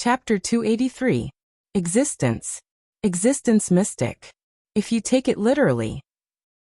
Chapter 283. Existence. Existence Mystic. If you take it literally.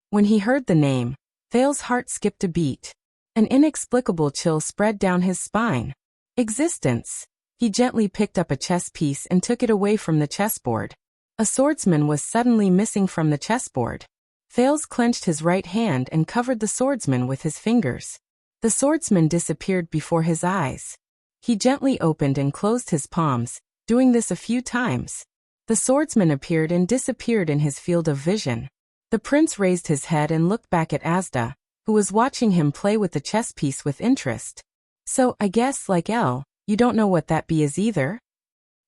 When he heard the name, Thale's heart skipped a beat. An inexplicable chill spread down his spine. Existence. He gently picked up a chess piece and took it away from the chessboard. A swordsman was suddenly missing from the chessboard. Thales clenched his right hand and covered the swordsman with his fingers. The swordsman disappeared before his eyes. He gently opened and closed his palms, doing this a few times. The swordsman appeared and disappeared in his field of vision. The prince raised his head and looked back at Asda, who was watching him play with the chess piece with interest. So, I guess, like Elle, you don't know what that bee is either?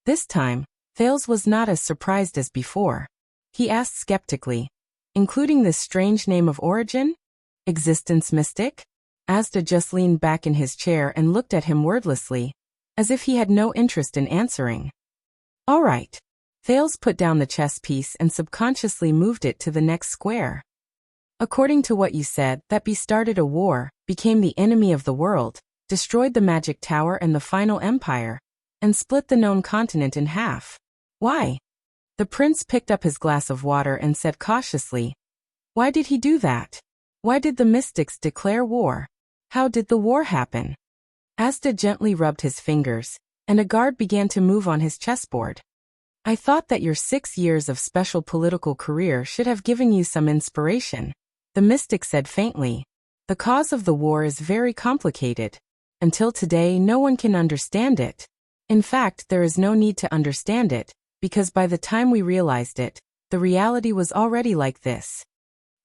This time, Thales was not as surprised as before. He asked skeptically, including this strange name of origin? Existence Mystic? Asda just leaned back in his chair and looked at him wordlessly, as if he had no interest in answering. All right. Thales put down the chess piece and subconsciously moved it to the next square. According to what you said, that bee started a war, became the enemy of the world, destroyed the magic tower and the final empire, and split the known continent in half. Why? The prince picked up his glass of water and said cautiously, why did he do that? Why did the mystics declare war? How did the war happen? Asda gently rubbed his fingers, and a guard began to move on his chessboard. I thought that your 6 years of special political career should have given you some inspiration, the mystic said faintly. The cause of the war is very complicated. Until today, no one can understand it. In fact, there is no need to understand it, because by the time we realized it, the reality was already like this.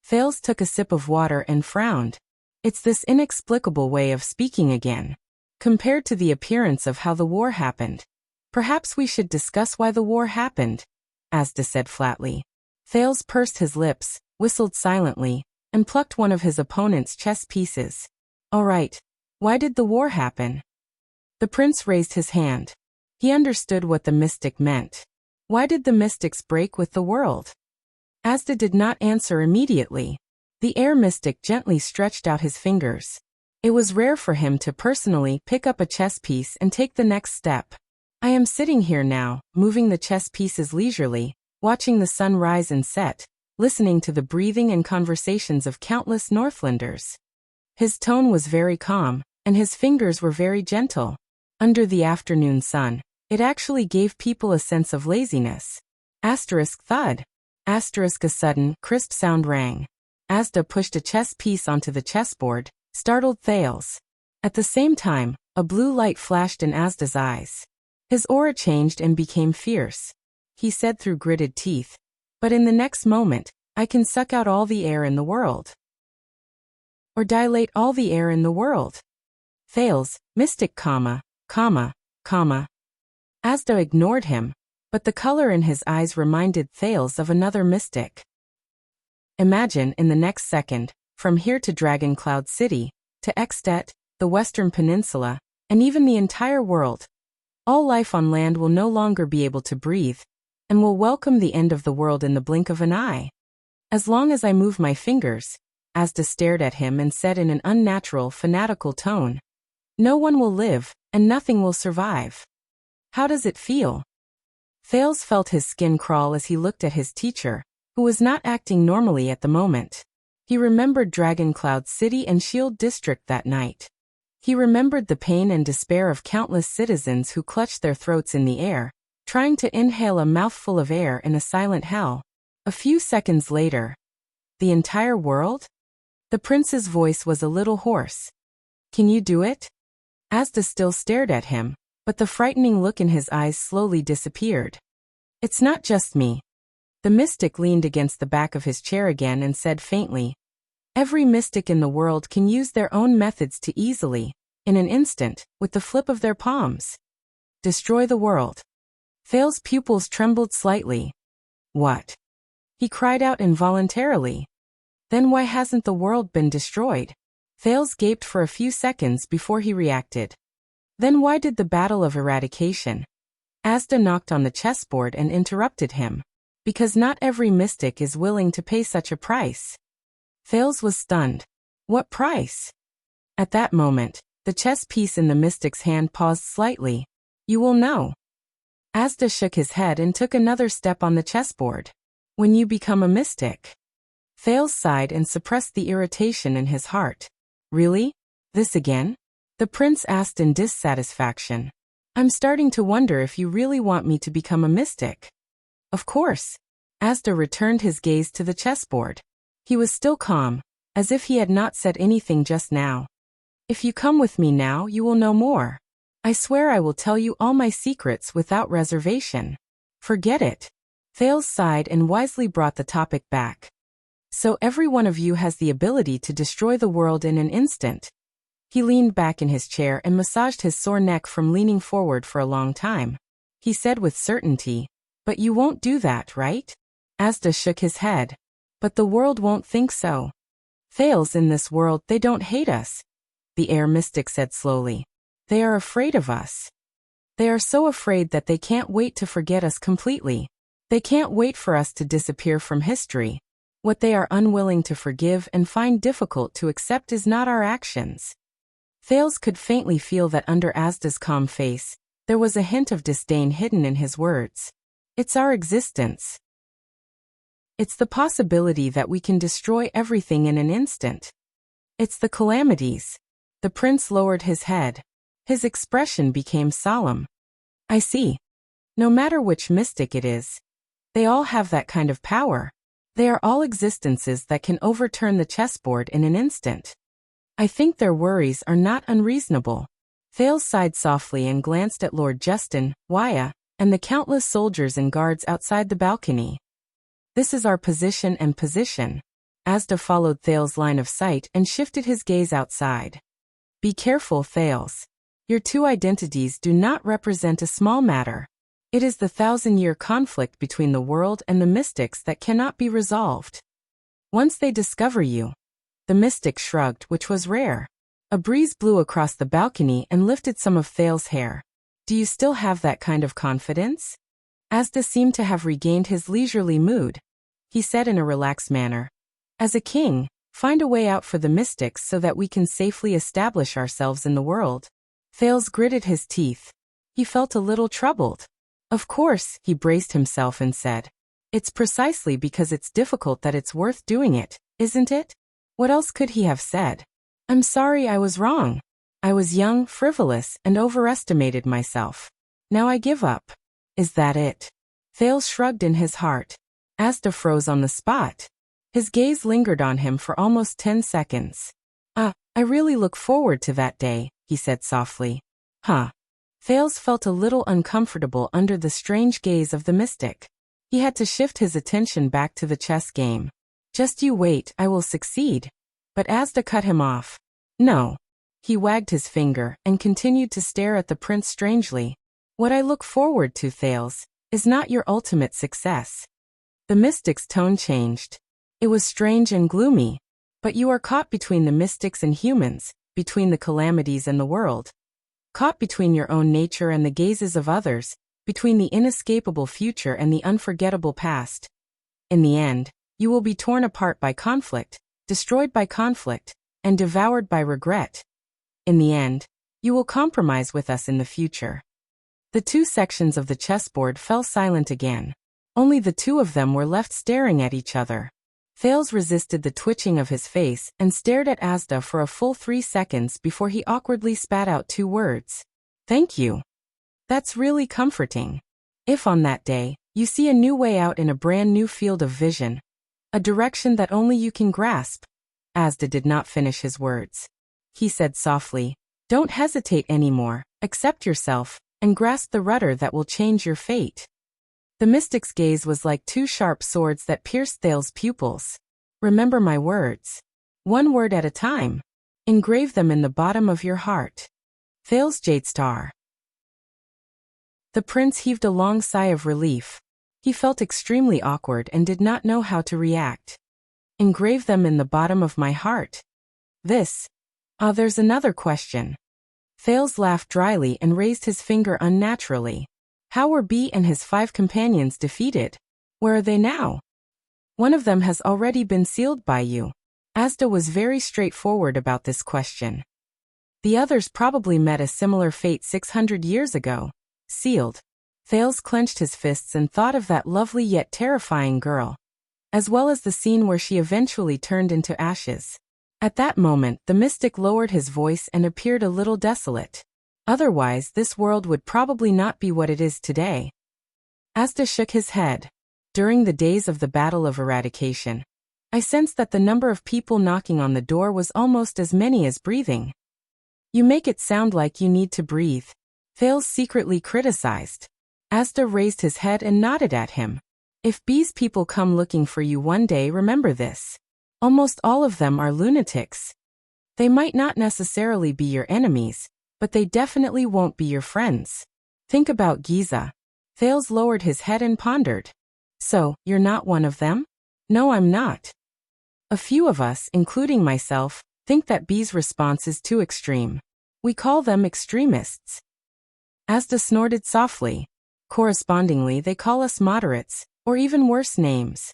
Thales took a sip of water and frowned. It's this inexplicable way of speaking again. Compared to the appearance of how the war happened. Perhaps we should discuss why the war happened, Asda said flatly. Thales pursed his lips, whistled silently, and plucked one of his opponent's chess pieces. All right. Why did the war happen? The prince raised his hand. He understood what the mystic meant. Why did the mystics break with the world? Asda did not answer immediately. The air mystic gently stretched out his fingers. It was rare for him to personally pick up a chess piece and take the next step. I am sitting here now, moving the chess pieces leisurely, watching the sun rise and set, listening to the breathing and conversations of countless Northlanders. His tone was very calm, and his fingers were very gentle. Under the afternoon sun, it actually gave people a sense of laziness. Asterisk thud. Asterisk a sudden, crisp sound rang. Asda pushed a chess piece onto the chessboard, startled Thales. At the same time, a blue light flashed in Asda's eyes. His aura changed and became fierce. He said through gritted teeth, but in the next moment, I can suck out all the air in the world. Or dilate all the air in the world. Thales, mystic, Asda ignored him, but the color in his eyes reminded Thales of another mystic. Imagine in the next second, from here to Dragon Cloud City, to Extet, the Western Peninsula, and even the entire world, all life on land will no longer be able to breathe, and will welcome the end of the world in the blink of an eye. As long as I move my fingers, Asda stared at him and said in an unnatural, fanatical tone, no one will live, and nothing will survive. How does it feel? Thales felt his skin crawl as he looked at his teacher, who was not acting normally at the moment. He remembered Dragon Cloud City and Shield District that night. He remembered the pain and despair of countless citizens who clutched their throats in the air, trying to inhale a mouthful of air in a silent hell. A few seconds later, the entire world? The prince's voice was a little hoarse. Can you do it? Asda still stared at him, but the frightening look in his eyes slowly disappeared. It's not just me. The mystic leaned against the back of his chair again and said faintly, every mystic in the world can use their own methods to easily, in an instant, with the flip of their palms, destroy the world. Thales' pupils trembled slightly. What? He cried out involuntarily. Then why hasn't the world been destroyed? Thales gaped for a few seconds before he reacted. Then why did the battle of eradication? Asda knocked on the chessboard and interrupted him. Because not every mystic is willing to pay such a price. Thales was stunned. What price? At that moment, the chess piece in the mystic's hand paused slightly. You will know. Asda shook his head and took another step on the chessboard. When you become a mystic. Thales sighed and suppressed the irritation in his heart. Really? This again? The prince asked in dissatisfaction. I'm starting to wonder if you really want me to become a mystic. Of course. Asda returned his gaze to the chessboard. He was still calm, as if he had not said anything just now. If you come with me now, you will know more. I swear I will tell you all my secrets without reservation. Forget it. Thales sighed and wisely brought the topic back. So every one of you has the ability to destroy the world in an instant. He leaned back in his chair and massaged his sore neck from leaning forward for a long time. He said with certainty, but you won't do that, right? Asda shook his head. But the world won't think so. Thales, in this world, they don't hate us. The air mystic said slowly. They are afraid of us. They are so afraid that they can't wait to forget us completely. They can't wait for us to disappear from history. What they are unwilling to forgive and find difficult to accept is not our actions. Thales could faintly feel that under Asda's calm face, there was a hint of disdain hidden in his words. It's our existence. It's the possibility that we can destroy everything in an instant. It's the calamities. The prince lowered his head. His expression became solemn. I see. No matter which mystic it is, they all have that kind of power. They are all existences that can overturn the chessboard in an instant. I think their worries are not unreasonable. Thales sighed softly and glanced at Lord Justin, Waya, and the countless soldiers and guards outside the balcony. This is our position and position. Asda followed Thales' line of sight and shifted his gaze outside. Be careful, Thales. Your two identities do not represent a small matter. It is the 1,000-year conflict between the world and the mystics that cannot be resolved. Once they discover you. The mystic shrugged, which was rare. A breeze blew across the balcony and lifted some of Thales' hair. Do you still have that kind of confidence? Asda seemed to have regained his leisurely mood. He said in a relaxed manner. As a king, find a way out for the mystics so that we can safely establish ourselves in the world. Thales gritted his teeth. He felt a little troubled. Of course, he braced himself and said. It's precisely because it's difficult that it's worth doing it, isn't it? What else could he have said? I'm sorry I was wrong. I was young, frivolous, and overestimated myself. Now I give up. Is that it? Thales shrugged in his heart. Asda froze on the spot. His gaze lingered on him for almost 10 seconds. I really look forward to that day, he said softly. Huh. Thales felt a little uncomfortable under the strange gaze of the mystic. He had to shift his attention back to the chess game. Just you wait, I will succeed. But Asda cut him off. No. He wagged his finger and continued to stare at the prince strangely. What I look forward to, Thales, is not your ultimate success. The mystic's tone changed. It was strange and gloomy. But you are caught between the mystics and humans, between the calamities and the world. Caught between your own nature and the gazes of others, between the inescapable future and the unforgettable past. In the end, you will be torn apart by conflict, destroyed by conflict, and devoured by regret. In the end, you will compromise with us in the future. The two sections of the chessboard fell silent again. Only the two of them were left staring at each other. Thales resisted the twitching of his face and stared at Asda for a full 3 seconds before he awkwardly spat out 2 words. Thank you. That's really comforting. If on that day, you see a new way out in a brand new field of vision, a direction that only you can grasp. Asda did not finish his words. He said softly, don't hesitate anymore, accept yourself, and grasp the rudder that will change your fate. The mystic's gaze was like 2 sharp swords that pierced Thales' pupils. Remember my words. 1 word at a time. Engrave them in the bottom of your heart. Thales Jade Star. The prince heaved a long sigh of relief. He felt extremely awkward and did not know how to react. Engrave them in the bottom of my heart. There's another question. Thales laughed dryly and raised his finger unnaturally. How were B and his 5 companions defeated? Where are they now? One of them has already been sealed by you. Asda was very straightforward about this question. The others probably met a similar fate 600 years ago. Sealed. Thales clenched his fists and thought of that lovely yet terrifying girl, as well as the scene where she eventually turned into ashes. At that moment, the mystic lowered his voice and appeared a little desolate. Otherwise, this world would probably not be what it is today. Asda shook his head. During the days of the Battle of Eradication, I sensed that the number of people knocking on the door was almost as many as breathing. You make it sound like you need to breathe, Thales secretly criticized. Asda raised his head and nodded at him. If B's people come looking for you one day, remember this. Almost all of them are lunatics. They might not necessarily be your enemies, but they definitely won't be your friends. Think about Giza. Thales lowered his head and pondered. So, you're not one of them? No, I'm not. A few of us, including myself, think that B's response is too extreme. We call them extremists. Asda snorted softly. Correspondingly, they call us moderates, or even worse names.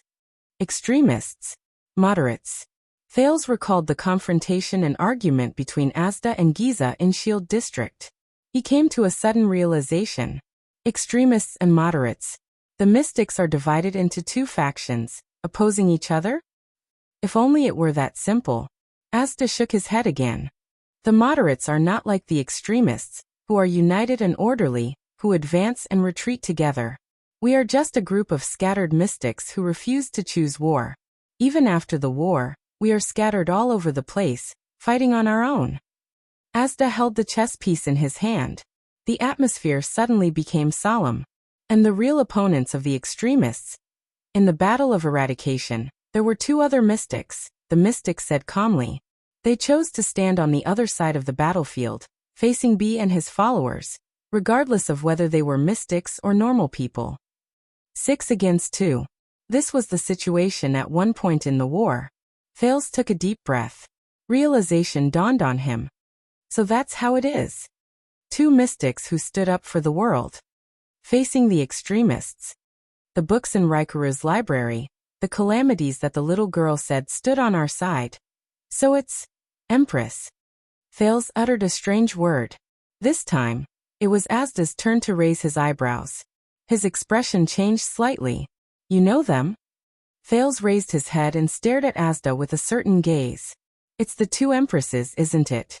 Extremists. Moderates. Thales recalled the confrontation and argument between Asda and Giza in Shield District. He came to a sudden realization. Extremists and moderates. The mystics are divided into two factions, opposing each other? If only it were that simple. Asda shook his head again. The moderates are not like the extremists, who are united and orderly, who advance and retreat together. We are just a group of scattered mystics who refuse to choose war. Even after the war, we are scattered all over the place, fighting on our own. Asda held the chess piece in his hand. The atmosphere suddenly became solemn. And the real opponents of the extremists. In the Battle of Eradication, there were two other mystics, the mystics said calmly. They chose to stand on the other side of the battlefield, facing B and his followers, regardless of whether they were mystics or normal people. 6 against 2. This was the situation at one point in the war. Thales took a deep breath. Realization dawned on him. So that's how it is. Two mystics who stood up for the world. Facing the extremists. The books in Rikuru's library, the calamities that the little girl said stood on our side. So it's Empress. Thales uttered a strange word. This time, it was Asda's turn to raise his eyebrows. His expression changed slightly. You know them? Thales raised his head and stared at Asda with a certain gaze. It's the two empresses, isn't it?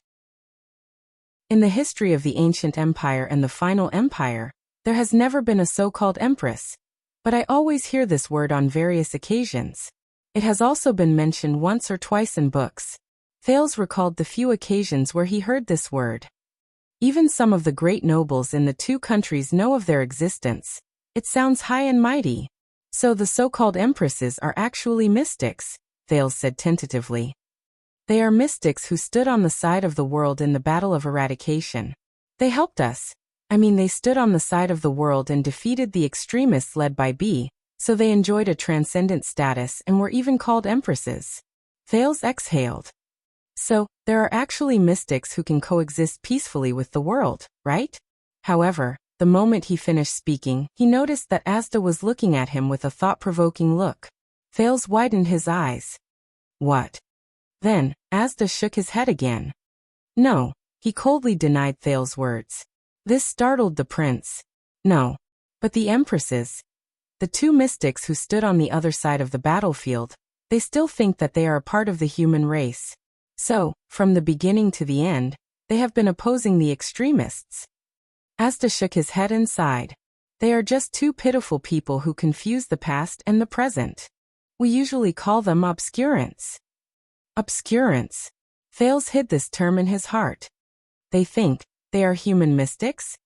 In the history of the ancient empire and the final empire, there has never been a so-called empress. But I always hear this word on various occasions. It has also been mentioned once or twice in books. Thales recalled the few occasions where he heard this word. Even some of the great nobles in the two countries know of their existence. It sounds high and mighty. So the so-called empresses are actually mystics, Thales said tentatively. They are mystics who stood on the side of the world in the Battle of Eradication. They helped us. They stood on the side of the world and defeated the extremists led by B, so they enjoyed a transcendent status and were even called empresses. Thales exhaled. So, there are actually mystics who can coexist peacefully with the world, right? However, the moment he finished speaking, he noticed that Asda was looking at him with a thought-provoking look. Thales widened his eyes. What? Then, Asda shook his head again. No, he coldly denied Thales' words. This startled the prince. No. But the empresses, the two mystics who stood on the other side of the battlefield, they still think that they are a part of the human race. So, from the beginning to the end, they have been opposing the extremists. Asda shook his head and sighed. They are just two pitiful people who confuse the past and the present. We usually call them obscurants. Obscurants. Thales hid this term in his heart. They think they are human mystics?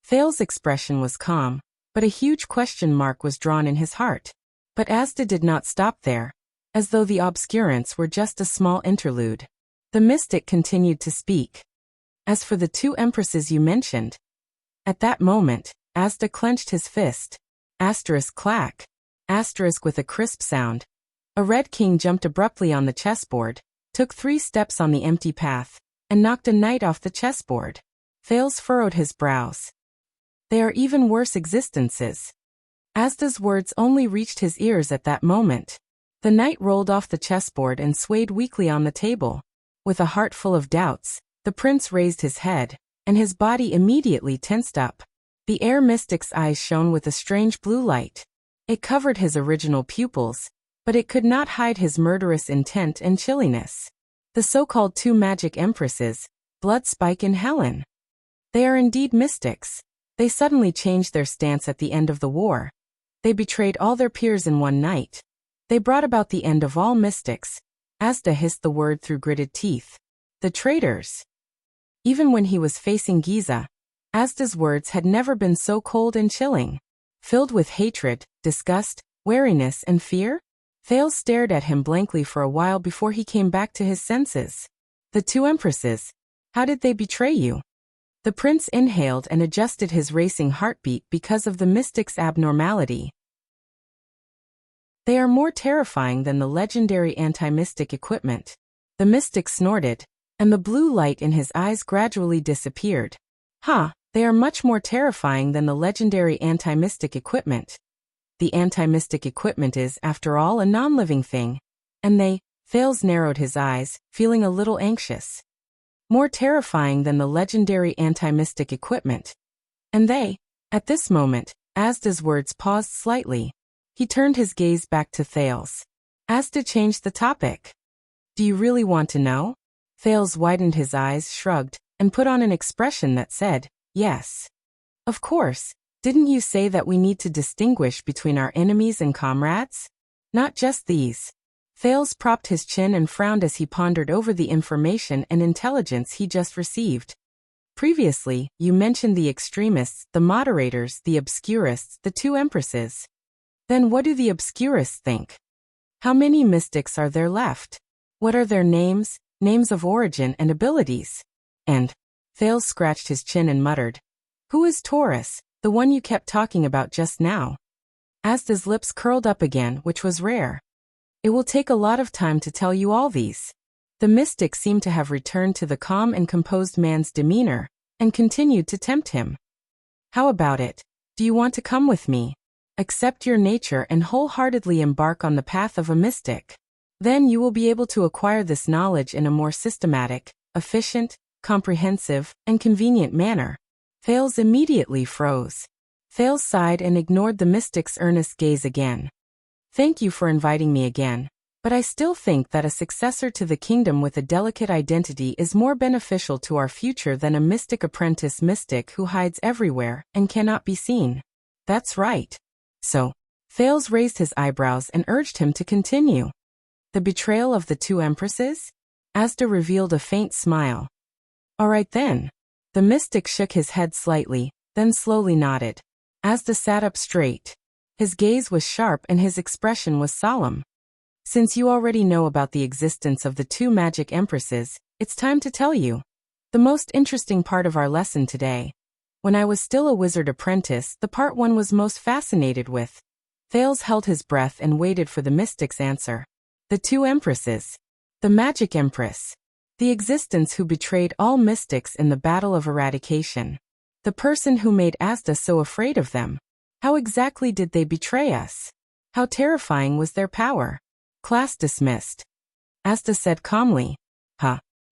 Thales' expression was calm, but a huge question mark was drawn in his heart. But Asda did not stop there, as though the obscurants were just a small interlude. The mystic continued to speak. As for the two empresses you mentioned, at that moment, Asda clenched his fist. Asterisk clack. Asterisk with a crisp sound. A red king jumped abruptly on the chessboard, took 3 steps on the empty path, and knocked a knight off the chessboard. Thales furrowed his brows. They are even worse existences. Asda's words only reached his ears at that moment. The knight rolled off the chessboard and swayed weakly on the table. With a heart full of doubts, the prince raised his head, and his body immediately tensed up. The air mystic's eyes shone with a strange blue light. It covered his original pupils, but it could not hide his murderous intent and chilliness. The so-called two magic empresses, Bloodspike and Helen. They are indeed mystics. They suddenly changed their stance at the end of the war. They betrayed all their peers in one night. They brought about the end of all mystics. Asda hissed the word through gritted teeth. The traitors. Even when he was facing Giza, Asda's words had never been so cold and chilling. Filled with hatred, disgust, wariness, and fear, Thales stared at him blankly for a while before he came back to his senses. The two empresses. How did they betray you? The prince inhaled and adjusted his racing heartbeat because of the mystic's abnormality. They are more terrifying than the legendary anti-mystic equipment. The mystic snorted, and the blue light in his eyes gradually disappeared. They are much more terrifying than the legendary anti-mystic equipment. The anti-mystic equipment is, after all, a non-living thing. And Thales narrowed his eyes, feeling a little anxious. More terrifying than the legendary anti-mystic equipment. And at this moment, Asda's words paused slightly. He turned his gaze back to Thales. Asda changed the topic. Do you really want to know? Thales widened his eyes, shrugged, and put on an expression that said, yes. Of course. Didn't you say that we need to distinguish between our enemies and comrades? Not just these. Thales propped his chin and frowned as he pondered over the information and intelligence he just received. Previously, you mentioned the extremists, the moderators, the obscurists, the two empresses. Then what do the obscurists think? How many mystics are there left? What are their names of origin and abilities? And Thales scratched his chin and muttered, who is Taurus, the one you kept talking about just now? Asda's lips curled up again, which was rare. It will take a lot of time to tell you all these. The mystic seemed to have returned to the calm and composed man's demeanor, and continued to tempt him. How about it? Do you want to come with me? Accept your nature and wholeheartedly embark on the path of a mystic. Then you will be able to acquire this knowledge in a more systematic, efficient, comprehensive, and convenient manner. Thales immediately froze. Thales sighed and ignored the mystic's earnest gaze again. Thank you for inviting me again, but I still think that a successor to the kingdom with a delicate identity is more beneficial to our future than a mystic apprentice mystic who hides everywhere and cannot be seen. That's right. So, Thales raised his eyebrows and urged him to continue. The betrayal of the two empresses? Asda revealed a faint smile. All right then. The mystic shook his head slightly, then slowly nodded. Asda sat up straight. His gaze was sharp and his expression was solemn. Since you already know about the existence of the two magic empresses, it's time to tell you. The most interesting part of our lesson today. When I was still a wizard apprentice, the part one was most fascinated with. Thales held his breath and waited for the mystic's answer. The two empresses. The magic empress. The existence who betrayed all mystics in the battle of eradication. The person who made Asda so afraid of them. How exactly did they betray us? How terrifying was their power? Class dismissed. Asda said calmly.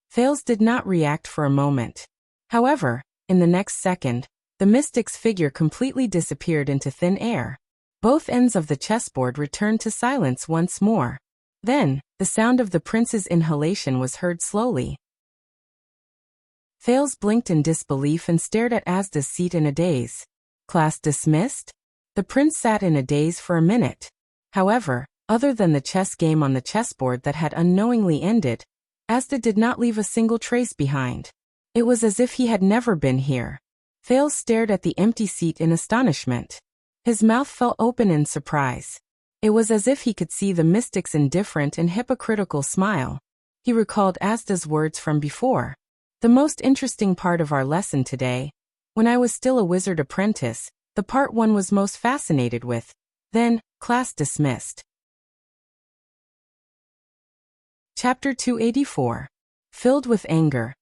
Thales did not react for a moment. However, in the next second, the mystic's figure completely disappeared into thin air. Both ends of the chessboard returned to silence once more. Then, the sound of the prince's inhalation was heard slowly. Thales blinked in disbelief and stared at Asda's seat in a daze. Class dismissed? The prince sat in a daze for a minute. However, other than the chess game on the chessboard that had unknowingly ended, Asda did not leave a single trace behind. It was as if he had never been here. Thales stared at the empty seat in astonishment. His mouth fell open in surprise. It was as if he could see the mystic's indifferent and hypocritical smile. He recalled Asda's words from before. The most interesting part of our lesson today. When I was still a wizard apprentice, the part one was most fascinated with. Then, class dismissed. Chapter 284. Filled with anger.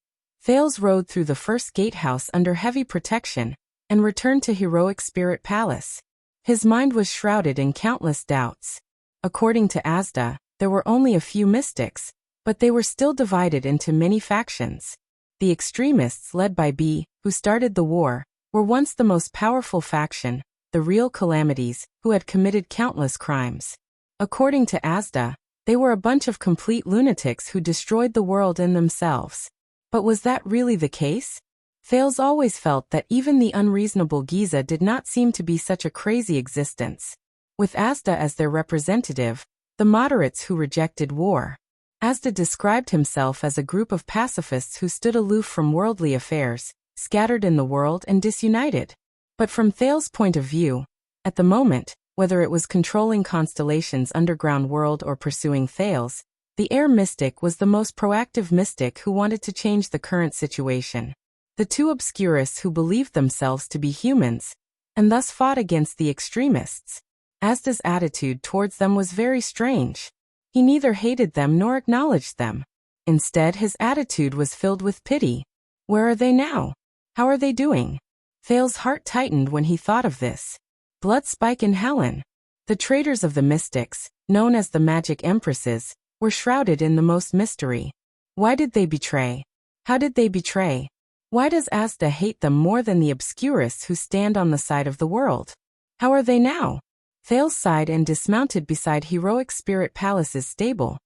Thales rode through the first gatehouse under heavy protection, and returned to Heroic Spirit Palace. His mind was shrouded in countless doubts. According to Asda, there were only a few mystics, but they were still divided into many factions. The extremists led by B, who started the war, were once the most powerful faction, the real calamities, who had committed countless crimes. According to Asda, they were a bunch of complete lunatics who destroyed the world and themselves. But was that really the case? Thales always felt that even the unreasonable Giza did not seem to be such a crazy existence. With Asda as their representative, the moderates who rejected war. Asda described himself as a group of pacifists who stood aloof from worldly affairs, scattered in the world and disunited. But from Thales' point of view, at the moment, whether it was controlling Constellation's underground world or pursuing Thales, the air mystic was the most proactive mystic who wanted to change the current situation. The two obscurists who believed themselves to be humans, and thus fought against the extremists. Asda's attitude towards them was very strange. He neither hated them nor acknowledged them. Instead, his attitude was filled with pity. Where are they now? How are they doing? Thales' heart tightened when he thought of this. Bloodspike and Helen, the traitors of the mystics, known as the magic empresses, were shrouded in the most mystery. Why did they betray? How did they betray? Why does Asda hate them more than the obscurists who stand on the side of the world? How are they now? Thales sighed and dismounted beside Heroic Spirit Palace's stable.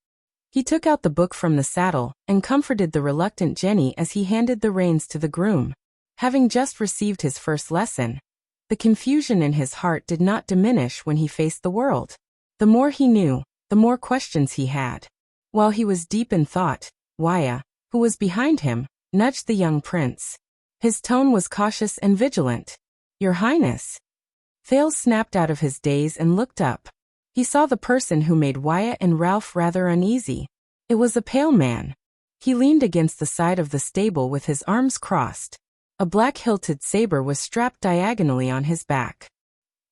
He took out the book from the saddle and comforted the reluctant Jenny as he handed the reins to the groom. Having just received his first lesson, the confusion in his heart did not diminish when he faced the world. The more he knew, the more questions he had. While he was deep in thought, Waya, who was behind him, nudged the young prince. His tone was cautious and vigilant. "Your Highness." Thales snapped out of his daze and looked up. He saw the person who made Wyatt and Ralph rather uneasy. It was a pale man. He leaned against the side of the stable with his arms crossed. A black-hilted saber was strapped diagonally on his back.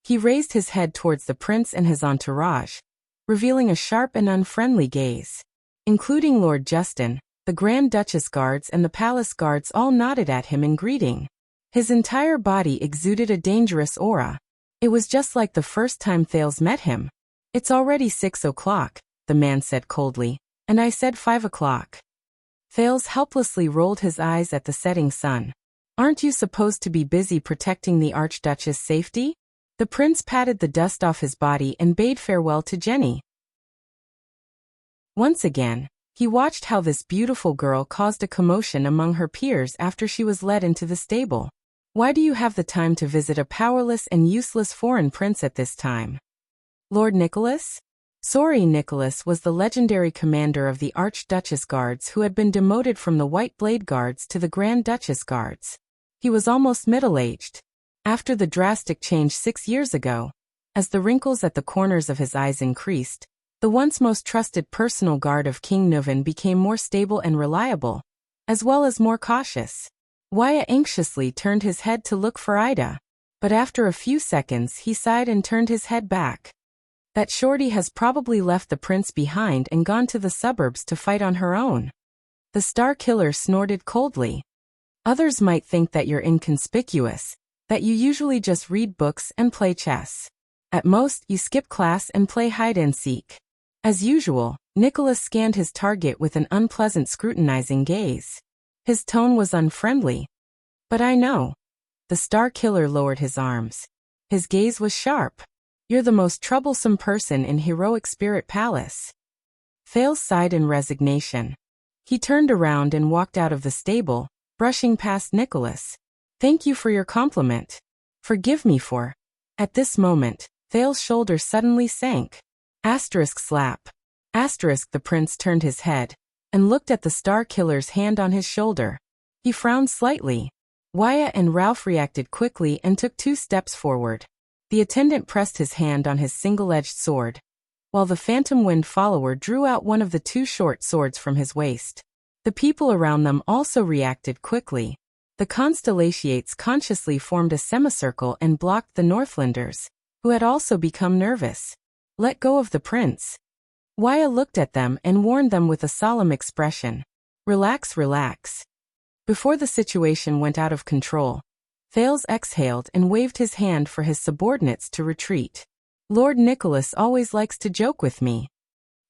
He raised his head towards the prince and his entourage, revealing a sharp and unfriendly gaze. Including Lord Justin, the Grand Duchess guards and the palace guards all nodded at him in greeting. His entire body exuded a dangerous aura. It was just like the first time Thales met him. "It's already 6 o'clock, the man said coldly, "and I said 5 o'clock. Thales helplessly rolled his eyes at the setting sun. "Aren't you supposed to be busy protecting the Archduchess' safety?" The prince patted the dust off his body and bade farewell to Jenny. Once again, he watched how this beautiful girl caused a commotion among her peers after she was led into the stable. "Why do you have the time to visit a powerless and useless foreign prince at this time?" "Lord Nicholas?" Sorry, Nicholas was the legendary commander of the Archduchess Guards who had been demoted from the White Blade Guards to the Grand Duchess Guards. He was almost middle-aged. After the drastic change 6 years ago, as the wrinkles at the corners of his eyes increased, the once most trusted personal guard of King Nuvan became more stable and reliable, as well as more cautious. Wyatt anxiously turned his head to look for Ida, but after a few seconds he sighed and turned his head back. "That shorty has probably left the prince behind and gone to the suburbs to fight on her own." The Star Killer snorted coldly. "Others might think that you're inconspicuous, that you usually just read books and play chess. At most, you skip class and play hide-and-seek." As usual, Nicholas scanned his target with an unpleasant scrutinizing gaze. His tone was unfriendly. "But I know." The Star Killer lowered his arms. His gaze was sharp. "You're the most troublesome person in Heroic Spirit Palace." Thales sighed in resignation. He turned around and walked out of the stable, brushing past Nicholas. "Thank you for your compliment. Forgive me for..." At this moment, Thales' shoulders suddenly sank. */slap. The prince turned his head and looked at the Star Killer's hand on his shoulder. He frowned slightly. Wyatt and Ralph reacted quickly and took 2 steps forward. The attendant pressed his hand on his single-edged sword, while the Phantom Wind follower drew out one of the 2 short swords from his waist. The people around them also reacted quickly. The Constellations consciously formed a semicircle and blocked the Northlanders, who had also become nervous. "Let go of the prince." Wyatt looked at them and warned them with a solemn expression. Relax. Before the situation went out of control, Thales exhaled and waved his hand for his subordinates to retreat. "Lord Nicholas always likes to joke with me."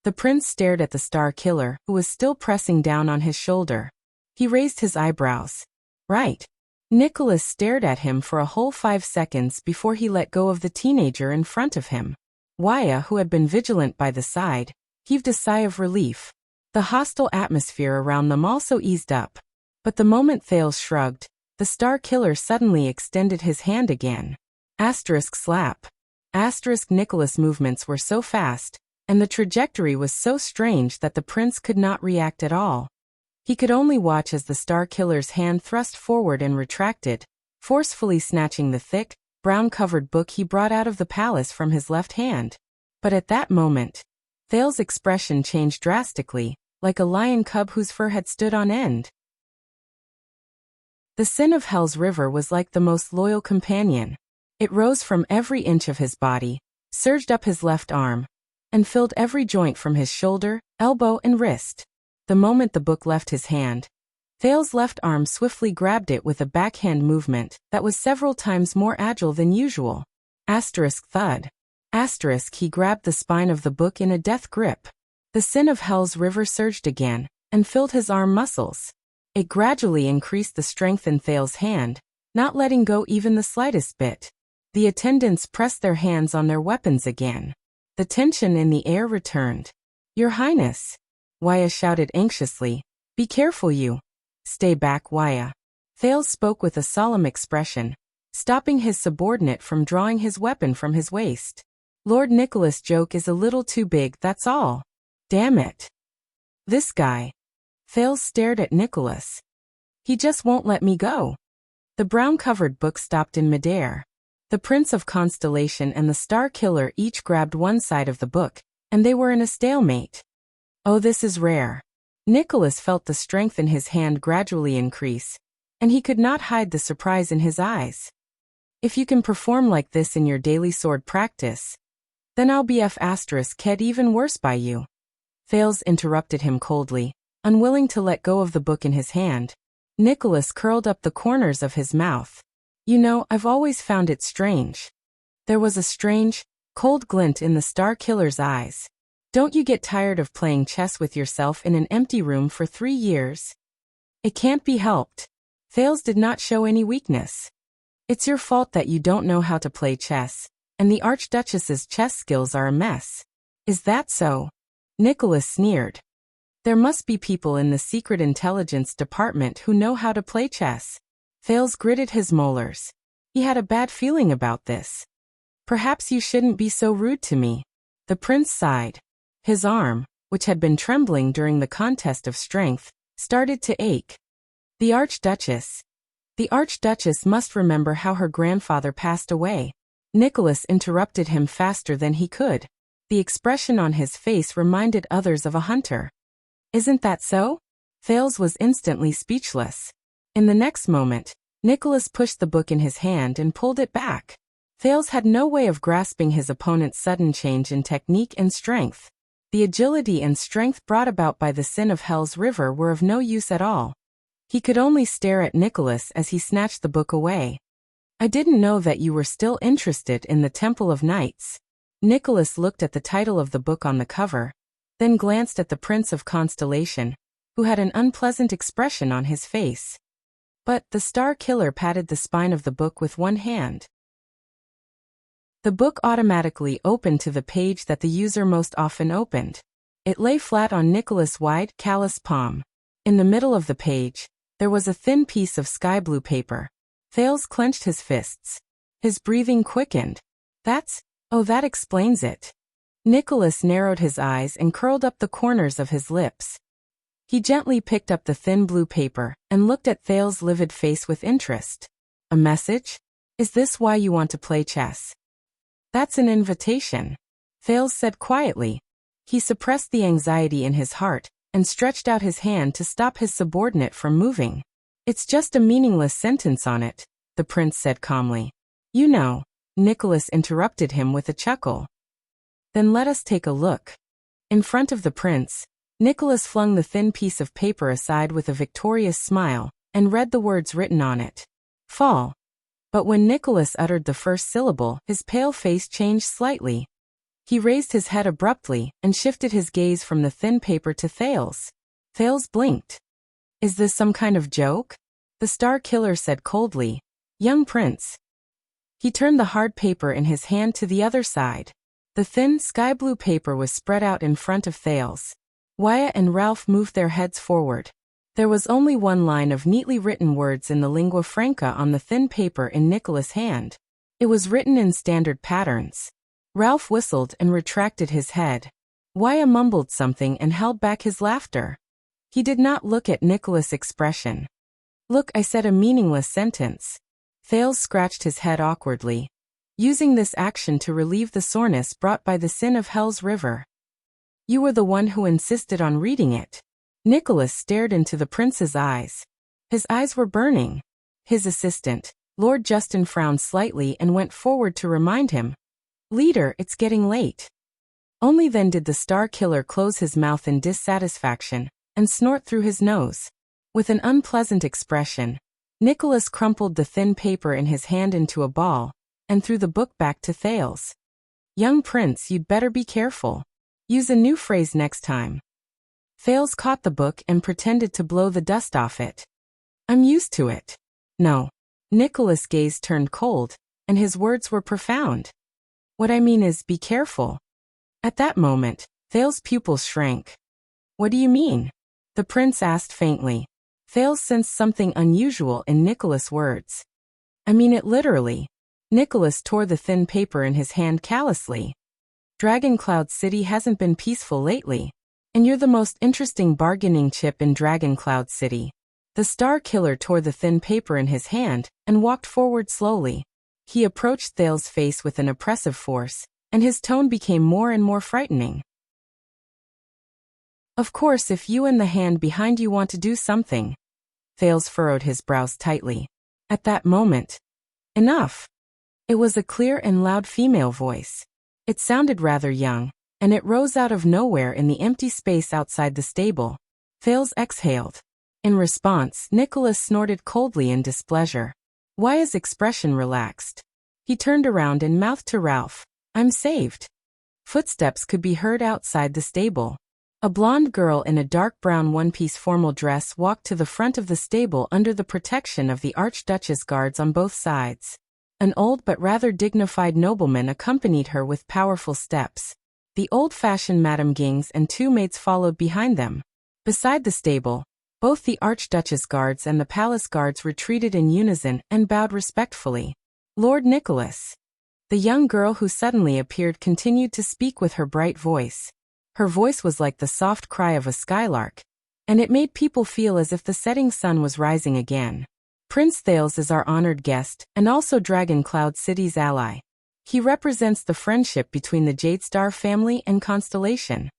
The prince stared at the Star Killer, who was still pressing down on his shoulder. He raised his eyebrows. "Right. Nicholas stared at him for a whole 5 seconds before he let go of the teenager in front of him. Waya, who had been vigilant by the side, heaved a sigh of relief. The hostile atmosphere around them also eased up. But the moment Thales shrugged, the Star Killer suddenly extended his hand again. Slap. Nicholas' movements were so fast, and the trajectory was so strange that the prince could not react at all. He could only watch as the Star Killer's hand thrust forward and retracted, forcefully snatching the thick, brown-covered book he brought out of the palace from his left hand. But at that moment, Thales' expression changed drastically, like a lion cub whose fur had stood on end. The sin of Hell's River was like the most loyal companion. It rose from every inch of his body, surged up his left arm, and filled every joint from his shoulder, elbow, and wrist. The moment the book left his hand, Thales' left arm swiftly grabbed it with a backhand movement that was several times more agile than usual. Thud. He grabbed the spine of the book in a death grip. The sin of Hell's River surged again, and filled his arm muscles. It gradually increased the strength in Thales' hand, not letting go even the slightest bit. The attendants pressed their hands on their weapons again. The tension in the air returned. "Your Highness," Waya shouted anxiously. "Be careful, you." "Stay back, Waya." Thales spoke with a solemn expression, stopping his subordinate from drawing his weapon from his waist. "Lord Nicholas' joke is a little too big, that's all." "Damn it. This guy." Thales stared at Nicholas. "He just won't let me go." The brown-covered book stopped in midair. The Prince of Constellation and the Star Killer each grabbed one side of the book, and they were in a stalemate. "Oh, this is rare." Nicholas felt the strength in his hand gradually increase, and he could not hide the surprise in his eyes. "If you can perform like this in your daily sword practice, then I'll be Ked even worse by you." Thales interrupted him coldly, unwilling to let go of the book in his hand. Nicholas curled up the corners of his mouth. "You know, I've always found it strange." There was a strange, cold glint in the Star Killer's eyes. "Don't you get tired of playing chess with yourself in an empty room for 3 years? It can't be helped." Thales did not show any weakness. "It's your fault that you don't know how to play chess, and the Archduchess's chess skills are a mess." "Is that so?" Nicholas sneered. "There must be people in the Secret Intelligence Department who know how to play chess." Thales gritted his molars. He had a bad feeling about this. "Perhaps you shouldn't be so rude to me." The prince sighed. His arm, which had been trembling during the contest of strength, started to ache. The Archduchess must remember how her grandfather passed away." Nicholas interrupted him faster than he could. The expression on his face reminded others of a hunter. "Isn't that so?" Thales was instantly speechless. In the next moment, Nicholas pushed the book in his hand and pulled it back. Thales had no way of grasping his opponent's sudden change in technique and strength. The agility and strength brought about by the sin of Hell's River were of no use at all. He could only stare at Nicholas as he snatched the book away. "I didn't know that you were still interested in the Temple of Knights." Nicholas looked at the title of the book on the cover, then glanced at the Prince of Constellation, who had an unpleasant expression on his face. But the Star Killer patted the spine of the book with one hand. The book automatically opened to the page that the user most often opened. It lay flat on Nicholas' wide, callous palm. In the middle of the page, there was a thin piece of sky blue paper. Thales clenched his fists. His breathing quickened. That explains it." Nicholas narrowed his eyes and curled up the corners of his lips. He gently picked up the thin blue paper and looked at Thales' livid face with interest. "A message? Is this why you want to play chess?" "That's an invitation," Thales said quietly. He suppressed the anxiety in his heart and stretched out his hand to stop his subordinate from moving. "It's just a meaningless sentence on it," the prince said calmly. "You know," Nicholas interrupted him with a chuckle. "Then let us take a look." In front of the prince, Nicholas flung the thin piece of paper aside with a victorious smile and read the words written on it. "Fall." But when Nicholas uttered the first syllable, his pale face changed slightly. He raised his head abruptly and shifted his gaze from the thin paper to Thales. Thales blinked. "Is this some kind of joke?" The Star Killer said coldly. Young prince. He turned the hard paper in his hand to the other side. The thin, sky-blue paper was spread out in front of Thales. Wyatt and Ralph moved their heads forward. There was only one line of neatly written words in the lingua franca on the thin paper in Nicholas' hand. It was written in standard patterns. Ralph whistled and retracted his head. Wyatt mumbled something and held back his laughter. He did not look at Nicholas' expression. Look, I said a meaningless sentence. Thales scratched his head awkwardly, using this action to relieve the soreness brought by the sin of Hell's River. You were the one who insisted on reading it. Nicholas stared into the prince's eyes. His eyes were burning. His assistant, Lord Justin, frowned slightly and went forward to remind him. Leader, it's getting late. Only then did the Star Killer close his mouth in dissatisfaction and snort through his nose. With an unpleasant expression, Nicholas crumpled the thin paper in his hand into a ball and threw the book back to Thales. Young prince, you'd better be careful. Use a new phrase next time. Thales caught the book and pretended to blow the dust off it. I'm used to it. No. Nicholas' gaze turned cold, and his words were profound. What I mean is, be careful. At that moment, Thales' pupils shrank. What do you mean? The prince asked faintly. Thales sensed something unusual in Nicholas' words. I mean it literally. Nicholas tore the thin paper in his hand callously. Dragon Cloud City hasn't been peaceful lately, and you're the most interesting bargaining chip in Dragon Cloud City. The Star Killer tore the thin paper in his hand and walked forward slowly. He approached Thales' face with an oppressive force, and his tone became more and more frightening. Of course, if you and the hand behind you want to do something. Thales furrowed his brows tightly. At that moment. Enough. It was a clear and loud female voice. It sounded rather young, and it rose out of nowhere in the empty space outside the stable. Thales exhaled. In response, Nicholas snorted coldly in displeasure. Wyatt's expression relaxed. He turned around and mouthed to Ralph, I'm saved. Footsteps could be heard outside the stable. A blonde girl in a dark brown one-piece formal dress walked to the front of the stable under the protection of the Archduchess guards on both sides. An old but rather dignified nobleman accompanied her with powerful steps. The old-fashioned Madame Gings and two maids followed behind them. Beside the stable, both the Archduchess guards and the palace guards retreated in unison and bowed respectfully. Lord Nicholas. The young girl who suddenly appeared continued to speak with her bright voice. Her voice was like the soft cry of a skylark, and it made people feel as if the setting sun was rising again. Prince Thales is our honored guest and also Dragon Cloud City's ally. He represents the friendship between the Jadestar family and Constellation.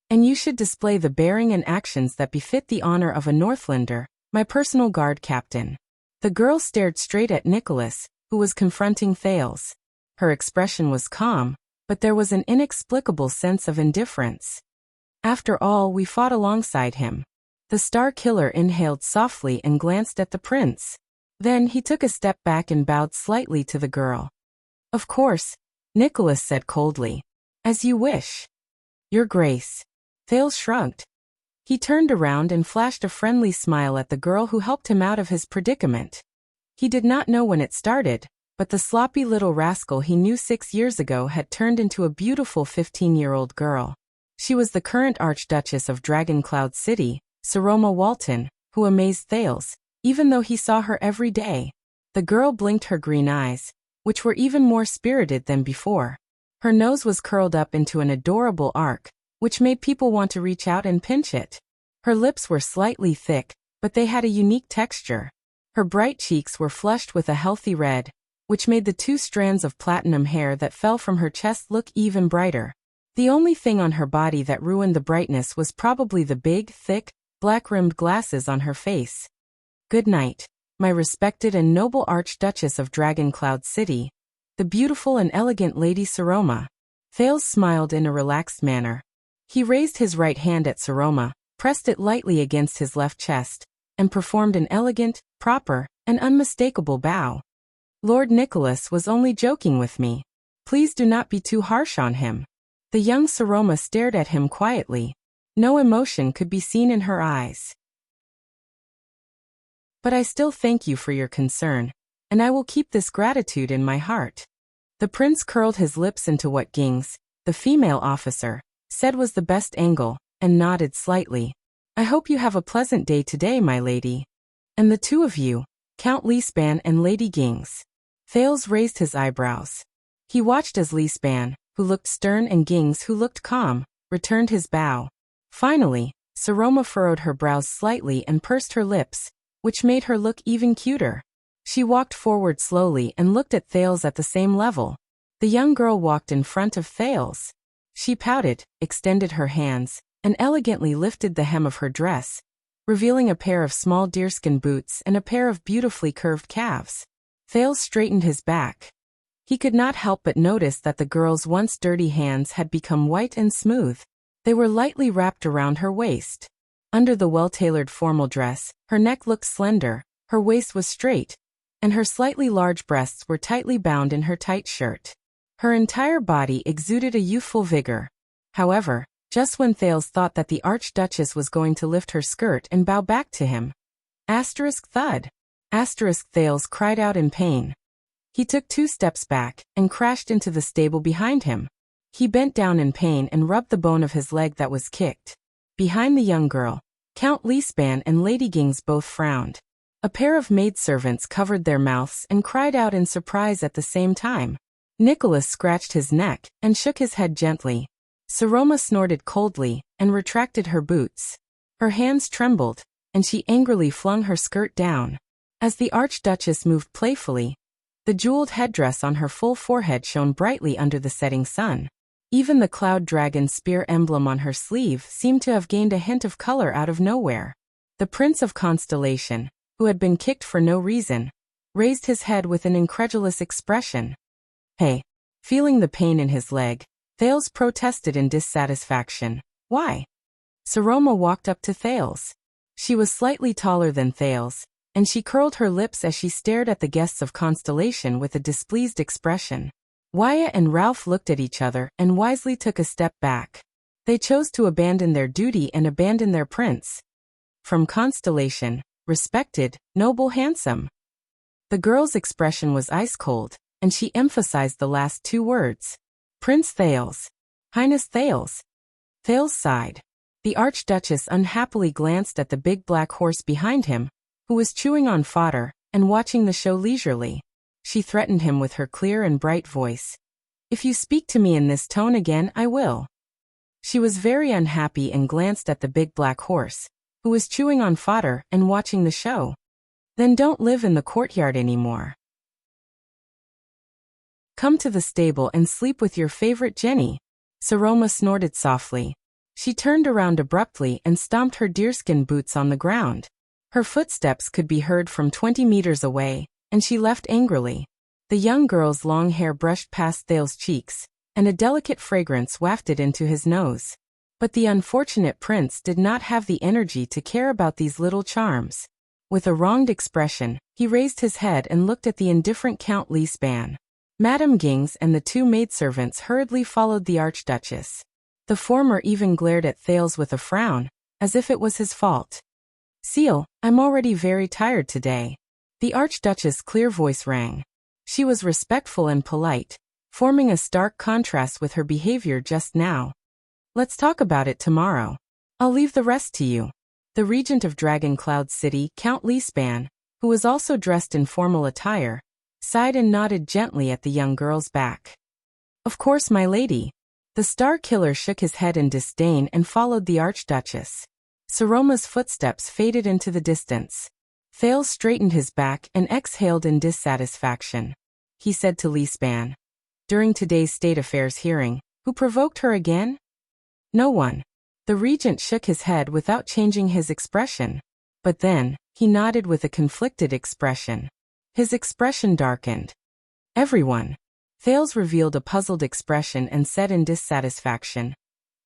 And you should display the bearing and actions that befit the honor of a Northlander, my personal guard captain. The girl stared straight at Nicholas, who was confronting Thales. Her expression was calm, but there was an inexplicable sense of indifference. After all, we fought alongside him. The Star Killer inhaled softly and glanced at the prince. Then he took a step back and bowed slightly to the girl. Of course, Nicholas said coldly. As you wish. Your Grace. Thales shrugged. He turned around and flashed a friendly smile at the girl who helped him out of his predicament. He did not know when it started, but the sloppy little rascal he knew 6 years ago had turned into a beautiful 15-year-old girl. She was the current Archduchess of Dragon Cloud City, Saroma Walton, who amazed Thales, even though he saw her every day. The girl blinked her green eyes, which were even more spirited than before. Her nose was curled up into an adorable arc, which made people want to reach out and pinch it. Her lips were slightly thick, but they had a unique texture. Her bright cheeks were flushed with a healthy red, which made the 2 strands of platinum hair that fell from her chest look even brighter. The only thing on her body that ruined the brightness was probably the big, thick, black-rimmed glasses on her face. Good night, my respected and noble Archduchess of Dragon Cloud City, the beautiful and elegant Lady Saroma. Thales smiled in a relaxed manner. He raised his right hand at Saroma, pressed it lightly against his left chest, and performed an elegant, proper, and unmistakable bow. Lord Nicholas was only joking with me. Please do not be too harsh on him. The young Saroma stared at him quietly. No emotion could be seen in her eyes. But I still thank you for your concern, and I will keep this gratitude in my heart." The prince curled his lips into what Gings, the female officer, said was the best angle, and nodded slightly. "I hope you have a pleasant day today, my lady." "And the two of you, Count Leespan and Lady Gings?" Thales raised his eyebrows. He watched as Leespan, who looked stern, and Gings, who looked calm, returned his bow. Finally, Saroma furrowed her brows slightly and pursed her lips, which made her look even cuter. She walked forward slowly and looked at Thales at the same level. The young girl walked in front of Thales. She pouted, extended her hands, and elegantly lifted the hem of her dress, revealing a pair of small deerskin boots and a pair of beautifully curved calves. Thales straightened his back. He could not help but notice that the girl's once dirty hands had become white and smooth. They were lightly wrapped around her waist. Under the well-tailored formal dress, her neck looked slender, her waist was straight, and her slightly large breasts were tightly bound in her tight shirt. Her entire body exuded a youthful vigor. However, just when Thales thought that the Archduchess was going to lift her skirt and bow back to him, thud. Thales cried out in pain. He took 2 steps back and crashed into the stable behind him. He bent down in pain and rubbed the bone of his leg that was kicked. Behind the young girl, Count Leespan and Lady Gings both frowned. A pair of maidservants covered their mouths and cried out in surprise at the same time. Nicholas scratched his neck and shook his head gently. Saroma snorted coldly and retracted her boots. Her hands trembled, and she angrily flung her skirt down. As the Archduchess moved playfully, the jeweled headdress on her full forehead shone brightly under the setting sun. Even the cloud dragon spear emblem on her sleeve seemed to have gained a hint of color out of nowhere. The Prince of Constellation, who had been kicked for no reason, raised his head with an incredulous expression. "Hey." Feeling the pain in his leg, Thales protested in dissatisfaction. "Why?" Saroma walked up to Thales. She was slightly taller than Thales, and she curled her lips as she stared at the guests of Constellation with a displeased expression. Wyatt and Ralph looked at each other and wisely took a step back. They chose to abandon their duty and abandon their prince. From Constellation, respected, noble, handsome. The girl's expression was ice-cold, and she emphasized the last 2 words. "Prince Thales. Highness Thales." Thales sighed. The Archduchess unhappily glanced at the big black horse behind him, who was chewing on fodder and watching the show leisurely. She threatened him with her clear and bright voice. "If you speak to me in this tone again, I will." She was very unhappy and glanced at the big black horse, who was chewing on fodder and watching the show. "Then don't live in the courtyard anymore. Come to the stable and sleep with your favorite Jenny." Saroma snorted softly. She turned around abruptly and stomped her deerskin boots on the ground. Her footsteps could be heard from 20 meters away, and she left angrily. The young girl's long hair brushed past Thales' cheeks, and a delicate fragrance wafted into his nose. But the unfortunate prince did not have the energy to care about these little charms. With a wronged expression, he raised his head and looked at the indifferent Count Leespan. Madame Gings and the 2 maidservants hurriedly followed the Archduchess. The former even glared at Thales with a frown, as if it was his fault. "Seal, I'm already very tired today." The Archduchess' clear voice rang. She was respectful and polite, forming a stark contrast with her behavior just now. "Let's talk about it tomorrow. I'll leave the rest to you." The regent of Dragon Cloud City, Count Leespan, who was also dressed in formal attire, sighed and nodded gently at the young girl's back. "Of course, my lady." The star killer shook his head in disdain and followed the Archduchess. Saroma's footsteps faded into the distance. Thales straightened his back and exhaled in dissatisfaction. He said to Leespan, "During today's State Affairs hearing, who provoked her again?" "No one." The regent shook his head without changing his expression. But then, he nodded with a conflicted expression. His expression darkened. "Everyone." Thales revealed a puzzled expression and said in dissatisfaction,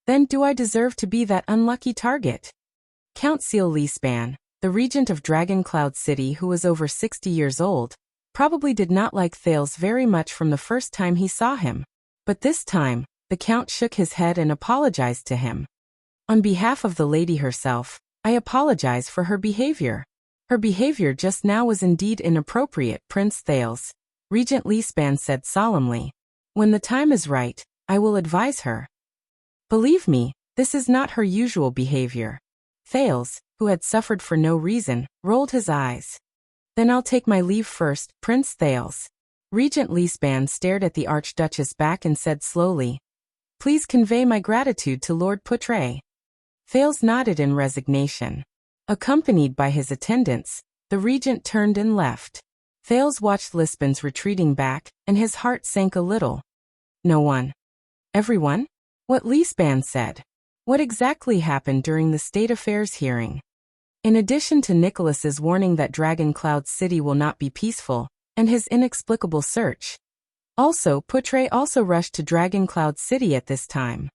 "Then do I deserve to be that unlucky target?" Count Seal Leespan, the regent of Dragon Cloud City, who was over 60 years old, probably did not like Thales very much from the first time he saw him. But this time, the count shook his head and apologized to him. "On behalf of the lady herself, I apologize for her behavior." Her behavior just now was indeed inappropriate, Prince Thales, Regent Leespan said solemnly. When the time is right, I will advise her. Believe me, this is not her usual behavior. Thales, who had suffered for no reason, rolled his eyes. Then I'll take my leave first, Prince Thales. Regent Leespan stared at the Archduchess back and said slowly, Please convey my gratitude to Lord Portray. Thales nodded in resignation. Accompanied by his attendants, the regent turned and left. Thales watched Leespan's retreating back, and his heart sank a little. No one. Everyone? What Leespan said. What exactly happened during the State Affairs hearing? In addition to Nicholas's warning that Dragon Cloud City will not be peaceful, and his inexplicable search. Also, Portray also rushed to Dragon Cloud City at this time.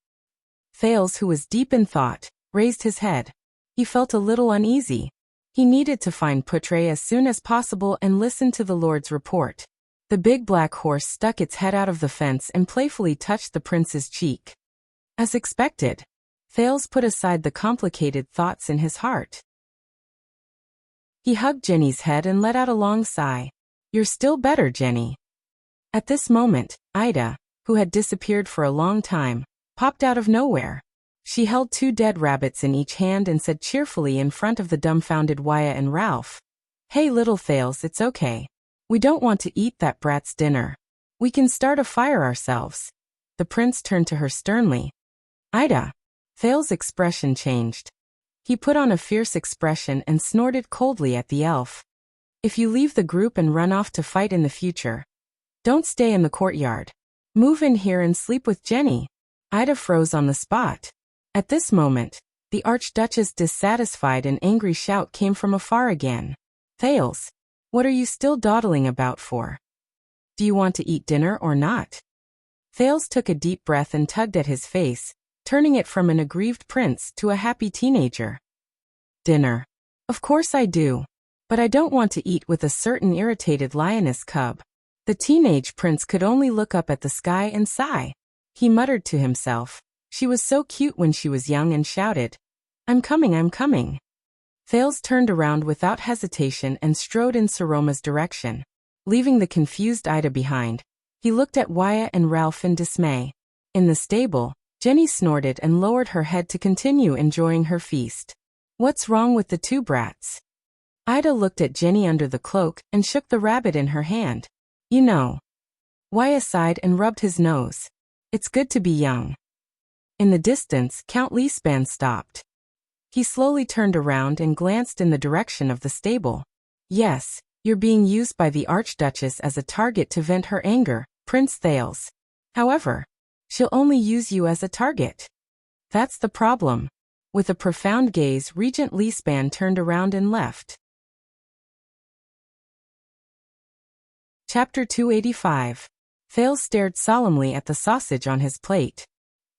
Thales, who was deep in thought, raised his head. He felt a little uneasy. He needed to find Portray as soon as possible and listen to the Lord's report. The big black horse stuck its head out of the fence and playfully touched the prince's cheek. As expected, Thales put aside the complicated thoughts in his heart. He hugged Jenny's head and let out a long sigh. You're still better, Jenny. At this moment, Ida, who had disappeared for a long time, popped out of nowhere. She held 2 dead rabbits in each hand and said cheerfully in front of the dumbfounded Wyatt and Ralph, Hey little Thales, it's okay. We don't want to eat that brat's dinner. We can start a fire ourselves. The prince turned to her sternly. Ida. Thales' expression changed. He put on a fierce expression and snorted coldly at the elf. If you leave the group and run off to fight in the future, don't stay in the courtyard. Move in here and sleep with Jenny. Ida froze on the spot. At this moment, the Archduchess' dissatisfied and angry shout came from afar again. Thales, what are you still dawdling about for? Do you want to eat dinner or not? Thales took a deep breath and tugged at his face, turning it from an aggrieved prince to a happy teenager. Dinner. Of course I do. But I don't want to eat with a certain irritated lioness cub. The teenage prince could only look up at the sky and sigh. He muttered to himself. She was so cute when she was young and shouted, I'm coming, I'm coming. Thales turned around without hesitation and strode in Saroma's direction. Leaving the confused Ida behind, he looked at Wyatt and Ralph in dismay. In the stable, Jenny snorted and lowered her head to continue enjoying her feast. What's wrong with the 2 brats? Ida looked at Jenny under the cloak and shook the rabbit in her hand. You know. Wyatt sighed and rubbed his nose. It's good to be young. In the distance, Count Leespan stopped. He slowly turned around and glanced in the direction of the stable. Yes, you're being used by the Archduchess as a target to vent her anger, Prince Thales. However, she'll only use you as a target. That's the problem. With a profound gaze, Regent Leespan turned around and left. Chapter 285. Thales stared solemnly at the sausage on his plate.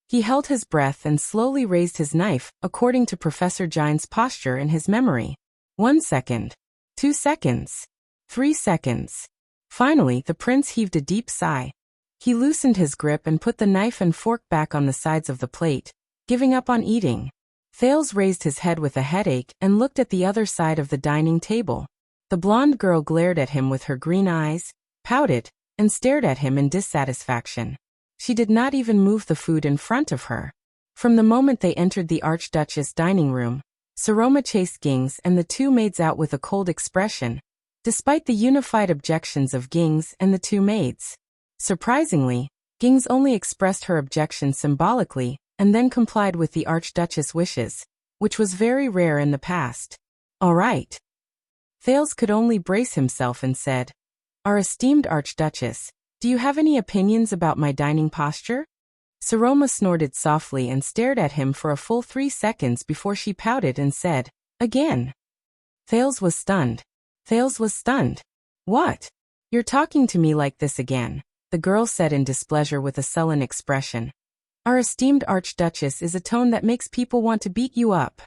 He held his breath and slowly raised his knife, according to Professor Gine's posture in his memory. 1 second. 2 seconds. 3 seconds. Finally, the prince heaved a deep sigh. He loosened his grip and put the knife and fork back on the sides of the plate, giving up on eating. Thales raised his head with a headache and looked at the other side of the dining table. The blonde girl glared at him with her green eyes, pouted, and stared at him in dissatisfaction. She did not even move the food in front of her. From the moment they entered the Archduchess' dining room, Saroma chased Gings and the 2 maids out with a cold expression, despite the unified objections of Gings and the 2 maids. Surprisingly, Gings only expressed her objection symbolically and then complied with the Archduchess' wishes, which was very rare in the past. All right. Thales could only brace himself and said, Our esteemed Archduchess, do you have any opinions about my dining posture? Saroma snorted softly and stared at him for a full 3 seconds before she pouted and said, Again. Thales was stunned. Thales was stunned. What? You're talking to me like this again, the girl said in displeasure with a sullen expression. Our esteemed Archduchess is a tone that makes people want to beat you up.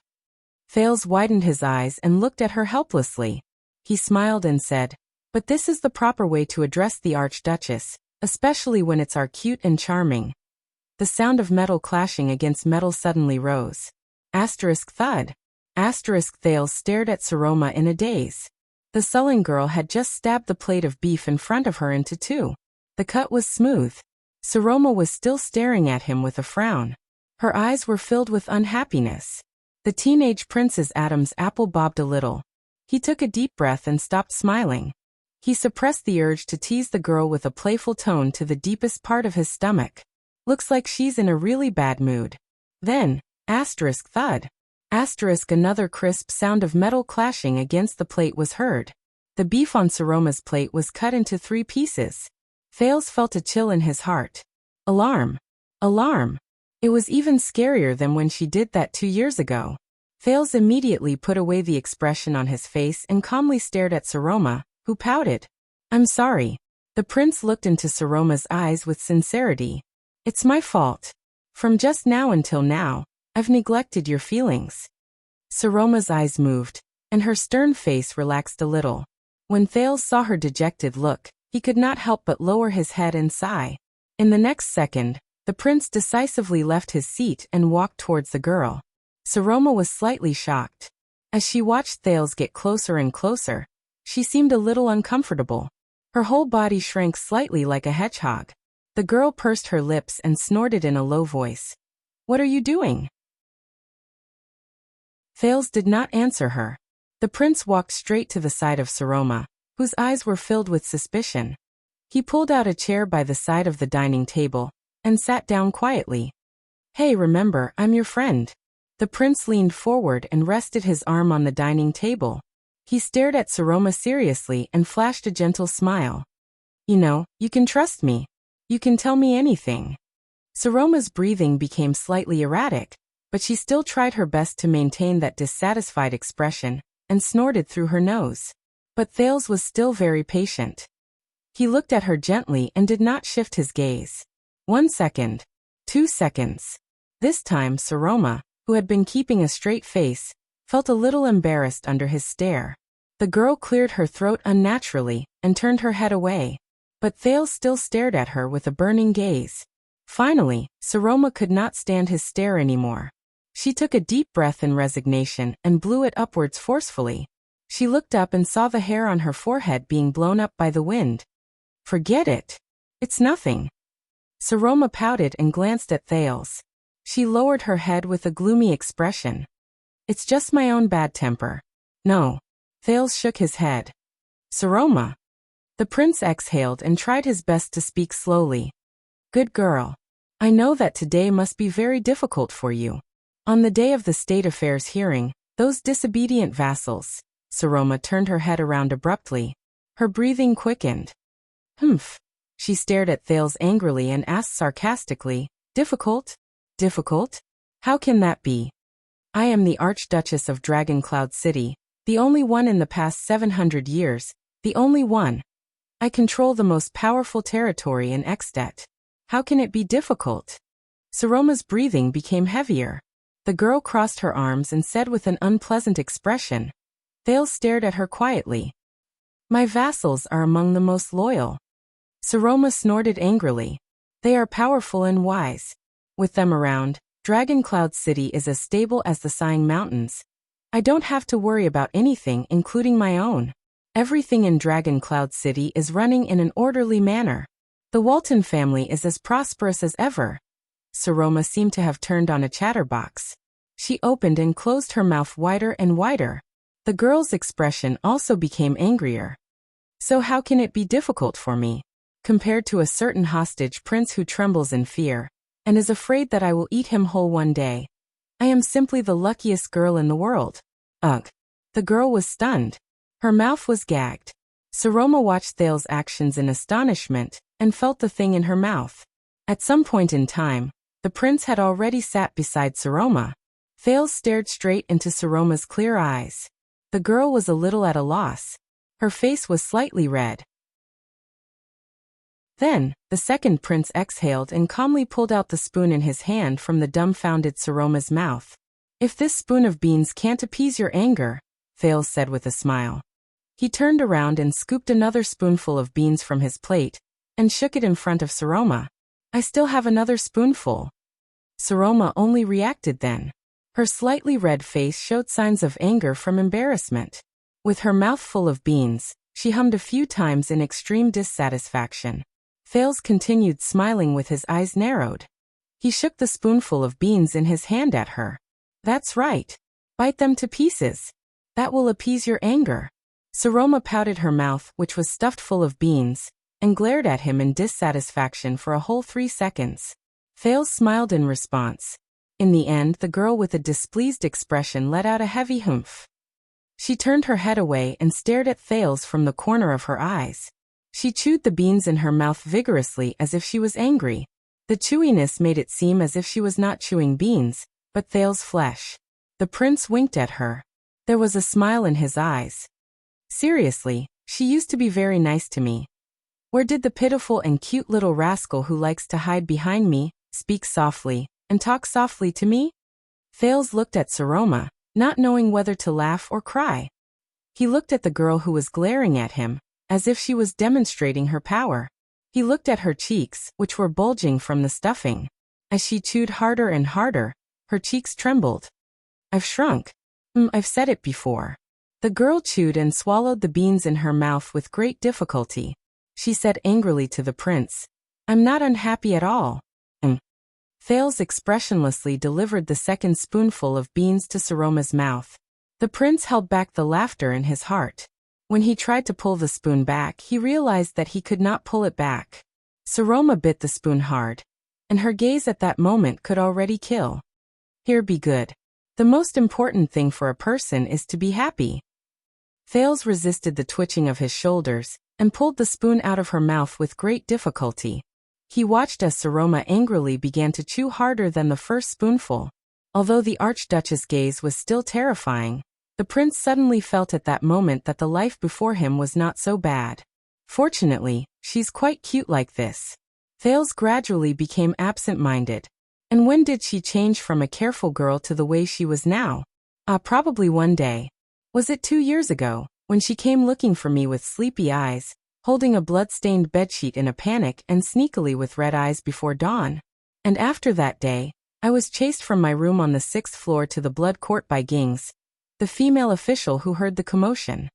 Thales widened his eyes and looked at her helplessly. He smiled and said, But this is the proper way to address the Archduchess, especially when it's our cute and charming. The sound of metal clashing against metal suddenly rose. Asterisk thud. Thales stared at Saroma in a daze. The sullen girl had just stabbed the plate of beef in front of her into two. The cut was smooth. Saroma was still staring at him with a frown. Her eyes were filled with unhappiness. The teenage prince's Adam's apple bobbed a little. He took a deep breath and stopped smiling. He suppressed the urge to tease the girl with a playful tone to the deepest part of his stomach. Looks like she's in a really bad mood. Then, thud. Another crisp sound of metal clashing against the plate was heard. The beef on Saroma's plate was cut into 3 pieces. Thales felt a chill in his heart. Alarm. Alarm. It was even scarier than when she did that 2 years ago. Thales immediately put away the expression on his face and calmly stared at Saroma, who pouted. I'm sorry. The prince looked into Saroma's eyes with sincerity. It's my fault. From just now until now, I've neglected your feelings. Saroma's eyes moved, and her stern face relaxed a little. When Thales saw her dejected look, he could not help but lower his head and sigh. In the next second, the prince decisively left his seat and walked towards the girl. Saroma was slightly shocked. As she watched Thales get closer and closer, she seemed a little uncomfortable. Her whole body shrank slightly like a hedgehog. The girl pursed her lips and snorted in a low voice. What are you doing? Thales did not answer her. The prince walked straight to the side of Saroma, whose eyes were filled with suspicion. He pulled out a chair by the side of the dining table and sat down quietly. Hey, remember, I'm your friend. The prince leaned forward and rested his arm on the dining table. He stared at Saroma seriously and flashed a gentle smile. You know, you can trust me. You can tell me anything. Saroma's breathing became slightly erratic, but she still tried her best to maintain that dissatisfied expression, and snorted through her nose. But Thales was still very patient. He looked at her gently and did not shift his gaze. 1 second. 2 seconds. This time Saroma, who had been keeping a straight face, felt a little embarrassed under his stare. The girl cleared her throat unnaturally and turned her head away. But Thales still stared at her with a burning gaze. Finally, Saroma could not stand his stare anymore. She took a deep breath in resignation and blew it upwards forcefully. She looked up and saw the hair on her forehead being blown up by the wind. Forget it. It's nothing. Saroma pouted and glanced at Thales. She lowered her head with a gloomy expression. It's just my own bad temper. No. Thales shook his head. Saroma. The prince exhaled and tried his best to speak slowly. Good girl. I know that today must be very difficult for you. On the day of the state affairs hearing, those disobedient vassals. Saroma turned her head around abruptly. Her breathing quickened. Humph. She stared at Thales angrily and asked sarcastically, Difficult? Difficult? How can that be? I am the Archduchess of Dragoncloud City, the only one in the past 700 years, the only one. I control the most powerful territory in Extet. How can it be difficult? Saroma's breathing became heavier. The girl crossed her arms and said with an unpleasant expression. Thales stared at her quietly. My vassals are among the most loyal. Saroma snorted angrily. They are powerful and wise. With them around, Dragoncloud City is as stable as the Sighing Mountains. I don't have to worry about anything, including my own. Everything in Dragoncloud City is running in an orderly manner. The Walton family is as prosperous as ever. Saroma seemed to have turned on a chatterbox. She opened and closed her mouth wider and wider. The girl's expression also became angrier. So how can it be difficult for me? Compared to a certain hostage prince who trembles in fear, and is afraid that I will eat him whole one day. I am simply the luckiest girl in the world. Ugh. The girl was stunned. Her mouth was gagged. Saroma watched Thales' actions in astonishment, and felt the thing in her mouth. At some point in time, the prince had already sat beside Saroma. Thales stared straight into Saroma's clear eyes. The girl was a little at a loss. Her face was slightly red. Then, the second prince exhaled and calmly pulled out the spoon in his hand from the dumbfounded Saroma's mouth. If this spoon of beans can't appease your anger, Thales said with a smile. He turned around and scooped another spoonful of beans from his plate, and shook it in front of Saroma. I still have another spoonful. Saroma only reacted then. Her slightly red face showed signs of anger from embarrassment. With her mouth full of beans, she hummed a few times in extreme dissatisfaction. Thales continued smiling with his eyes narrowed. He shook the spoonful of beans in his hand at her. That's right. Bite them to pieces. That will appease your anger. Saroma pouted her mouth, which was stuffed full of beans, and glared at him in dissatisfaction for a whole 3 seconds. Thales smiled in response. In the end, the girl with a displeased expression let out a heavy humph. She turned her head away and stared at Thales from the corner of her eyes. She chewed the beans in her mouth vigorously as if she was angry. The chewiness made it seem as if she was not chewing beans, but Thales' flesh. The prince winked at her. There was a smile in his eyes. Seriously, she used to be very nice to me. Where did the pitiful and cute little rascal who likes to hide behind me, speak softly, and talk softly to me? Thales looked at Saroma, not knowing whether to laugh or cry. He looked at the girl who was glaring at him, as if she was demonstrating her power. He looked at her cheeks, which were bulging from the stuffing. As she chewed harder and harder, her cheeks trembled. I've shrunk. I've said it before. The girl chewed and swallowed the beans in her mouth with great difficulty. She said angrily to the prince, I'm not unhappy at all. Thales expressionlessly delivered the second spoonful of beans to Saroma's mouth. The prince held back the laughter in his heart. When he tried to pull the spoon back, he realized that he could not pull it back. Saroma bit the spoon hard, and her gaze at that moment could already kill. Here, be good. The most important thing for a person is to be happy. Thales resisted the twitching of his shoulders, and pulled the spoon out of her mouth with great difficulty. He watched as Saroma angrily began to chew harder than the first spoonful. Although the Archduchess' gaze was still terrifying, the prince suddenly felt at that moment that the life before him was not so bad. Fortunately, she's quite cute like this. Thales gradually became absent-minded. And when did she change from a careful girl to the way she was now? Probably one day. Was it 2 years ago, when she came looking for me with sleepy eyes, holding a blood-stained bedsheet in a panic and sneakily with red eyes before dawn? And after that day, I was chased from my room on the 6th floor to the Blood Court by Gings, the female official who heard the commotion.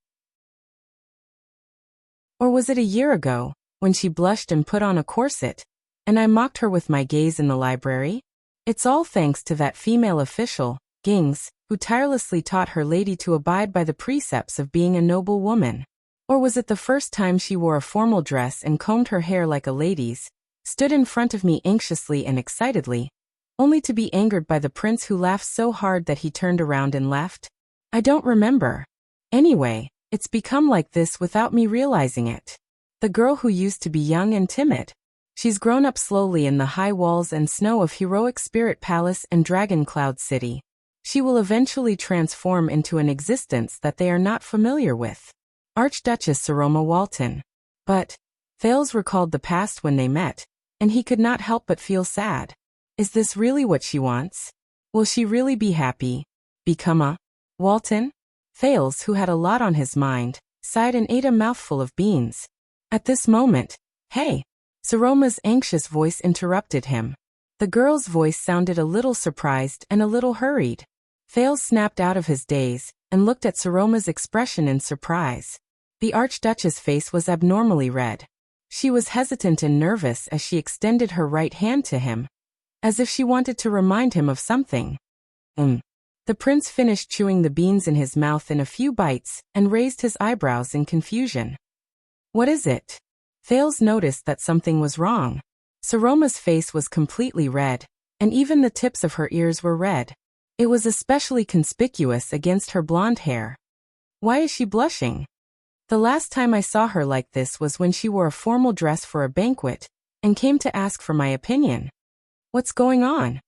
Or was it a year ago, when she blushed and put on a corset, and I mocked her with my gaze in the library? It's all thanks to that female official, Gings, who tirelessly taught her lady to abide by the precepts of being a noble woman. Or was it the first time she wore a formal dress and combed her hair like a lady's, stood in front of me anxiously and excitedly, only to be angered by the prince who laughed so hard that he turned around and left? I don't remember. Anyway, it's become like this without me realizing it. The girl who used to be young and timid. She's grown up slowly in the high walls and snow of Heroic Spirit Palace and Dragon Cloud City. She will eventually transform into an existence that they are not familiar with. Archduchess Saroma Walton. But Thales recalled the past when they met, and he could not help but feel sad. Is this really what she wants? Will she really be happy? Become a Walton? Thales, who had a lot on his mind, sighed and ate a mouthful of beans. At this moment, hey! Saroma's anxious voice interrupted him. The girl's voice sounded a little surprised and a little hurried. Thales snapped out of his daze and looked at Saroma's expression in surprise. The Archduchess' face was abnormally red. She was hesitant and nervous as she extended her right hand to him, as if she wanted to remind him of something. The prince finished chewing the beans in his mouth in a few bites and raised his eyebrows in confusion. What is it? Thales noticed that something was wrong. Saroma's face was completely red, and even the tips of her ears were red. It was especially conspicuous against her blonde hair. Why is she blushing? The last time I saw her like this was when she wore a formal dress for a banquet, and came to ask for my opinion. What's going on?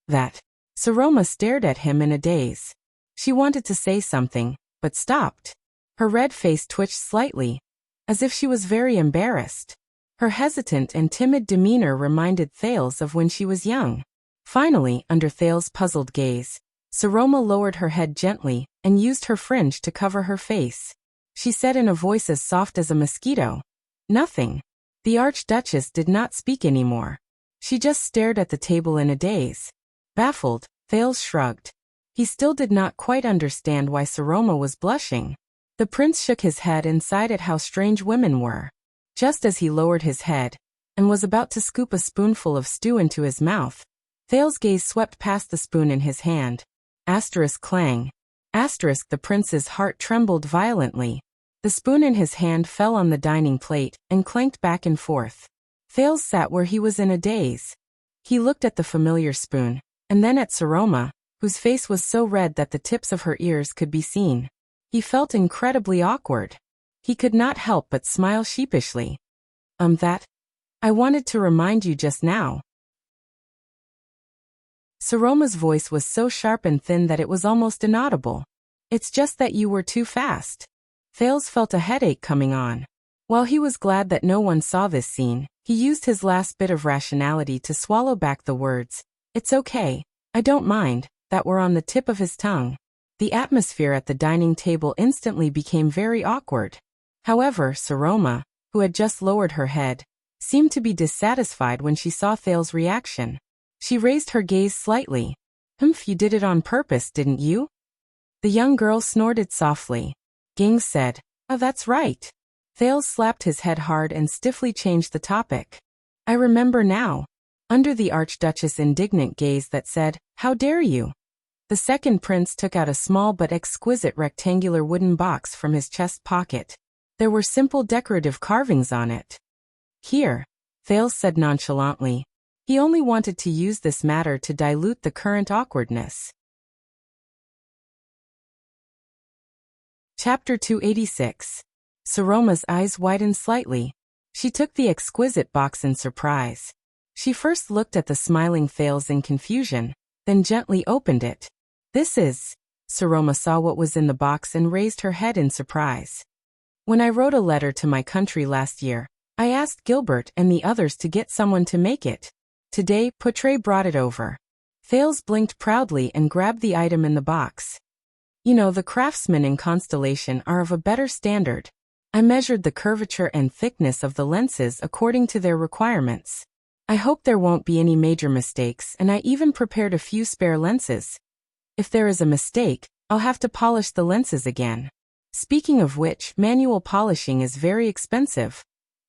That. Saroma stared at him in a daze. She wanted to say something, but stopped. Her red face twitched slightly, as if she was very embarrassed. Her hesitant and timid demeanor reminded Thales of when she was young. Finally, under Thales' puzzled gaze, Saroma lowered her head gently and used her fringe to cover her face. She said in a voice as soft as a mosquito, "Nothing." The Archduchess did not speak anymore. She just stared at the table in a daze. Baffled, Thales shrugged. He still did not quite understand why Saroma was blushing. The prince shook his head and sighed at how strange women were. Just as he lowered his head and was about to scoop a spoonful of stew into his mouth, Thales' gaze swept past the spoon in his hand. Asterisk clang. Asterisk the prince's heart trembled violently. The spoon in his hand fell on the dining plate and clanked back and forth. Thales sat where he was in a daze. He looked at the familiar spoon, and then at Saroma, whose face was so red that the tips of her ears could be seen. He felt incredibly awkward. He could not help but smile sheepishly. That? I wanted to remind you just now. Saroma's voice was so sharp and thin that it was almost inaudible. It's just that you were too fast. Thales felt a headache coming on. While he was glad that no one saw this scene, he used his last bit of rationality to swallow back the words, "It's okay, I don't mind," that were on the tip of his tongue. The atmosphere at the dining table instantly became very awkward. However, Saroma, who had just lowered her head, seemed to be dissatisfied when she saw Thales' reaction. She raised her gaze slightly. "Humph, you did it on purpose, didn't you?" The young girl snorted softly. Ging said, "Oh, that's right." Thales slapped his head hard and stiffly changed the topic. "I remember now." Under the Archduchess' indignant gaze that said, "How dare you?" The second prince took out a small but exquisite rectangular wooden box from his chest pocket. There were simple decorative carvings on it. "Here," Thales said nonchalantly. He only wanted to use this matter to dilute the current awkwardness. Chapter 286. Saroma's eyes widened slightly. She took the exquisite box in surprise. She first looked at the smiling Thales in confusion, then gently opened it. "This is..." Saroma saw what was in the box and raised her head in surprise. "When I wrote a letter to my country last year, I asked Gilbert and the others to get someone to make it. Today, Potre brought it over." Thales blinked proudly and grabbed the item in the box. "You know, the craftsmen in Constellation are of a better standard. I measured the curvature and thickness of the lenses according to their requirements. I hope there won't be any major mistakes, and I even prepared a few spare lenses. If there is a mistake, I'll have to polish the lenses again. Speaking of which, manual polishing is very expensive."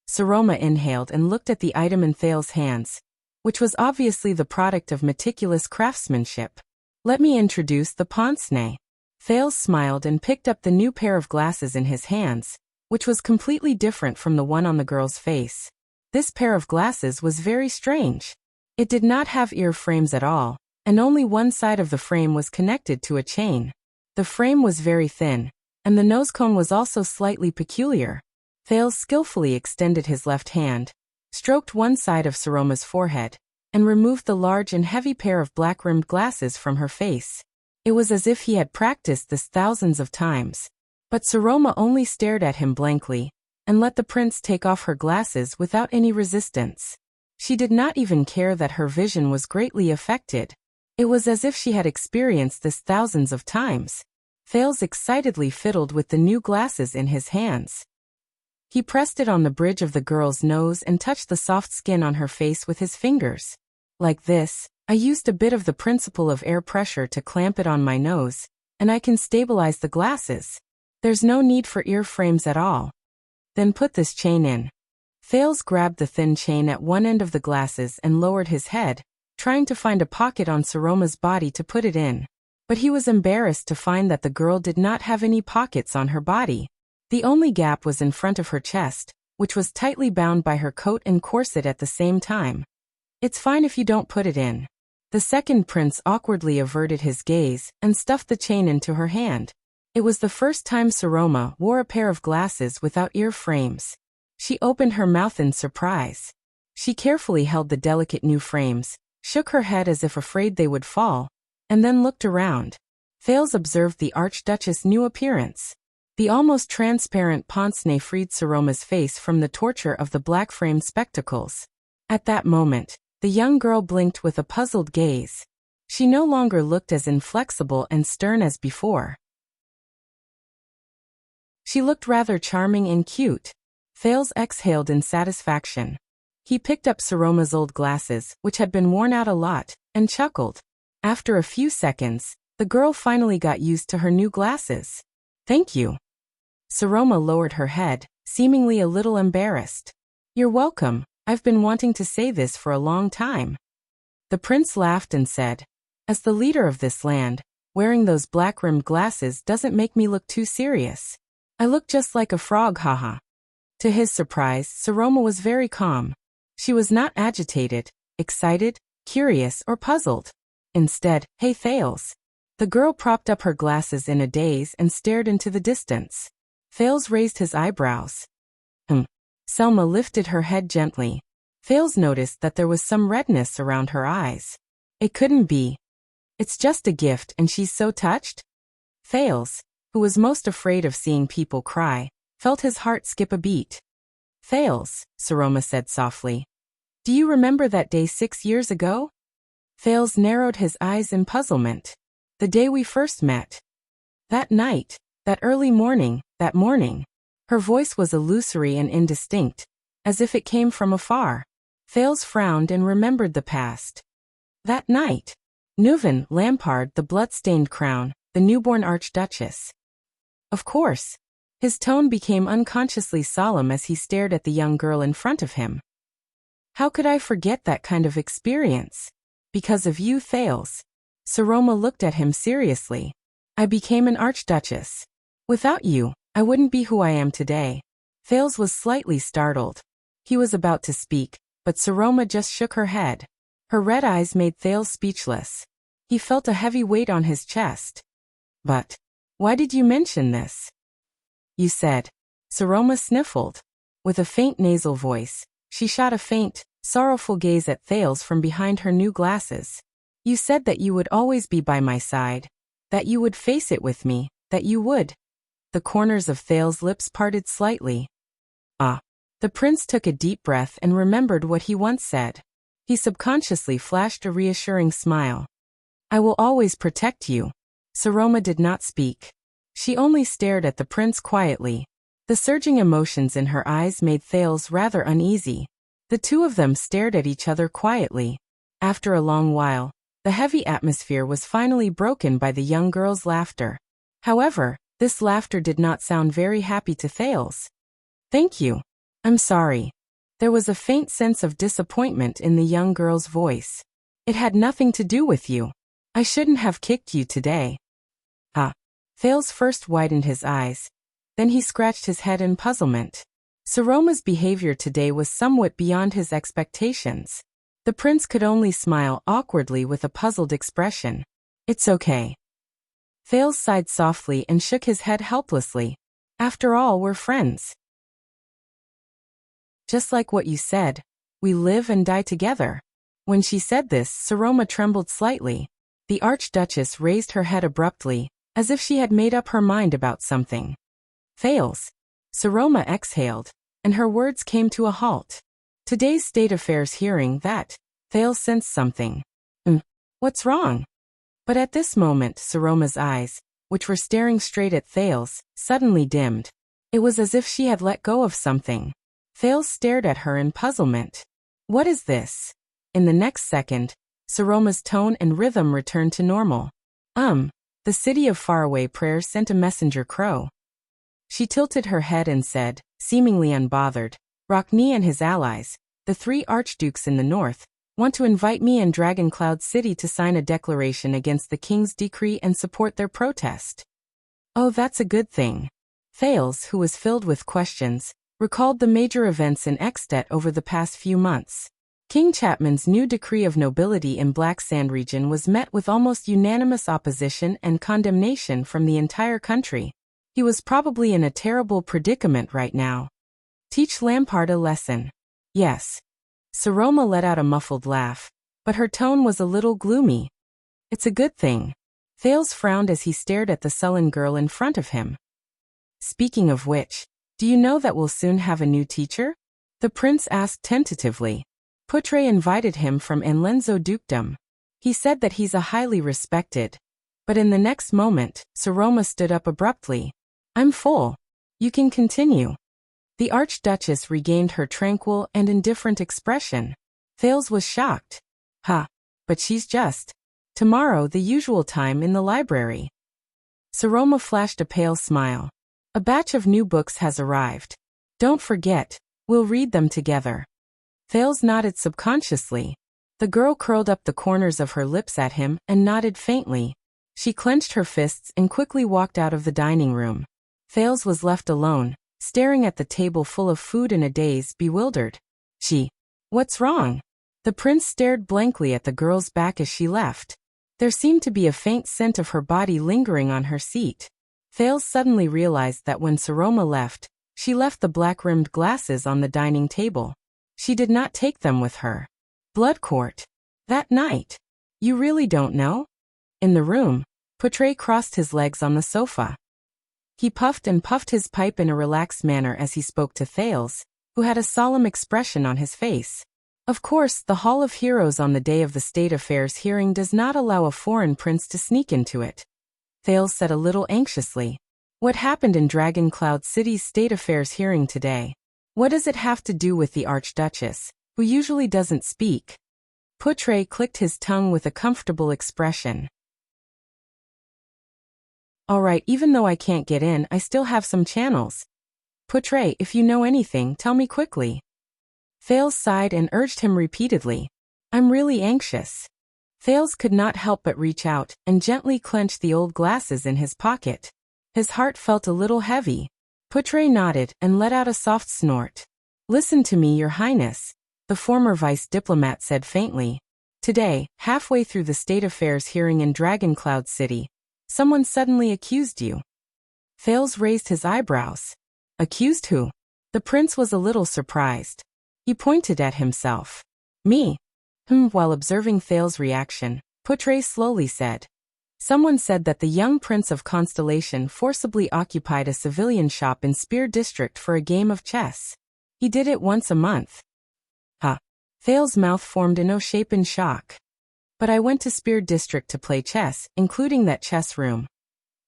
Saroma inhaled and looked at the item in Thales' hands, which was obviously the product of meticulous craftsmanship. "Let me introduce the pince-nez." Thales smiled and picked up the new pair of glasses in his hands, which was completely different from the one on the girl's face. This pair of glasses was very strange. It did not have ear frames at all, and only one side of the frame was connected to a chain. The frame was very thin, and the nose cone was also slightly peculiar. Thales skillfully extended his left hand, stroked one side of Saroma's forehead, and removed the large and heavy pair of black-rimmed glasses from her face. It was as if he had practiced this thousands of times. But Saroma only stared at him blankly, and let the prince take off her glasses without any resistance. She did not even care that her vision was greatly affected. It was as if she had experienced this thousands of times. Thales excitedly fiddled with the new glasses in his hands. He pressed it on the bridge of the girl's nose and touched the soft skin on her face with his fingers. "Like this, I used a bit of the principle of air pressure to clamp it on my nose, and I can stabilize the glasses. There's no need for ear frames at all. Then put this chain in." Thales grabbed the thin chain at one end of the glasses and lowered his head, trying to find a pocket on Saroma's body to put it in. But he was embarrassed to find that the girl did not have any pockets on her body. The only gap was in front of her chest, which was tightly bound by her coat and corset at the same time. "It's fine if you don't put it in." The second prince awkwardly averted his gaze and stuffed the chain into her hand. It was the first time Saroma wore a pair of glasses without ear frames. She opened her mouth in surprise. She carefully held the delicate new frames, shook her head as if afraid they would fall, and then looked around. Thales observed the Archduchess' new appearance. The almost transparent pince-nez freed Saroma's face from the torture of the black-framed spectacles. At that moment, the young girl blinked with a puzzled gaze. She no longer looked as inflexible and stern as before. She looked rather charming and cute. Thales exhaled in satisfaction. He picked up Saroma's old glasses, which had been worn out a lot, and chuckled. After a few seconds, the girl finally got used to her new glasses. Thank you. Saroma lowered her head, seemingly a little embarrassed. You're welcome, I've been wanting to say this for a long time. The prince laughed and said, as the leader of this land, wearing those black-rimmed glasses doesn't make me look too serious. I look just like a frog, haha. To his surprise, Saroma was very calm. She was not agitated, excited, curious, or puzzled. Instead, hey Thales. The girl propped up her glasses in a daze and stared into the distance. Thales raised his eyebrows. Selma lifted her head gently. Thales noticed that there was some redness around her eyes. It couldn't be. It's just a gift and she's so touched? Thales, who was most afraid of seeing people cry, felt his heart skip a beat. Thales, Saroma said softly. Do you remember that day 6 years ago? Thales narrowed his eyes in puzzlement. The day we first met. That night, that early morning, that morning. Her voice was illusory and indistinct, as if it came from afar. Thales frowned and remembered the past. That night. Neuven, Lampard, the blood-stained crown, the newborn archduchess. Of course. His tone became unconsciously solemn as he stared at the young girl in front of him. How could I forget that kind of experience? Because of you, Thales. Saroma looked at him seriously. I became an archduchess. Without you, I wouldn't be who I am today. Thales was slightly startled. He was about to speak, but Saroma just shook her head. Her red eyes made Thales speechless. He felt a heavy weight on his chest. But why did you mention this? You said. Saroma sniffled. With a faint nasal voice, she shot a faint, sorrowful gaze at Thales from behind her new glasses. You said that you would always be by my side. That you would face it with me, that you would. The corners of Thales' lips parted slightly. Ah. The prince took a deep breath and remembered what he once said. He subconsciously flashed a reassuring smile. I will always protect you. Saroma did not speak. She only stared at the prince quietly. The surging emotions in her eyes made Thales rather uneasy. The two of them stared at each other quietly. After a long while, the heavy atmosphere was finally broken by the young girl's laughter. However, this laughter did not sound very happy to Thales. Thank you. I'm sorry. There was a faint sense of disappointment in the young girl's voice. It had nothing to do with you. I shouldn't have kicked you today. Ah. Thales first widened his eyes. Then he scratched his head in puzzlement. Saroma's behavior today was somewhat beyond his expectations. The prince could only smile awkwardly with a puzzled expression. It's okay. Thales sighed softly and shook his head helplessly. After all, we're friends. Just like what you said, we live and die together. When she said this, Saroma trembled slightly. The Archduchess raised her head abruptly, as if she had made up her mind about something. Thales. Saroma exhaled, and her words came to a halt. Today's State Affairs hearing that. Thales sensed something. What's wrong? But at this moment, Saroma's eyes, which were staring straight at Thales, suddenly dimmed. It was as if she had let go of something. Thales stared at her in puzzlement. What is this? In the next second, Saroma's tone and rhythm returned to normal. The city of faraway prayers sent a messenger crow. She tilted her head and said, seemingly unbothered, Rockne and his allies, the 3 archdukes in the north, want to invite me and Dragon Cloud City to sign a declaration against the king's decree and support their protest. Oh, that's a good thing. Thales, who was filled with questions, recalled the major events in Ekstedt over the past few months. King Chapman's new decree of nobility in Black Sand region was met with almost unanimous opposition and condemnation from the entire country. He was probably in a terrible predicament right now. Teach Lampard a lesson. Yes. Saroma let out a muffled laugh, but her tone was a little gloomy. It's a good thing. Thales frowned as he stared at the sullen girl in front of him. Speaking of which, do you know that we'll soon have a new teacher? The prince asked tentatively. Putre invited him from Enlenzo dukedom. He said that he's a highly respected. But in the next moment, Saroma stood up abruptly. I'm full. You can continue. The Archduchess regained her tranquil and indifferent expression. Thales was shocked. But she's just. Tomorrow, the usual time in the library. Saroma flashed a pale smile. A batch of new books has arrived. Don't forget, we'll read them together. Thales nodded subconsciously. The girl curled up the corners of her lips at him and nodded faintly. She clenched her fists and quickly walked out of the dining room. Thales was left alone, staring at the table full of food in a daze, bewildered. What's wrong? The prince stared blankly at the girl's back as she left. There seemed to be a faint scent of her body lingering on her seat. Thales suddenly realized that when Saroma left, she left the black-rimmed glasses on the dining table. She did not take them with her. Blood court. That night. You really don't know? In the room, Portray crossed his legs on the sofa. He puffed and puffed his pipe in a relaxed manner as he spoke to Thales, who had a solemn expression on his face. Of course, the Hall of Heroes on the day of the State Affairs hearing does not allow a foreign prince to sneak into it. Thales said a little anxiously. What happened in Dragon Cloud City's State Affairs hearing today? What does it have to do with the Archduchess, who usually doesn't speak? Portray clicked his tongue with a comfortable expression. All right, even though I can't get in, I still have some channels. Portray, if you know anything, tell me quickly. Thales sighed and urged him repeatedly. I'm really anxious. Thales could not help but reach out and gently clench the old glasses in his pocket. His heart felt a little heavy. Portray nodded and let out a soft snort. Listen to me, Your Highness, the former vice diplomat said faintly. Today, halfway through the State Affairs hearing in Dragon Cloud City, someone suddenly accused you. Thales raised his eyebrows. Accused who? The prince was a little surprised. He pointed at himself. Me? While observing Thales' reaction, Portray slowly said. Someone said that the young Prince of Constellation forcibly occupied a civilian shop in Spear District for a game of chess. He did it once a month. Thales' mouth formed an O-shape in shock. But I went to Spear District to play chess, including that chess room.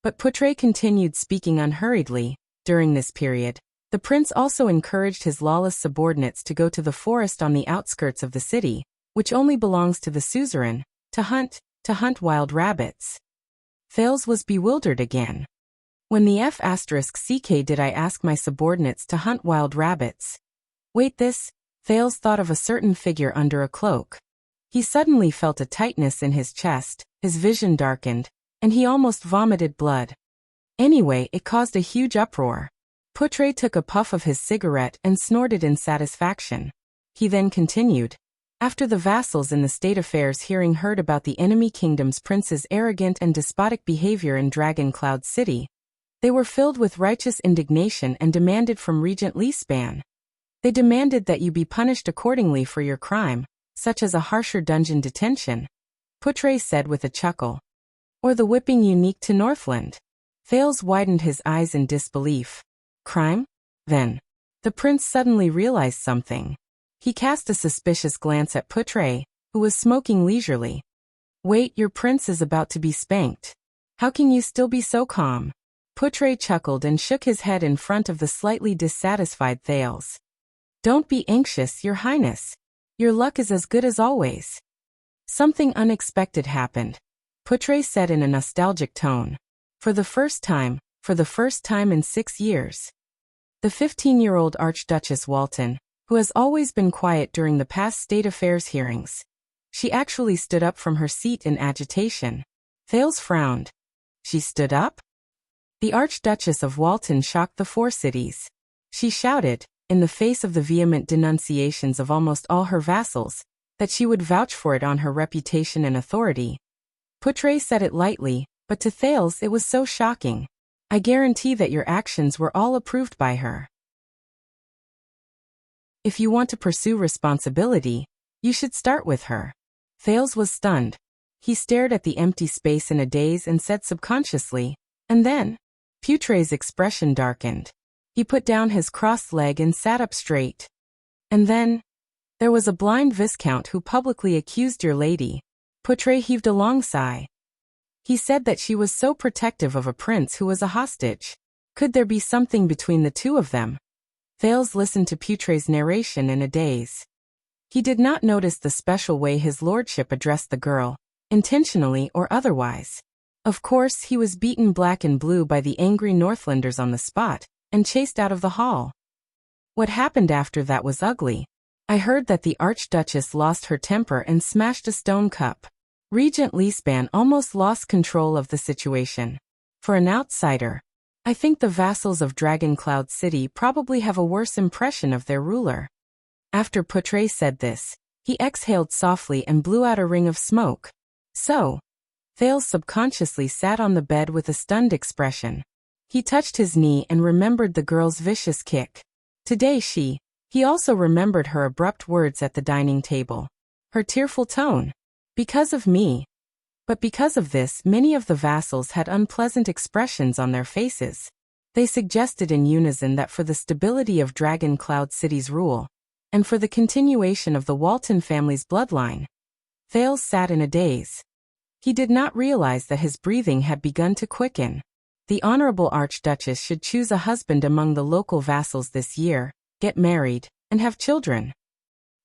But Portray continued speaking unhurriedly. During this period, the prince also encouraged his lawless subordinates to go to the forest on the outskirts of the city, which only belongs to the suzerain, to hunt wild rabbits. Thales was bewildered again. When the F***ck did I ask my subordinates to hunt wild rabbits? Wait, this? Thales thought of a certain figure under a cloak. He suddenly felt a tightness in his chest, his vision darkened, and he almost vomited blood. Anyway, it caused a huge uproar. Portray took a puff of his cigarette and snorted in satisfaction. He then continued. After the vassals in the State Affairs hearing heard about the enemy kingdom's prince's arrogant and despotic behavior in Dragon Cloud City, they were filled with righteous indignation and demanded from Regent Leespan. They demanded that you be punished accordingly for your crime, such as a harsher dungeon detention, Portray said with a chuckle. Or the whipping unique to Northland. Thales widened his eyes in disbelief. Crime? Then. The prince suddenly realized something. He cast a suspicious glance at Portray, who was smoking leisurely. Wait, your prince is about to be spanked. How can you still be so calm? Portray chuckled and shook his head in front of the slightly dissatisfied Thales. Don't be anxious, Your Highness. Your luck is as good as always. Something unexpected happened, Portray said in a nostalgic tone. For the first time in 6 years. The 15-year-old Archduchess Walton, who has always been quiet during the past State Affairs hearings. She actually stood up from her seat in agitation. Thales frowned. She stood up? The Archduchess of Walton shocked the four cities. She shouted, in the face of the vehement denunciations of almost all her vassals, that she would vouch for it on her reputation and authority. Portray said it lightly, but to Thales it was so shocking. I guarantee that your actions were all approved by her. If you want to pursue responsibility, you should start with her. Thales was stunned. He stared at the empty space in a daze and said subconsciously, and then? Portray's expression darkened. He put down his crossed leg and sat up straight. And then? There was a blind viscount who publicly accused your lady. Portray heaved a long sigh. He said that she was so protective of a prince who was a hostage. Could there be something between the two of them? Thales listened to Portray's narration in a daze. He did not notice the special way his lordship addressed the girl, intentionally or otherwise. Of course, he was beaten black and blue by the angry Northlanders on the spot, and chased out of the hall. What happened after that was ugly. I heard that the Archduchess lost her temper and smashed a stone cup. Regent Leespan almost lost control of the situation. For an outsider, I think the vassals of Dragoncloud City probably have a worse impression of their ruler. After Poutre said this, he exhaled softly and blew out a ring of smoke. So, Thales subconsciously sat on the bed with a stunned expression. He touched his knee and remembered the girl's vicious kick. Today he also remembered her abrupt words at the dining table. Her tearful tone. Because of me. But because of this, many of the vassals had unpleasant expressions on their faces. They suggested in unison that for the stability of Dragoncloud City's rule, and for the continuation of the Walton family's bloodline, Thales sat in a daze. He did not realize that his breathing had begun to quicken. The Honorable Archduchess should choose a husband among the local vassals this year, get married, and have children.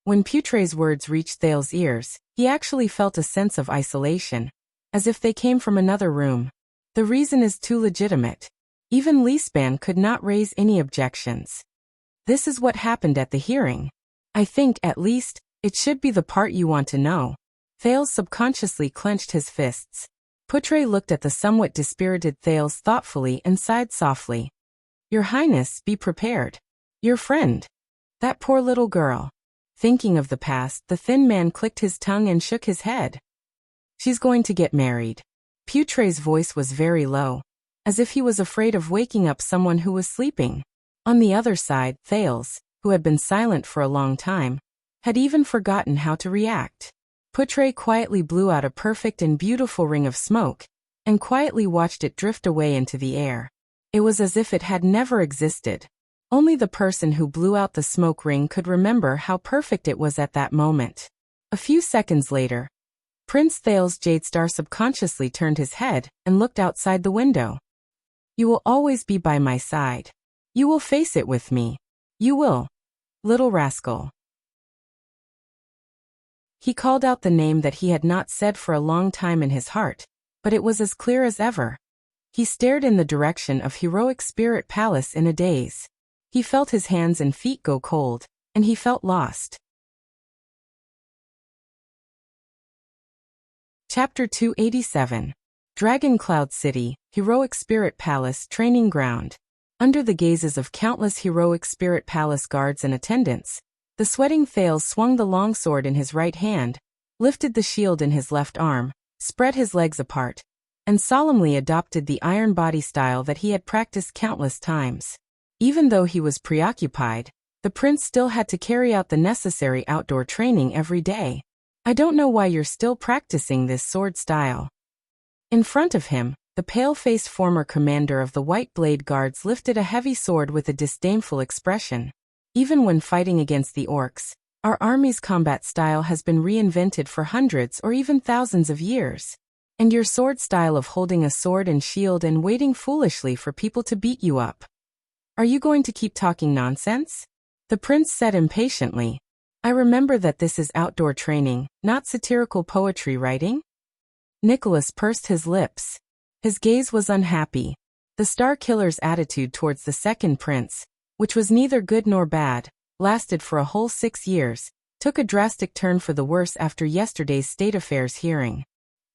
When Poutre's words reached Thales' ears, he actually felt a sense of isolation, as if they came from another room. The reason is too legitimate. Even Leespan could not raise any objections. This is what happened at the hearing. I think, at least, it should be the part you want to know. Thales subconsciously clenched his fists. Poutre looked at the somewhat dispirited Thales thoughtfully and sighed softly. Your Highness, be prepared. Your friend. That poor little girl. Thinking of the past, the thin man clicked his tongue and shook his head. She's going to get married. Poutre's voice was very low, as if he was afraid of waking up someone who was sleeping. On the other side, Thales, who had been silent for a long time, had even forgotten how to react. Poutre quietly blew out a perfect and beautiful ring of smoke, and quietly watched it drift away into the air. It was as if it had never existed. Only the person who blew out the smoke ring could remember how perfect it was at that moment. A few seconds later, Prince Thales Jadestar subconsciously turned his head and looked outside the window. You will always be by my side. You will face it with me. You will. Little rascal. He called out the name that he had not said for a long time in his heart, but it was as clear as ever. He stared in the direction of Heroic Spirit Palace in a daze. He felt his hands and feet go cold, and he felt lost. Chapter 287. Dragoncloud City, Heroic Spirit Palace Training Ground. Under the gazes of countless Heroic Spirit Palace guards and attendants, the sweating Thales swung the longsword in his right hand, lifted the shield in his left arm, spread his legs apart, and solemnly adopted the iron body style that he had practiced countless times. Even though he was preoccupied, the prince still had to carry out the necessary outdoor training every day. I don't know why you're still practicing this sword style. In front of him, the pale-faced former commander of the White Blade Guards lifted a heavy sword with a disdainful expression. Even when fighting against the orcs, our army's combat style has been reinvented for hundreds or even thousands of years. And your sword style of holding a sword and shield and waiting foolishly for people to beat you up. Are you going to keep talking nonsense? The prince said impatiently. I remember that this is outdoor training, not satirical poetry writing. Nicholas pursed his lips. His gaze was unhappy. The Star Killer's attitude towards the second prince, which was neither good nor bad, lasted for a whole 6 years, took a drastic turn for the worse after yesterday's State Affairs hearing.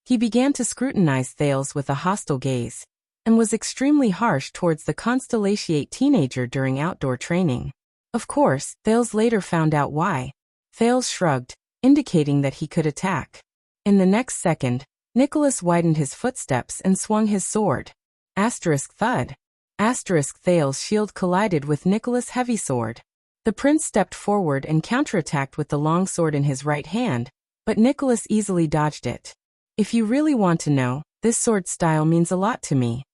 He began to scrutinize Thales with a hostile gaze, and was extremely harsh towards the Constellatiate teenager during outdoor training. Of course, Thales later found out why. Thales shrugged, indicating that he could attack. In the next second, Nicholas widened his footsteps and swung his sword. Asterisk thud. Asterisk Thales' shield collided with Nicholas' heavy sword. The prince stepped forward and counterattacked with the long sword in his right hand, but Nicholas easily dodged it. If you really want to know, this sword style means a lot to me.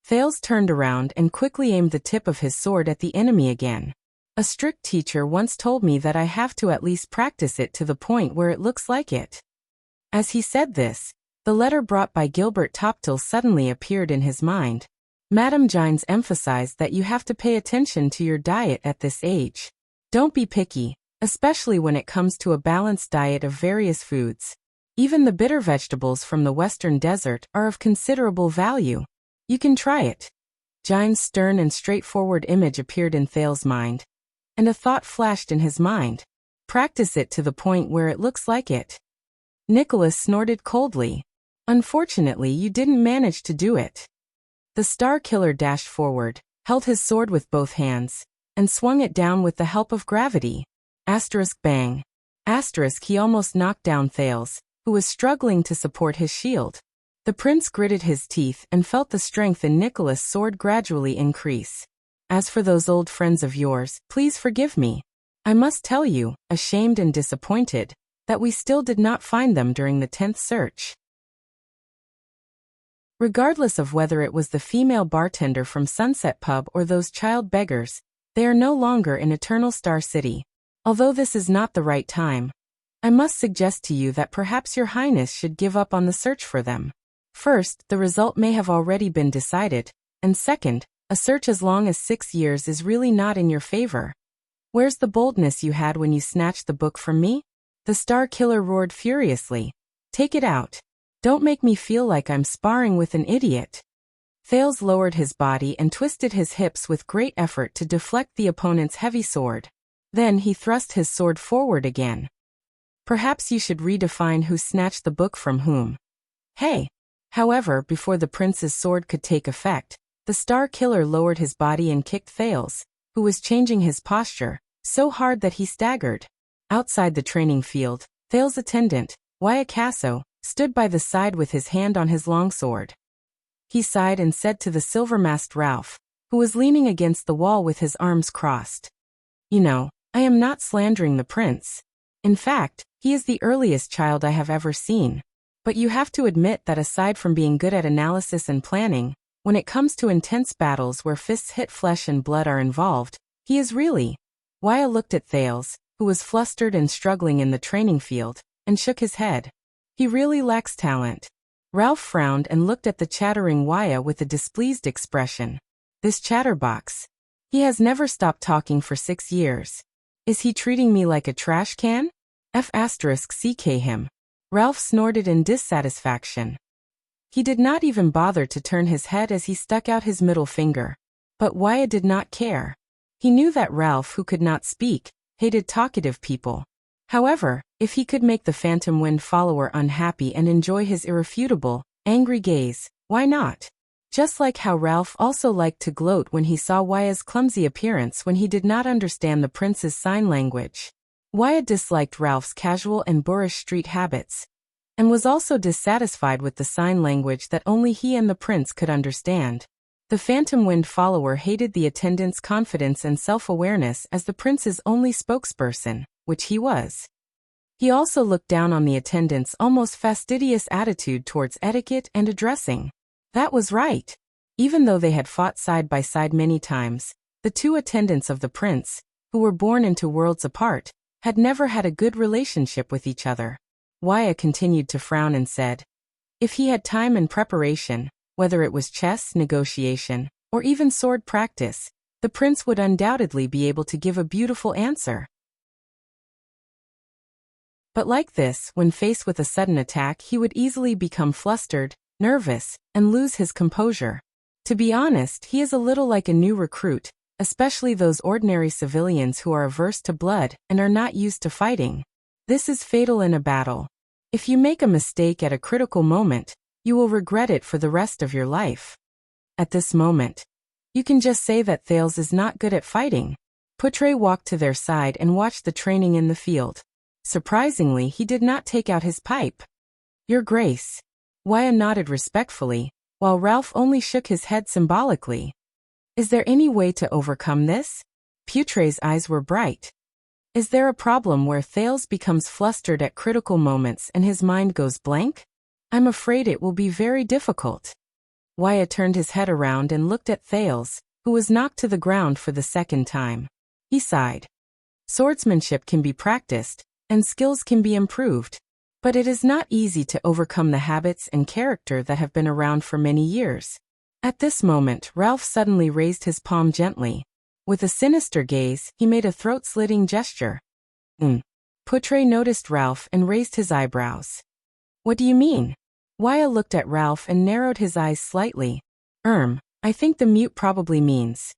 Thales turned around and quickly aimed the tip of his sword at the enemy again. A strict teacher once told me that I have to at least practice it to the point where it looks like it. As he said this, the letter brought by Gilbert Toptil suddenly appeared in his mind. Madame Gines emphasized that you have to pay attention to your diet at this age. Don't be picky, especially when it comes to a balanced diet of various foods. Even the bitter vegetables from the western desert are of considerable value. You can try it. Gine's stern and straightforward image appeared in Thale's mind, and a thought flashed in his mind. Practice it to the point where it looks like it. Nicholas snorted coldly. Unfortunately, you didn't manage to do it. The Star Killer dashed forward, held his sword with both hands, and swung it down with the help of gravity. Bang. He almost knocked down Thales, who was struggling to support his shield. The prince gritted his teeth and felt the strength in Nicholas' sword gradually increase. As for those old friends of yours, please forgive me. I must tell you, ashamed and disappointed, that we still did not find them during the 10th search. Regardless of whether it was the female bartender from Sunset Pub or those child beggars, they are no longer in Eternal Star City. Although this is not the right time, I must suggest to you that perhaps your highness should give up on the search for them. First, the result may have already been decided, and second, a search as long as 6 years is really not in your favor. Where's the boldness you had when you snatched the book from me? The Star Killer roared furiously. Take it out. Don't make me feel like I'm sparring with an idiot. Thales lowered his body and twisted his hips with great effort to deflect the opponent's heavy sword. Then he thrust his sword forward again. Perhaps you should redefine who snatched the book from whom. Hey! However, before the prince's sword could take effect, the Star Killer lowered his body and kicked Thales, who was changing his posture, so hard that he staggered. Outside the training field, Thales' attendant, Wyacasso, stood by the side with his hand on his longsword. He sighed and said to the silver-masked Ralph, who was leaning against the wall with his arms crossed. You know, I am not slandering the prince. In fact, he is the earliest child I have ever seen. But you have to admit that aside from being good at analysis and planning, when it comes to intense battles where fists hit flesh and blood are involved, he is really. Waya looked at Thales, who was flustered and struggling in the training field, and shook his head. He really lacks talent. Ralph frowned and looked at the chattering Waya with a displeased expression. This chatterbox. He has never stopped talking for 6 years. Is he treating me like a trash can? CK him. Ralph snorted in dissatisfaction. He did not even bother to turn his head as he stuck out his middle finger. But Waya did not care. He knew that Ralph, who could not speak, hated talkative people. However, if he could make the Phantom Wind follower unhappy and enjoy his irrefutable, angry gaze, why not? Just like how Ralph also liked to gloat when he saw Waya's clumsy appearance when he did not understand the prince's sign language. Waya disliked Ralph's casual and boorish street habits, and was also dissatisfied with the sign language that only he and the prince could understand. The Phantom Wind follower hated the attendant's confidence and self-awareness as the prince's only spokesperson, which he was. He also looked down on the attendant's almost fastidious attitude towards etiquette and addressing. That was right. Even though they had fought side by side many times, the two attendants of the prince, who were born into worlds apart, had never had a good relationship with each other. Waya continued to frown and said, if he had time and preparation, whether it was chess, negotiation, or even sword practice, the prince would undoubtedly be able to give a beautiful answer. But like this, when faced with a sudden attack, he would easily become flustered, nervous, and lose his composure. To be honest, he is a little like a new recruit, especially those ordinary civilians who are averse to blood and are not used to fighting. This is fatal in a battle. If you make a mistake at a critical moment, you will regret it for the rest of your life. At this moment, you can just say that Thales is not good at fighting. Putre walked to their side and watched the training in the field. Surprisingly, he did not take out his pipe. Your Grace. Waya nodded respectfully, while Ralph only shook his head symbolically. Is there any way to overcome this? Putre's eyes were bright. Is there a problem where Thales becomes flustered at critical moments and his mind goes blank? I'm afraid it will be very difficult. Waya turned his head around and looked at Thales, who was knocked to the ground for the second time. He sighed. Swordsmanship can be practiced, and skills can be improved, but it is not easy to overcome the habits and character that have been around for many years. At this moment, Ralph suddenly raised his palm gently. With a sinister gaze, he made a throat-slitting gesture. Putre noticed Ralph and raised his eyebrows. What do you mean? Waya looked at Ralph and narrowed his eyes slightly. I think the mute probably means.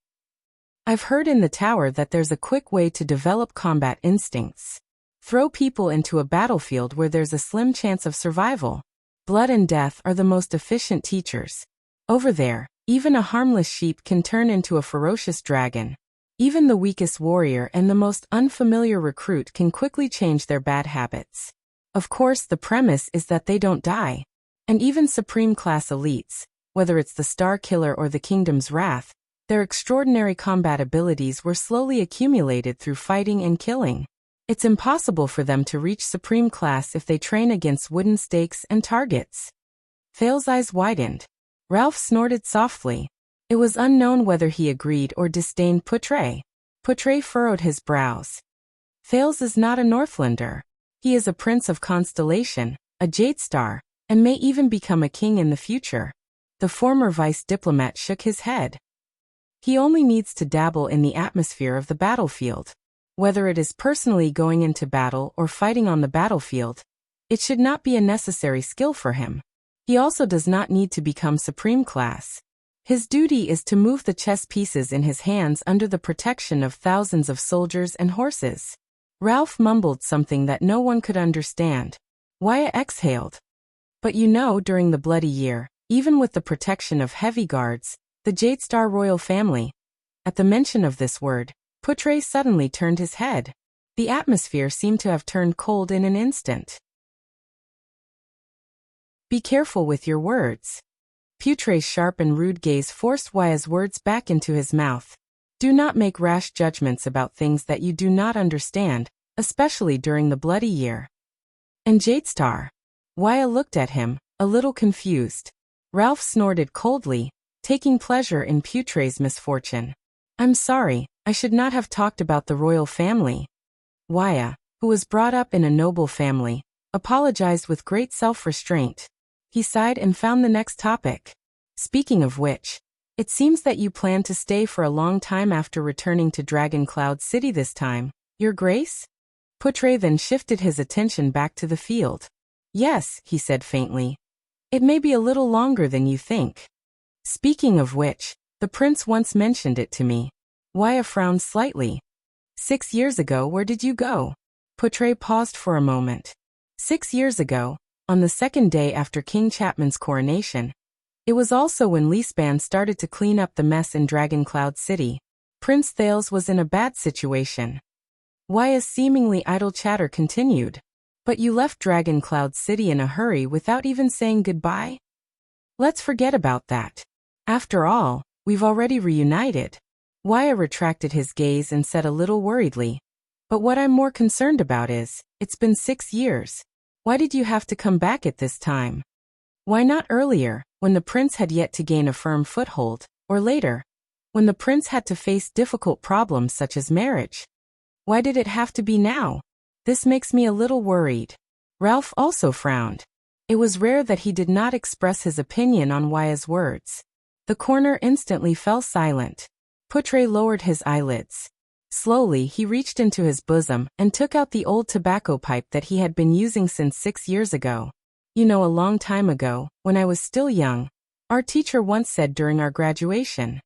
I've heard in the tower that there's a quick way to develop combat instincts. Throw people into a battlefield where there's a slim chance of survival. Blood and death are the most efficient teachers. Over there, even a harmless sheep can turn into a ferocious dragon. Even the weakest warrior and the most unfamiliar recruit can quickly change their bad habits. Of course, the premise is that they don't die. And even supreme-class elites, whether it's the Star Killer or the Kingdom's Wrath, their extraordinary combat abilities were slowly accumulated through fighting and killing. It's impossible for them to reach supreme class if they train against wooden stakes and targets. Thale's eyes widened. Ralph snorted softly. It was unknown whether he agreed or disdained Putre. Putre furrowed his brows. Thales is not a Northlander. He is a prince of Constellation, a Jade Star, and may even become a king in the future. The former vice diplomat shook his head. He only needs to dabble in the atmosphere of the battlefield. Whether it is personally going into battle or fighting on the battlefield, it should not be a necessary skill for him. He also does not need to become supreme class. His duty is to move the chess pieces in his hands under the protection of thousands of soldiers and horses. Ralph mumbled something that no one could understand. Waya exhaled. But during the Bloody Year, even with the protection of heavy guards, the Jadestar royal family. At the mention of this word, Putre suddenly turned his head. The atmosphere seemed to have turned cold in an instant. Be careful with your words. Putre's sharp and rude gaze forced Waya's words back into his mouth. Do not make rash judgments about things that you do not understand, especially during the Bloody Year. And Jadestar? Waya looked at him, a little confused. Ralph snorted coldly, taking pleasure in Putre's misfortune. I'm sorry, I should not have talked about the royal family. Waya, who was brought up in a noble family, apologized with great self-restraint. He sighed and found the next topic. Speaking of which, it seems that you plan to stay for a long time after returning to Dragon Cloud City this time, Your Grace? Putre then shifted his attention back to the field. Yes, he said faintly. It may be a little longer than you think. Speaking of which, the prince once mentioned it to me. Waya frowned slightly. 6 years ago, where did you go? Putre paused for a moment. 6 years ago, on the second day after King Chapman's coronation. It was also when Leespan started to clean up the mess in Dragon Cloud City. Prince Thales was in a bad situation. Waya's seemingly idle chatter continued. But you left Dragon Cloud City in a hurry without even saying goodbye? Let's forget about that. After all, we've already reunited. Waya retracted his gaze and said a little worriedly. But what I'm more concerned about is, it's been 6 years. Why did you have to come back at this time? Why not earlier, when the prince had yet to gain a firm foothold, or later, when the prince had to face difficult problems such as marriage? Why did it have to be now? This makes me a little worried. Ralph also frowned. It was rare that he did not express his opinion on Waya's words. The corner instantly fell silent. Putre lowered his eyelids. Slowly, he reached into his bosom and took out the old tobacco pipe that he had been using since 6 years ago. A long time ago, when I was still young, our teacher once said during our graduation.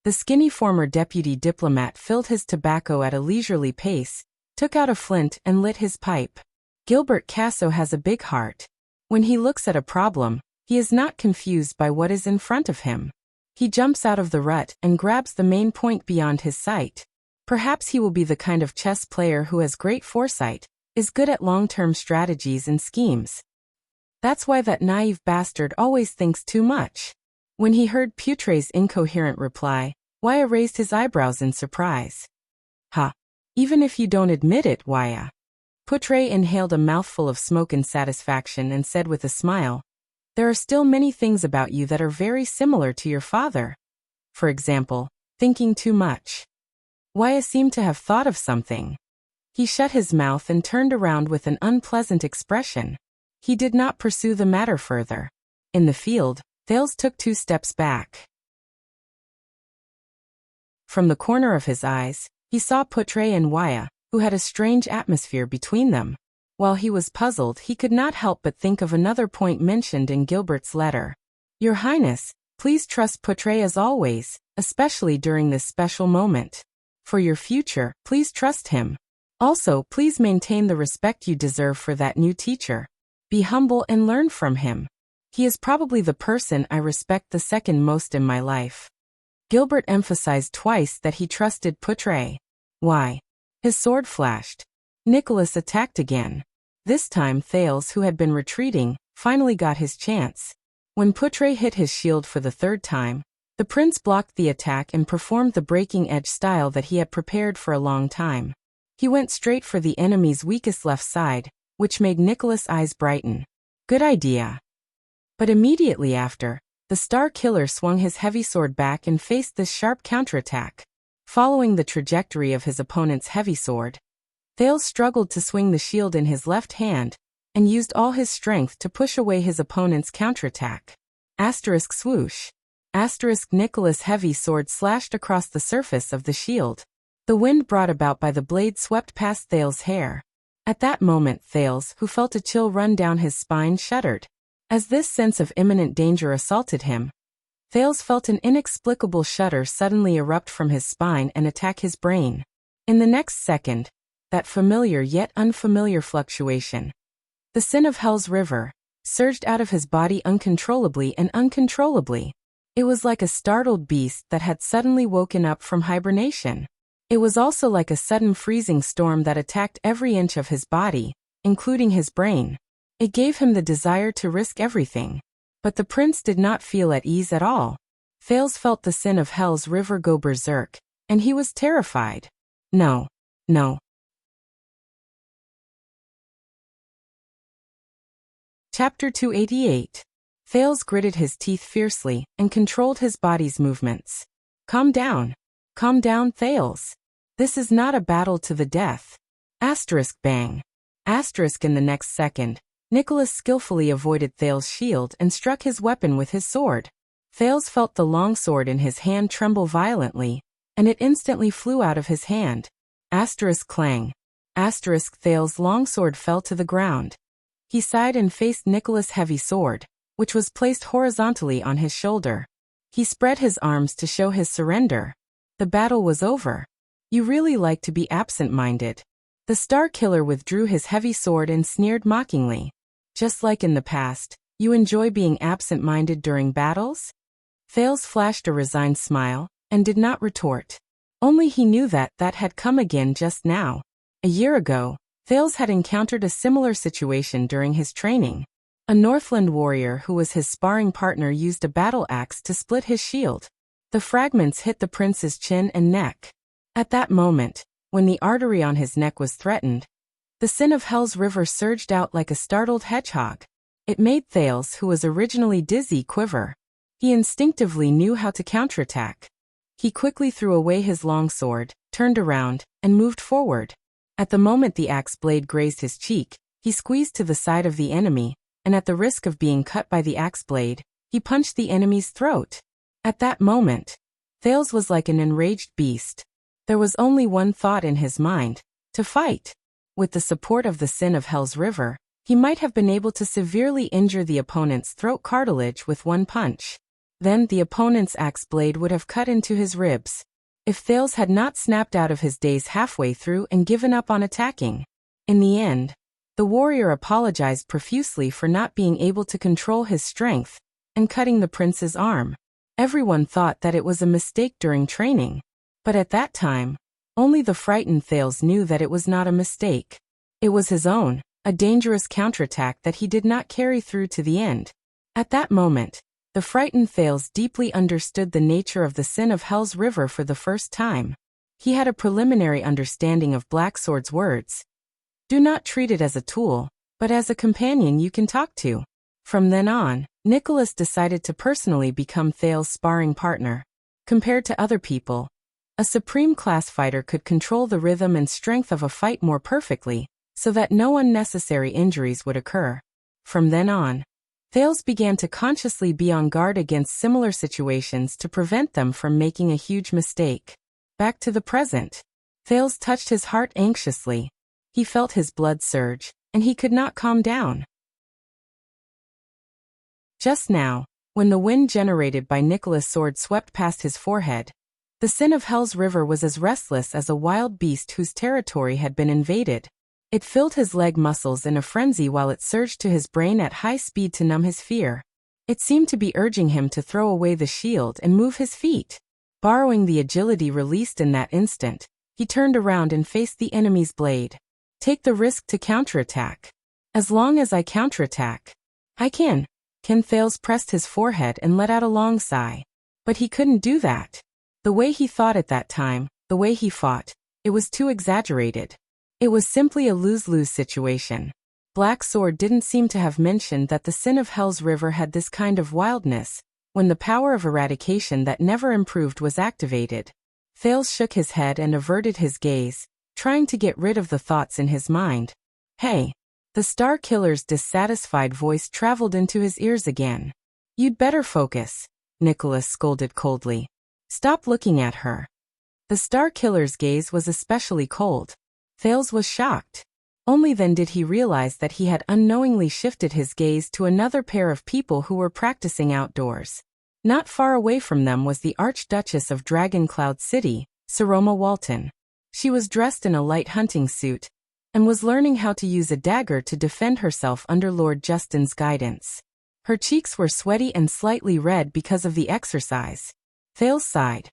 The skinny former deputy diplomat filled his tobacco at a leisurely pace, took out a flint and lit his pipe. Gilbert Casso has a big heart. When he looks at a problem, he is not confused by what is in front of him. He jumps out of the rut and grabs the main point beyond his sight. Perhaps he will be the kind of chess player who has great foresight, is good at long-term strategies and schemes. That's why that naive bastard always thinks too much. When he heard Putre's incoherent reply, Waya raised his eyebrows in surprise. Ha! Even if you don't admit it, Waya. Putre inhaled a mouthful of smoke in satisfaction and said with a smile, there are still many things about you that are very similar to your father. For example, thinking too much. Waya seemed to have thought of something. He shut his mouth and turned around with an unpleasant expression. He did not pursue the matter further. In the field, Thales took 2 steps back. From the corner of his eyes, he saw Putre and Waya, who had a strange atmosphere between them. While he was puzzled, he could not help but think of another point mentioned in Gilbert's letter. Your Highness, please trust Poutre as always, especially during this special moment. For your future, please trust him. Also, please maintain the respect you deserve for that new teacher. Be humble and learn from him. He is probably the person I respect the second most in my life. Gilbert emphasized twice that he trusted Poutre. Why? His sword flashed. Nicholas attacked again. This time Thales, who had been retreating, finally got his chance. When Poutre hit his shield for the third time, the prince blocked the attack and performed the breaking edge style that he had prepared for a long time. He went straight for the enemy's weakest left side, which made Nicholas' eyes brighten. Good idea. But immediately after, the Star Killer swung his heavy sword back and faced this sharp counterattack. Following the trajectory of his opponent's heavy sword, Thales struggled to swing the shield in his left hand and used all his strength to push away his opponent's counterattack. Asterisk swoosh. Asterisk Nicholas' heavy sword slashed across the surface of the shield. The wind brought about by the blade swept past Thales' hair. At that moment Thales, who felt a chill run down his spine, shuddered. As this sense of imminent danger assaulted him, Thales felt an inexplicable shudder suddenly erupt from his spine and attack his brain. In the next second, that familiar yet unfamiliar fluctuation, the sin of Hell's River, surged out of his body uncontrollably and uncontrollably. It was like a startled beast that had suddenly woken up from hibernation. It was also like a sudden freezing storm that attacked every inch of his body, including his brain. It gave him the desire to risk everything. But the prince did not feel at ease at all. Thales felt the sin of Hell's River go berserk, and he was terrified. No. Chapter 288. Thales gritted his teeth fiercely and controlled his body's movements. Calm down, Thales. This is not a battle to the death. Asterisk bang. Asterisk in the next second, Nicholas skillfully avoided Thales' shield and struck his weapon with his sword. Thales felt the long sword in his hand tremble violently, and it instantly flew out of his hand. Asterisk clang. Asterisk Thales' long sword fell to the ground. He sighed and faced Nicholas' heavy sword, which was placed horizontally on his shoulder. He spread his arms to show his surrender. The battle was over. You really like to be absent-minded. The Star Killer withdrew his heavy sword and sneered mockingly. Just like in the past, you enjoy being absent-minded during battles? Thales flashed a resigned smile, and did not retort. Only he knew that had come again just now. A year ago, Thales had encountered a similar situation during his training. A Northland warrior who was his sparring partner used a battle axe to split his shield. The fragments hit the prince's chin and neck. At that moment, when the artery on his neck was threatened, the sin of Hell's River surged out like a startled hedgehog. It made Thales, who was originally dizzy, quiver. He instinctively knew how to counterattack. He quickly threw away his long sword, turned around, and moved forward. At the moment the axe blade grazed his cheek, he squeezed to the side of the enemy, and at the risk of being cut by the axe blade, he punched the enemy's throat. At that moment, Thales was like an enraged beast. There was only one thought in his mind: to fight. With the support of the sin of Hell's River, he might have been able to severely injure the opponent's throat cartilage with one punch. Then the opponent's axe blade would have cut into his ribs. If Thales had not snapped out of his daze halfway through and given up on attacking. In the end, the warrior apologized profusely for not being able to control his strength and cutting the prince's arm. Everyone thought that it was a mistake during training. But at that time, only the frightened Thales knew that it was not a mistake. It was his own, a dangerous counterattack that he did not carry through to the end. At that moment, the frightened Thales deeply understood the nature of the sin of Hell's River for the first time. He had a preliminary understanding of Blacksword's words. Do not treat it as a tool, but as a companion you can talk to. From then on, Nicholas decided to personally become Thales' sparring partner. Compared to other people, a supreme class fighter could control the rhythm and strength of a fight more perfectly, so that no unnecessary injuries would occur. From then on, Thales began to consciously be on guard against similar situations to prevent them from making a huge mistake. Back to the present. Thales touched his heart anxiously. He felt his blood surge, and he could not calm down. Just now, when the wind generated by Nicholas' sword swept past his forehead, the sin of Hell's River was as restless as a wild beast whose territory had been invaded. It filled his leg muscles in a frenzy while it surged to his brain at high speed to numb his fear. It seemed to be urging him to throw away the shield and move his feet. Borrowing the agility released in that instant, he turned around and faced the enemy's blade. Take the risk to counterattack. As long as I counterattack, I can. Ken Thales pressed his forehead and let out a long sigh. But he couldn't do that. The way he thought at that time, the way he fought, it was too exaggerated. It was simply a lose-lose situation. Black Sword didn't seem to have mentioned that the sin of Hell's River had this kind of wildness, when the power of eradication that never improved was activated. Thales shook his head and averted his gaze, trying to get rid of the thoughts in his mind. Hey! The Star Killer's dissatisfied voice traveled into his ears again. You'd better focus, Nicholas scolded coldly. Stop looking at her. The Star Killer's gaze was especially cold. Thales was shocked. Only then did he realize that he had unknowingly shifted his gaze to another pair of people who were practicing outdoors. Not far away from them was the Archduchess of Dragoncloud City, Saroma Walton. She was dressed in a light hunting suit, and was learning how to use a dagger to defend herself under Lord Justin's guidance. Her cheeks were sweaty and slightly red because of the exercise. Thales sighed.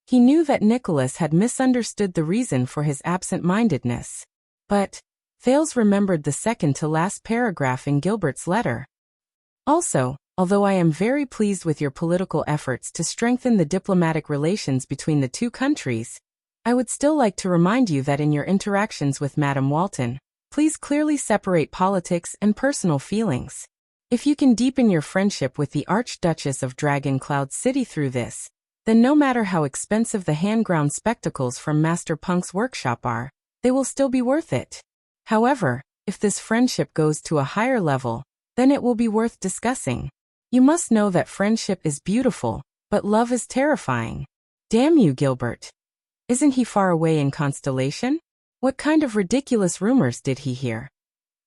He knew that Nicholas had misunderstood the reason for his absent-mindedness. But Thales remembered the second-to-last paragraph in Gilbert's letter. Also, although I am very pleased with your political efforts to strengthen the diplomatic relations between the two countries, I would still like to remind you that in your interactions with Madame Walton, please clearly separate politics and personal feelings. If you can deepen your friendship with the Archduchess of Dragoncloud City through this, then no matter how expensive the hand-ground spectacles from Master Punk's workshop are, they will still be worth it. However, if this friendship goes to a higher level, then it will be worth discussing. You must know that friendship is beautiful, but love is terrifying. Damn you, Gilbert. Isn't he far away in Constellation? What kind of ridiculous rumors did he hear?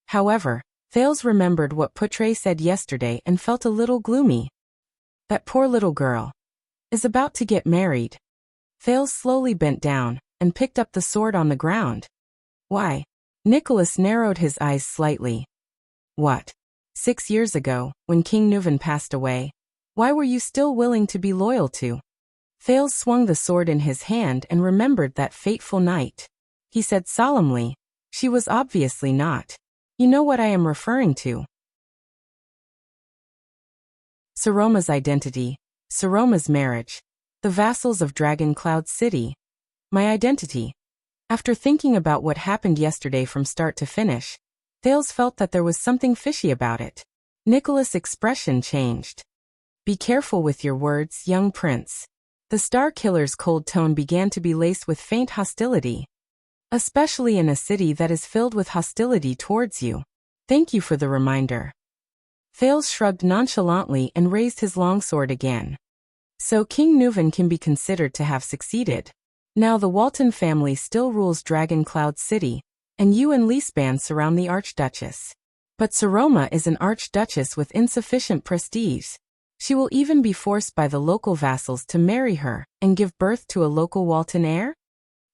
However, Thales remembered what Putre said yesterday and felt a little gloomy. That poor little girl is about to get married. Thales slowly bent down and picked up the sword on the ground. Why? Nicholas narrowed his eyes slightly. What? 6 years ago, when King Nuvan passed away, why were you still willing to be loyal to? Thales swung the sword in his hand and remembered that fateful night. He said solemnly, she was obviously not. You know what I am referring to. Saroma's identity, Saroma's marriage, the vassals of Dragoncloud City. My identity. After thinking about what happened yesterday from start to finish, Thales felt that there was something fishy about it. Nicholas' expression changed. Be careful with your words, young prince. The Star Killer's cold tone began to be laced with faint hostility. Especially in a city that is filled with hostility towards you. Thank you for the reminder. Thales shrugged nonchalantly and raised his longsword again. So King Nuvan can be considered to have succeeded. Now the Walton family still rules Dragoncloud City, and you and Leespan surround the Archduchess. But Saroma is an Archduchess with insufficient prestige. She will even be forced by the local vassals to marry her and give birth to a local Walton heir?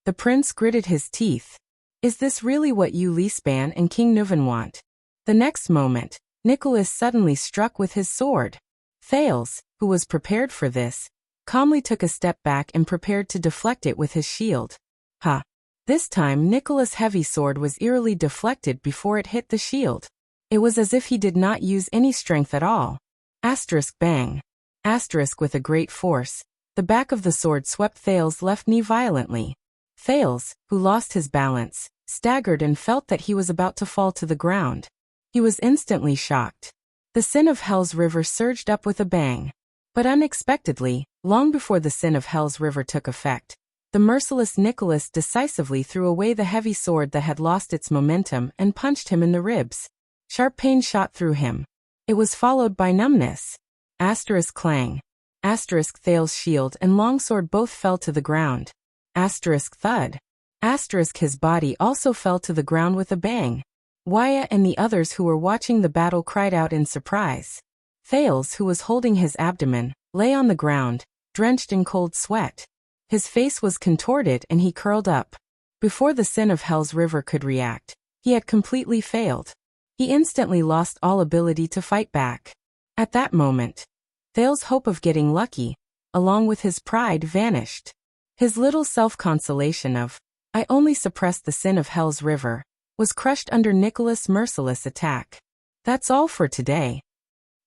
The prince gritted his teeth. Is this really what you Leespan and King Nuvan want? The next moment, Nicholas suddenly struck with his sword. Thales, who was prepared for this, calmly took a step back and prepared to deflect it with his shield. Ha! This time Nicholas' heavy sword was eerily deflected before it hit the shield. It was as if he did not use any strength at all. Asterisk bang. Asterisk with a great force. The back of the sword swept Thales' left knee violently. Thales, who lost his balance, staggered and felt that he was about to fall to the ground. He was instantly shocked. The sin of Hell's River surged up with a bang. But unexpectedly, long before the sin of Hell's River took effect, the merciless Nicholas decisively threw away the heavy sword that had lost its momentum and punched him in the ribs. Sharp pain shot through him. It was followed by numbness. Asterisk clang. Asterisk Thales' shield and longsword both fell to the ground. Asterisk thud. Asterisk his body also fell to the ground with a bang. Wyatt and the others who were watching the battle cried out in surprise. Thales, who was holding his abdomen, lay on the ground, drenched in cold sweat. His face was contorted and he curled up. Before the sin of Hell's River could react, he had completely failed. He instantly lost all ability to fight back. At that moment, Thales' hope of getting lucky, along with his pride, vanished. His little self-consolation of, "I only suppressed the sin of Hell's River," was crushed under Nicholas' merciless attack. That's all for today.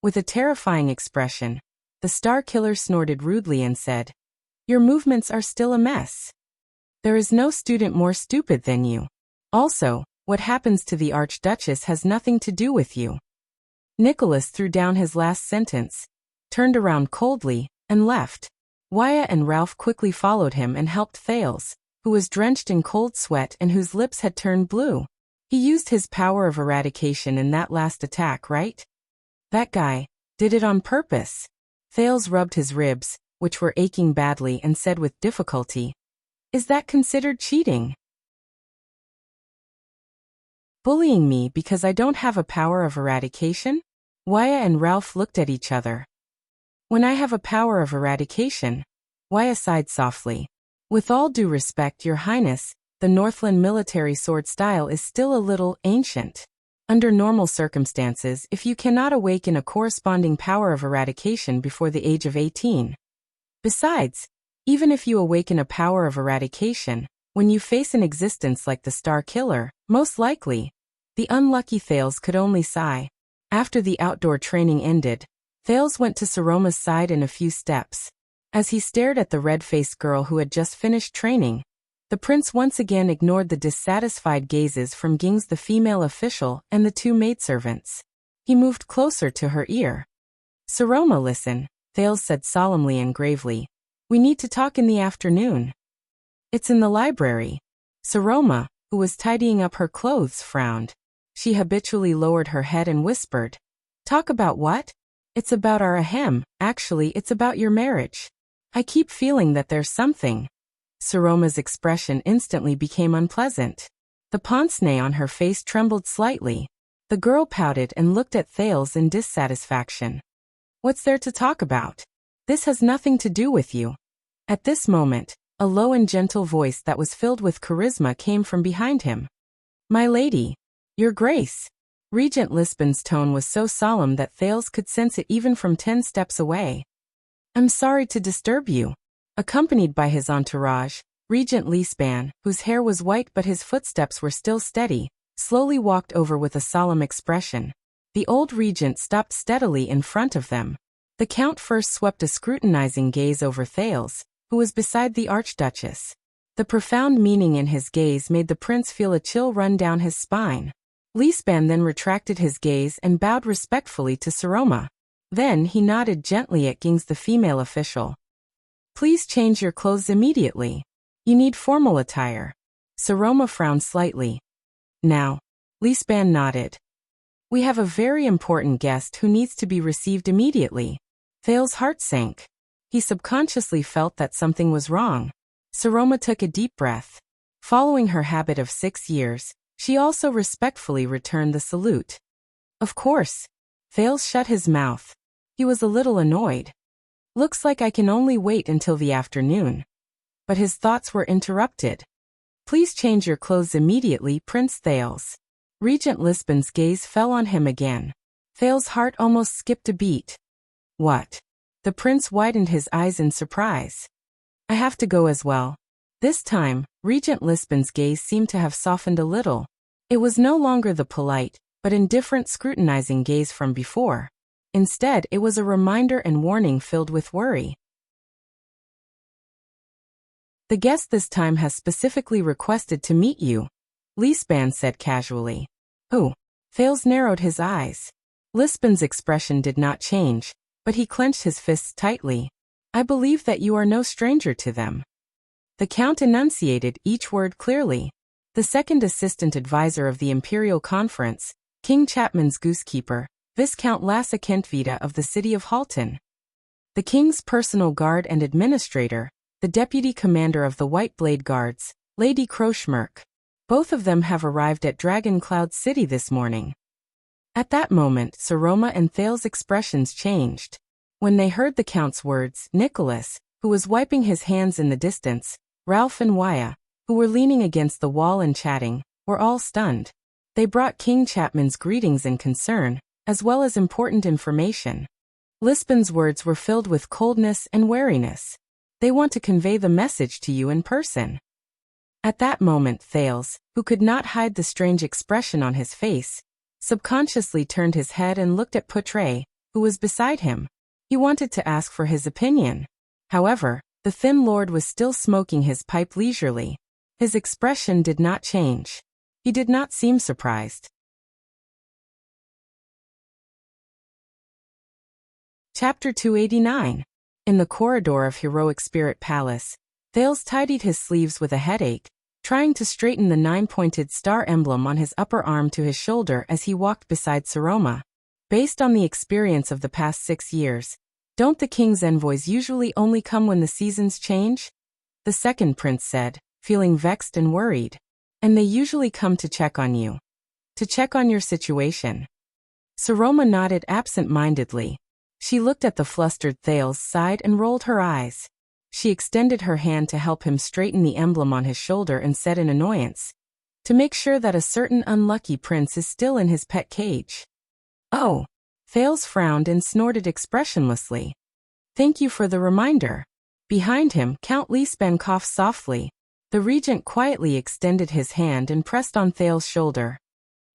With a terrifying expression, the Star Killer snorted rudely and said, "Your movements are still a mess. There is no student more stupid than you. Also, what happens to the Archduchess has nothing to do with you." Nicholas threw down his last sentence, turned around coldly, and left. Wyatt and Ralph quickly followed him and helped Thales, who was drenched in cold sweat and whose lips had turned blue. He used his power of eradication in that last attack, right? That guy did it on purpose. Thales rubbed his ribs, which were aching badly, and said with difficulty, "Is that considered cheating? Bullying me because I don't have a power of eradication?" Wyatt and Ralph looked at each other. "When I have a power of eradication," Wyatt sighed softly. "With all due respect, Your Highness, the Northland military sword style is still a little ancient. Under normal circumstances, if you cannot awaken a corresponding power of eradication before the age of 18. Besides, even if you awaken a power of eradication, when you face an existence like the Star Killer, most likely, the unlucky Thales could only sigh." After the outdoor training ended, Thales went to Saroma's side in a few steps. As he stared at the red-faced girl who had just finished training, the prince once again ignored the dissatisfied gazes from Gings the female official and the two maidservants. He moved closer to her ear. "Saroma, listen," Thales said solemnly and gravely. "We need to talk in the afternoon." "It's in the library." Saroma, who was tidying up her clothes, frowned. She habitually lowered her head and whispered, "Talk about what?" "It's about our ahem. Actually, it's about your marriage. I keep feeling that there's something." Saroma's expression instantly became unpleasant. The pince-nez on her face trembled slightly. The girl pouted and looked at Thales in dissatisfaction. "What's there to talk about? This has nothing to do with you." At this moment, a low and gentle voice that was filled with charisma came from behind him. "My lady, Your Grace." Regent Lisbon's tone was so solemn that Thales could sense it even from 10 steps away. "I'm sorry to disturb you." Accompanied by his entourage, Regent Lisban, whose hair was white but his footsteps were still steady, slowly walked over with a solemn expression. The old regent stopped steadily in front of them. The count first swept a scrutinizing gaze over Thales, who was beside the Archduchess. The profound meaning in his gaze made the prince feel a chill run down his spine. Lisban then retracted his gaze and bowed respectfully to Saroma. Then he nodded gently at Gings the female official. "Please change your clothes immediately. You need formal attire." Saroma frowned slightly. "Now?" Lisban nodded. "We have a very important guest who needs to be received immediately." Thales' heart sank. He subconsciously felt that something was wrong. Saroma took a deep breath. Following her habit of 6 years, she also respectfully returned the salute. "Of course." Thales shut his mouth. He was a little annoyed. "Looks like I can only wait until the afternoon." But his thoughts were interrupted. "Please change your clothes immediately, Prince Thales." Regent Lisbon's gaze fell on him again. Thales' heart almost skipped a beat. "What?" The prince widened his eyes in surprise. "I have to go as well." This time, Regent Lisbon's gaze seemed to have softened a little. It was no longer the polite, but indifferent scrutinizing gaze from before. Instead, it was a reminder and warning filled with worry. "The guest this time has specifically requested to meet you," Lisban said casually. "Who?" Thales narrowed his eyes. Lisban's expression did not change, but he clenched his fists tightly. "I believe that you are no stranger to them." The count enunciated each word clearly. The second assistant advisor of the Imperial Conference, King Chapman's goosekeeper, Viscount Lassa Kentvita of the city of Halton. The king's personal guard and administrator, the deputy commander of the White Blade Guards, Lady Crochmerk. Both of them have arrived at Dragon Cloud City this morning." At that moment, Saroma and Thale's expressions changed. When they heard the Count's words, Nicholas, who was wiping his hands in the distance, Ralph and Waya, who were leaning against the wall and chatting, were all stunned. They brought King Chapman's greetings and concern, as well as important information. Lisbon's words were filled with coldness and wariness. "They want to convey the message to you in person." At that moment, Thales, who could not hide the strange expression on his face, subconsciously turned his head and looked at Poutre, who was beside him. He wanted to ask for his opinion. However, the thin lord was still smoking his pipe leisurely. His expression did not change. He did not seem surprised. Chapter 289. In the corridor of Heroic Spirit Palace, Thales tidied his sleeves with a headache, trying to straighten the 9-pointed star emblem on his upper arm to his shoulder as he walked beside Saroma. Based on the experience of the past 6 years, don't the king's envoys usually only come when the seasons change? The second prince said, feeling vexed and worried. And they usually come to check on you. To check on your situation. Saroma nodded absent-mindedly. She looked at the flustered Thales, sighed and rolled her eyes. She extended her hand to help him straighten the emblem on his shoulder and said in annoyance, "To make sure that a certain unlucky prince is still in his pet cage." "Oh." Thales frowned and snorted expressionlessly. "Thank you for the reminder." Behind him, Count Lisban coughed softly. The regent quietly extended his hand and pressed on Thales' shoulder.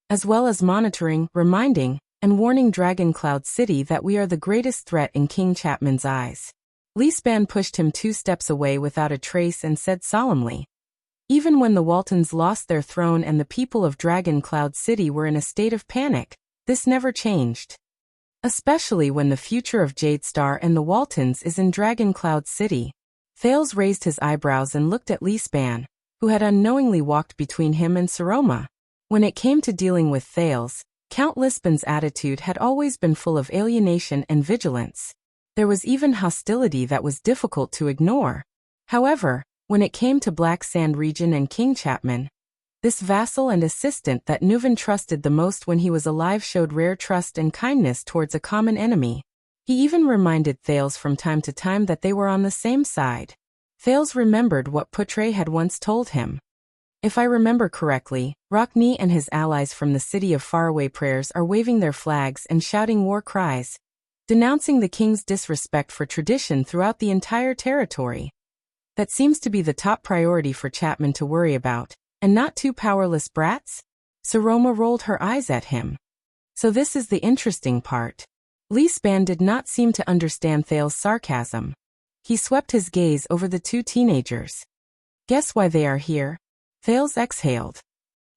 "As well as monitoring, reminding, and warning Dragon Cloud City that we are the greatest threat in King Chapman's eyes." Lisban pushed him 2 steps away without a trace and said solemnly, "Even when the Waltons lost their throne and the people of Dragon Cloud City were in a state of panic, this never changed. Especially when the future of Jadestar and the Waltons is in Dragon Cloud City." Thales raised his eyebrows and looked at Lisban, who had unknowingly walked between him and Saroma. When it came to dealing with Thales, Count Lisban's attitude had always been full of alienation and vigilance. There was even hostility that was difficult to ignore. However, when it came to Black Sand Region and King Chapman, this vassal and assistant that Nuven trusted the most when he was alive showed rare trust and kindness towards a common enemy. He even reminded Thales from time to time that they were on the same side. Thales remembered what Poutre had once told him. "If I remember correctly, Rockney and his allies from the City of Faraway Prayers are waving their flags and shouting war cries, denouncing the king's disrespect for tradition throughout the entire territory. That seems to be the top priority for Chapman to worry about, and not 2 powerless brats?" Saroma rolled her eyes at him. "So this is the interesting part." Lisban did not seem to understand Thales' sarcasm. He swept his gaze over the 2 teenagers. "Guess why they are here?" Thales exhaled.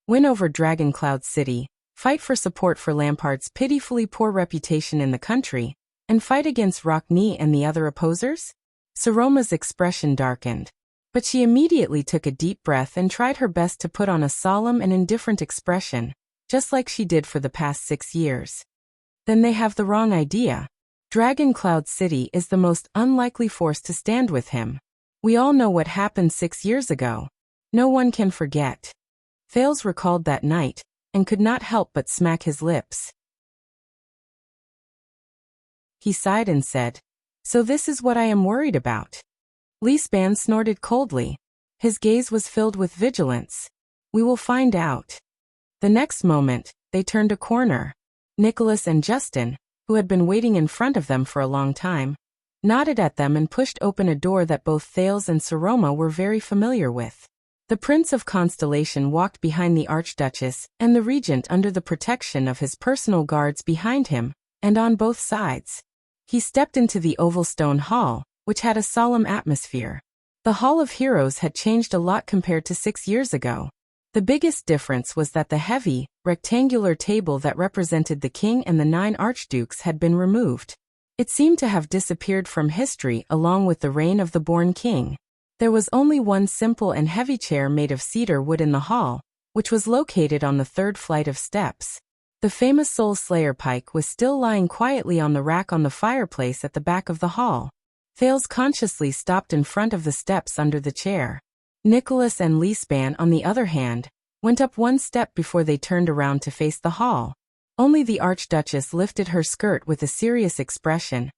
"Win over Dragon Cloud City, fight for support for Lampard's pitifully poor reputation in the country, and fight against Rockney and the other opposers?" Saroma's expression darkened. But she immediately took a deep breath and tried her best to put on a solemn and indifferent expression, just like she did for the past 6 years. "Then they have the wrong idea. Dragon Cloud City is the most unlikely force to stand with him. We all know what happened 6 years ago. No one can forget." Thales recalled that night, and could not help but smack his lips. He sighed and said, "So this is what I am worried about." Lisban snorted coldly. His gaze was filled with vigilance. "We will find out." The next moment, they turned a corner. Nicholas and Justin, who had been waiting in front of them for a long time, nodded at them and pushed open a door that both Thales and Saroma were very familiar with. The Prince of Constellation walked behind the Archduchess and the Regent under the protection of his personal guards behind him, and on both sides. He stepped into the oval stone hall, which had a solemn atmosphere. The Hall of Heroes had changed a lot compared to 6 years ago. The biggest difference was that the heavy, rectangular table that represented the king and the 9 archdukes had been removed. It seemed to have disappeared from history along with the reign of the born king. There was only one simple and heavy chair made of cedar wood in the hall, which was located on the 3rd flight of steps. The famous Soul Slayer pike was still lying quietly on the rack on the fireplace at the back of the hall. Thales consciously stopped in front of the steps under the chair. Nicholas and Lisban, on the other hand, went up one step before they turned around to face the hall. Only the Archduchess lifted her skirt with a serious expression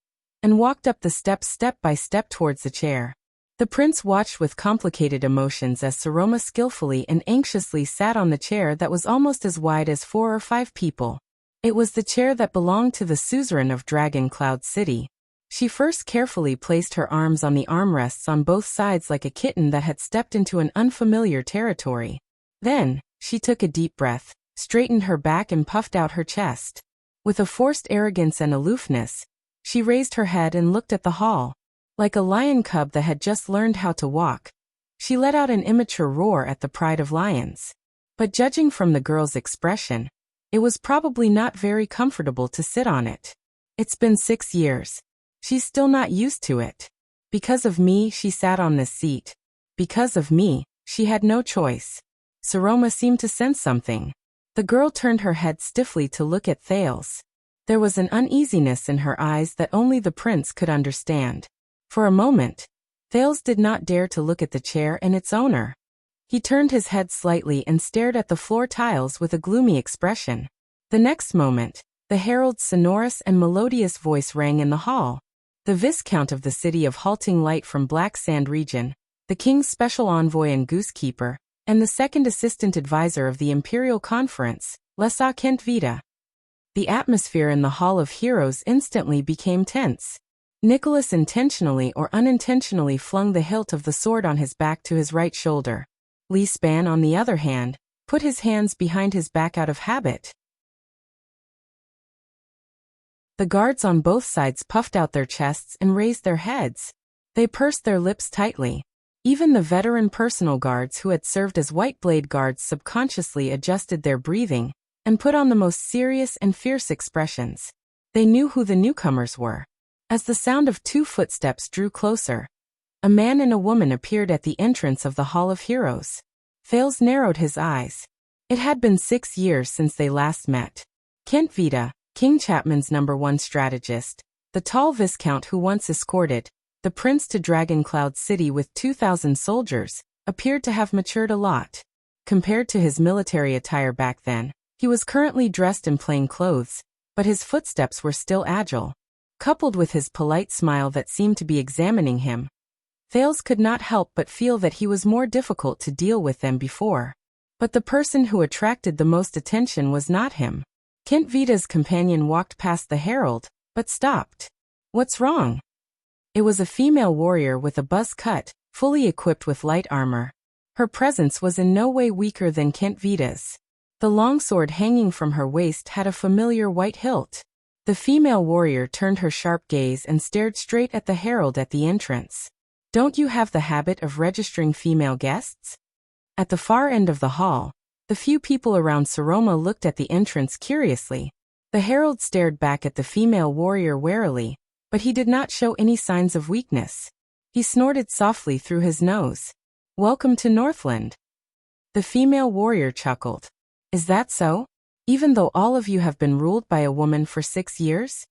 and walked up the steps step by step towards the chair. The prince watched with complicated emotions as Saroma skillfully and anxiously sat on the chair that was almost as wide as 4 or 5 people. It was the chair that belonged to the suzerain of Dragon Cloud City. She first carefully placed her arms on the armrests on both sides like a kitten that had stepped into an unfamiliar territory. Then, she took a deep breath, straightened her back and puffed out her chest. With a forced arrogance and aloofness, she raised her head and looked at the hall. Like a lion cub that had just learned how to walk, she let out an immature roar at the pride of lions. But judging from the girl's expression, it was probably not very comfortable to sit on it. It's been 6 years. She's still not used to it. Because of me, she sat on this seat. Because of me, she had no choice. Saroma seemed to sense something. The girl turned her head stiffly to look at Thales. There was an uneasiness in her eyes that only the prince could understand. For a moment, Thales did not dare to look at the chair and its owner. He turned his head slightly and stared at the floor tiles with a gloomy expression. The next moment, the herald's sonorous and melodious voice rang in the hall. The Viscount of the city of Halting Light from Black Sand region, the king's special envoy and goosekeeper, and the second assistant advisor of the Imperial Conference, Lesa Kent Vita. The atmosphere in the Hall of Heroes instantly became tense. Nicholas intentionally or unintentionally flung the hilt of the sword on his back to his right shoulder. Lee Span, on the other hand, put his hands behind his back out of habit. The guards on both sides puffed out their chests and raised their heads. They pursed their lips tightly. Even the veteran personal guards who had served as White Blade guards subconsciously adjusted their breathing and put on the most serious and fierce expressions. They knew who the newcomers were. As the sound of 2 footsteps drew closer, a man and a woman appeared at the entrance of the Hall of Heroes. Thales narrowed his eyes. It had been 6 years since they last met. Kent Vita, King Chapman's #1 strategist, the tall viscount who once escorted the prince to Dragon Cloud City with 2,000 soldiers, appeared to have matured a lot. Compared to his military attire back then, he was currently dressed in plain clothes, but his footsteps were still agile. Coupled with his polite smile that seemed to be examining him, Thales could not help but feel that he was more difficult to deal with than before. But the person who attracted the most attention was not him. Kent Vita's companion walked past the herald, but stopped. "What's wrong?" It was a female warrior with a buzz cut, fully equipped with light armor. Her presence was in no way weaker than Kent Vita's. The longsword hanging from her waist had a familiar white hilt. The female warrior turned her sharp gaze and stared straight at the herald at the entrance. "Don't you have the habit of registering female guests?" At the far end of the hall, the few people around Saroma looked at the entrance curiously. The herald stared back at the female warrior warily, but he did not show any signs of weakness. He snorted softly through his nose. "Welcome to Northland." The female warrior chuckled. "Is that so? Even though all of you have been ruled by a woman for 6 years?"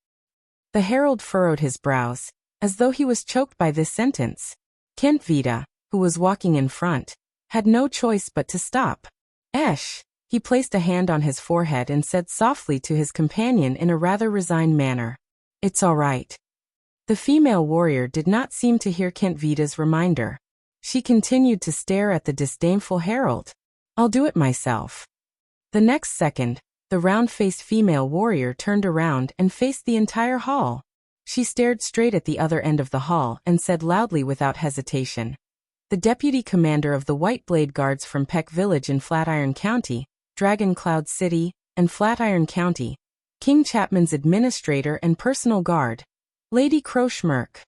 The herald furrowed his brows, as though he was choked by this sentence. Kent Vita, who was walking in front, had no choice but to stop. "Esh." He placed a hand on his forehead and said softly to his companion in a rather resigned manner, "It's all right." The female warrior did not seem to hear Kent Vita's reminder. She continued to stare at the disdainful herald. "I'll do it myself." The next second, the round-faced female warrior turned around and faced the entire hall. She stared straight at the other end of the hall and said loudly without hesitation, "The deputy commander of the White Blade Guards from Peck Village in Flatiron County, Dragon Cloud City, and Flatiron County, King Chapman's administrator and personal guard, Lady Crowschmirk.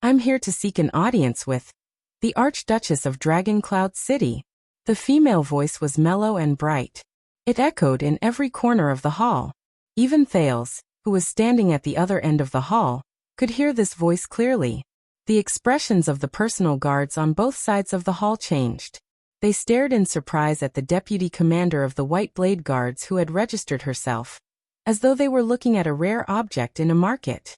I'm here to seek an audience with the Archduchess of Dragon Cloud City." The female voice was mellow and bright. It echoed in every corner of the hall. Even Thales, who was standing at the other end of the hall, could hear this voice clearly. The expressions of the personal guards on both sides of the hall changed. They stared in surprise at the deputy commander of the White Blade Guards who had registered herself, as though they were looking at a rare object in a market.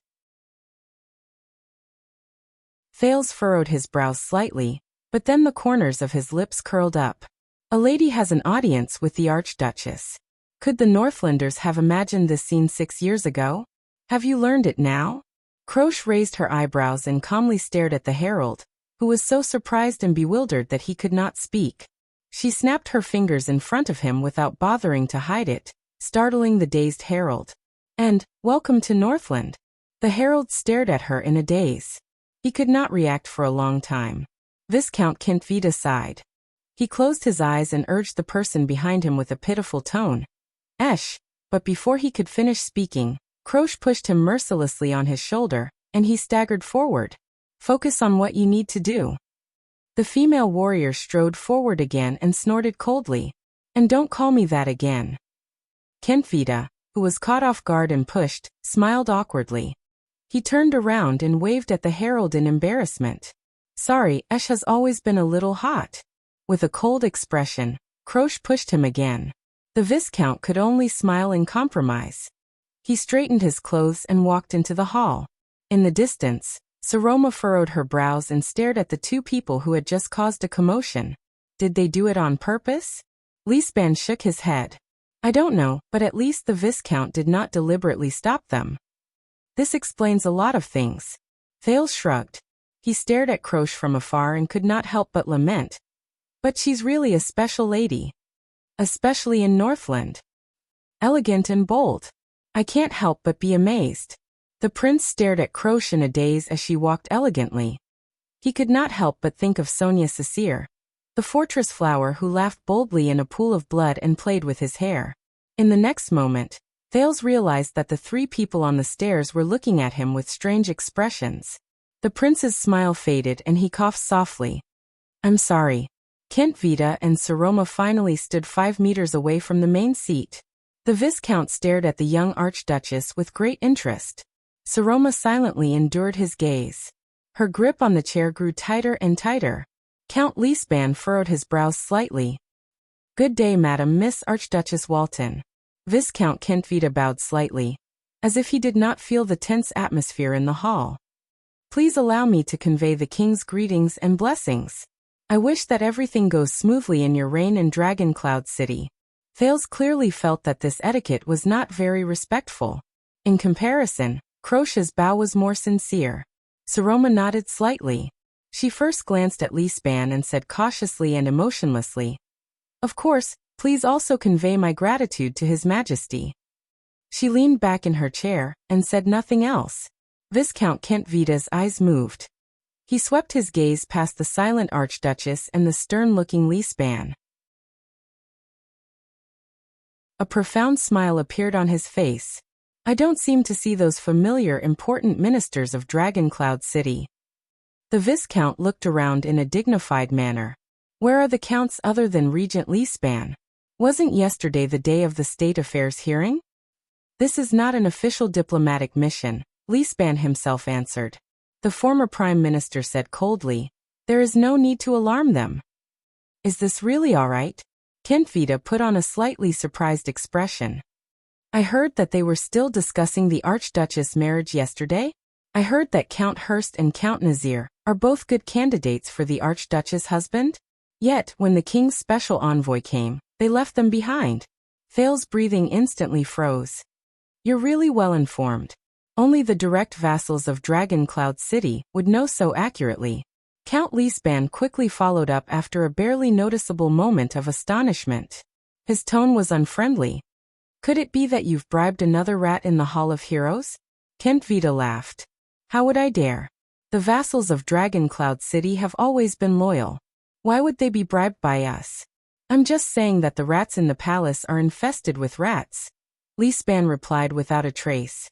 Thales furrowed his brows slightly, but then the corners of his lips curled up. A lady has an audience with the Archduchess. Could the Northlanders have imagined this scene 6 years ago? Have you learned it now? Croce raised her eyebrows and calmly stared at the herald, who was so surprised and bewildered that he could not speak. She snapped her fingers in front of him without bothering to hide it, startling the dazed herald. And, welcome to Northland. The herald stared at her in a daze. He could not react for a long time. Viscount Kentvita sighed. He closed his eyes and urged the person behind him with a pitiful tone. Esh, but before he could finish speaking, Croce pushed him mercilessly on his shoulder, and he staggered forward. Focus on what you need to do. The female warrior strode forward again and snorted coldly. And don't call me that again. Kentvita, who was caught off guard and pushed, smiled awkwardly. He turned around and waved at the herald in embarrassment. Sorry, Esh has always been a little hot. With a cold expression, Croce pushed him again. The Viscount could only smile in compromise. He straightened his clothes and walked into the hall. In the distance, Saroma furrowed her brows and stared at the two people who had just caused a commotion. Did they do it on purpose? Lisban shook his head. I don't know, but at least the Viscount did not deliberately stop them. This explains a lot of things. Thales shrugged. He stared at Croce from afar and could not help but lament. But she's really a special lady. Especially in Northland. Elegant and bold. I can't help but be amazed. The prince stared at Croce in a daze as she walked elegantly. He could not help but think of Sonia Cecere, the fortress flower who laughed boldly in a pool of blood and played with his hair. In the next moment, Thales realized that the three people on the stairs were looking at him with strange expressions. The prince's smile faded and he coughed softly. I'm sorry. Kentvita and Saroma finally stood 5 meters away from the main seat. The Viscount stared at the young Archduchess with great interest. Saroma silently endured his gaze. Her grip on the chair grew tighter and tighter. Count Lisban furrowed his brows slightly. Good day, Madam Miss Archduchess Walton. Viscount Kentvita bowed slightly, as if he did not feel the tense atmosphere in the hall. Please allow me to convey the king's greetings and blessings. I wish that everything goes smoothly in your reign in Dragon Cloud City. Thales clearly felt that this etiquette was not very respectful. In comparison, Croce's bow was more sincere. Saroma nodded slightly. She first glanced at Lisban and said cautiously and emotionlessly, Of course, please also convey my gratitude to His Majesty. She leaned back in her chair and said nothing else. Viscount Kentvita's eyes moved. He swept his gaze past the silent Archduchess and the stern-looking Lisban. A profound smile appeared on his face. I don't seem to see those familiar important ministers of Dragon Cloud City. The Viscount looked around in a dignified manner. Where are the counts other than Regent Lisban? Wasn't yesterday the day of the state affairs hearing? This is not an official diplomatic mission, Lisban himself answered. The former prime minister said coldly, There is no need to alarm them. Is this really all right? Kentvita put on a slightly surprised expression. I heard that they were still discussing the Archduchess' marriage yesterday. I heard that Count Hurst and Count Nazir are both good candidates for the Archduchess' husband. Yet, when the king's special envoy came, they left them behind. Thales' breathing instantly froze. You're really well informed. Only the direct vassals of Dragon Cloud City would know so accurately. Count Lisban quickly followed up after a barely noticeable moment of astonishment. His tone was unfriendly. Could it be that you've bribed another rat in the Hall of Heroes? Kentvita laughed. How would I dare? The vassals of Dragon Cloud City have always been loyal. Why would they be bribed by us? I'm just saying that the rats in the palace are infested with rats. Lisban replied without a trace.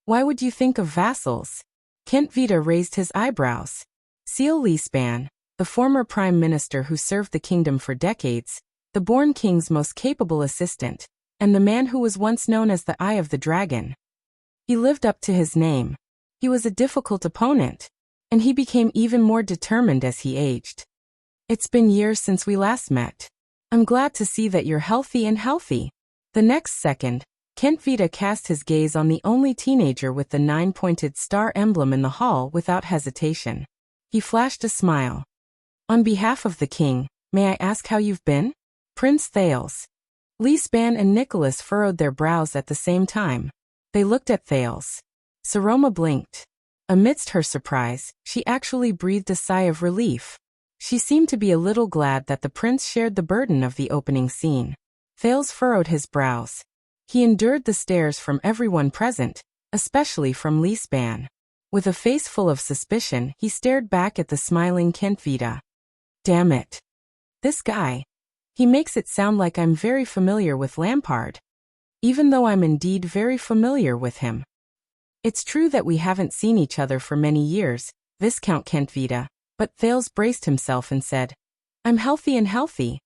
Why would you think of vassals? Kentvita raised his eyebrows. Seal Lisban, the former prime minister who served the kingdom for decades, the born king's most capable assistant, and the man who was once known as the Eye of the Dragon. He lived up to his name. He was a difficult opponent, and he became even more determined as he aged. It's been years since we last met. I'm glad to see that you're healthy and healthy. The next second, Kentvita cast his gaze on the only teenager with the 9-pointed star emblem in the hall without hesitation. He flashed a smile. On behalf of the king, may I ask how you've been? Prince Thales. Leespan and Nicholas furrowed their brows at the same time. They looked at Thales. Saroma blinked. Amidst her surprise, she actually breathed a sigh of relief. She seemed to be a little glad that the prince shared the burden of the opening scene. Thales furrowed his brows. He endured the stares from everyone present, especially from Leespan. With a face full of suspicion, he stared back at the smiling Kentvita. Damn it. This guy. He makes it sound like I'm very familiar with Lampard. Even though I'm indeed very familiar with him. It's true that we haven't seen each other for many years, Viscount Kentvita, but Thales braced himself and said, I'm healthy and healthy.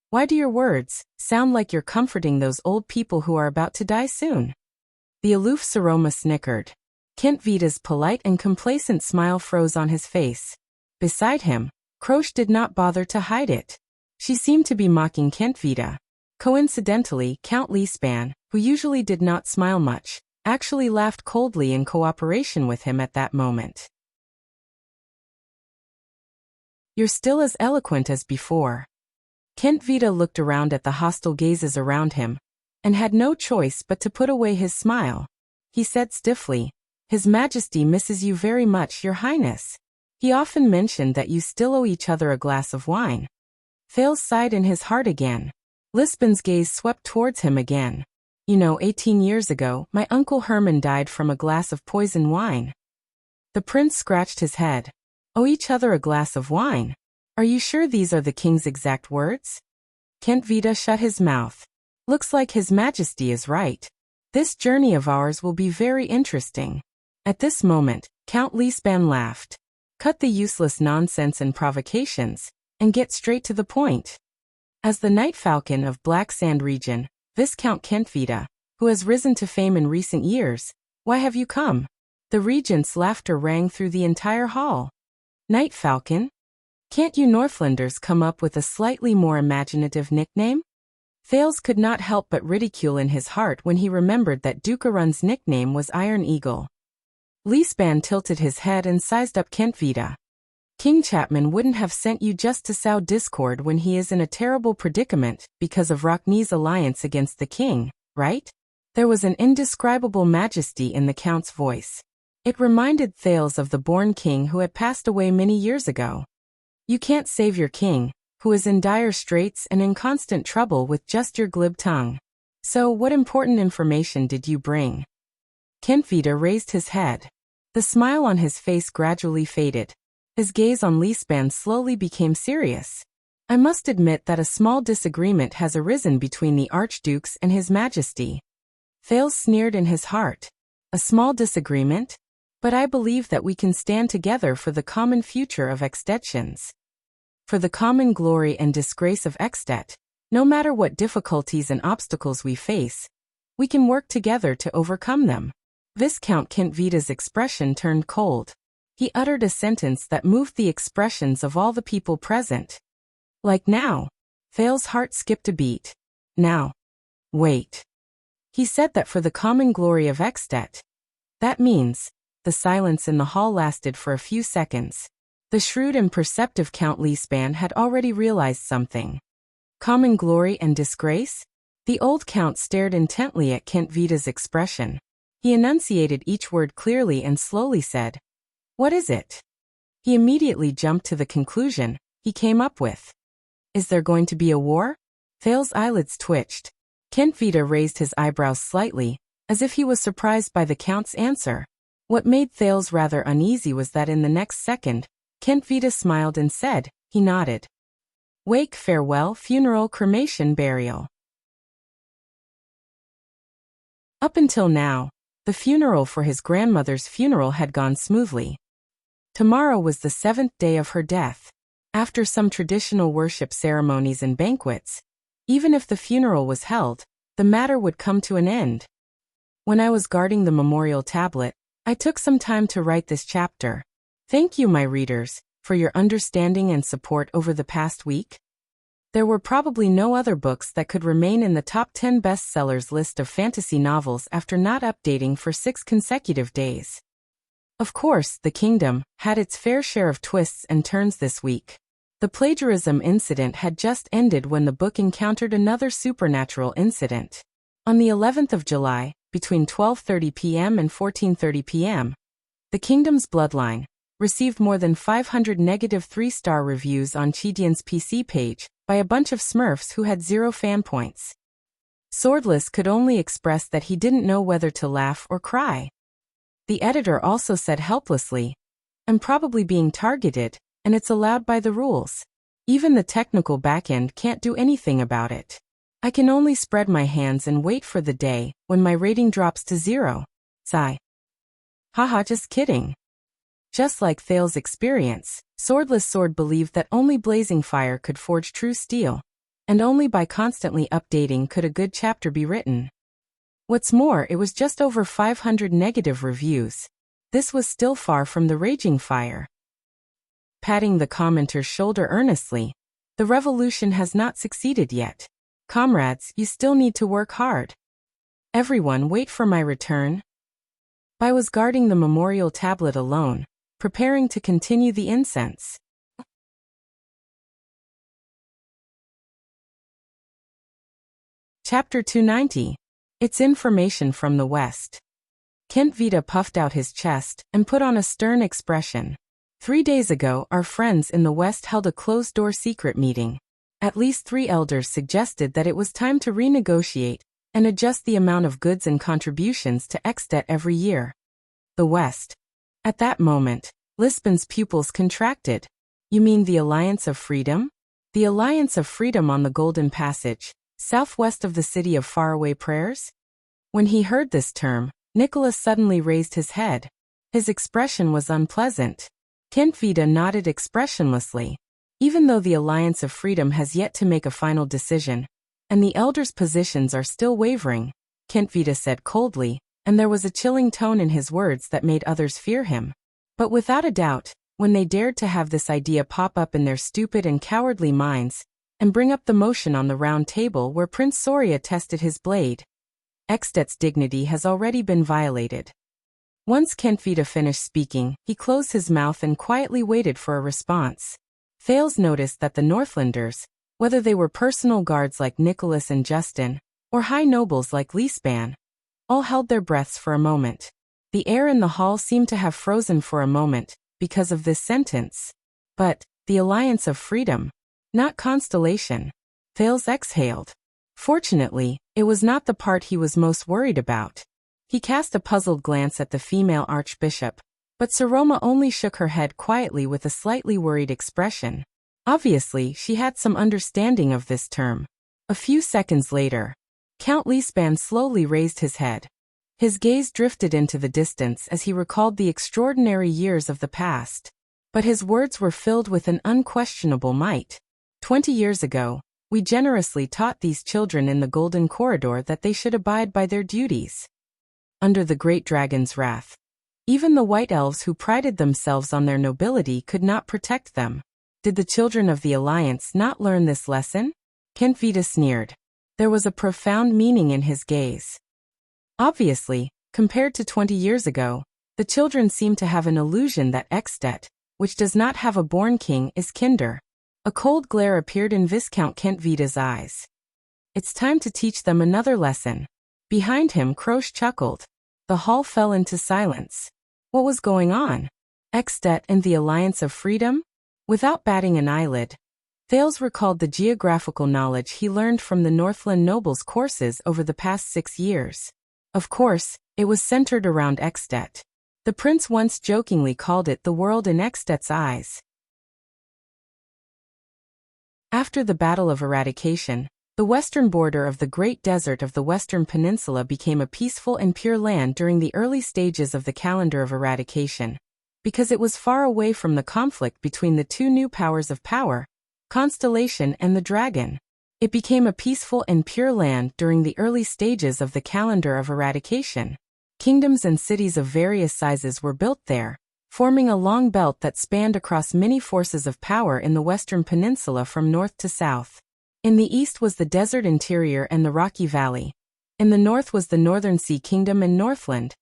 Why do your words sound like you're comforting those old people who are about to die soon? The aloof Saroma snickered. Kentvita's polite and complacent smile froze on his face. Beside him, Croce did not bother to hide it. She seemed to be mocking Kentvita. Coincidentally, Count Leespan, who usually did not smile much, actually laughed coldly in cooperation with him at that moment. You're still as eloquent as before. Kentvita looked around at the hostile gazes around him, and had no choice but to put away his smile. He said stiffly, His Majesty misses you very much, Your Highness. He often mentioned that you still owe each other a glass of wine. Thales sighed in his heart again. Lisbon's gaze swept towards him again. 18 years ago, my Uncle Herman died from a glass of poison wine. The prince scratched his head. Owe each other a glass of wine? Are you sure these are the king's exact words? Kentvita shut his mouth. Looks like His Majesty is right. This journey of ours will be very interesting. At this moment, Count Leespan laughed. Cut the useless nonsense and provocations, and get straight to the point. As the Night Falcon of Black Sand region, Viscount Kentvita, who has risen to fame in recent years, why have you come? The regent's laughter rang through the entire hall. Night Falcon? Can't you Northlanders come up with a slightly more imaginative nickname? Thales could not help but ridicule in his heart when he remembered that Dukarun's nickname was Iron Eagle. Leespan tilted his head and sized up Kentvita. King Chapman wouldn't have sent you just to sow discord when he is in a terrible predicament because of Rocknee's alliance against the king, right? There was an indescribable majesty in the count's voice. It reminded Thales of the born king who had passed away many years ago. You can't save your king, who is in dire straits and in constant trouble with just your glib tongue. So what important information did you bring? Kentvita raised his head. The smile on his face gradually faded. His gaze on Leespan slowly became serious. I must admit that a small disagreement has arisen between the archdukes and His Majesty. Thales sneered in his heart. A small disagreement? But I believe that we can stand together for the common future of Extettians. For the common glory and disgrace of Extet, no matter what difficulties and obstacles we face, we can work together to overcome them. Viscount Kentvita's expression turned cold. He uttered a sentence that moved the expressions of all the people present. Like now. Thales' heart skipped a beat. Now. Wait. He said that for the common glory of Extet. That means. The silence in the hall lasted for a few seconds. The shrewd and perceptive Count Leespan had already realized something. Common glory and disgrace? The old count stared intently at Kentvita's expression. He enunciated each word clearly and slowly said, What is it? He immediately jumped to the conclusion he came up with. Is there going to be a war? Thales' eyelids twitched. Kentvita raised his eyebrows slightly, as if he was surprised by the count's answer. What made Thales rather uneasy was that in the next second, Kentvita smiled and said, he nodded. Wake, farewell, funeral, cremation, burial. Up until now, the funeral for his grandmother's funeral had gone smoothly. Tomorrow was the 7th day of her death. After some traditional worship ceremonies and banquets, even if the funeral was held, the matter would come to an end. When I was guarding the memorial tablet, I took some time to write this chapter. Thank you, my readers, for your understanding and support over the past week. There were probably no other books that could remain in the top 10 bestsellers list of fantasy novels after not updating for 6 consecutive days. Of course, The Kingdom had its fair share of twists and turns this week. The plagiarism incident had just ended when the book encountered another supernatural incident. On the 11th of July, between 12:30 p.m. and 14:30 p.m., the Kingdom's Bloodline received more than 500 negative 3-star reviews on Chidian's PC page by a bunch of Smurfs who had 0 fan points. Swordless could only express that he didn't know whether to laugh or cry. The editor also said helplessly, "I'm probably being targeted, and it's allowed by the rules. Even the technical backend can't do anything about it. I can only spread my hands and wait for the day when my rating drops to 0. Sigh. Haha, just kidding." Just like Thale's experience, Swordless Sword believed that only blazing fire could forge true steel, and only by constantly updating could a good chapter be written. What's more, it was just over 500 negative reviews. This was still far from the raging fire. Patting the commenter's shoulder earnestly, "The revolution has not succeeded yet. Comrades, you still need to work hard. Everyone wait for my return." I was guarding the memorial tablet alone, preparing to continue the incense. Chapter 290. It's Information from the West. Kent Vita puffed out his chest and put on a stern expression. 3 days ago, our friends in the West held a closed-door secret meeting. At least 3 elders suggested that it was time to renegotiate and adjust the amount of goods and contributions to Extet every year. The West. At that moment, Lisbon's pupils contracted. "You mean the Alliance of Freedom?" "The Alliance of Freedom on the Golden Passage, southwest of the city of Faraway Prayers?" When he heard this term, Nicholas suddenly raised his head. His expression was unpleasant. Kent Vita nodded expressionlessly. Even though the Alliance of Freedom has yet to make a final decision, and the elders' positions are still wavering, Kent Vita said coldly, and there was a chilling tone in his words that made others fear him. But without a doubt, when they dared to have this idea pop up in their stupid and cowardly minds, and bring up the motion on the round table where Prince Soria tested his blade, Extet's dignity has already been violated. Once Kent Vita finished speaking, he closed his mouth and quietly waited for a response. Thales noticed that the Northlanders, whether they were personal guards like Nicholas and Justin, or high nobles like Lisban, all held their breaths for a moment. The air in the hall seemed to have frozen for a moment because of this sentence. But, the Alliance of Freedom, not Constellation. Thales exhaled. Fortunately, it was not the part he was most worried about. He cast a puzzled glance at the female archbishop, but Saroma only shook her head quietly with a slightly worried expression. Obviously, she had some understanding of this term. A few seconds later, Count Lisban slowly raised his head. His gaze drifted into the distance as he recalled the extraordinary years of the past. But his words were filled with an unquestionable might. 20 years ago, we generously taught these children in the Golden Corridor that they should abide by their duties. Under the great dragon's wrath, even the white elves who prided themselves on their nobility could not protect them. Did the children of the Alliance not learn this lesson? Kent Vita sneered. There was a profound meaning in his gaze. Obviously, compared to 20 years ago, the children seemed to have an illusion that Extet, which does not have a born king, is kinder. A cold glare appeared in Viscount Kent Vita's eyes. It's time to teach them another lesson. Behind him, Croche chuckled. The hall fell into silence. What was going on? Extet and the Alliance of Freedom? Without batting an eyelid, Thales recalled the geographical knowledge he learned from the Northland nobles' courses over the past 6 years. Of course, it was centered around Extet. The prince once jokingly called it the world in Extet's eyes. After the Battle of Eradication, the western border of the Great Desert of the Western Peninsula became a peaceful and pure land during the early stages of the calendar of eradication, because it was far away from the conflict between the 2 new powers of power, Constellation and the Dragon. It became a peaceful and pure land during the early stages of the calendar of eradication. Kingdoms and cities of various sizes were built there, forming a long belt that spanned across many forces of power in the Western Peninsula from north to south. In the east was the desert interior and the rocky valley. In the north was the Northern Sea Kingdom and Northland.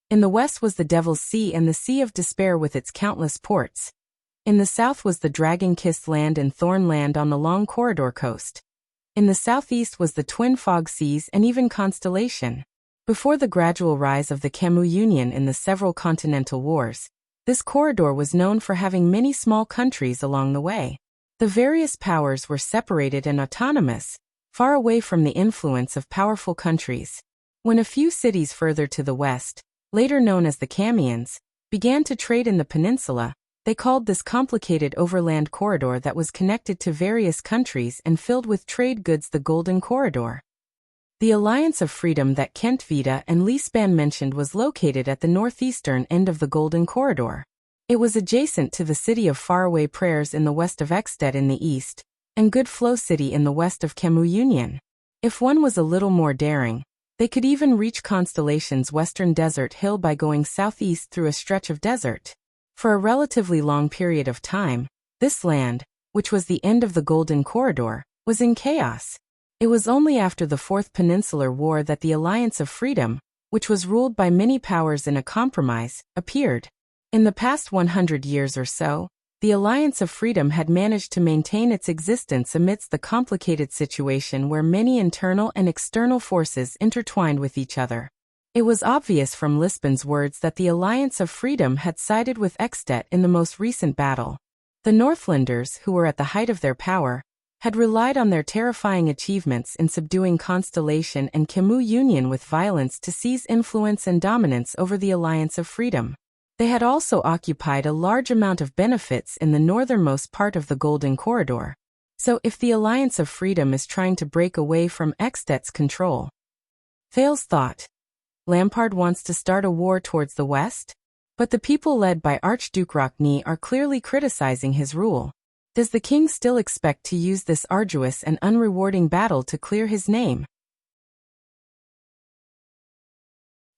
In the west was the Devil's Sea and the Sea of Despair with its countless ports. In the south was the dragon-kissed land and thorn land on the long corridor coast. In the southeast was the twin fog seas and even Constellation. Before the gradual rise of the Camus Union in the several continental wars, this corridor was known for having many small countries along the way. The various powers were separated and autonomous, far away from the influence of powerful countries. When a few cities further to the west, later known as the Camians, began to trade in the peninsula, they called this complicated overland corridor that was connected to various countries and filled with trade goods the Golden Corridor. The Alliance of Freedom that Kent Vida and Leespan mentioned was located at the northeastern end of the Golden Corridor. It was adjacent to the city of Faraway Prayers in the west of Ekstedt in the east, and Good Flow City in the west of Camus Union. If one was a little more daring, they could even reach Constellation's western desert hill by going southeast through a stretch of desert. For a relatively long period of time, this land, which was the end of the Golden Corridor, was in chaos. It was only after the Fourth Peninsular War that the Alliance of Freedom, which was ruled by many powers in a compromise, appeared. In the past 100 years or so, the Alliance of Freedom had managed to maintain its existence amidst the complicated situation where many internal and external forces intertwined with each other. It was obvious from Lisbon's words that the Alliance of Freedom had sided with Ekstedt in the most recent battle. The Northlanders, who were at the height of their power, had relied on their terrifying achievements in subduing Constellation and Camus Union with violence to seize influence and dominance over the Alliance of Freedom. They had also occupied a large amount of benefits in the northernmost part of the Golden Corridor. So if the Alliance of Freedom is trying to break away from Ekstedt's control, Thales thought, Lampard wants to start a war towards the west? But the people led by Archduke Rockne are clearly criticizing his rule. Does the king still expect to use this arduous and unrewarding battle to clear his name?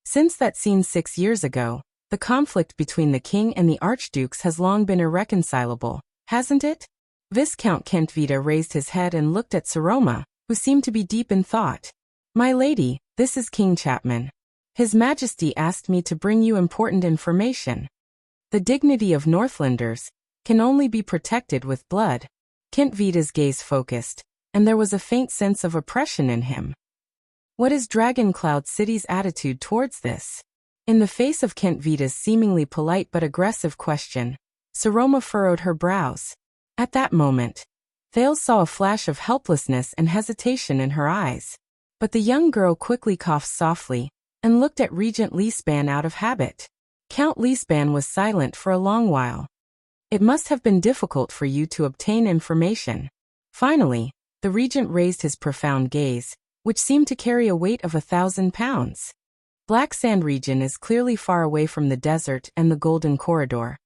Since that scene 6 years ago, the conflict between the king and the archdukes has long been irreconcilable, hasn't it? Viscount Kent Vida raised his head and looked at Saroma, who seemed to be deep in thought. My lady, this is King Chapman. His Majesty asked me to bring you important information. The dignity of Northlanders can only be protected with blood. Kent Vida's gaze focused, and there was a faint sense of oppression in him. What is Dragon Cloud City's attitude towards this? In the face of Kent Vida's seemingly polite but aggressive question, Saroma furrowed her brows. At that moment, Thales saw a flash of helplessness and hesitation in her eyes. But the young girl quickly coughed softly and looked at Regent Leespan out of habit. Count Leespan was silent for a long while. It must have been difficult for you to obtain information. Finally, the regent raised his profound gaze, which seemed to carry a weight of 1,000 pounds. Black Sand region is clearly far away from the desert and the Golden Corridor.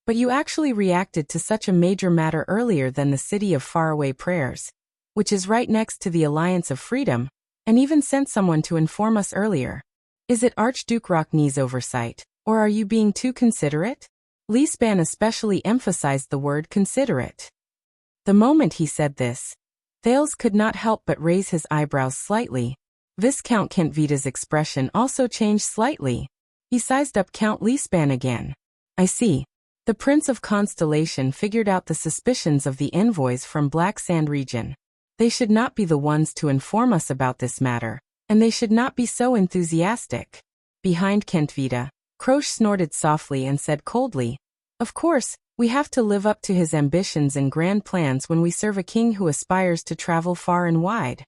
But you actually reacted to such a major matter earlier than the city of Faraway Prayers, which is right next to the Alliance of Freedom, and even sent someone to inform us earlier. Is it Archduke Rockne's oversight, or are you being too considerate? Leespan especially emphasized the word considerate. The moment he said this, Thales could not help but raise his eyebrows slightly. Viscount Kent Vida's expression also changed slightly. He sized up Count Leespan again. I see. The Prince of Constellation figured out the suspicions of the envoys from Black Sand region. They should not be the ones to inform us about this matter, and they should not be so enthusiastic. Behind Kent Vida, Croche snorted softly and said coldly, Of course, we have to live up to his ambitions and grand plans when we serve a king who aspires to travel far and wide.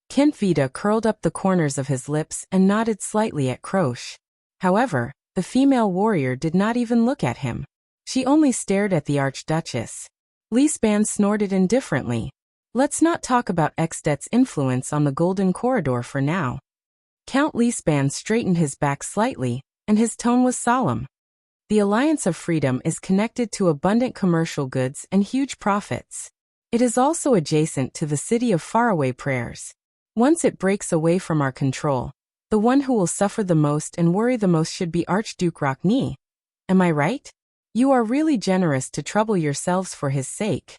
Kent Vida curled up the corners of his lips and nodded slightly at Croche. However, the female warrior did not even look at him. She only stared at the Archduchess. Leespan snorted indifferently. Let's not talk about Ekstedt's influence on the Golden Corridor for now. Count Leespan straightened his back slightly, and his tone was solemn. The Alliance of Freedom is connected to abundant commercial goods and huge profits. It is also adjacent to the city of Faraway Prayers. Once it breaks away from our control, the one who will suffer the most and worry the most should be Archduke Rockne. Am I right? You are really generous to trouble yourselves for his sake.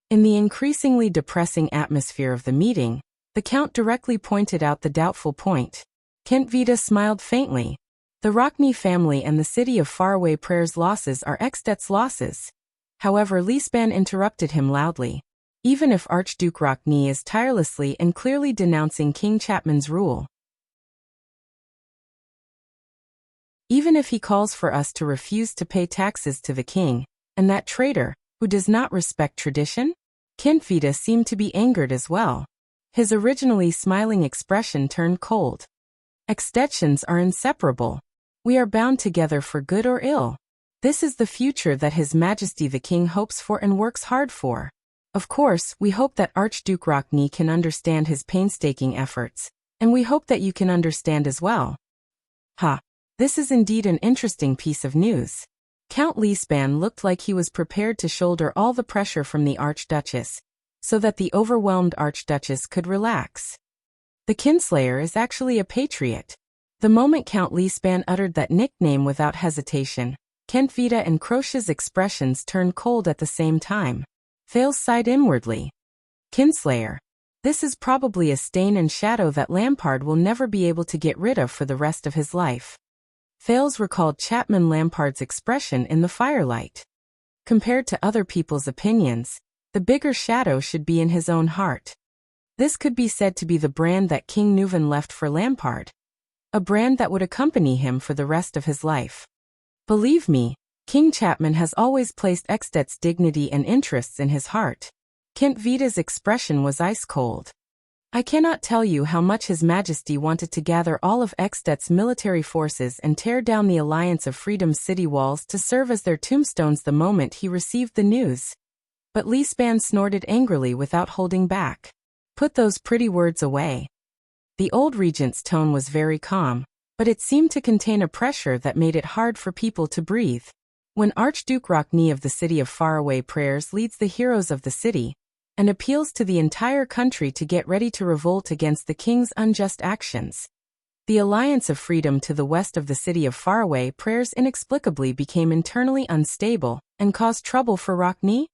In the increasingly depressing atmosphere of the meeting, the Count directly pointed out the doubtful point. Kent Vida smiled faintly. The Rockne family and the city of Faraway Prayers' losses are Ekstedt's losses. However, Lisban interrupted him loudly. Even if Archduke Rockne is tirelessly and clearly denouncing King Chapman's rule, even if he calls for us to refuse to pay taxes to the king, and that traitor, who does not respect tradition? Kentwida seemed to be angered as well. His originally smiling expression turned cold. Extensions are inseparable. We are bound together for good or ill. This is the future that His Majesty the King hopes for and works hard for. Of course, we hope that Archduke Rockne can understand his painstaking efforts, and we hope that you can understand as well. Ha! This is indeed an interesting piece of news. Count Lisban looked like he was prepared to shoulder all the pressure from the Archduchess, so that the overwhelmed Archduchess could relax. The Kinslayer is actually a patriot. The moment Count Lisban uttered that nickname without hesitation, Kentwida and Croce's expressions turned cold at the same time. Thales sighed inwardly. Kinslayer. This is probably a stain and shadow that Lampard will never be able to get rid of for the rest of his life. Thales recalled Chapman Lampard's expression in the firelight. Compared to other people's opinions, the bigger shadow should be in his own heart. This could be said to be the brand that King Neuven left for Lampard. A brand that would accompany him for the rest of his life. Believe me, King Chapman has always placed Ekstedt's dignity and interests in his heart. Kentwida's expression was ice-cold. I cannot tell you how much His Majesty wanted to gather all of Ekstedt's military forces and tear down the Alliance of Freedom's city walls to serve as their tombstones the moment he received the news. But Lisban snorted angrily without holding back. Put those pretty words away. The old regent's tone was very calm, but it seemed to contain a pressure that made it hard for people to breathe. When Archduke Rockne of the City of Faraway Prayers leads the heroes of the city, and appeals to the entire country to get ready to revolt against the king's unjust actions, the Alliance of Freedom to the west of the City of Faraway Prayers inexplicably became internally unstable and caused trouble for Rockne?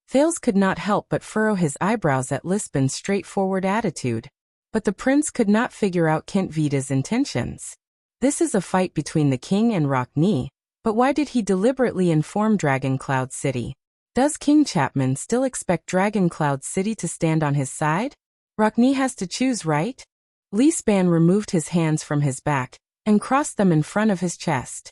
Thales could not help but furrow his eyebrows at Lisban's straightforward attitude, but the prince could not figure out Kentwida's intentions. This is a fight between the king and Rockne, but why did he deliberately inform Dragon Cloud City? Does King Chapman still expect Dragon Cloud City to stand on his side? Rockne has to choose, right? Lisban removed his hands from his back and crossed them in front of his chest.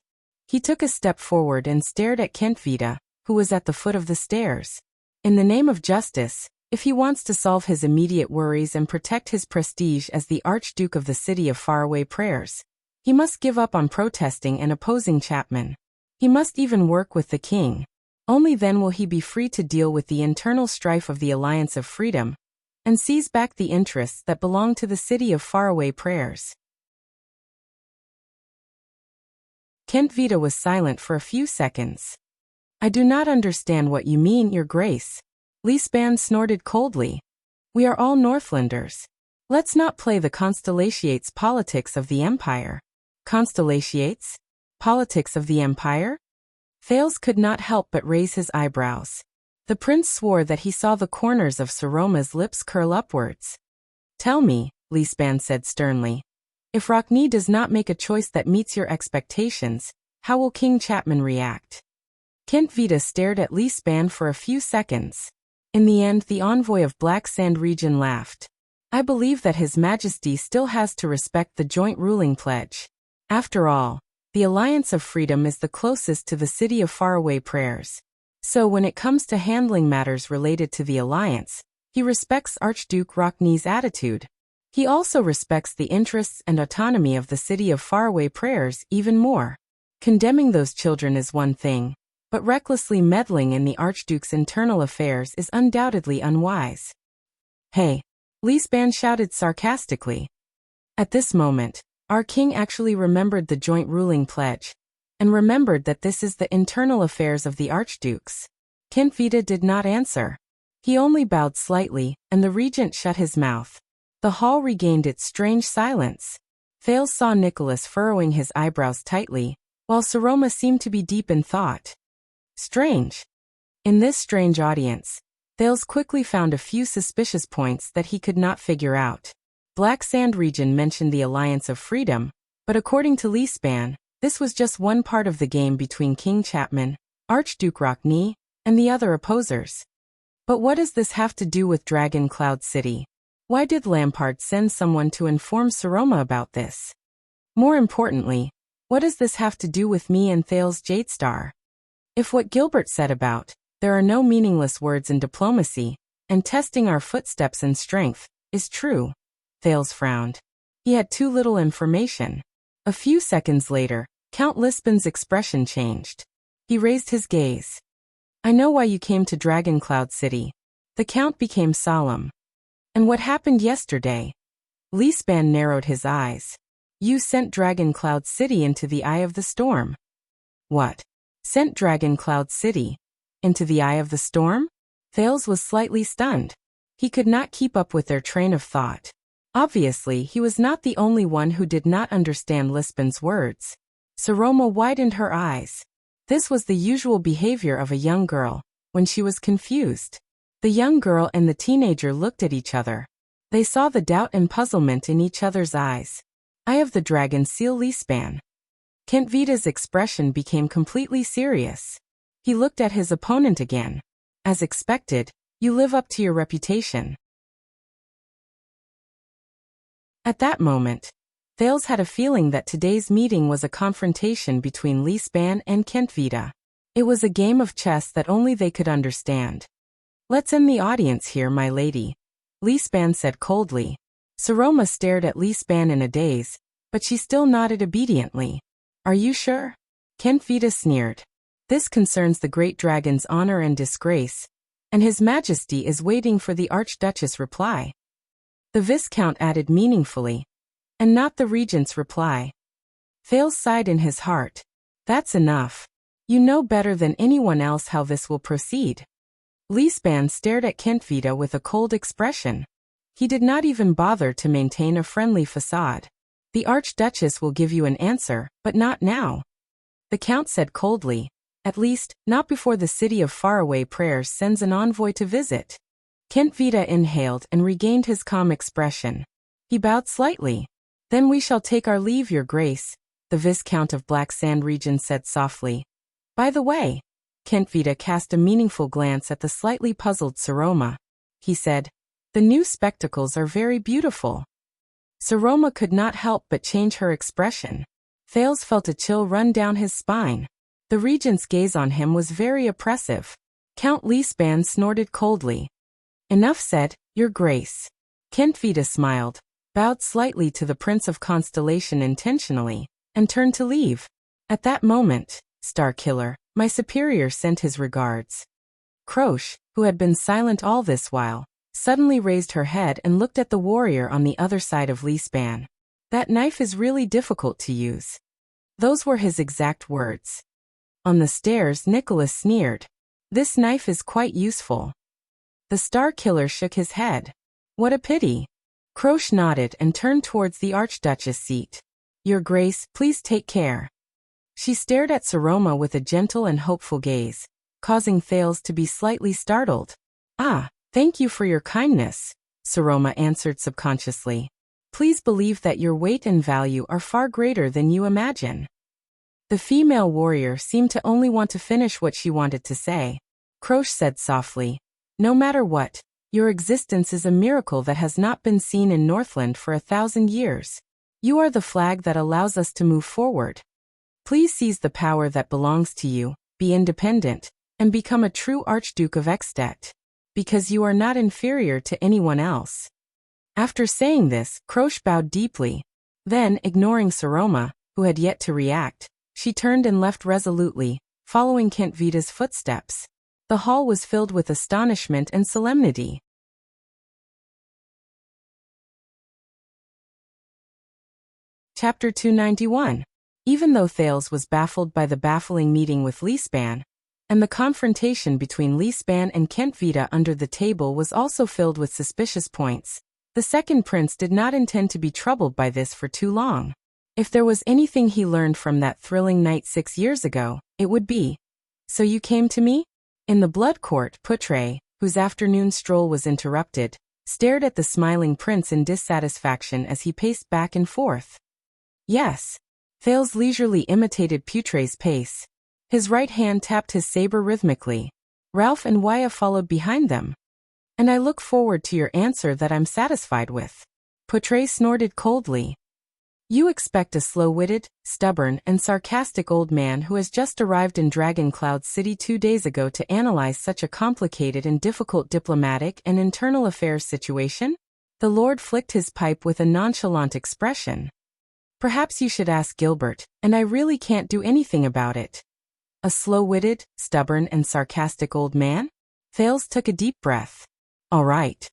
He took a step forward and stared at Kentwida, who was at the foot of the stairs. In the name of justice, if he wants to solve his immediate worries and protect his prestige as the Archduke of the City of Faraway Prayers, he must give up on protesting and opposing Chapman. He must even work with the king. Only then will he be free to deal with the internal strife of the Alliance of Freedom and seize back the interests that belong to the City of Faraway Prayers. Kentwida was silent for a few seconds. I do not understand what you mean, Your Grace. Lisban snorted coldly. We are all Northlanders. Let's not play the Constellatiates politics of the Empire. Constellatiates? Politics of the Empire? Thales could not help but raise his eyebrows. The prince swore that he saw the corners of Saroma's lips curl upwards. Tell me, Lisban said sternly. If Rockne does not make a choice that meets your expectations, how will King Chapman react? Kentwida stared at Lisban for a few seconds. In the end, the envoy of Black Sand region laughed. I believe that His Majesty still has to respect the joint ruling pledge. After all, the Alliance of Freedom is the closest to the City of Faraway Prayers. So when it comes to handling matters related to the Alliance, he respects Archduke Rockne's attitude. He also respects the interests and autonomy of the City of Faraway Prayers even more. Condemning those children is one thing, but recklessly meddling in the Archduke's internal affairs is undoubtedly unwise. Hey! Lisban shouted sarcastically. At this moment, our king actually remembered the joint ruling pledge, and remembered that this is the internal affairs of the archdukes. Kentwida did not answer. He only bowed slightly, and the regent shut his mouth. The hall regained its strange silence. Thales saw Nicholas furrowing his eyebrows tightly, while Saroma seemed to be deep in thought. Strange. In this strange audience, Thales quickly found a few suspicious points that he could not figure out. Black Sand region mentioned the Alliance of Freedom, but according to Lisban, this was just one part of the game between King Chapman, Archduke Rockne, and the other opposers. But what does this have to do with Dragon Cloud City? Why did Lampard send someone to inform Saroma about this? More importantly, what does this have to do with me and Thales Jadestar? If what Gilbert said about, there are no meaningless words in diplomacy, and testing our footsteps and strength, is true, Thales frowned. He had too little information. A few seconds later, Count Lisbon's expression changed. He raised his gaze. I know why you came to Dragon Cloud City. The Count became solemn. And what happened yesterday? Lisbon narrowed his eyes. You sent Dragon Cloud City into the eye of the storm. What? Sent Dragon Cloud City into the eye of the storm? Thales was slightly stunned. He could not keep up with their train of thought. Obviously, he was not the only one who did not understand Lisbon's words. Saroma widened her eyes. This was the usual behavior of a young girl, when she was confused. The young girl and the teenager looked at each other. They saw the doubt and puzzlement in each other's eyes. Eye of the Dragon Seal Lisban. Kent Vita's expression became completely serious. He looked at his opponent again. As expected, you live up to your reputation. At that moment, Thales had a feeling that today's meeting was a confrontation between Lisban and Kent Vita. It was a game of chess that only they could understand. Let's end the audience here, my lady, Lisban said coldly. Saroma stared at Lisban in a daze, but she still nodded obediently. Are you sure? Kent Vita sneered. This concerns the great dragon's honor and disgrace, and His Majesty is waiting for the Archduchess' reply. The Viscount added meaningfully, and not the regent's reply. Thales sighed in his heart. That's enough. You know better than anyone else how this will proceed. Lisban stared at Kent Vita with a cold expression. He did not even bother to maintain a friendly facade. The Archduchess will give you an answer, but not now. The Count said coldly. At least, not before the city of faraway prayers sends an envoy to visit. Kent Vita inhaled and regained his calm expression. He bowed slightly. Then we shall take our leave, Your Grace, the Viscount of Black Sand Region said softly. By the way, Kent Vita cast a meaningful glance at the slightly puzzled Saroma. He said, the new spectacles are very beautiful. Saroma could not help but change her expression. Thales felt a chill run down his spine. The regent's gaze on him was very oppressive. Count Lisban snorted coldly. Enough said, Your Grace. Kent Vita smiled, bowed slightly to the Prince of Constellation intentionally, and turned to leave. At that moment, Star Killer, my superior sent his regards. Croche, who had been silent all this while, suddenly raised her head and looked at the warrior on the other side of Lisban. That knife is really difficult to use. Those were his exact words. On the stairs, Nicholas sneered. This knife is quite useful. The Star Killer shook his head. What a pity. Croche nodded and turned towards the Archduchess' seat. Your Grace, please take care. She stared at Saroma with a gentle and hopeful gaze, causing Thales to be slightly startled. Ah, thank you for your kindness, Saroma answered subconsciously. Please believe that your weight and value are far greater than you imagine. The female warrior seemed to only want to finish what she wanted to say. Croche said softly, no matter what, your existence is a miracle that has not been seen in Northland for 1,000 years. You are the flag that allows us to move forward. Please seize the power that belongs to you, be independent, and become a true Archduke of Ekstedt. Because you are not inferior to anyone else. After saying this, Croche bowed deeply. Then, ignoring Saroma, who had yet to react, she turned and left resolutely, following Kent Vita's footsteps. The hall was filled with astonishment and solemnity. Chapter 291. Even though Thales was baffled by the baffling meeting with Lisban, and the confrontation between Lisban and Kent Vita under the table was also filled with suspicious points, the second prince did not intend to be troubled by this for too long. If there was anything he learned from that thrilling night 6 years ago, it would be, so you came to me? In the blood court, Putre, whose afternoon stroll was interrupted, stared at the smiling prince in dissatisfaction as he paced back and forth. Yes. Thales leisurely imitated Putre's pace. His right hand tapped his saber rhythmically. Ralph and Waya followed behind them. And I look forward to your answer that I'm satisfied with. Portray snorted coldly. You expect a slow-witted, stubborn, and sarcastic old man who has just arrived in Dragon Cloud City 2 days ago to analyze such a complicated and difficult diplomatic and internal affairs situation? The Lord flicked his pipe with a nonchalant expression. Perhaps you should ask Gilbert, and I really can't do anything about it. A slow-witted, stubborn, and sarcastic old man? Thales took a deep breath. All right.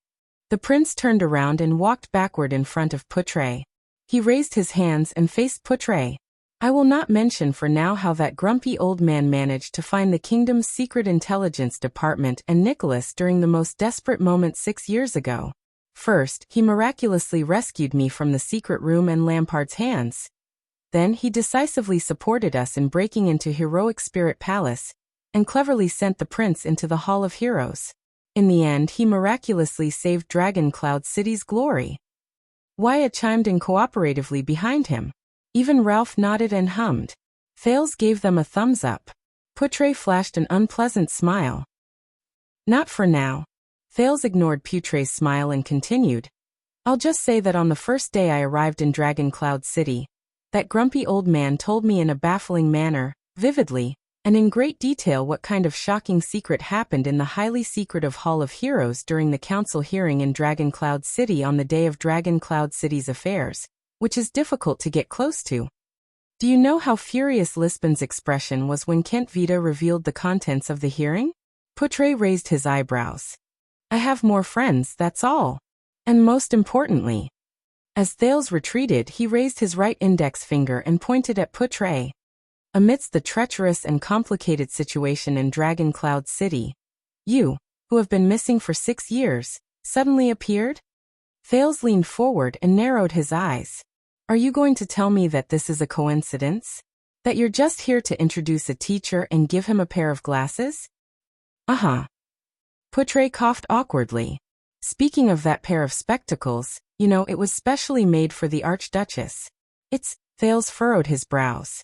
The prince turned around and walked backward in front of Portray. He raised his hands and faced Portray. I will not mention for now how that grumpy old man managed to find the kingdom's secret intelligence department and Nicholas during the most desperate moment 6 years ago. First, he miraculously rescued me from the secret room and Lampard's hands. Then he decisively supported us in breaking into Heroic Spirit Palace, and cleverly sent the prince into the Hall of Heroes. In the end, he miraculously saved Dragon Cloud City's glory. Wyatt chimed in cooperatively behind him. Even Ralph nodded and hummed. Thales gave them a thumbs up. Portray flashed an unpleasant smile. Not for now. Thales ignored Portray's smile and continued. I'll just say that on the first day I arrived in Dragon Cloud City, that grumpy old man told me in a baffling manner, vividly, and in great detail what kind of shocking secret happened in the highly secretive Hall of Heroes during the council hearing in Dragon Cloud City on the day of Dragon Cloud City's affairs, which is difficult to get close to. Do you know how furious Lisbon's expression was when Kent Vita revealed the contents of the hearing? Portray raised his eyebrows. I have more friends, that's all. And most importantly. As Thales retreated, he raised his right index finger and pointed at Portray. Amidst the treacherous and complicated situation in Dragon Cloud City, you, who have been missing for 6 years, suddenly appeared? Thales leaned forward and narrowed his eyes. Are you going to tell me that this is a coincidence? That you're just here to introduce a teacher and give him a pair of glasses? Uh-huh. Portray coughed awkwardly. Speaking of that pair of spectacles, you know, it was specially made for the Archduchess. Thales furrowed his brows.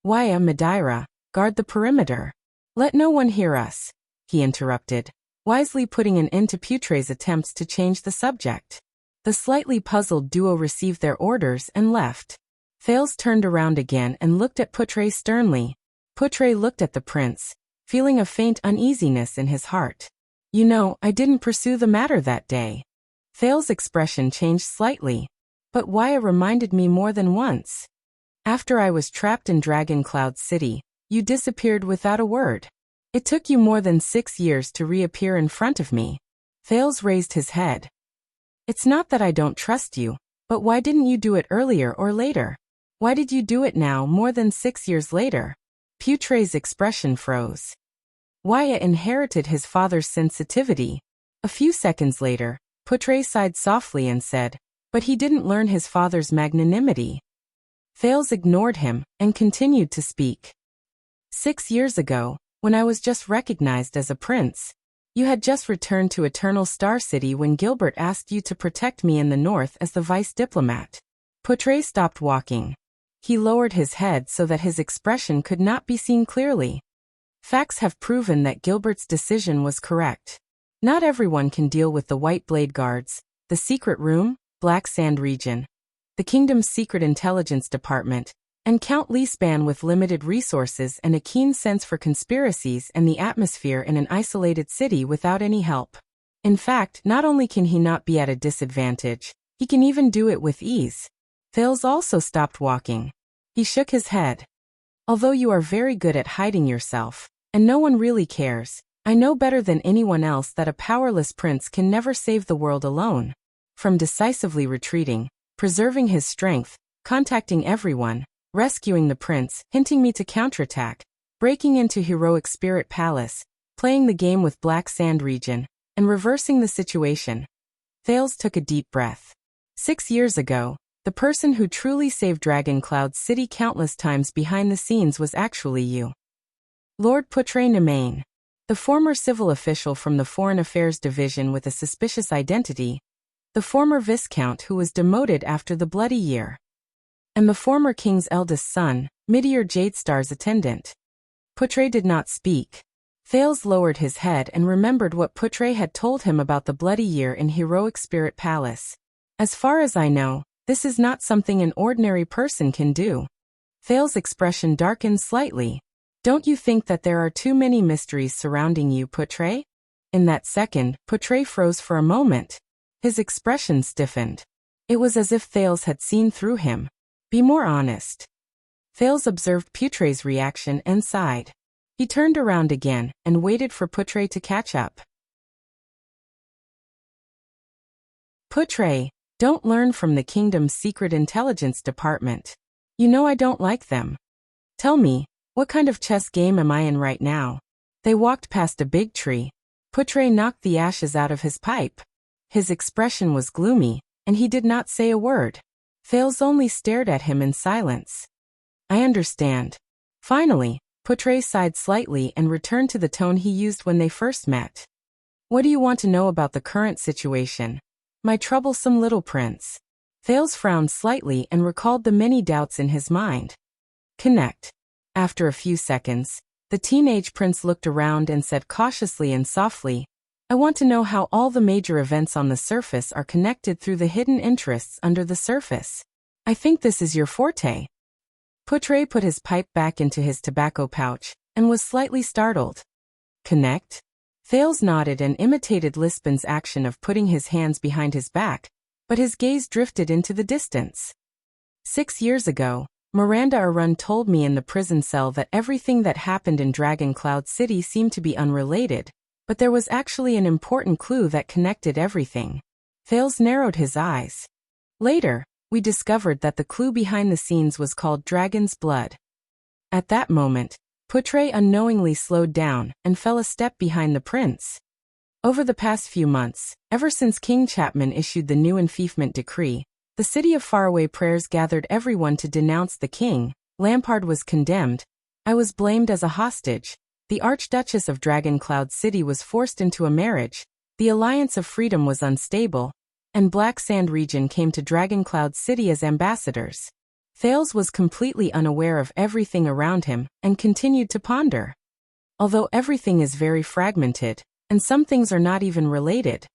Waya Madeira, guard the perimeter. Let no one hear us, he interrupted, wisely putting an end to Portray's attempts to change the subject. The slightly puzzled duo received their orders and left. Thales turned around again and looked at Portray sternly. Portray looked at the prince, feeling a faint uneasiness in his heart. You know, I didn't pursue the matter that day. Thales' expression changed slightly. But Waya reminded me more than once. After I was trapped in Dragon Cloud City, you disappeared without a word. It took you more than 6 years to reappear in front of me. Thales raised his head. It's not that I don't trust you, but why didn't you do it earlier or later? Why did you do it now more than 6 years later? Portray's expression froze. Waya inherited his father's sensitivity. A few seconds later, Portray sighed softly and said, but he didn't learn his father's magnanimity. Thales ignored him and continued to speak. 6 years ago, when I was just recognized as a prince, you had just returned to Eternal Star City when Gilbert asked you to protect me in the north as the vice diplomat. Portray stopped walking. He lowered his head so that his expression could not be seen clearly. Facts have proven that Gilbert's decision was correct. Not everyone can deal with the White Blade Guards, the Secret Room, Black Sand Region, the Kingdom's Secret Intelligence Department, and Count Leespan with limited resources and a keen sense for conspiracies and the atmosphere in an isolated city without any help. In fact, not only can he not be at a disadvantage, he can even do it with ease. Thales also stopped walking. He shook his head. Although you are very good at hiding yourself, and no one really cares, I know better than anyone else that a powerless prince can never save the world alone. From decisively retreating, preserving his strength, contacting everyone, rescuing the prince, hinting me to counterattack, breaking into Heroic Spirit Palace, playing the game with Black Sand Region, and reversing the situation. Thales took a deep breath. 6 years ago, the person who truly saved Dragon Cloud City countless times behind the scenes was actually you. Lord Portray Nemain, the former civil official from the Foreign Affairs Division with a suspicious identity, the former Viscount who was demoted after the Bloody Year, and the former king's eldest son, Meteor Jadestar's attendant. Putre did not speak. Thales lowered his head and remembered what Putre had told him about the bloody year in Heroic Spirit Palace. As far as I know, this is not something an ordinary person can do. Thales' expression darkened slightly. Don't you think that there are too many mysteries surrounding you, Putre? In that second, Putre froze for a moment. His expression stiffened. It was as if Thales had seen through him. Be more honest. Thales observed Putre's reaction and sighed. He turned around again and waited for Putre to catch up. Putre, don't learn from the kingdom's secret intelligence department. You know I don't like them. Tell me, what kind of chess game am I in right now? They walked past a big tree. Putre knocked the ashes out of his pipe. His expression was gloomy, and he did not say a word. Thales only stared at him in silence. I understand. Finally, Putre sighed slightly and returned to the tone he used when they first met. What do you want to know about the current situation? My troublesome little prince. Thales frowned slightly and recalled the many doubts in his mind. Connect. After a few seconds, the teenage prince looked around and said cautiously and softly, I want to know how all the major events on the surface are connected through the hidden interests under the surface. I think this is your forte. Putre put his pipe back into his tobacco pouch and was slightly startled. Connect? Thales nodded and imitated Lisbon's action of putting his hands behind his back, but his gaze drifted into the distance. 6 years ago, Miranda Arun told me in the prison cell that everything that happened in Dragon Cloud City seemed to be unrelated, but there was actually an important clue that connected everything. Thales narrowed his eyes. Later, we discovered that the clue behind the scenes was called Dragon's Blood. At that moment, Putre unknowingly slowed down and fell a step behind the prince. Over the past few months, ever since King Chapman issued the new enfeoffment decree, the city of Faraway Prayers gathered everyone to denounce the king. Lampard was condemned. I was blamed as a hostage. The Archduchess of Dragon Cloud City was forced into a marriage. The Alliance of Freedom was unstable, and Black Sand Region came to Dragon Cloud City as ambassadors. Thales was completely unaware of everything around him and continued to ponder. Although everything is very fragmented, and some things are not even related.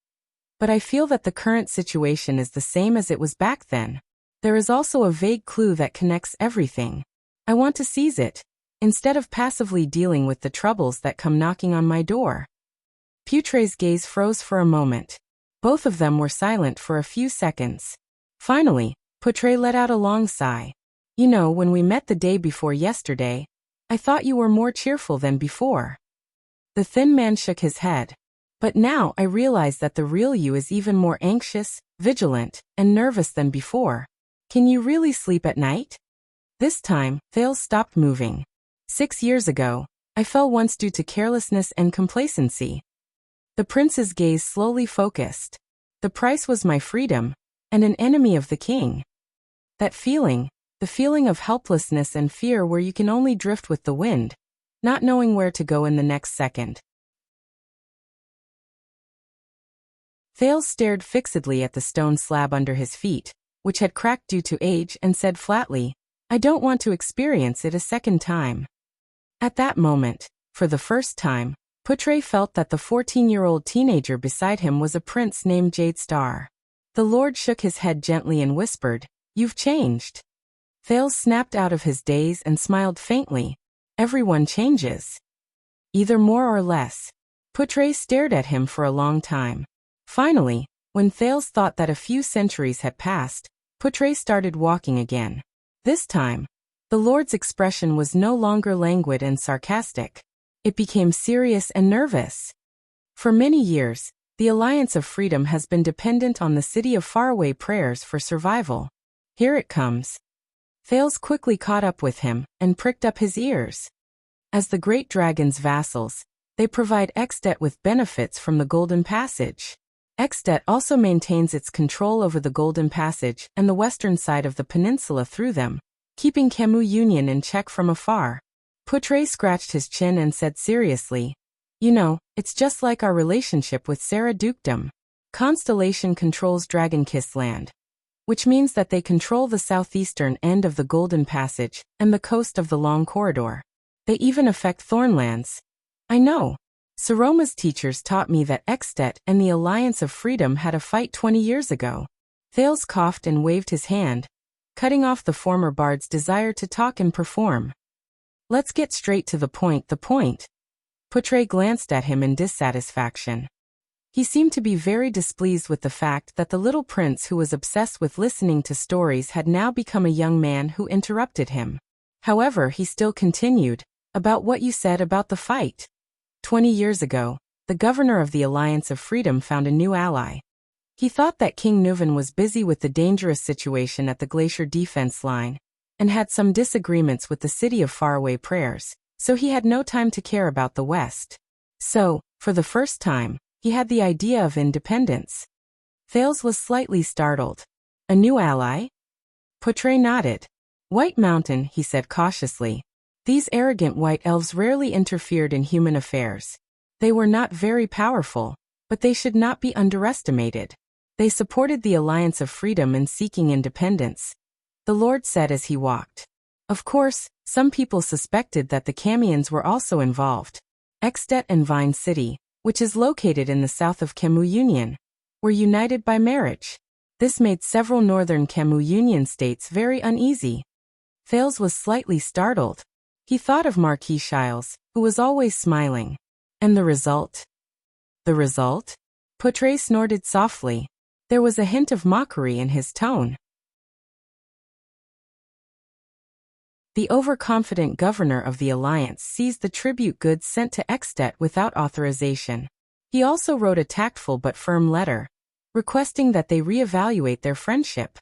But I feel that the current situation is the same as it was back then. There is also a vague clue that connects everything. I want to seize it, instead of passively dealing with the troubles that come knocking on my door. Putre's gaze froze for a moment. Both of them were silent for a few seconds. Finally, Putre let out a long sigh. You know, when we met the day before yesterday, I thought you were more cheerful than before. The thin man shook his head. But now I realize that the real you is even more anxious, vigilant, and nervous than before. Can you really sleep at night? This time, Thales stopped moving. 6 years ago, I fell once due to carelessness and complacency. The prince's gaze slowly focused. The price was my freedom, and an enemy of the king. That feeling, the feeling of helplessness and fear where you can only drift with the wind, not knowing where to go in the next second. Thales stared fixedly at the stone slab under his feet, which had cracked due to age, and said flatly, I don't want to experience it a second time. At that moment, for the first time, Putre felt that the 14-year-old teenager beside him was a prince named Jade Star. The Lord shook his head gently and whispered, You've changed. Thales snapped out of his daze and smiled faintly. Everyone changes. Either more or less. Putre stared at him for a long time. Finally, when Thales thought that a few centuries had passed, Putre started walking again. This time, the Lord's expression was no longer languid and sarcastic. It became serious and nervous. For many years, the Alliance of Freedom has been dependent on the city of Faraway Prayers for survival. Here it comes. Thales quickly caught up with him and pricked up his ears. As the Great Dragon's vassals, they provide Exdet with benefits from the Golden Passage. Exdet also maintains its control over the Golden Passage and the western side of the peninsula through them, keeping Camus Union in check from afar. Putre scratched his chin and said seriously, You know, it's just like our relationship with Sarah Dukedom. Constellation controls Dragon Kiss Land, which means that they control the southeastern end of the Golden Passage and the coast of the Long Corridor. They even affect Thornlands. I know. Saroma's teachers taught me that Extet and the Alliance of Freedom had a fight 20 years ago. Thales coughed and waved his hand, cutting off the former bard's desire to talk and perform. Let's get straight to the point. Poutre glanced at him in dissatisfaction. He seemed to be very displeased with the fact that the little prince who was obsessed with listening to stories had now become a young man who interrupted him. However, he still continued, about what you said about the fight. 20 years ago, the governor of the Alliance of Freedom found a new ally. He thought that King Nuven was busy with the dangerous situation at the glacier defense line, and had some disagreements with the city of faraway prayers, so he had no time to care about the West. So, for the first time, he had the idea of independence. Thales was slightly startled. A new ally? Poutre nodded. White Mountain, he said cautiously. These arrogant white elves rarely interfered in human affairs. They were not very powerful, but they should not be underestimated. They supported the Alliance of Freedom in seeking independence, the Lord said as he walked. Of course, some people suspected that the Camians were also involved. Extet and Vine City, which is located in the south of Camus Union, were united by marriage. This made several northern Camus Union states very uneasy. Thales was slightly startled. He thought of Marquis Shiles, who was always smiling. And the result? The result? Poutre snorted softly. There was a hint of mockery in his tone. The overconfident governor of the Alliance seized the tribute goods sent to Extet without authorization. He also wrote a tactful but firm letter, requesting that they reevaluate their friendship.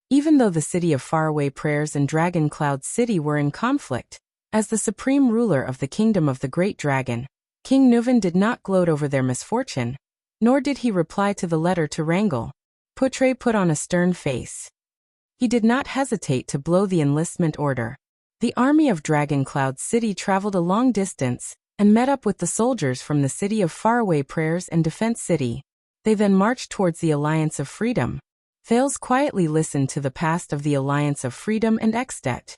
Even though the city of Faraway Prayers and Dragon Cloud City were in conflict, as the supreme ruler of the kingdom of the Great Dragon, King Nuven did not gloat over their misfortune, nor did he reply to the letter to wrangle. Poutre put on a stern face. He did not hesitate to blow the enlistment order. The army of Dragon Cloud City traveled a long distance and met up with the soldiers from the city of Faraway Prayers and Defense City. They then marched towards the Alliance of Freedom. Thales quietly listened to the past of the Alliance of Freedom and Extet.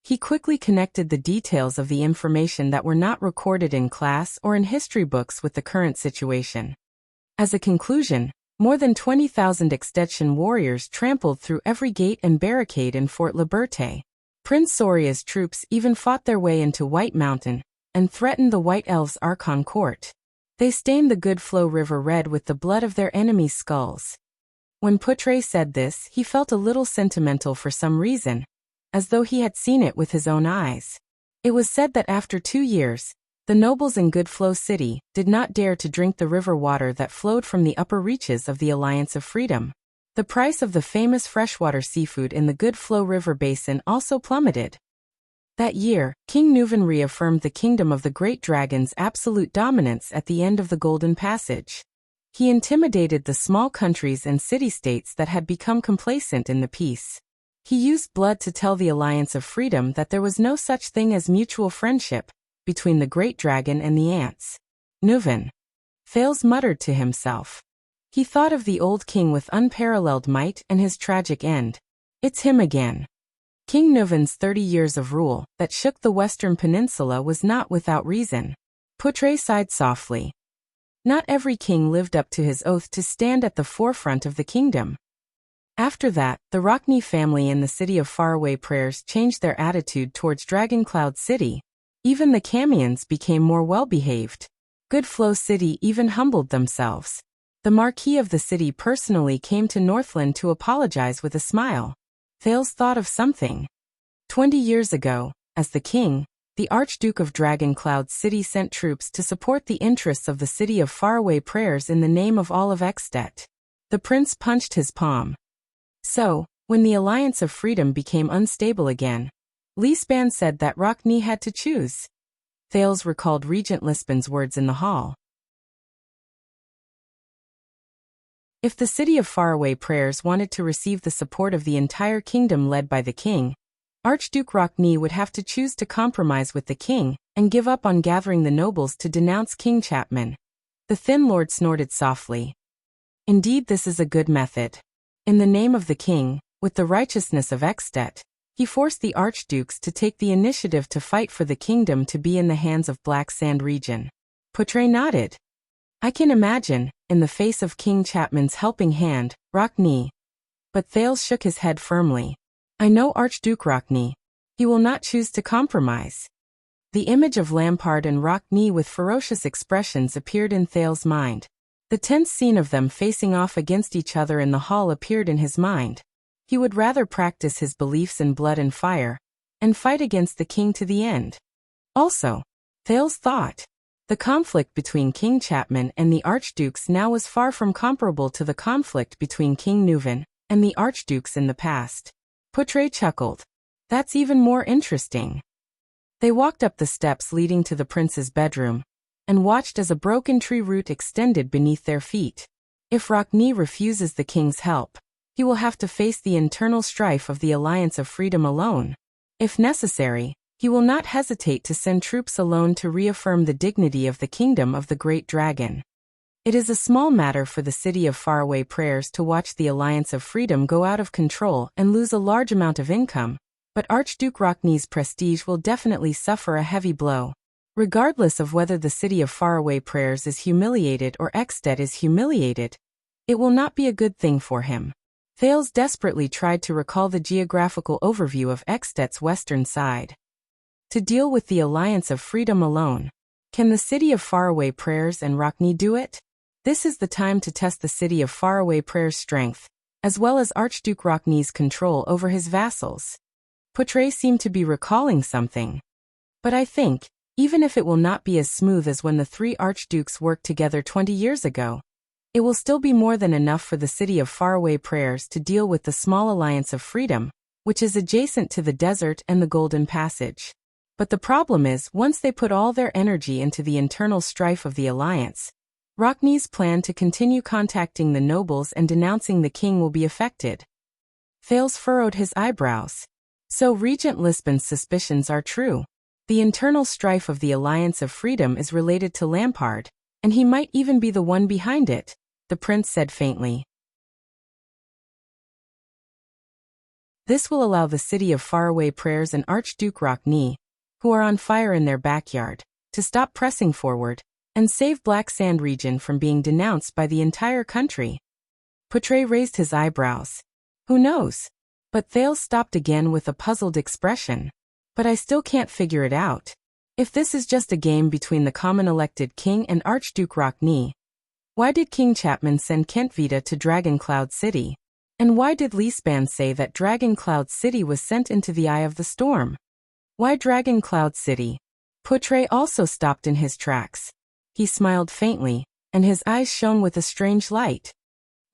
He quickly connected the details of the information that were not recorded in class or in history books with the current situation. As a conclusion, more than 20,000 Extension warriors trampled through every gate and barricade in Fort Liberté. Prince Soria's troops even fought their way into White Mountain and threatened the White Elves' Archon Court. They stained the Good Flow River red with the blood of their enemies' skulls. When Poutre said this, he felt a little sentimental for some reason, as though he had seen it with his own eyes. It was said that after 2 years, the nobles in Good Flow City did not dare to drink the river water that flowed from the upper reaches of the Alliance of Freedom. The price of the famous freshwater seafood in the Good Flow River basin also plummeted. That year, King Nuven reaffirmed the kingdom of the Great Dragon's absolute dominance at the end of the Golden Passage. He intimidated the small countries and city-states that had become complacent in the peace. He used blood to tell the Alliance of Freedom that there was no such thing as mutual friendship between the Great Dragon and the ants. Nuven. Thales muttered to himself. He thought of the old king with unparalleled might and his tragic end. It's him again. King Nuven's 30 years of rule that shook the Western Peninsula was not without reason. Poutre sighed softly. Not every king lived up to his oath to stand at the forefront of the kingdom. After that, the Rockney family in the city of Faraway Prayers changed their attitude towards Dragon Cloud City. Even the Camians became more well-behaved. Good Flow City even humbled themselves. The Marquis of the city personally came to Northland to apologize with a smile. Thales thought of something. 20 years ago, as the king, the Archduke of Dragon Cloud City sent troops to support the interests of the city of Faraway Prayers in the name of all of Extet. The prince punched his palm. So, when the Alliance of Freedom became unstable again, Lisban said that Rockney had to choose. Thales recalled Regent Lisban's words in the hall. If the city of Faraway Prayers wanted to receive the support of the entire kingdom led by the king, Archduke Rockney would have to choose to compromise with the king and give up on gathering the nobles to denounce King Chapman. The thin lord snorted softly. Indeed, this is a good method. In the name of the king, with the righteousness of Extet, He forced the archdukes to take the initiative to fight for the kingdom to be in the hands of Black Sand region. Portray nodded. I can imagine, in the face of King Chapman's helping hand, Rockne. But Thales shook his head firmly. I know Archduke Rockne. He will not choose to compromise. The image of Lampard and Rockne with ferocious expressions appeared in Thales' mind. The tense scene of them facing off against each other in the hall appeared in his mind. He would rather practice his beliefs in blood and fire, and fight against the king to the end. Also, Thales thought, the conflict between King Chapman and the archdukes now was far from comparable to the conflict between King Neuven and the archdukes in the past. Portray chuckled. That's even more interesting. They walked up the steps leading to the prince's bedroom, and watched as a broken tree root extended beneath their feet. If Rockne refuses the king's help, he will have to face the internal strife of the Alliance of Freedom alone. If necessary, he will not hesitate to send troops alone to reaffirm the dignity of the kingdom of the Great Dragon. It is a small matter for the city of Faraway Prayers to watch the Alliance of Freedom go out of control and lose a large amount of income, but Archduke Rockne's prestige will definitely suffer a heavy blow. Regardless of whether the city of Faraway Prayers is humiliated or Ekstedt is humiliated, it will not be a good thing for him. Thales desperately tried to recall the geographical overview of Ekstedt's western side. To deal with the Alliance of Freedom alone, can the city of Faraway Prayers and Rockne do it? This is the time to test the city of Faraway Prayers' strength, as well as Archduke Rockne's control over his vassals. Portray seemed to be recalling something. But I think, even if it will not be as smooth as when the three archdukes worked together 20 years ago, it will still be more than enough for the city of Faraway Prayers to deal with the small Alliance of Freedom, which is adjacent to the desert and the Golden Passage. But the problem is, once they put all their energy into the internal strife of the Alliance, Rockne's plan to continue contacting the nobles and denouncing the king will be affected. Thales furrowed his eyebrows. So Regent Lisbon's suspicions are true. The internal strife of the Alliance of Freedom is related to Lampard, and he might even be the one behind it, the prince said faintly. This will allow the city of Faraway Prayers and Archduke Rockne, who are on fire in their backyard, to stop pressing forward, and save Black Sand region from being denounced by the entire country. Portray raised his eyebrows. Who knows? But Thales stopped again with a puzzled expression. But I still can't figure it out. If this is just a game between the common elected king and Archduke Rockne, why did King Chapman send Kentvita to Dragon Cloud City? And why did Lisbon say that Dragon Cloud City was sent into the eye of the storm? Why Dragon Cloud City? Portray also stopped in his tracks. He smiled faintly, and his eyes shone with a strange light.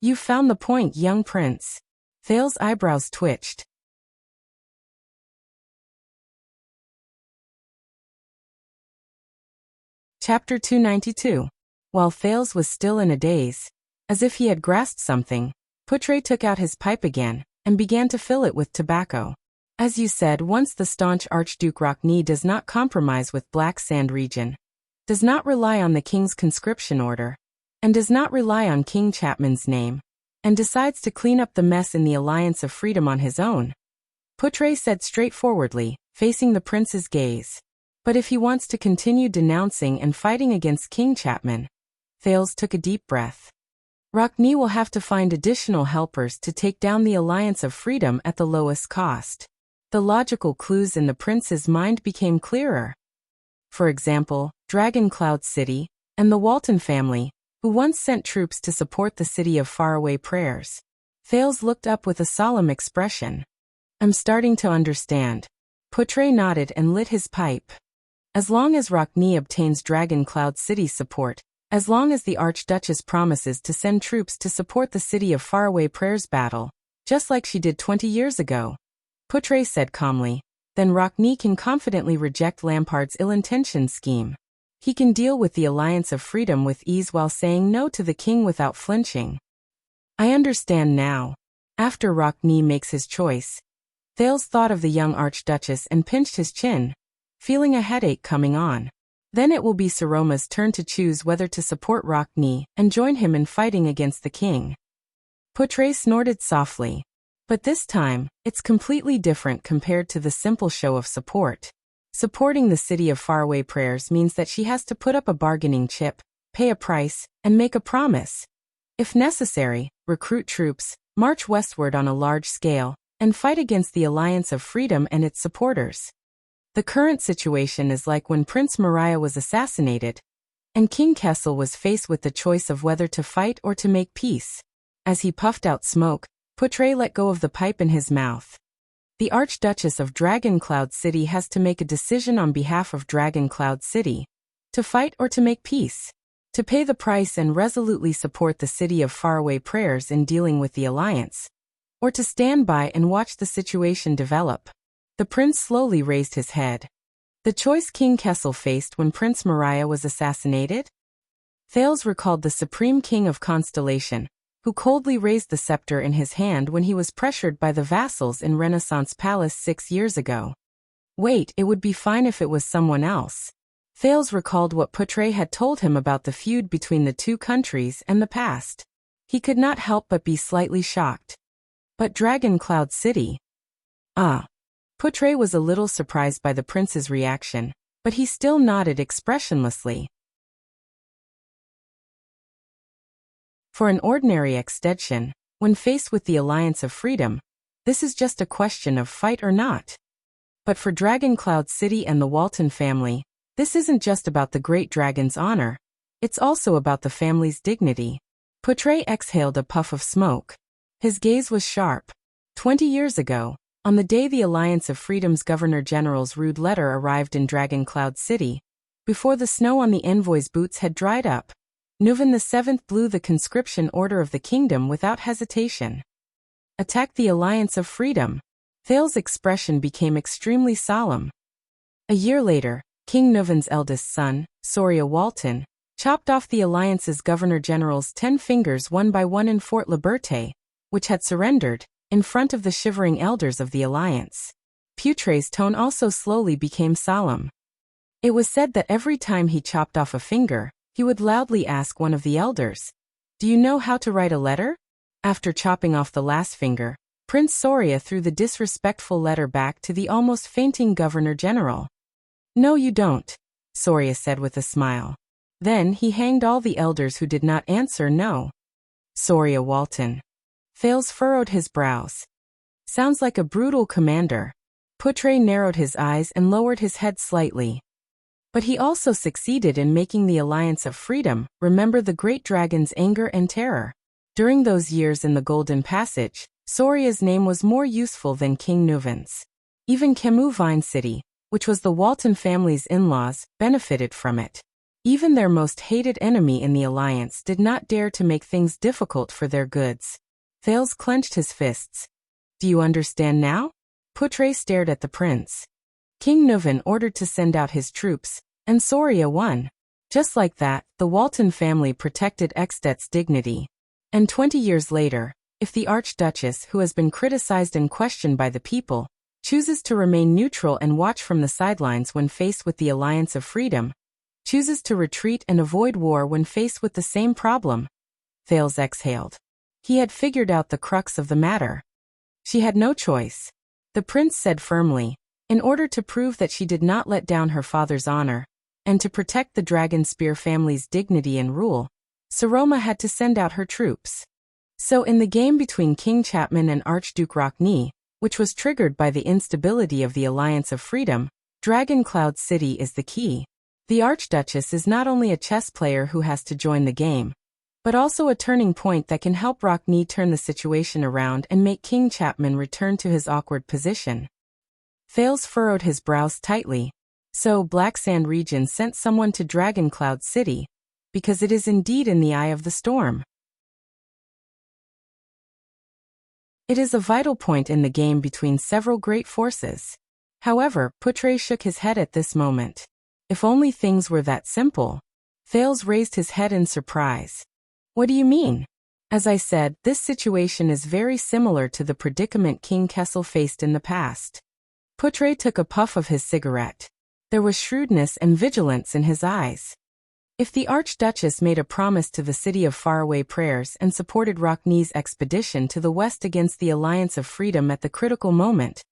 You found the point, young prince. Thales' eyebrows twitched. Chapter 292. While Thales was still in a daze, as if he had grasped something, Portray took out his pipe again, and began to fill it with tobacco. As you said, once the staunch Archduke Rockne does not compromise with Black Sand region, does not rely on the king's conscription order, and does not rely on King Chapman's name, and decides to clean up the mess in the Alliance of Freedom on his own, Portray said straightforwardly, facing the prince's gaze. But if he wants to continue denouncing and fighting against King Chapman, Thales took a deep breath. Rockne will have to find additional helpers to take down the Alliance of Freedom at the lowest cost. The logical clues in the prince's mind became clearer. For example, Dragon Cloud City, and the Walton family, who once sent troops to support the city of Faraway Prayers. Thales looked up with a solemn expression. I'm starting to understand. Portray nodded and lit his pipe. As long as Rockne obtains Dragon Cloud City's support, as long as the Archduchess promises to send troops to support the city of Faraway Prayers battle, just like she did 20 years ago, Portray said calmly, then Rockne can confidently reject Lampard's ill-intentioned scheme. He can deal with the Alliance of Freedom with ease while saying no to the king without flinching. I understand now. After Rockne makes his choice, Thales thought of the young Archduchess and pinched his chin, feeling a headache coming on. Then it will be Saroma's turn to choose whether to support Rockne and join him in fighting against the king. Portray snorted softly. But this time, it's completely different compared to the simple show of support. Supporting the city of faraway prayers means that she has to put up a bargaining chip, pay a price, and make a promise. If necessary, recruit troops, march westward on a large scale, and fight against the Alliance of Freedom and its supporters. The current situation is like when Prince Mariah was assassinated, and King Kessel was faced with the choice of whether to fight or to make peace. As he puffed out smoke, Portray let go of the pipe in his mouth. The Archduchess of Dragon Cloud City has to make a decision on behalf of Dragon Cloud City, to fight or to make peace, to pay the price and resolutely support the city of faraway prayers in dealing with the alliance, or to stand by and watch the situation develop. The prince slowly raised his head. The choice King Kessel faced when Prince Mariah was assassinated? Thales recalled the Supreme King of Constellation, who coldly raised the scepter in his hand when he was pressured by the vassals in Renaissance Palace 6 years ago. Wait, it would be fine if it was someone else. Thales recalled what Portray had told him about the feud between the two countries and the past. He could not help but be slightly shocked. But Dragon Cloud City? Portray was a little surprised by the prince's reaction, but he still nodded expressionlessly. For an ordinary extension, when faced with the Alliance of Freedom, this is just a question of fight or not. But for Dragon Cloud City and the Walton family, this isn't just about the great dragon's honor, it's also about the family's dignity. Portray exhaled a puff of smoke. His gaze was sharp. 20 years ago, on the day the Alliance of Freedom's Governor-General's rude letter arrived in Dragon Cloud City, before the snow on the envoy's boots had dried up, Nuvan VII blew the conscription order of the kingdom without hesitation. Attack the Alliance of Freedom. Thales' expression became extremely solemn. A year later, King Nuvan's eldest son, Soria Walton, chopped off the Alliance's Governor-General's 10 fingers one by one in Fort Liberté, which had surrendered, in front of the shivering elders of the Alliance. Portray's tone also slowly became solemn. It was said that every time he chopped off a finger, he would loudly ask one of the elders, "Do you know how to write a letter?" After chopping off the last finger, Prince Soria threw the disrespectful letter back to the almost fainting Governor-General. "No, you don't," Soria said with a smile. Then he hanged all the elders who did not answer no. Soria Walton. Thales furrowed his brows. Sounds like a brutal commander. Portray narrowed his eyes and lowered his head slightly. But he also succeeded in making the Alliance of Freedom remember the great dragon's anger and terror. During those years in the Golden Passage, Soria's name was more useful than King Nuvan's. Even Camus Vine City, which was the Walton family's in-laws, benefited from it. Even their most hated enemy in the Alliance did not dare to make things difficult for their goods. Thales clenched his fists. "Do you understand now?" Portray stared at the prince. King Nuvan ordered to send out his troops, and Soria won. Just like that, the Walton family protected Extet's dignity. And 20 years later, if the Archduchess, who has been criticized and questioned by the people, chooses to remain neutral and watch from the sidelines when faced with the Alliance of Freedom, chooses to retreat and avoid war when faced with the same problem, Thales exhaled. He had figured out the crux of the matter. She had no choice. The prince said firmly, in order to prove that she did not let down her father's honor, and to protect the Dragon Spear family's dignity and rule, Saroma had to send out her troops. So in the game between King Chapman and Archduke Rockney, which was triggered by the instability of the Alliance of Freedom, Dragon Cloud City is the key. The Archduchess is not only a chess player who has to join the game, but also a turning point that can help Rockney turn the situation around and make King Chapman return to his awkward position. Thales furrowed his brows tightly. So Black Sand region sent someone to Dragon Cloud City, because it is indeed in the eye of the storm. It is a vital point in the game between several great forces. However, Portray shook his head at this moment. If only things were that simple. Thales raised his head in surprise. What do you mean? As I said, this situation is very similar to the predicament King Kessel faced in the past. Portray took a puff of his cigarette. There was shrewdness and vigilance in his eyes. If the Archduchess made a promise to the city of faraway prayers and supported Rockne's expedition to the west against the Alliance of Freedom at the critical moment,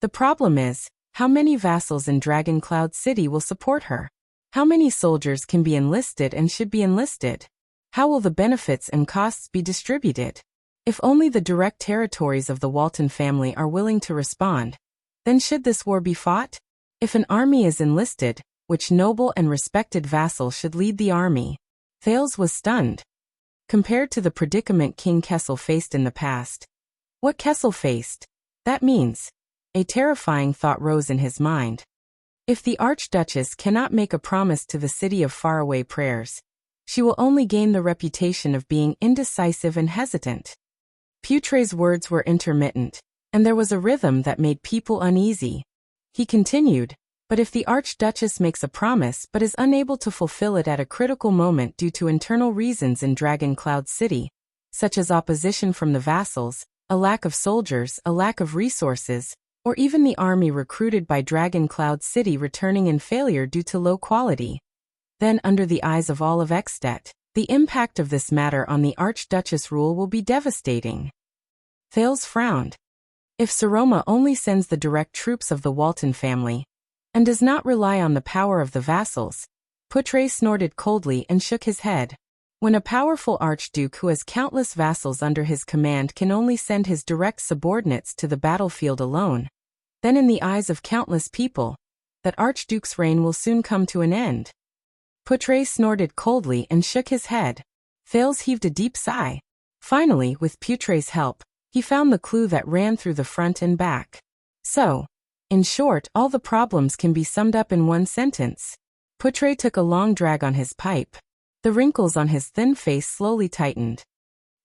the problem is, how many vassals in Dragon Cloud City will support her? How many soldiers can be enlisted and should be enlisted? How will the benefits and costs be distributed? If only the direct territories of the Walton family are willing to respond, then should this war be fought? If an army is enlisted, which noble and respected vassal should lead the army? Thales was stunned. Compared to the predicament King Kessel faced in the past. What Kessel faced? That means. A terrifying thought rose in his mind. If the Archduchess cannot make a promise to the city of faraway prayers, she will only gain the reputation of being indecisive and hesitant. Putre's words were intermittent, and there was a rhythm that made people uneasy. He continued, but if the Archduchess makes a promise but is unable to fulfill it at a critical moment due to internal reasons in Dragon Cloud City, such as opposition from the vassals, a lack of soldiers, a lack of resources, or even the army recruited by Dragon Cloud City returning in failure due to low quality, then under the eyes of all of Ekstedt, the impact of this matter on the Archduchess rule will be devastating. Thales frowned. If Saroma only sends the direct troops of the Walton family, and does not rely on the power of the vassals, Putre snorted coldly and shook his head. When a powerful archduke who has countless vassals under his command can only send his direct subordinates to the battlefield alone, then in the eyes of countless people, that archduke's reign will soon come to an end. Putre snorted coldly and shook his head. Thales heaved a deep sigh. Finally, with Putre's help, he found the clue that ran through the front and back. So, in short, all the problems can be summed up in one sentence. Putre took a long drag on his pipe. The wrinkles on his thin face slowly tightened.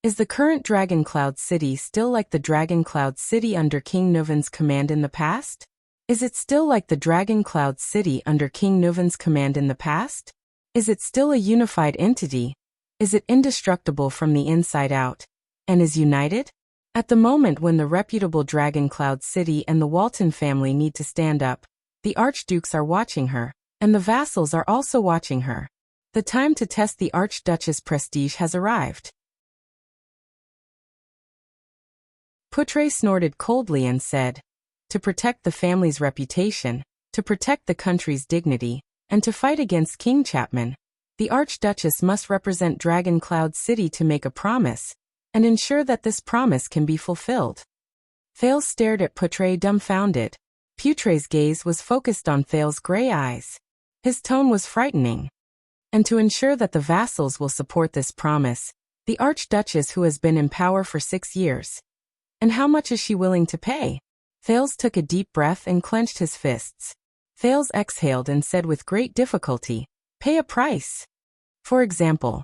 Is the current Dragon Cloud City still like the Dragon Cloud City under King Nuvan's command in the past? Is it still like the Dragon Cloud City under King Nuvan's command in the past? Is it still a unified entity? Is it indestructible from the inside out? And is united? At the moment when the reputable Dragon Cloud City and the Walton family need to stand up, the archdukes are watching her, and the vassals are also watching her. The time to test the Archduchess' prestige has arrived. Putre snorted coldly and said, to protect the family's reputation, to protect the country's dignity, and to fight against King Chapman, the Archduchess must represent Dragon Cloud City to make a promise, and ensure that this promise can be fulfilled. Thales stared at Putre dumbfounded. Putre's gaze was focused on Thales' gray eyes. His tone was frightening. And to ensure that the vassals will support this promise, the Archduchess who has been in power for 6 years. And how much is she willing to pay? Thales took a deep breath and clenched his fists. Thales exhaled and said with great difficulty, pay a price. For example.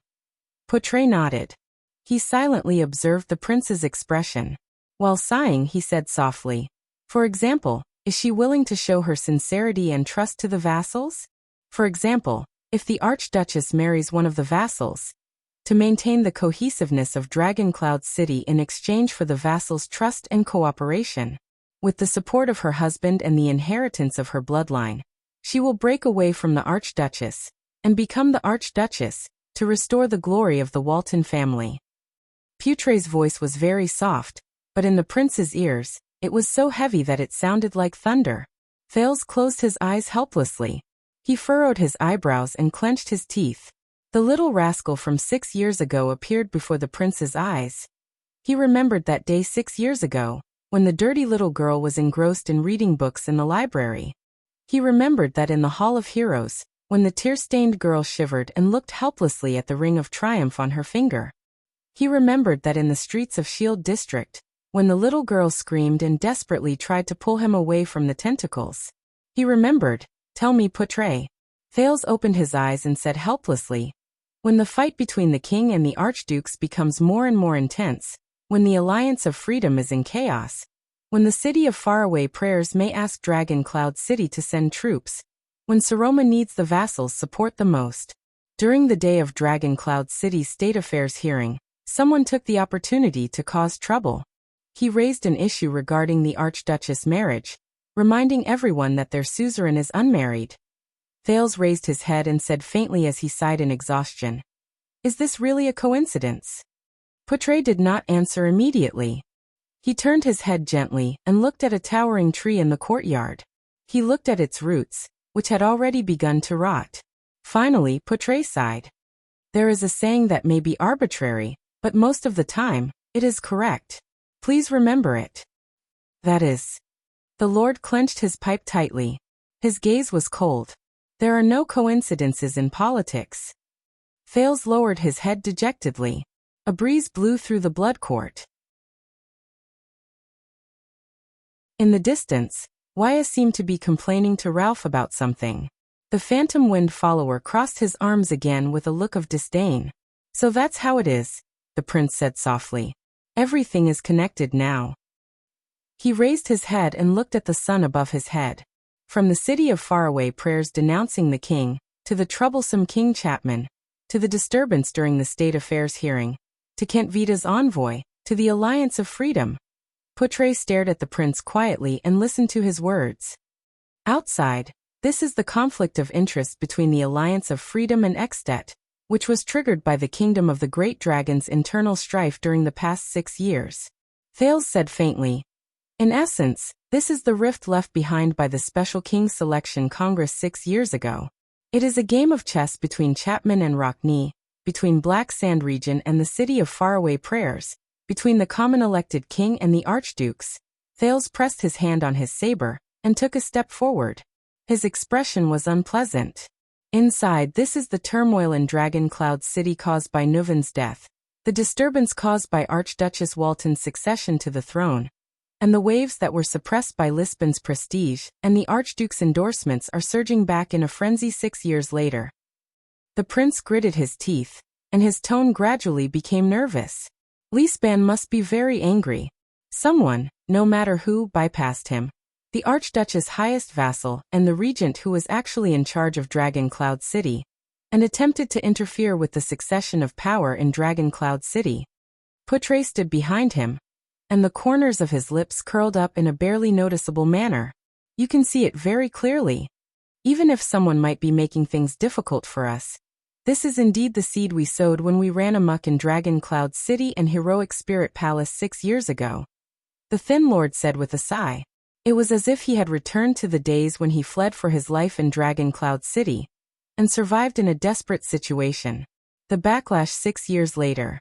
Putre nodded. He silently observed the prince's expression. While sighing, he said softly, for example, is she willing to show her sincerity and trust to the vassals? For example, if the Archduchess marries one of the vassals, to maintain the cohesiveness of Dragon Cloud City in exchange for the vassals' trust and cooperation, with the support of her husband and the inheritance of her bloodline, she will break away from the Archduchess, and become the Archduchess, to restore the glory of the Walton family. Putre's voice was very soft, but in the prince's ears, it was so heavy that it sounded like thunder. Thales closed his eyes helplessly. He furrowed his eyebrows and clenched his teeth. The little rascal from 6 years ago appeared before the prince's eyes. He remembered that day 6 years ago, when the dirty little girl was engrossed in reading books in the library. He remembered that in the Hall of Heroes, when the tear-stained girl shivered and looked helplessly at the ring of triumph on her finger. He remembered that in the streets of Shield District, when the little girl screamed and desperately tried to pull him away from the tentacles. He remembered, tell me Putre. Thales opened his eyes and said helplessly, when the fight between the king and the archdukes becomes more and more intense, when the Alliance of Freedom is in chaos, when the city of faraway prayers may ask Dragon Cloud City to send troops, when Saroma needs the vassals' support the most. During the day of Dragon Cloud City's State Affairs hearing, someone took the opportunity to cause trouble. He raised an issue regarding the Archduchess' marriage, reminding everyone that their suzerain is unmarried. Thales raised his head and said faintly as he sighed in exhaustion, "Is this really a coincidence?" Portray did not answer immediately. He turned his head gently and looked at a towering tree in the courtyard. He looked at its roots, which had already begun to rot. Finally, Portray sighed. "There is a saying that may be arbitrary, but most of the time, it is correct. Please remember it." "That is." The Lord clenched his pipe tightly. His gaze was cold. "There are no coincidences in politics." Thales lowered his head dejectedly. A breeze blew through the blood court. In the distance, Wyatt seemed to be complaining to Ralph about something. The phantom wind follower crossed his arms again with a look of disdain. "So that's how it is," the prince said softly. "Everything is connected now." He raised his head and looked at the sun above his head. From the city of faraway prayers denouncing the king, to the troublesome King Chapman, to the disturbance during the state affairs hearing, to Kent Vita's envoy, to the Alliance of Freedom. Portray stared at the prince quietly and listened to his words. Outside, this is the conflict of interest between the Alliance of Freedom and Extet, which was triggered by the Kingdom of the Great Dragon's internal strife during the past 6 years. Thales said faintly, "In essence, this is the rift left behind by the Special King Selection Congress 6 years ago. It is a game of chess between Chapman and Rockney, between Black Sand Region and the City of Faraway Prayers, between the common elected king and the archdukes." Thales pressed his hand on his saber and took a step forward. His expression was unpleasant. "Inside, this is the turmoil in Dragon Cloud City caused by Nuven's death, the disturbance caused by Archduchess Walton's succession to the throne, and the waves that were suppressed by Lisbon's prestige and the Archduke's endorsements are surging back in a frenzy 6 years later." The prince gritted his teeth, and his tone gradually became nervous. Lisbon must be very angry. Someone, no matter who, bypassed him. The Archduchess' highest vassal and the regent who was actually in charge of Dragon Cloud City, and attempted to interfere with the succession of power in Dragon Cloud City. Portray stood behind him, and the corners of his lips curled up in a barely noticeable manner. "You can see it very clearly. Even if someone might be making things difficult for us, this is indeed the seed we sowed when we ran amok in Dragon Cloud City and Heroic Spirit Palace 6 years ago." The Thin Lord said with a sigh. It was as if he had returned to the days when he fled for his life in Dragon Cloud City and survived in a desperate situation. The backlash 6 years later.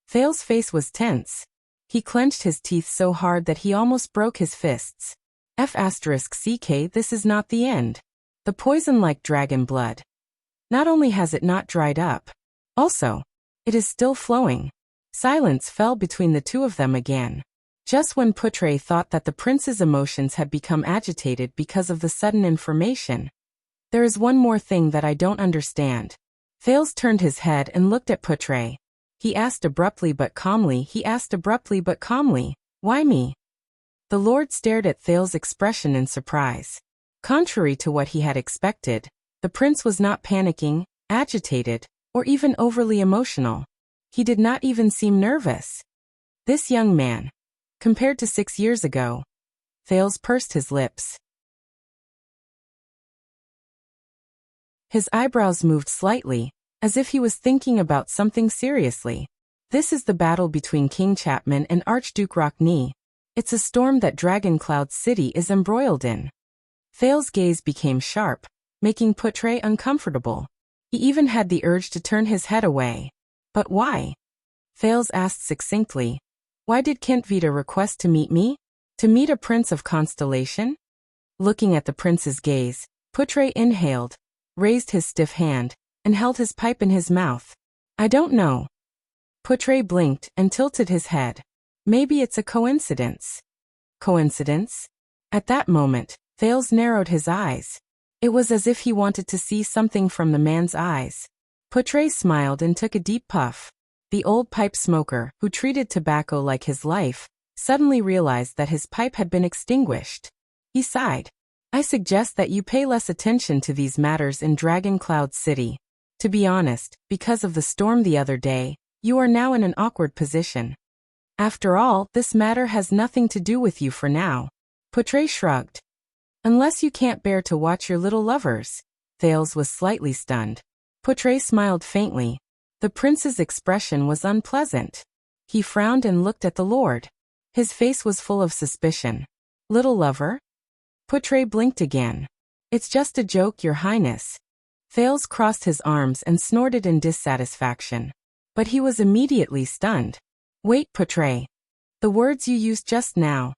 Thales' face was tense. He clenched his teeth so hard that he almost broke his fists. F***CK, this is not the end. The poison like dragon blood. Not only has it not dried up, also, it is still flowing. Silence fell between the two of them again. Just when Portray thought that the prince's emotions had become agitated because of the sudden information. "There is one more thing that I don't understand." Thales turned his head and looked at Portray. He asked abruptly but calmly, "Why me?" The Lord stared at Thales' expression in surprise. Contrary to what he had expected, the prince was not panicking, agitated, or even overly emotional. He did not even seem nervous. This young man, compared to 6 years ago. Thales pursed his lips. His eyebrows moved slightly, as if he was thinking about something seriously. "This is the battle between King Chapman and Archduke Rockney. It's a storm that Dragon Cloud City is embroiled in." Thales' gaze became sharp, making Portray uncomfortable. He even had the urge to turn his head away. "But why?" Thales asked succinctly. "Why did Kent Vita request to meet me? To meet a prince of constellation?" Looking at the prince's gaze, Portray inhaled, raised his stiff hand, and held his pipe in his mouth. "I don't know." Portray blinked and tilted his head. "Maybe it's a coincidence." Coincidence? At that moment, Thales narrowed his eyes. It was as if he wanted to see something from the man's eyes. Portray smiled and took a deep puff. The old pipe smoker, who treated tobacco like his life, suddenly realized that his pipe had been extinguished. He sighed. "I suggest that you pay less attention to these matters in Dragon Cloud City. To be honest, because of the storm the other day, you are now in an awkward position. After all, this matter has nothing to do with you for now." Portray shrugged. "Unless you can't bear to watch your little lovers." Thales was slightly stunned. Poutre smiled faintly. The prince's expression was unpleasant. He frowned and looked at the lord. His face was full of suspicion. Little lover? Poutre blinked again. It's just a joke, your highness. Thales crossed his arms and snorted in dissatisfaction. But he was immediately stunned. Wait, Poutre. The words you used just now.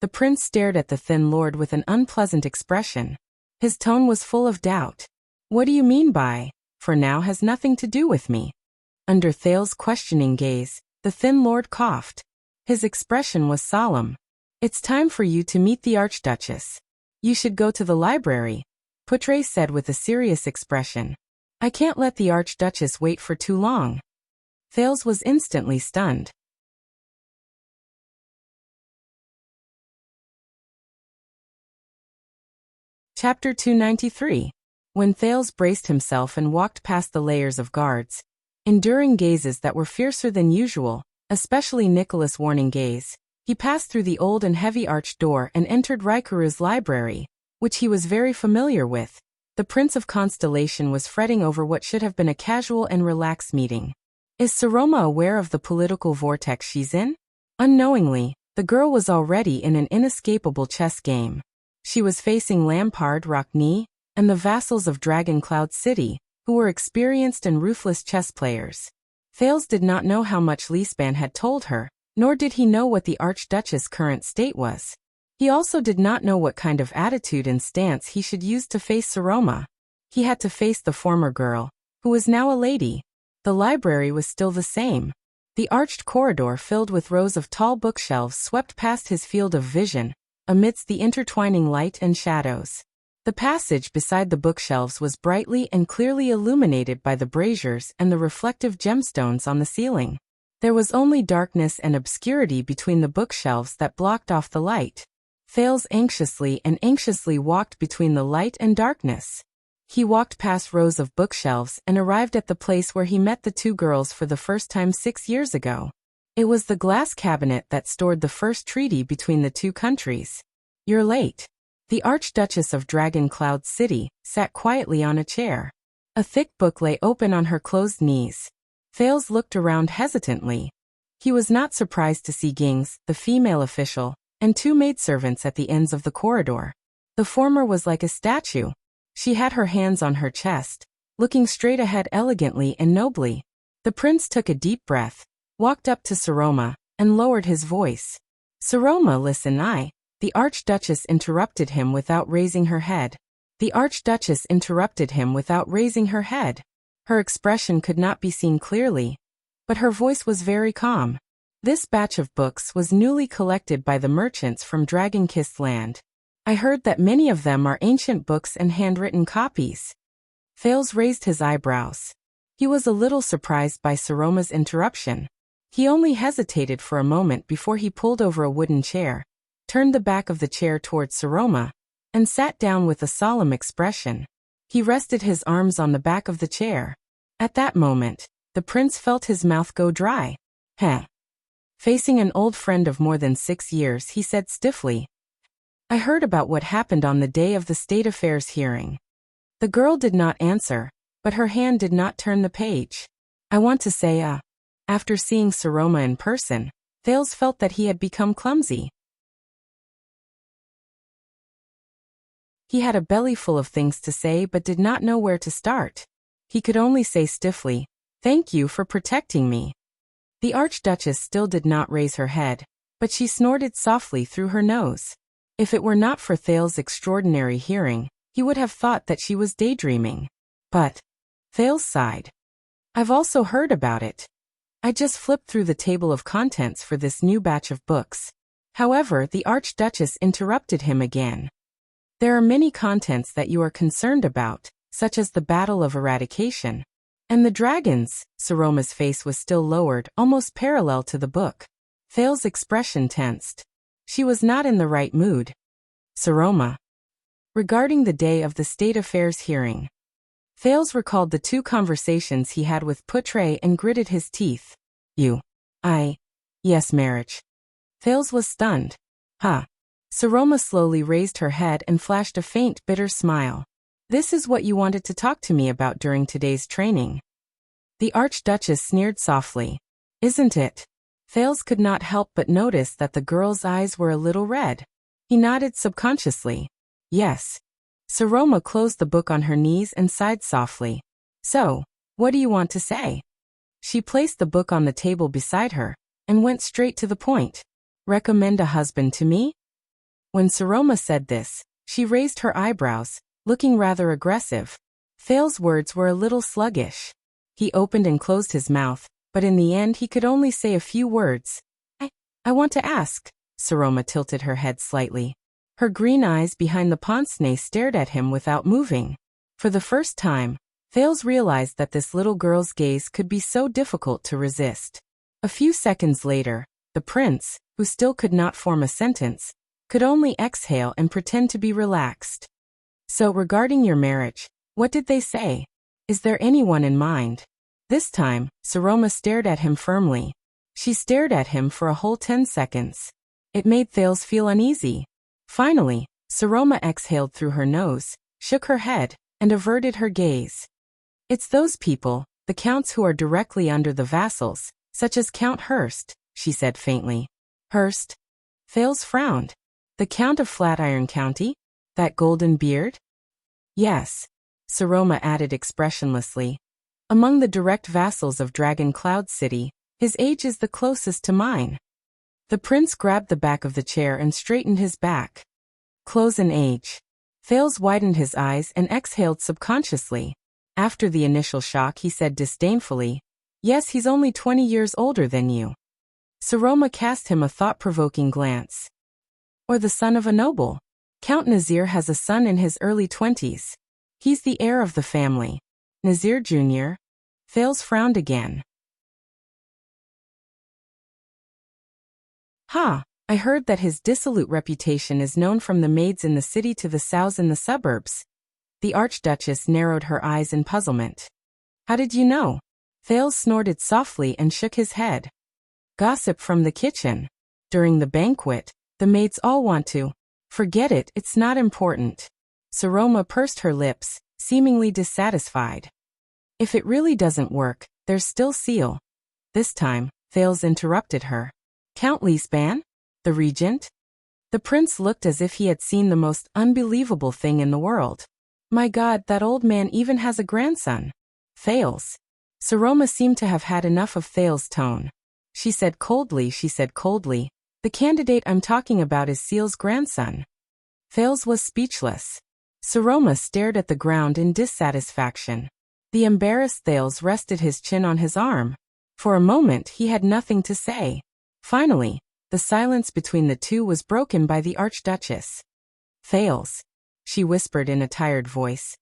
The prince stared at the thin lord with an unpleasant expression. His tone was full of doubt. What do you mean by, for now has nothing to do with me? Under Thales' questioning gaze, the thin lord coughed. His expression was solemn. It's time for you to meet the Archduchess. You should go to the library, Poutre said with a serious expression. I can't let the Archduchess wait for too long. Thales was instantly stunned. Chapter 293. When Thales braced himself and walked past the layers of guards, enduring gazes that were fiercer than usual, especially Nicholas' warning gaze, he passed through the old and heavy arched door and entered Raikuru's library, which he was very familiar with. The Prince of Constellation was fretting over what should have been a casual and relaxed meeting. Is Saroma aware of the political vortex she's in? Unknowingly, the girl was already in an inescapable chess game. She was facing Lampard Rockney and the vassals of Dragon Cloud City, who were experienced and ruthless chess players. Thales did not know how much Leespan had told her, nor did he know what the Archduchess' current state was. He also did not know what kind of attitude and stance he should use to face Saroma. He had to face the former girl, who was now a lady. The library was still the same. The arched corridor filled with rows of tall bookshelves swept past his field of vision, amidst the intertwining light and shadows. The passage beside the bookshelves was brightly and clearly illuminated by the braziers and the reflective gemstones on the ceiling. There was only darkness and obscurity between the bookshelves that blocked off the light. Thales anxiously walked between the light and darkness. He walked past rows of bookshelves and arrived at the place where he met the two girls for the first time 6 years ago. It was the glass cabinet that stored the first treaty between the two countries. You're late. The Archduchess of Dragon Cloud City sat quietly on a chair. A thick book lay open on her closed knees. Thales looked around hesitantly. He was not surprised to see Gings, the female official, and two maidservants at the ends of the corridor. The former was like a statue. She had her hands on her chest, looking straight ahead elegantly and nobly. The prince took a deep breath, walked up to Saroma, and lowered his voice. Saroma, listen, The Archduchess interrupted him without raising her head. The Archduchess interrupted him without raising her head. Her expression could not be seen clearly, but her voice was very calm. This batch of books was newly collected by the merchants from Dragon-Kissed Land. I heard that many of them are ancient books and handwritten copies. Thales raised his eyebrows. He was a little surprised by Saroma's interruption. He only hesitated for a moment before he pulled over a wooden chair, turned the back of the chair towards Saroma, and sat down with a solemn expression. He rested his arms on the back of the chair. At that moment, the prince felt his mouth go dry. Heh. Facing an old friend of more than 6 years, he said stiffly, I heard about what happened on the day of the state affairs hearing. The girl did not answer, but her hand did not turn the page. I want to say, After seeing Saroma in person, Thales felt that he had become clumsy. He had a belly full of things to say but did not know where to start. He could only say stiffly, Thank you for protecting me. The Archduchess still did not raise her head, but she snorted softly through her nose. If it were not for Thales' extraordinary hearing, he would have thought that she was daydreaming. But Thales sighed. I've also heard about it. I just flipped through the table of contents for this new batch of books. However, the Archduchess interrupted him again. There are many contents that you are concerned about, such as the Battle of Eradication. And the dragons. Saroma's face was still lowered, almost parallel to the book. Thales' expression tensed. She was not in the right mood. Saroma. Regarding the day of the state affairs hearing. Thales recalled the two conversations he had with Poutre and gritted his teeth. Yes, marriage. Thales was stunned. Saroma slowly raised her head and flashed a faint, bitter smile. This is what you wanted to talk to me about during today's training. The Archduchess sneered softly. Isn't it? Thales could not help but notice that the girl's eyes were a little red. He nodded subconsciously. Yes. Saroma closed the book on her knees and sighed softly. So, what do you want to say? She placed the book on the table beside her and went straight to the point. Recommend a husband to me? When Saroma said this, she raised her eyebrows, looking rather aggressive. Thales' words were a little sluggish. He opened and closed his mouth, but in the end he could only say a few words. I want to ask. Saroma tilted her head slightly. Her green eyes behind the pince-nez stared at him without moving. For the first time, Thales realized that this little girl's gaze could be so difficult to resist. A few seconds later, the prince, who still could not form a sentence, could only exhale and pretend to be relaxed. So regarding your marriage, what did they say? Is there anyone in mind? This time, Saroma stared at him firmly. She stared at him for a whole 10 seconds. It made Thales feel uneasy. Finally, Saroma exhaled through her nose, shook her head, and averted her gaze. It's those people, the counts who are directly under the vassals, such as Count Hurst, she said faintly. Hurst? Thales frowned. The Count of Flatiron County? That golden beard? Yes, Saroma added expressionlessly. Among the direct vassals of Dragon Cloud City, his age is the closest to mine. The prince grabbed the back of the chair and straightened his back. Close in age. Thales widened his eyes and exhaled subconsciously. After the initial shock, he said disdainfully, Yes, he's only 20 years older than you. Saroma cast him a thought-provoking glance. Or the son of a noble. Count Nazir has a son in his early 20s. He's the heir of the family. Nazir Jr. Thales frowned again. I heard that his dissolute reputation is known from the maids in the city to the sows in the suburbs. The Archduchess narrowed her eyes in puzzlement. How did you know? Thales snorted softly and shook his head. Gossip from the kitchen. During the banquet, the maids all want to. Forget it, it's not important. Saroma pursed her lips, seemingly dissatisfied. If it really doesn't work, there's still Seal. This time, Thales interrupted her. Count Leespan? The regent? The prince looked as if he had seen the most unbelievable thing in the world. My God, that old man even has a grandson. Thales. Saroma seemed to have had enough of Thales' tone. She said coldly, the candidate I'm talking about is Seal's grandson. Thales was speechless. Saroma stared at the ground in dissatisfaction. The embarrassed Thales rested his chin on his arm. For a moment he had nothing to say. Finally, the silence between the two was broken by the Archduchess. Thales, she whispered in a tired voice.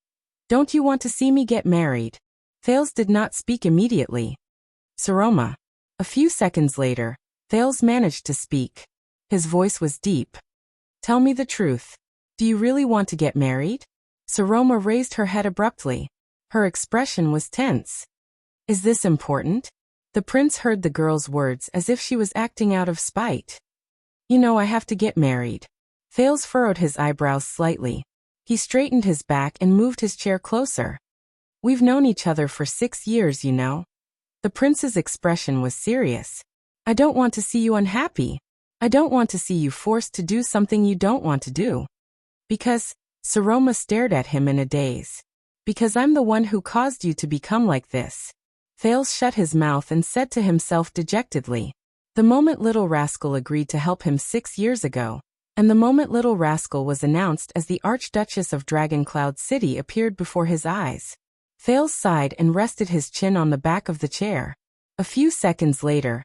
Don't you want to see me get married? Thales did not speak immediately. Saroma. A few seconds later, Thales managed to speak. His voice was deep. Tell me the truth. Do you really want to get married? Saroma raised her head abruptly. Her expression was tense. Is this important? The prince heard the girl's words as if she was acting out of spite. You know I have to get married. Thales furrowed his eyebrows slightly. He straightened his back and moved his chair closer. We've known each other for 6 years, you know. The prince's expression was serious. I don't want to see you unhappy. I don't want to see you forced to do something you don't want to do. Because, Saroma stared at him in a daze. Because I'm the one who caused you to become like this. Thales shut his mouth and said to himself dejectedly. The moment little rascal agreed to help him 6 years ago, and the moment little rascal was announced as the Archduchess of Dragon Cloud City appeared before his eyes. Thales sighed and rested his chin on the back of the chair. A few seconds later,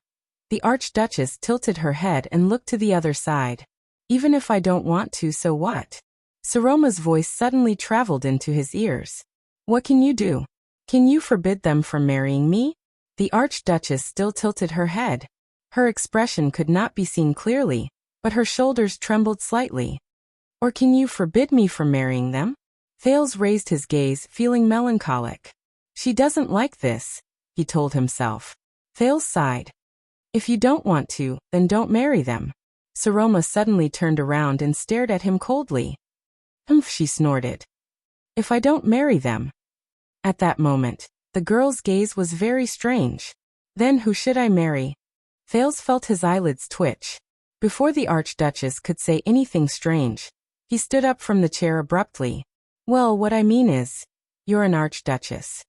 the Archduchess tilted her head and looked to the other side. Even if I don't want to, so what? Saroma's voice suddenly traveled into his ears. What can you do? Can you forbid them from marrying me? The Archduchess still tilted her head. Her expression could not be seen clearly, but her shoulders trembled slightly. Or can you forbid me from marrying them? Thales raised his gaze, feeling melancholic. She doesn't like this, he told himself. Thales sighed. If you don't want to, then don't marry them. Saroma suddenly turned around and stared at him coldly. Humph, she snorted. If I don't marry them. At that moment, the girl's gaze was very strange. Then who should I marry? Thales felt his eyelids twitch. Before the Archduchess could say anything strange, he stood up from the chair abruptly. Well, what I mean is, you're an Archduchess.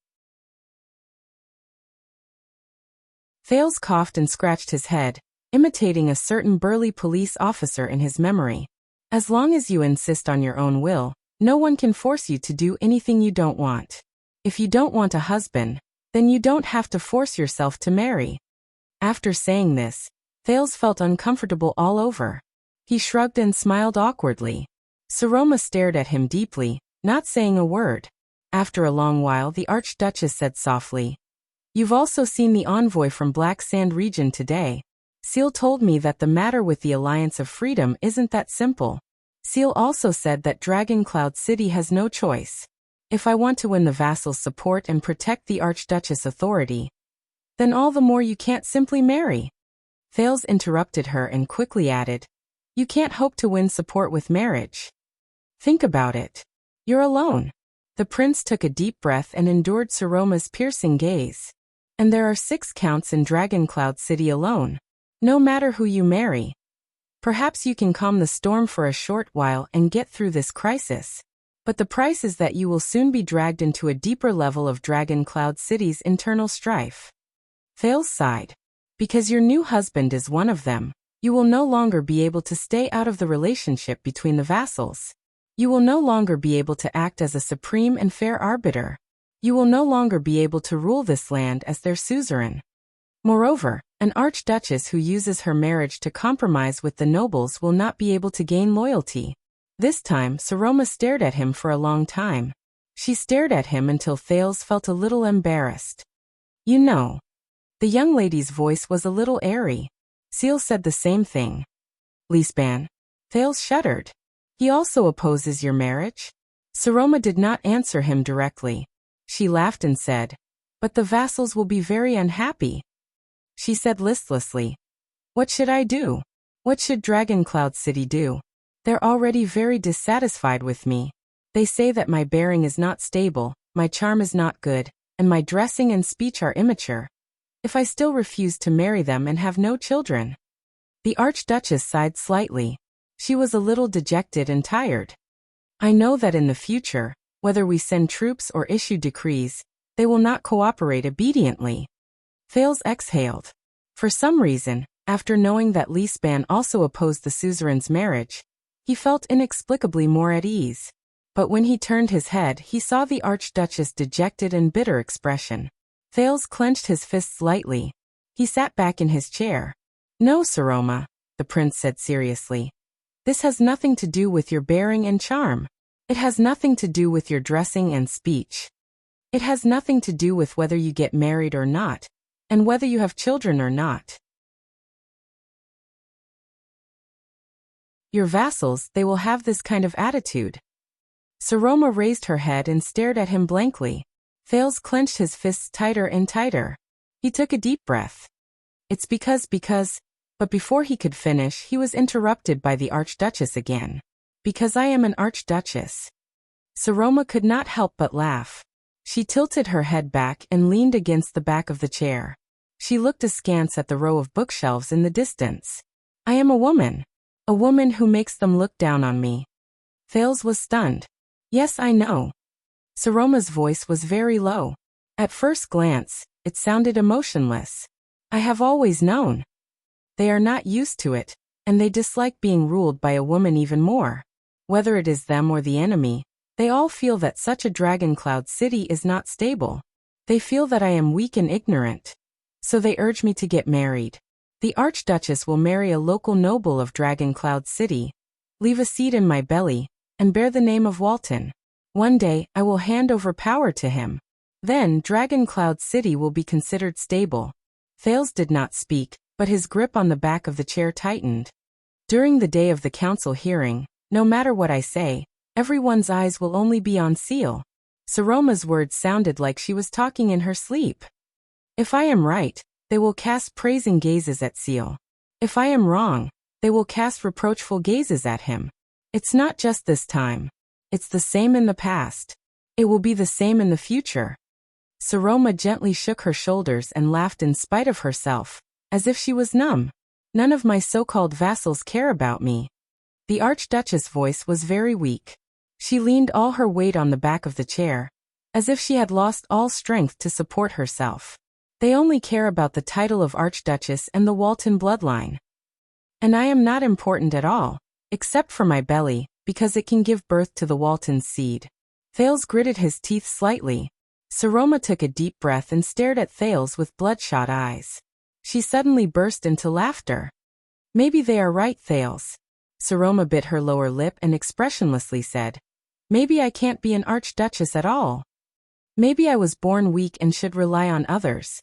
Thales coughed and scratched his head, imitating a certain burly police officer in his memory. As long as you insist on your own will, no one can force you to do anything you don't want. If you don't want a husband, then you don't have to force yourself to marry. After saying this, Thales felt uncomfortable all over. He shrugged and smiled awkwardly. Saroma stared at him deeply, not saying a word. After a long while, the Archduchess said softly, "You've also seen the envoy from Black Sand region today. Seal told me that the matter with the Alliance of Freedom isn't that simple. Seal also said that Dragon Cloud City has no choice. If I want to win the vassals' support and protect the Archduchess' authority, then all the more you can't simply marry." Thales interrupted her and quickly added, "You can't hope to win support with marriage. Think about it. You're alone." The prince took a deep breath and endured Saroma's piercing gaze. "And there are 6 counts in Dragon Cloud City alone. No matter who you marry. Perhaps you can calm the storm for a short while and get through this crisis. But the price is that you will soon be dragged into a deeper level of Dragon Cloud City's internal strife." Thales sighed. "Because your new husband is one of them, you will no longer be able to stay out of the relationship between the vassals. You will no longer be able to act as a supreme and fair arbiter. You will no longer be able to rule this land as their suzerain. Moreover, an archduchess who uses her marriage to compromise with the nobles will not be able to gain loyalty." This time, Saroma stared at him for a long time. She stared at him until Thales felt a little embarrassed. "You know." The young lady's voice was a little airy. Seal said the same thing. "Lisban." Thales shuddered. "He also opposes your marriage?" Saroma did not answer him directly. She laughed and said, "But the vassals will be very unhappy." She said listlessly, "What should I do? What should Dragon Cloud City do? They're already very dissatisfied with me. They say that my bearing is not stable, my charm is not good, and my dressing and speech are immature. If I still refuse to marry them and have no children." The Archduchess sighed slightly. She was a little dejected and tired. "I know that in the future, whether we send troops or issue decrees, they will not cooperate obediently." Thales exhaled. For some reason, after knowing that Lisban also opposed the suzerain's marriage, he felt inexplicably more at ease. But when he turned his head, he saw the Archduchess' dejected and bitter expression. Thales clenched his fists lightly. He sat back in his chair. "No, Saroma," the prince said seriously. "This has nothing to do with your bearing and charm. It has nothing to do with your dressing and speech. It has nothing to do with whether you get married or not, and whether you have children or not. Your vassals, they will have this kind of attitude." Saroma raised her head and stared at him blankly. Thales clenched his fists tighter and tighter. He took a deep breath. "It's because, but before he could finish, he was interrupted by the Archduchess again. "Because I am an Archduchess." Saroma could not help but laugh. She tilted her head back and leaned against the back of the chair. She looked askance at the row of bookshelves in the distance. "I am a woman who makes them look down on me." Thales was stunned. "Yes, I know." Saroma's voice was very low. At first glance, it sounded emotionless. "I have always known." They are not used to it, and they dislike being ruled by a woman even more. Whether it is them or the enemy, they all feel that such a Dragon Cloud City is not stable. They feel that I am weak and ignorant. So they urge me to get married. The Archduchess will marry a local noble of Dragon Cloud City, leave a seed in my belly, and bear the name of Walton. One day, I will hand over power to him. Then, Dragon Cloud City will be considered stable." Thales did not speak, but his grip on the back of the chair tightened. "During the day of the council hearing, no matter what I say, everyone's eyes will only be on Seal." Saroma's words sounded like she was talking in her sleep. "If I am right, they will cast praising gazes at Seal. If I am wrong, they will cast reproachful gazes at him. It's not just this time. It's the same in the past. It will be the same in the future. Saroma gently shook her shoulders and laughed in spite of herself, as if she was numb. None of my so-called vassals care about me. The Archduchess' voice was very weak. She leaned all her weight on the back of the chair, as if she had lost all strength to support herself. They only care about the title of Archduchess and the Walton bloodline. And I am not important at all, except for my belly, because it can give birth to the Walton's seed. Thales gritted his teeth slightly. Saroma took a deep breath and stared at Thales with bloodshot eyes. She suddenly burst into laughter. Maybe they are right, Thales. Saroma bit her lower lip and expressionlessly said, maybe I can't be an archduchess at all. Maybe I was born weak and should rely on others.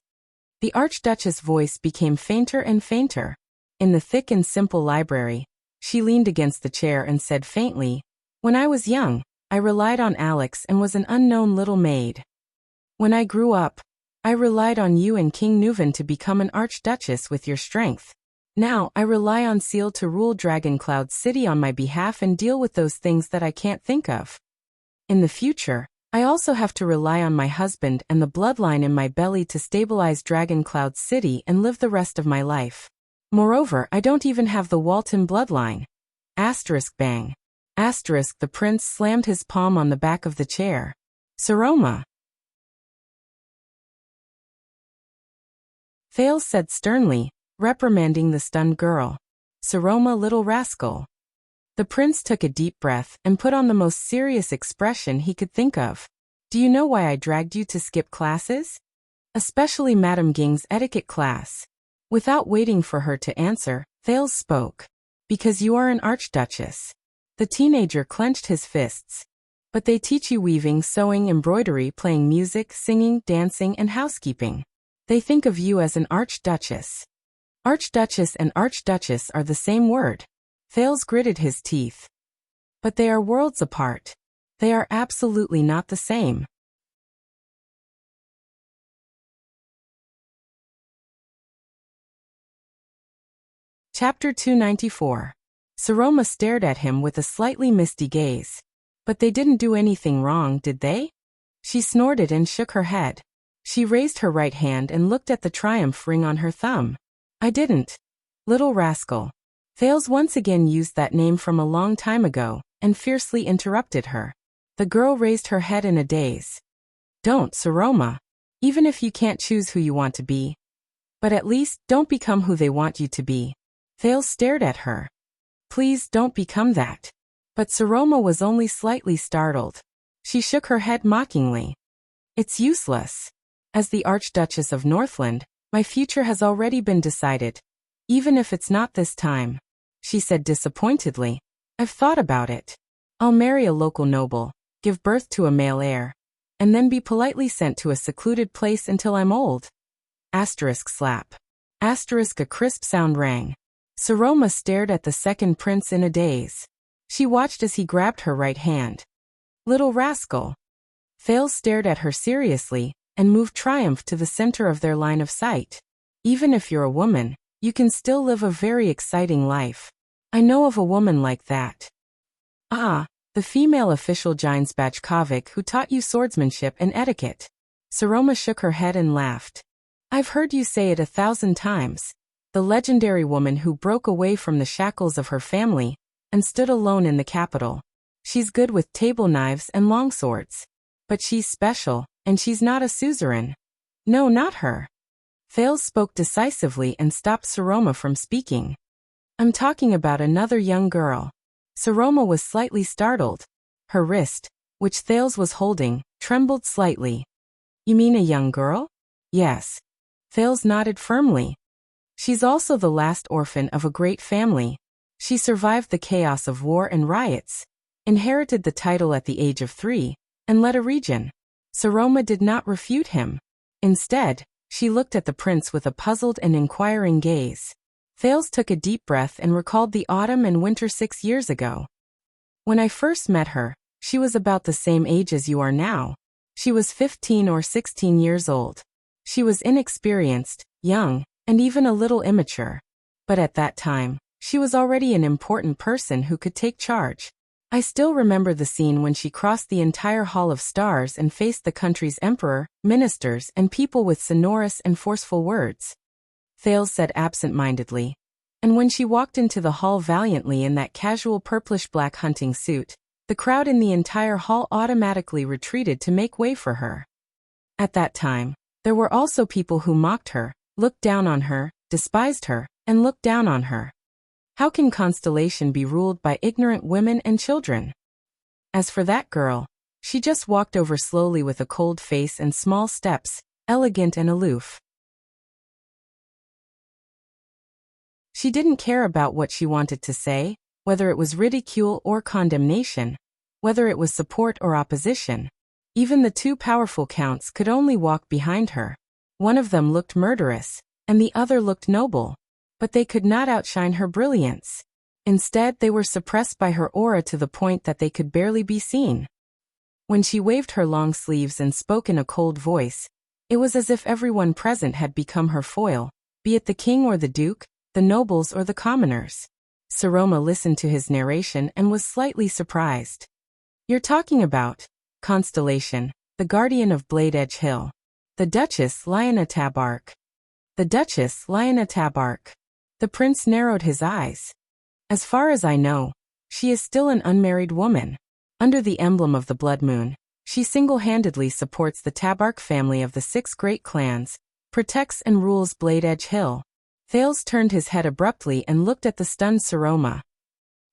The Archduchess' voice became fainter and fainter. In the thick and simple library, she leaned against the chair and said faintly, when I was young, I relied on Alex and was an unknown little maid. When I grew up, I relied on you and King Nuvan to become an archduchess with your strength. Now I rely on Seal to rule Dragoncloud City on my behalf and deal with those things that I can't think of. In the future, I also have to rely on my husband and the bloodline in my belly to stabilize Dragoncloud City and live the rest of my life. Moreover, I don't even have the Walton bloodline. Asterisk bang. Asterisk. The prince slammed his palm on the back of the chair. Saroma. Thales said sternly, reprimanding the stunned girl. Saroma, little rascal. The prince took a deep breath and put on the most serious expression he could think of. Do you know why I dragged you to skip classes? Especially Madame Ging's etiquette class. Without waiting for her to answer, Thales spoke. Because you are an archduchess. The teenager clenched his fists. But they teach you weaving, sewing, embroidery, playing music, singing, dancing, and housekeeping. They think of you as an archduchess. Archduchess and archduchess are the same word. Thales gritted his teeth. But they are worlds apart. They are absolutely not the same. Chapter 294. Saroma stared at him with a slightly misty gaze. But they didn't do anything wrong, did they? She snorted and shook her head. She raised her right hand and looked at the triumph ring on her thumb. I didn't. Little rascal. Thales once again used that name from a long time ago, and fiercely interrupted her. The girl raised her head in a daze. Don't, Saroma. Even if you can't choose who you want to be. But at least, don't become who they want you to be. Thales stared at her. Please don't become that. But Saroma was only slightly startled. She shook her head mockingly. It's useless. As the Archduchess of Northland, my future has already been decided. Even if it's not this time, she said disappointedly. I've thought about it. I'll marry a local noble, give birth to a male heir, and then be politely sent to a secluded place until I'm old. Asterisk slap. Asterisk. A crisp sound rang. Saroma stared at the second prince in a daze. She watched as he grabbed her right hand. Little rascal. Thales stared at her seriously, and moved triumph to the center of their line of sight. Even if you're a woman, you can still live a very exciting life. I know of a woman like that. Ah, the female official Jines Bachkovic who taught you swordsmanship and etiquette. Saroma shook her head and laughed. I've heard you say it 1,000 times. The legendary woman who broke away from the shackles of her family and stood alone in the capital. She's good with table knives and longswords. But she's special, and she's not a suzerain. No, not her. Thales spoke decisively and stopped Saroma from speaking. I'm talking about another young girl. Saroma was slightly startled. Her wrist, which Thales was holding, trembled slightly. You mean a young girl? Yes. Thales nodded firmly. She's also the last orphan of a great family. She survived the chaos of war and riots, inherited the title at the age of 3, and led a region. Saroma did not refute him. Instead, she looked at the prince with a puzzled and inquiring gaze. Thales took a deep breath and recalled the autumn and winter 6 years ago. When I first met her, she was about the same age as you are now. She was 15 or 16 years old. She was inexperienced, young, and even a little immature. But at that time, she was already an important person who could take charge. I still remember the scene when she crossed the entire Hall of Stars and faced the country's emperor, ministers, and people with sonorous and forceful words. Thales said absent-mindedly. And when she walked into the hall valiantly in that casual purplish-black hunting suit, the crowd in the entire hall automatically retreated to make way for her. At that time, there were also people who mocked her, looked down on her, despised her, and looked down on her. How can Constellation be ruled by ignorant women and children? As for that girl, she just walked over slowly with a cold face and small steps, elegant and aloof. She didn't care about what she wanted to say, whether it was ridicule or condemnation, whether it was support or opposition. Even the two powerful counts could only walk behind her. One of them looked murderous, and the other looked noble, but they could not outshine her brilliance. Instead, they were suppressed by her aura to the point that they could barely be seen. When she waved her long sleeves and spoke in a cold voice, it was as if everyone present had become her foil, be it the king or the duke, the nobles or the commoners. Saroma listened to his narration and was slightly surprised. You're talking about Constellation, the guardian of Blade Edge Hill. The Duchess Lyanna Tabark. The Duchess Lyanna Tabark. The prince narrowed his eyes. As far as I know, she is still an unmarried woman. Under the emblem of the Blood Moon, she single-handedly supports the Tabark family of the 6 great clans, protects and rules Blade Edge Hill. Thales turned his head abruptly and looked at the stunned Saroma.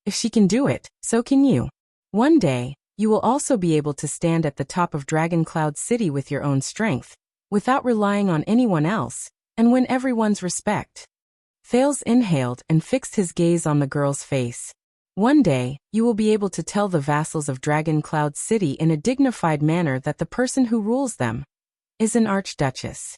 If she can do it, so can you. One day, you will also be able to stand at the top of Dragon Cloud City with your own strength, without relying on anyone else, and win everyone's respect. Thales inhaled and fixed his gaze on the girl's face. One day, you will be able to tell the vassals of Dragon Cloud City in a dignified manner that the person who rules them is an archduchess.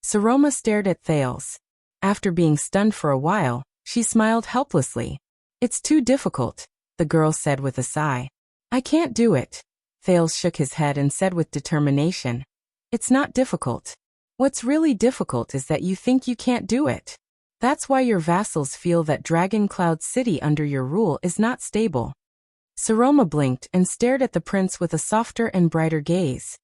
Saroma stared at Thales. After being stunned for a while, she smiled helplessly. It's too difficult, the girl said with a sigh. I can't do it. Thales shook his head and said with determination. It's not difficult. What's really difficult is that you think you can't do it. That's why your vassals feel that Dragon Cloud City under your rule is not stable. Saroma blinked and stared at the prince with a softer and brighter gaze.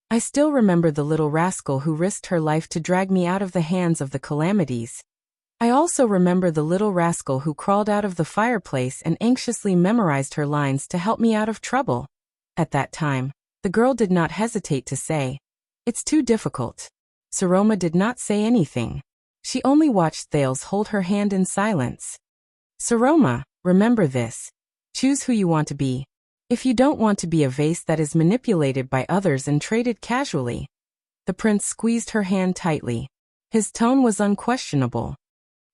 I still remember the little rascal who risked her life to drag me out of the hands of the calamities. I also remember the little rascal who crawled out of the fireplace and anxiously memorized her lines to help me out of trouble. At that time, the girl did not hesitate to say, "It's too difficult." Saroma did not say anything. She only watched Thales hold her hand in silence. Saroma, remember this. Choose who you want to be. If you don't want to be a vase that is manipulated by others and traded casually. The prince squeezed her hand tightly. His tone was unquestionable.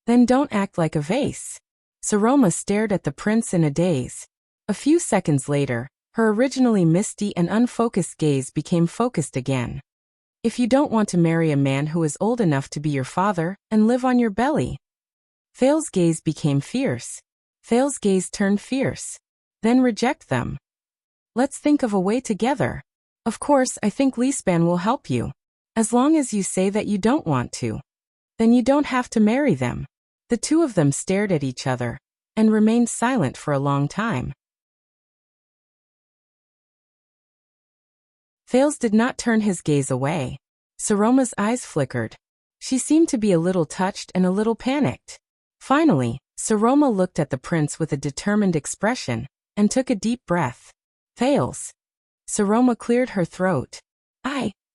Then don't act like a vase. Saroma stared at the prince in a daze. A few seconds later, her originally misty and unfocused gaze became focused again. If you don't want to marry a man who is old enough to be your father and live on your belly. Thales' gaze became fierce. Thales' gaze turned fierce. Then reject them. Let's think of a way together. Of course, I think Lispan will help you. As long as you say that you don't want to. Then you don't have to marry them. The two of them stared at each other and remained silent for a long time. Thales did not turn his gaze away. Saroma's eyes flickered. She seemed to be a little touched and a little panicked. Finally, Saroma looked at the prince with a determined expression and took a deep breath. Thales. Saroma cleared her throat.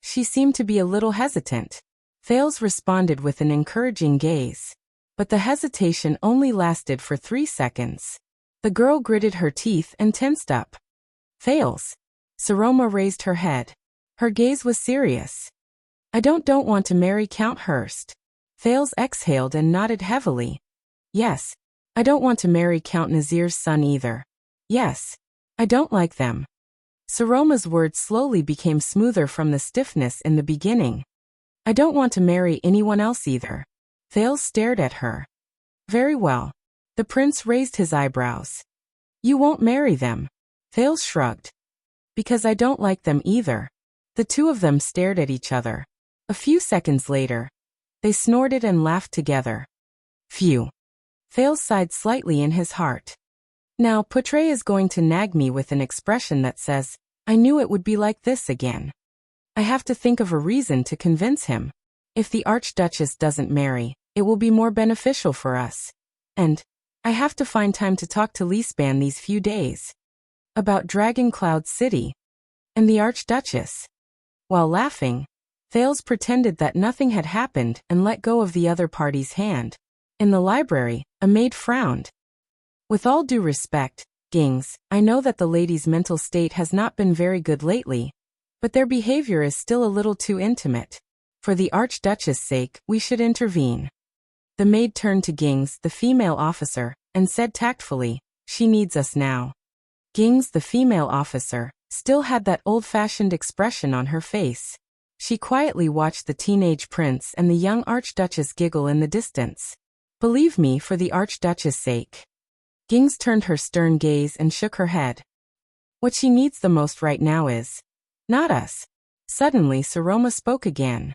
She seemed to be a little hesitant. Thales responded with an encouraging gaze. But the hesitation only lasted for 3 seconds. The girl gritted her teeth and tensed up. Thales. Saroma raised her head. Her gaze was serious. I don't want to marry Count Hurst. Thales exhaled and nodded heavily. Yes. I don't want to marry Count Nazir's son either. Yes. I don't like them. Saroma's words slowly became smoother from the stiffness in the beginning. I don't want to marry anyone else either. Thales stared at her. Very well. The prince raised his eyebrows. You won't marry them. Thales shrugged. Because I don't like them either. The two of them stared at each other. A few seconds later, they snorted and laughed together. Phew. Thales sighed slightly in his heart. Now Putre is going to nag me with an expression that says, I knew it would be like this again. I have to think of a reason to convince him. If the Archduchess doesn't marry, it will be more beneficial for us. And I have to find time to talk to Lisban these few days. About Dragon Cloud City. And the Archduchess. While laughing, Thales pretended that nothing had happened and let go of the other party's hand. In the library, a maid frowned. With all due respect, Gings, I know that the lady's mental state has not been very good lately, but their behavior is still a little too intimate. For the Archduchess' sake, we should intervene. The maid turned to Gings, the female officer, and said tactfully, she needs us now. Gings, the female officer, still had that old-fashioned expression on her face. She quietly watched the teenage prince and the young Archduchess giggle in the distance. Believe me, for the Archduchess' sake. Gings turned her stern gaze and shook her head. What she needs the most right now is not us. Suddenly Saroma spoke again.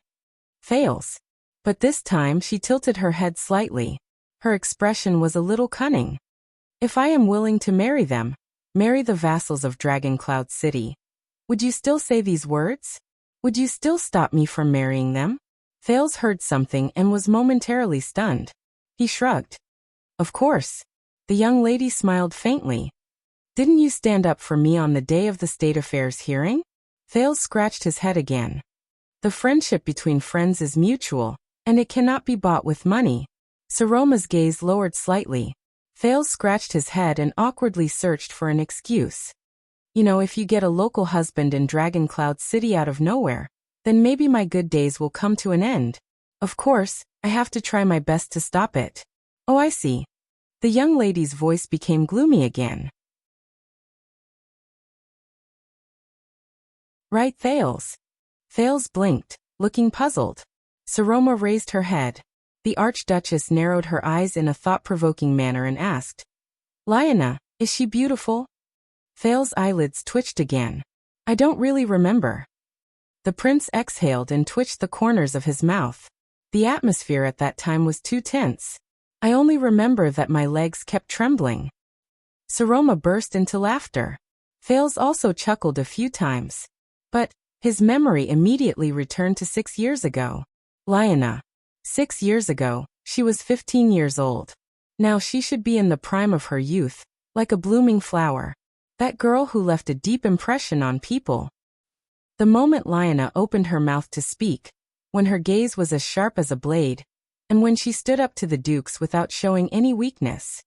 Thales. But this time she tilted her head slightly. Her expression was a little cunning. If I am willing to marry them, marry the vassals of Dragon Cloud City, would you still say these words? Would you still stop me from marrying them? Thales heard something and was momentarily stunned. He shrugged. Of course. The young lady smiled faintly. Didn't you stand up for me on the day of the State Affairs hearing? Thales scratched his head again. The friendship between friends is mutual, and it cannot be bought with money. Saroma's gaze lowered slightly. Thales scratched his head and awkwardly searched for an excuse. You know, if you get a local husband in Dragon Cloud City out of nowhere, then maybe my good days will come to an end. Of course, I have to try my best to stop it. Oh, I see. The young lady's voice became gloomy again. Right, Thales? Thales blinked, looking puzzled. Saroma raised her head. The Archduchess narrowed her eyes in a thought-provoking manner and asked, Lyanna, is she beautiful? Thales' eyelids twitched again. I don't really remember. The prince exhaled and twitched the corners of his mouth. The atmosphere at that time was too tense. I only remember that my legs kept trembling. Saroma burst into laughter. Thales also chuckled a few times. But his memory immediately returned to 6 years ago. Lyanna. 6 years ago, she was 15 years old. Now she should be in the prime of her youth, like a blooming flower. That girl who left a deep impression on people. The moment Lyanna opened her mouth to speak, when her gaze was as sharp as a blade, and when she stood up to the dukes without showing any weakness.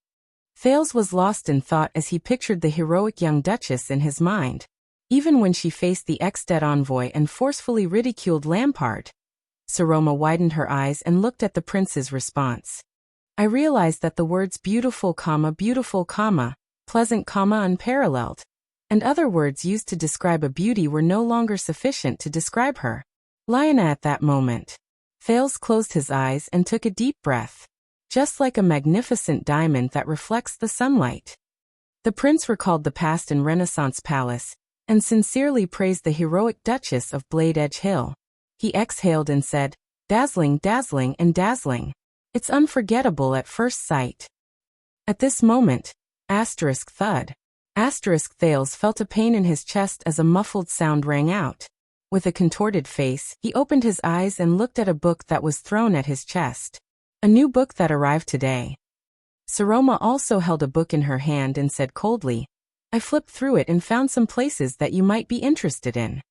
Thales was lost in thought as he pictured the heroic young duchess in his mind. Even when she faced the ex-dead envoy and forcefully ridiculed Lampard. Saroma widened her eyes and looked at the prince's response. I realized that the words beautiful, pleasant, unparalleled, and other words used to describe a beauty were no longer sufficient to describe her. Lyanna at that moment. Thales closed his eyes and took a deep breath. Just like a magnificent diamond that reflects the sunlight. The prince recalled the past in Renaissance Palace, and sincerely praised the heroic Duchess of Blade Edge Hill. He exhaled and said, dazzling, dazzling, and dazzling. It's unforgettable at first sight. At this moment, thud. Thales felt a pain in his chest as a muffled sound rang out. With a contorted face, he opened his eyes and looked at a book that was thrown at his chest. A new book that arrived today. Saroma also held a book in her hand and said coldly, I flipped through it and found some places that you might be interested in.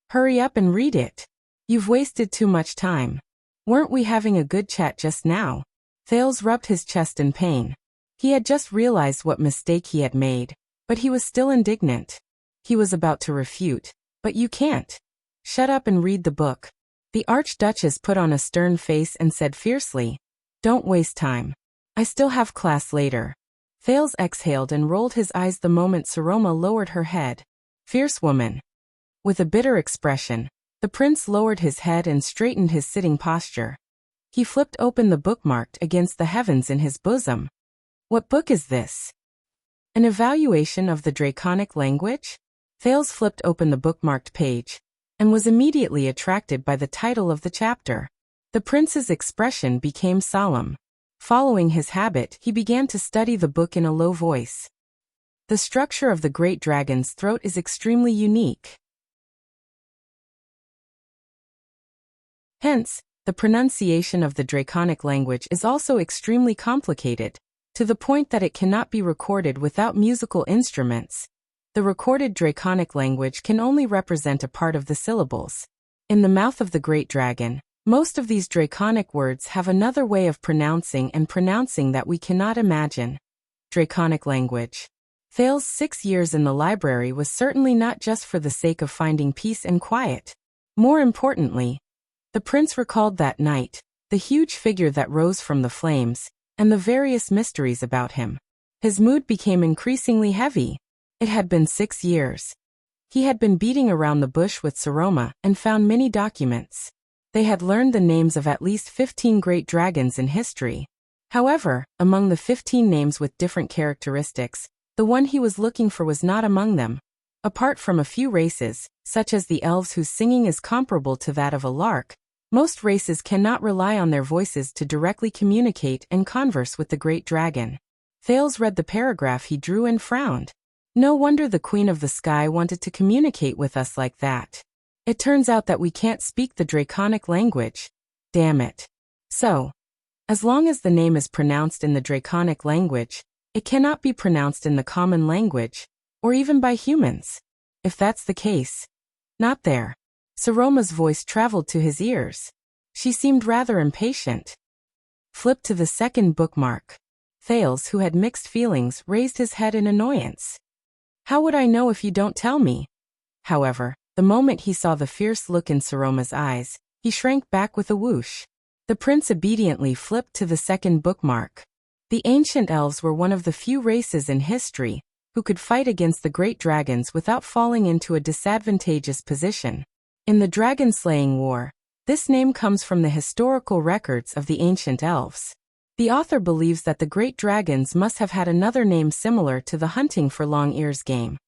Hurry up and read it. You've wasted too much time. Weren't we having a good chat just now? Thales rubbed his chest in pain. He had just realized what mistake he had made, but he was still indignant. He was about to refute, but you can't. Shut up and read the book. The Archduchess put on a stern face and said fiercely, don't waste time. I still have class later. Thales exhaled and rolled his eyes the moment Saroma lowered her head. Fierce woman. With a bitter expression, the prince lowered his head and straightened his sitting posture. He flipped open the book marked against the heavens in his bosom. What book is this? An evaluation of the Draconic language? Thales flipped open the bookmarked page, and was immediately attracted by the title of the chapter. The prince's expression became solemn. Following his habit, he began to study the book in a low voice. The structure of the great dragon's throat is extremely unique. Hence, the pronunciation of the Draconic language is also extremely complicated, to the point that it cannot be recorded without musical instruments. The recorded Draconic language can only represent a part of the syllables. In the mouth of the great dragon, most of these Draconic words have another way of pronouncing that we cannot imagine. Draconic language. Thales's 6 years in the library was certainly not just for the sake of finding peace and quiet. More importantly, the prince recalled that night, the huge figure that rose from the flames, and the various mysteries about him. His mood became increasingly heavy. It had been 6 years. He had been beating around the bush with Saroma and found many documents. They had learned the names of at least 15 great dragons in history. However, among the 15 names with different characteristics, the one he was looking for was not among them. Apart from a few races, such as the elves whose singing is comparable to that of a lark, most races cannot rely on their voices to directly communicate and converse with the great dragon. Thales read the paragraph he drew and frowned. No wonder the Queen of the Sky wanted to communicate with us like that. It turns out that we can't speak the Draconic language. Damn it. So, as long as the name is pronounced in the Draconic language, it cannot be pronounced in the common language, or even by humans. If that's the case, not there. Saroma's voice traveled to his ears. She seemed rather impatient. Flip to the second bookmark. Thales, who had mixed feelings, raised his head in annoyance. How would I know if you don't tell me? However, the moment he saw the fierce look in Saroma's eyes, he shrank back with a whoosh. The prince obediently flipped to the second bookmark. The ancient elves were one of the few races in history who could fight against the great dragons without falling into a disadvantageous position. In the dragon-slaying war, this name comes from the historical records of the ancient elves. The author believes that the great dragons must have had another name similar to the hunting for long ears game.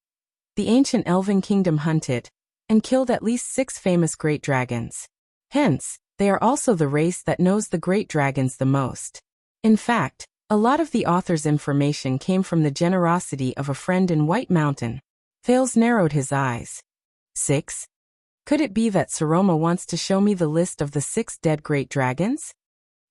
The ancient elven kingdom hunted and killed at least 6 famous great dragons. Hence, they are also the race that knows the great dragons the most. In fact, a lot of the author's information came from the generosity of a friend in White Mountain. Thales narrowed his eyes. 6? Could it be that Saroma wants to show me the list of the 6 dead great dragons?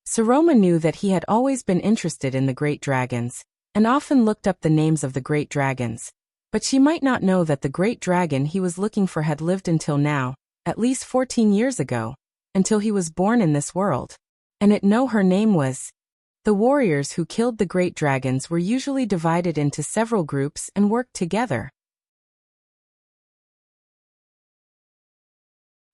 Saroma knew that he had always been interested in the great dragons, and often looked up the names of the great dragons, but she might not know that the great dragon he was looking for had lived until now, at least 14 years ago, until he was born in this world. And it know her name was. The warriors who killed the great dragons were usually divided into several groups and worked together.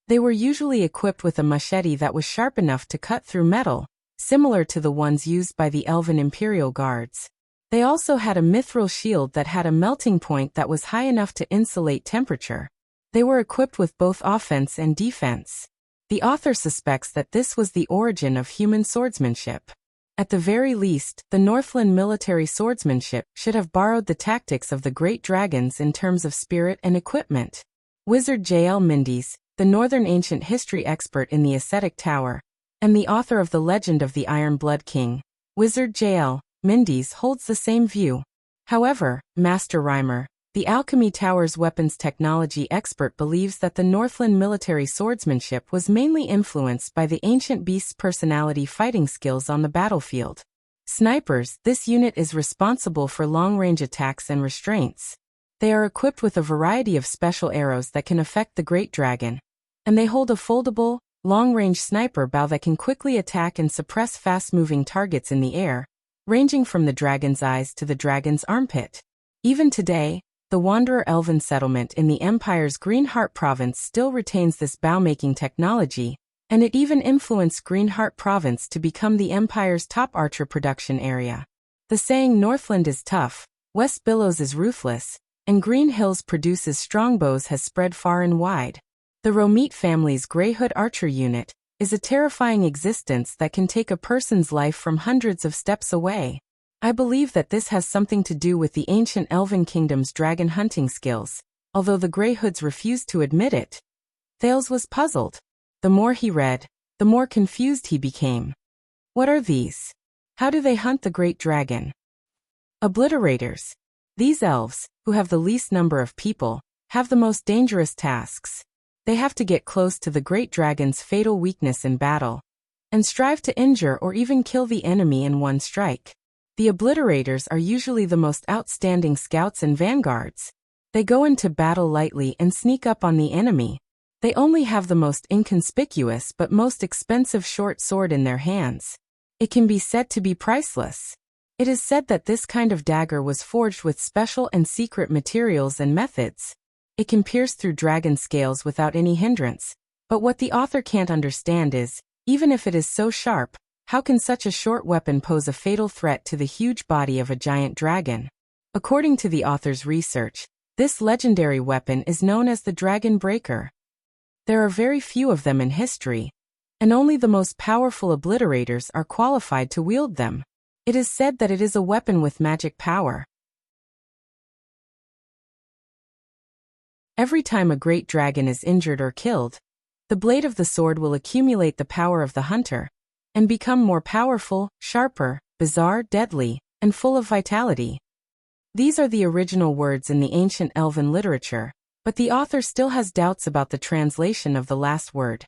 They were usually equipped with a machete that was sharp enough to cut through metal, similar to the ones used by the elven imperial guards. They also had a mithril shield that had a melting point that was high enough to insulate temperature. They were equipped with both offense and defense. The author suspects that this was the origin of human swordsmanship. At the very least, the Northland military swordsmanship should have borrowed the tactics of the great dragons in terms of spirit and equipment. Wizard J.L. Mindes, the Northern ancient history expert in the Ascetic Tower, and the author of the legend of the Iron Blood King, Wizard J.L. Mindes, holds the same view. However, Master Reimer, the Alchemy Tower's weapons technology expert, believes that the Northland military swordsmanship was mainly influenced by the ancient beast's personality fighting skills on the battlefield. Snipers, this unit is responsible for long-range attacks and restraints. They are equipped with a variety of special arrows that can affect the great dragon, and they hold a foldable, long-range sniper bow that can quickly attack and suppress fast-moving targets in the air, ranging from the dragon's eyes to the dragon's armpit. Even today, the Wanderer Elven settlement in the Empire's Greenheart province still retains this bow-making technology, and it even influenced Greenheart province to become the Empire's top archer production area. The saying Northland is tough, West Billows is ruthless, and Green Hills produces strongbows has spread far and wide. The Romete family's Greyhood Archer unit is a terrifying existence that can take a person's life from hundreds of steps away. I believe that this has something to do with the ancient Elven Kingdom's dragon hunting skills, although the Greyhoods refused to admit it. Thales was puzzled. The more he read, the more confused he became. What are these? How do they hunt the great dragon? Obliterators. These elves, who have the least number of people, have the most dangerous tasks. They have to get close to the great dragon's fatal weakness in battle, and strive to injure or even kill the enemy in one strike. The obliterators are usually the most outstanding scouts and vanguards. They go into battle lightly and sneak up on the enemy. They only have the most inconspicuous but most expensive short sword in their hands. It can be said to be priceless. It is said that this kind of dagger was forged with special and secret materials and methods. It can pierce through dragon scales without any hindrance. But what the author can't understand is, even if it is so sharp, how can such a short weapon pose a fatal threat to the huge body of a giant dragon? According to the author's research, this legendary weapon is known as the Dragon Breaker. There are very few of them in history, and only the most powerful obliterators are qualified to wield them. It is said that it is a weapon with magic power. Every time a great dragon is injured or killed, the blade of the sword will accumulate the power of the hunter and become more powerful, sharper, bizarre, deadly, and full of vitality. These are the original words in the ancient elven literature, but the author still has doubts about the translation of the last word.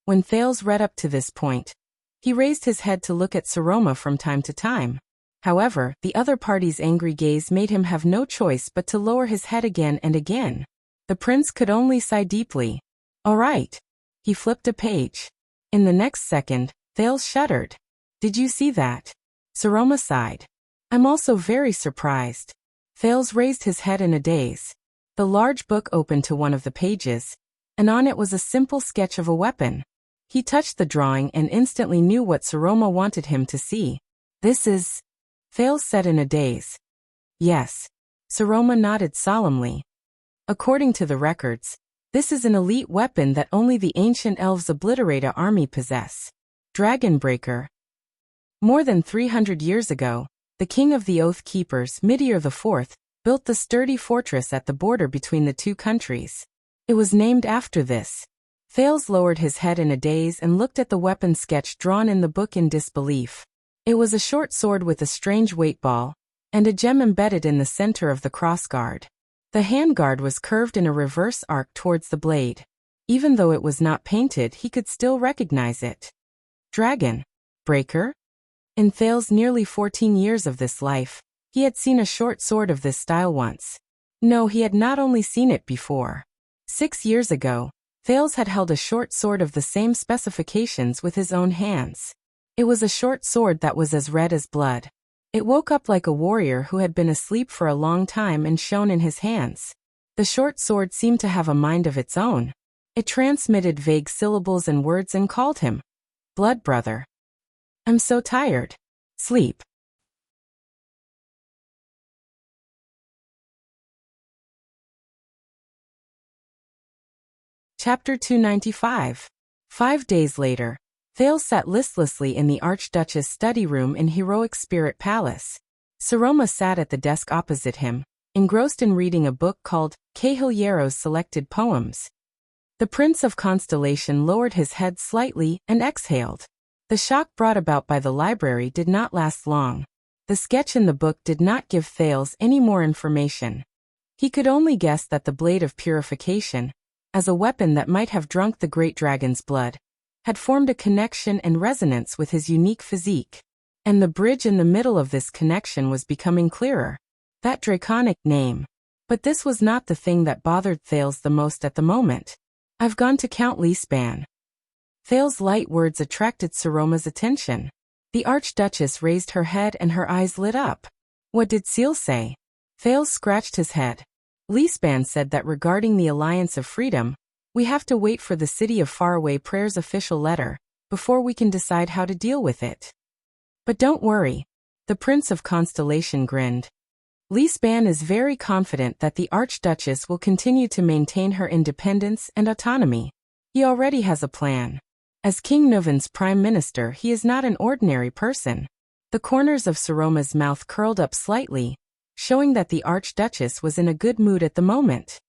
When Thales read up to this point, he raised his head to look at Saroma from time to time. However, the other party's angry gaze made him have no choice but to lower his head again and again. The prince could only sigh deeply. All right. He flipped a page. In the next second, Thales shuddered. Did you see that? Saroma sighed. I'm also very surprised. Thales raised his head in a daze. The large book opened to one of the pages, and on it was a simple sketch of a weapon. He touched the drawing and instantly knew what Saroma wanted him to see. This is... Thales said in a daze. Yes. Saroma nodded solemnly. According to the records, this is an elite weapon that only the ancient elves' obliterator army possess. Dragon Breaker. More than 300 years ago, the king of the Oath Keepers, Midir IV, built the sturdy fortress at the border between the two countries. It was named after this. Thales lowered his head in a daze and looked at the weapon sketch drawn in the book in disbelief. It was a short sword with a strange weight ball, and a gem embedded in the center of the crossguard. The handguard was curved in a reverse arc towards the blade. Even though it was not painted, he could still recognize it. Dragon Breaker? In Thales' nearly 14 years of this life, he had seen a short sword of this style once. No, he had not only seen it before. 6 years ago, Thales had held a short sword of the same specifications with his own hands. It was a short sword that was as red as blood. It woke up like a warrior who had been asleep for a long time and shone in his hands. The short sword seemed to have a mind of its own. It transmitted vague syllables and words and called him Blood Brother. I'm so tired. Sleep. Chapter 295. 5 days later, Thales sat listlessly in the Archduchess' study room in Heroic Spirit Palace. Saroma sat at the desk opposite him, engrossed in reading a book called Cahilliero's Selected Poems. The Prince of Constellation lowered his head slightly and exhaled. The shock brought about by the library did not last long. The sketch in the book did not give Thales any more information. He could only guess that the blade of purification, as a weapon that might have drunk the great dragon's blood, had formed a connection and resonance with his unique physique. And the bridge in the middle of this connection was becoming clearer. That draconic name. But this was not the thing that bothered Thales the most at the moment. I've gone to Count Leespan. Thales' light words attracted Saroma's attention. The Archduchess raised her head and her eyes lit up. What did Seal say? Thales scratched his head. Leespan said that regarding the Alliance of Freedom, we have to wait for the City of Faraway Prayer's official letter before we can decide how to deal with it. But don't worry. The Prince of Constellation grinned. Leespan is very confident that the Archduchess will continue to maintain her independence and autonomy. He already has a plan. As King Nuvan's prime minister, he is not an ordinary person. The corners of Saroma's mouth curled up slightly, showing that the Archduchess was in a good mood at the moment.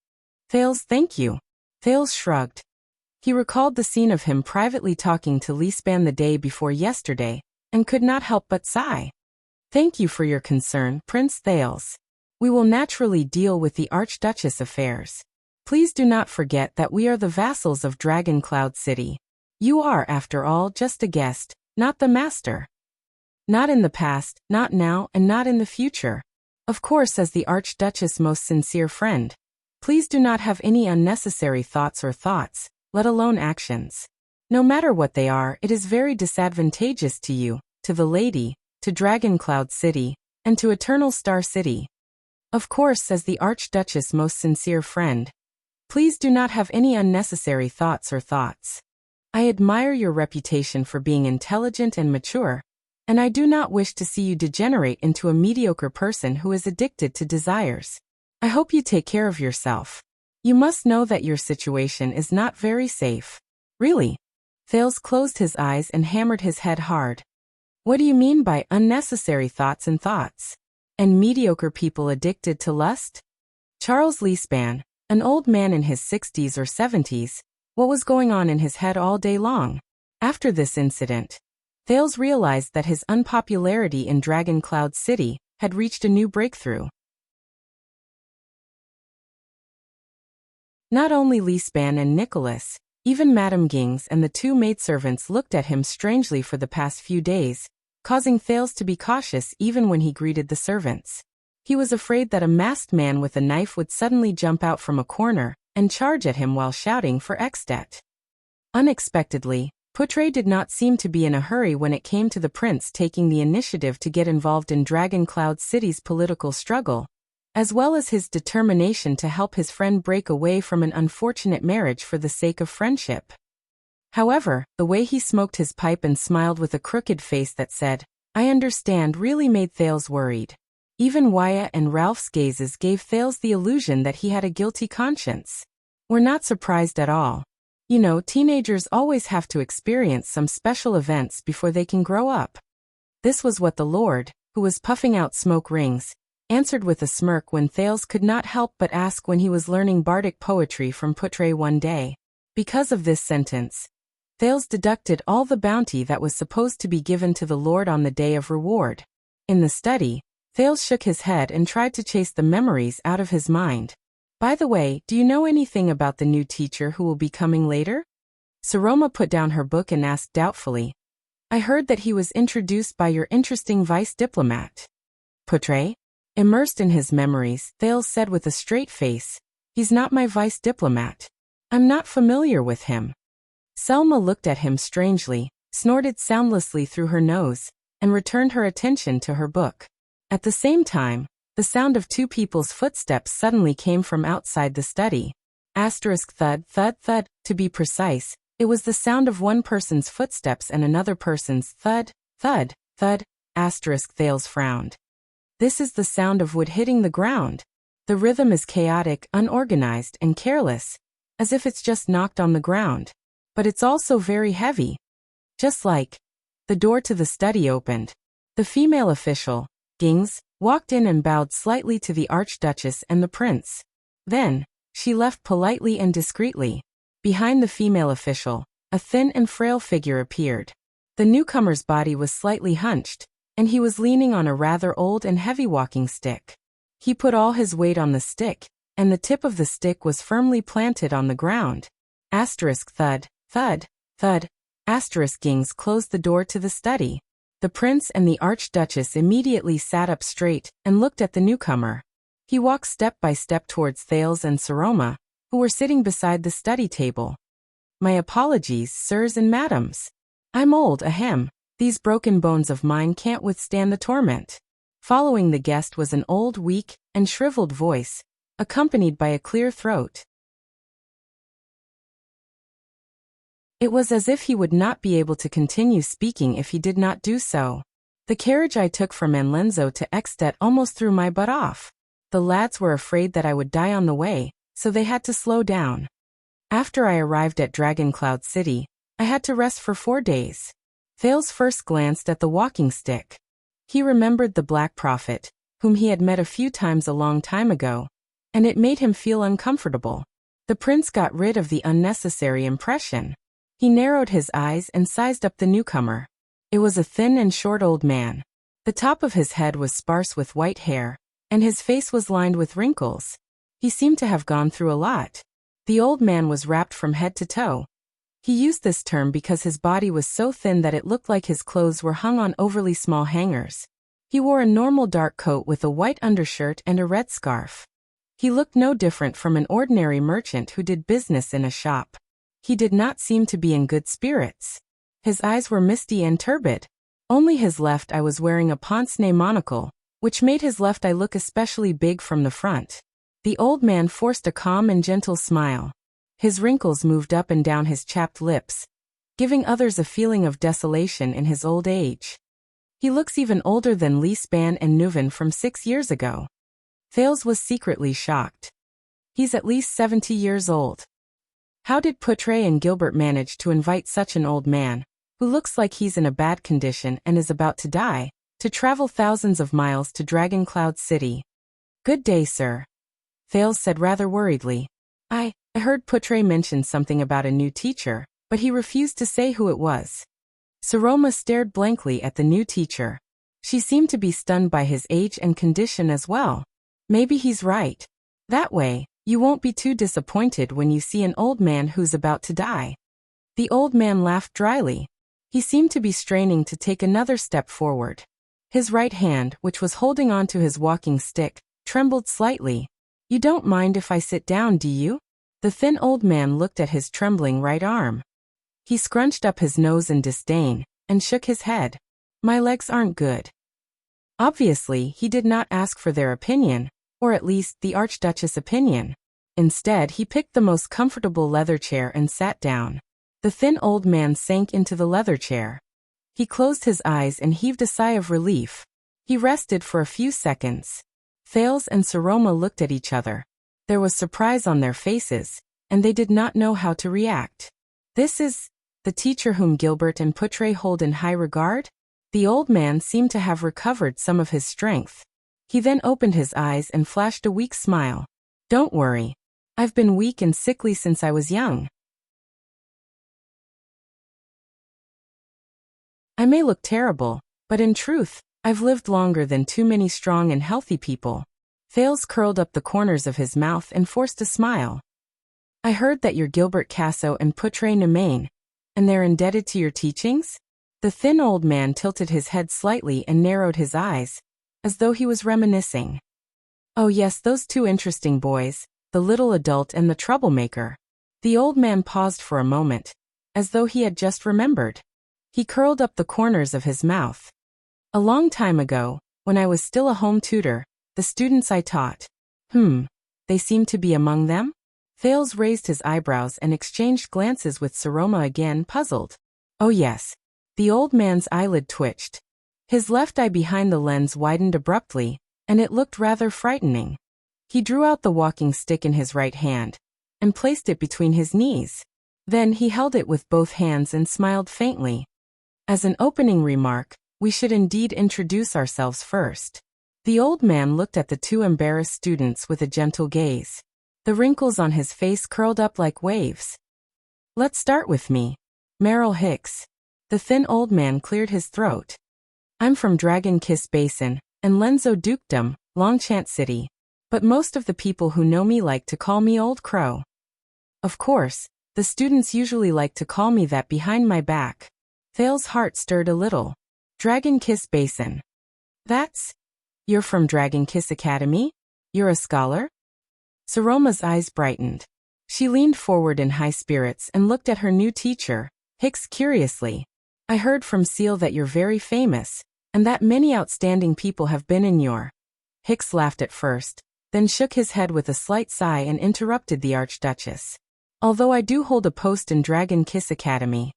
Thales, thank you. Thales shrugged. He recalled the scene of him privately talking to Leespan the day before yesterday, and could not help but sigh. Thank you for your concern, Prince Thales. We will naturally deal with the Archduchess affairs. Please do not forget that we are the vassals of Dragon Cloud City. You are, after all, just a guest, not the master. Not in the past, not now, and not in the future. Of course, as the Archduchess' most sincere friend, please do not have any unnecessary thoughts, let alone actions. No matter what they are, it is very disadvantageous to you, to the lady, to Dragon Cloud City, and to Eternal Star City. Of course, as the Archduchess' most sincere friend, please do not have any unnecessary thoughts. I admire your reputation for being intelligent and mature, and I do not wish to see you degenerate into a mediocre person who is addicted to desires. I hope you take care of yourself. You must know that your situation is not very safe. Really? Thales closed his eyes and hammered his head hard. What do you mean by unnecessary thoughts? And mediocre people addicted to lust? Charles Leespan, an old man in his 60s or 70s, what was going on in his head all day long? After this incident, Thales realized that his unpopularity in Dragon Cloud City had reached a new breakthrough. Not only Leespan and Nicholas, even Madame Gings and the two maidservants looked at him strangely for the past few days, causing Thales to be cautious even when he greeted the servants. He was afraid that a masked man with a knife would suddenly jump out from a corner and charge at him while shouting for extat. Unexpectedly, Poutre did not seem to be in a hurry when it came to the prince taking the initiative to get involved in Dragon Cloud City's political struggle, as well as his determination to help his friend break away from an unfortunate marriage for the sake of friendship. However, the way he smoked his pipe and smiled with a crooked face that said, "I understand," really made Thales worried. Even Wyatt and Ralph's gazes gave Thales the illusion that he had a guilty conscience. We're not surprised at all. You know, teenagers always have to experience some special events before they can grow up. This was what the Lord, who was puffing out smoke rings, answered with a smirk when Thales could not help but ask when he was learning bardic poetry from Poutre one day. Because of this sentence, Thales deducted all the bounty that was supposed to be given to the Lord on the day of reward. In the study, Thales shook his head and tried to chase the memories out of his mind. By the way, do you know anything about the new teacher who will be coming later? Saroma put down her book and asked doubtfully. I heard that he was introduced by your interesting vice diplomat. Poutre? Immersed in his memories, Thales said with a straight face, he's not my vice diplomat. I'm not familiar with him. Selma looked at him strangely, snorted soundlessly through her nose, and returned her attention to her book. At the same time, the sound of two people's footsteps suddenly came from outside the study. Thud, thud, thud, to be precise, it was the sound of one person's footsteps and another person's thud, thud, thud. Thales frowned. This is the sound of wood hitting the ground. The rhythm is chaotic, unorganized, and careless, as if it's just knocked on the ground. But it's also very heavy. Just like. The door to the study opened. The female official, Gings, walked in and bowed slightly to the Archduchess and the prince. Then, she left politely and discreetly. Behind the female official, a thin and frail figure appeared. The newcomer's body was slightly hunched, and he was leaning on a rather old and heavy walking stick. He put all his weight on the stick, and the tip of the stick was firmly planted on the ground. Thud, thud, thud. Gings closed the door to the study. The prince and the Archduchess immediately sat up straight and looked at the newcomer. He walked step by step towards Thales and Saroma, who were sitting beside the study table. My apologies, sirs and madams. I'm old, ahem. These broken bones of mine can't withstand the torment. Following the guest was an old, weak, and shriveled voice, accompanied by a clear throat. It was as if he would not be able to continue speaking if he did not do so. The carriage I took from Manlenzo to Ekstedt almost threw my butt off. The lads were afraid that I would die on the way, so they had to slow down. After I arrived at Dragon Cloud City, I had to rest for 4 days. Thales first glanced at the walking stick. He remembered the Black Prophet, whom he had met a few times a long time ago, and it made him feel uncomfortable. The prince got rid of the unnecessary impression. He narrowed his eyes and sized up the newcomer. It was a thin and short old man. The top of his head was sparse with white hair, and his face was lined with wrinkles. He seemed to have gone through a lot. The old man was wrapped from head to toe. He used this term because his body was so thin that it looked like his clothes were hung on overly small hangers. He wore a normal dark coat with a white undershirt and a red scarf. He looked no different from an ordinary merchant who did business in a shop. He did not seem to be in good spirits. His eyes were misty and turbid. Only his left eye was wearing a pince-nez monocle, which made his left eye look especially big from the front. The old man forced a calm and gentle smile. His wrinkles moved up and down his chapped lips, giving others a feeling of desolation in his old age. He looks even older than Lee Span and Nuven from 6 years ago. Thales was secretly shocked. He's at least 70 years old. How did Poutre and Gilbert manage to invite such an old man, who looks like he's in a bad condition and is about to die, to travel thousands of miles to Dragon Cloud City? "Good day, sir," Thales said rather worriedly. I heard Poutre mention something about a new teacher, but he refused to say who it was." Saroma stared blankly at the new teacher. She seemed to be stunned by his age and condition as well. Maybe he's right. That way, you won't be too disappointed when you see an old man who's about to die. The old man laughed dryly. He seemed to be straining to take another step forward. His right hand, which was holding on to his walking stick, trembled slightly. "You don't mind if I sit down, do you?" The thin old man looked at his trembling right arm. He scrunched up his nose in disdain, and shook his head. "My legs aren't good." Obviously, he did not ask for their opinion, or at least the Archduchess' opinion. Instead, he picked the most comfortable leather chair and sat down. The thin old man sank into the leather chair. He closed his eyes and heaved a sigh of relief. He rested for a few seconds. Thales and Saroma looked at each other. There was surprise on their faces, and they did not know how to react. "This is the teacher whom Gilbert and Poutre hold in high regard?" The old man seemed to have recovered some of his strength. He then opened his eyes and flashed a weak smile. "Don't worry. I've been weak and sickly since I was young. I may look terrible, but in truth, I've lived longer than too many strong and healthy people." Thales curled up the corners of his mouth and forced a smile. "I heard that you're Gilbert Casso and Poutre Nemain, and they're indebted to your teachings?" The thin old man tilted his head slightly and narrowed his eyes, as though he was reminiscing. "Oh yes, those two interesting boys, the little adult and the troublemaker." The old man paused for a moment, as though he had just remembered. He curled up the corners of his mouth. "A long time ago, when I was still a home tutor, the students I taught. They seem to be among them?" Thales raised his eyebrows and exchanged glances with Saroma again, puzzled. "Oh yes." The old man's eyelid twitched. His left eye behind the lens widened abruptly, and it looked rather frightening. He drew out the walking stick in his right hand, and placed it between his knees. Then he held it with both hands and smiled faintly. "As an opening remark, we should indeed introduce ourselves first." The old man looked at the two embarrassed students with a gentle gaze. The wrinkles on his face curled up like waves. "Let's start with me. Merrill Hicks." The thin old man cleared his throat. "I'm from Dragon Kiss Basin, and Lenzo Dukedom, Longchant City. But most of the people who know me like to call me Old Crow. Of course, the students usually like to call me that behind my back." Thales' heart stirred a little. Dragon Kiss Basin. "That's... You're from Dragon Kiss Academy? You're a scholar?" Saroma's eyes brightened. She leaned forward in high spirits and looked at her new teacher, Hicks, curiously. "I heard from Seal that you're very famous, and that many outstanding people have been in your..." Hicks laughed at first, then shook his head with a slight sigh and interrupted the Archduchess. "Although I do hold a post in Dragon Kiss Academy."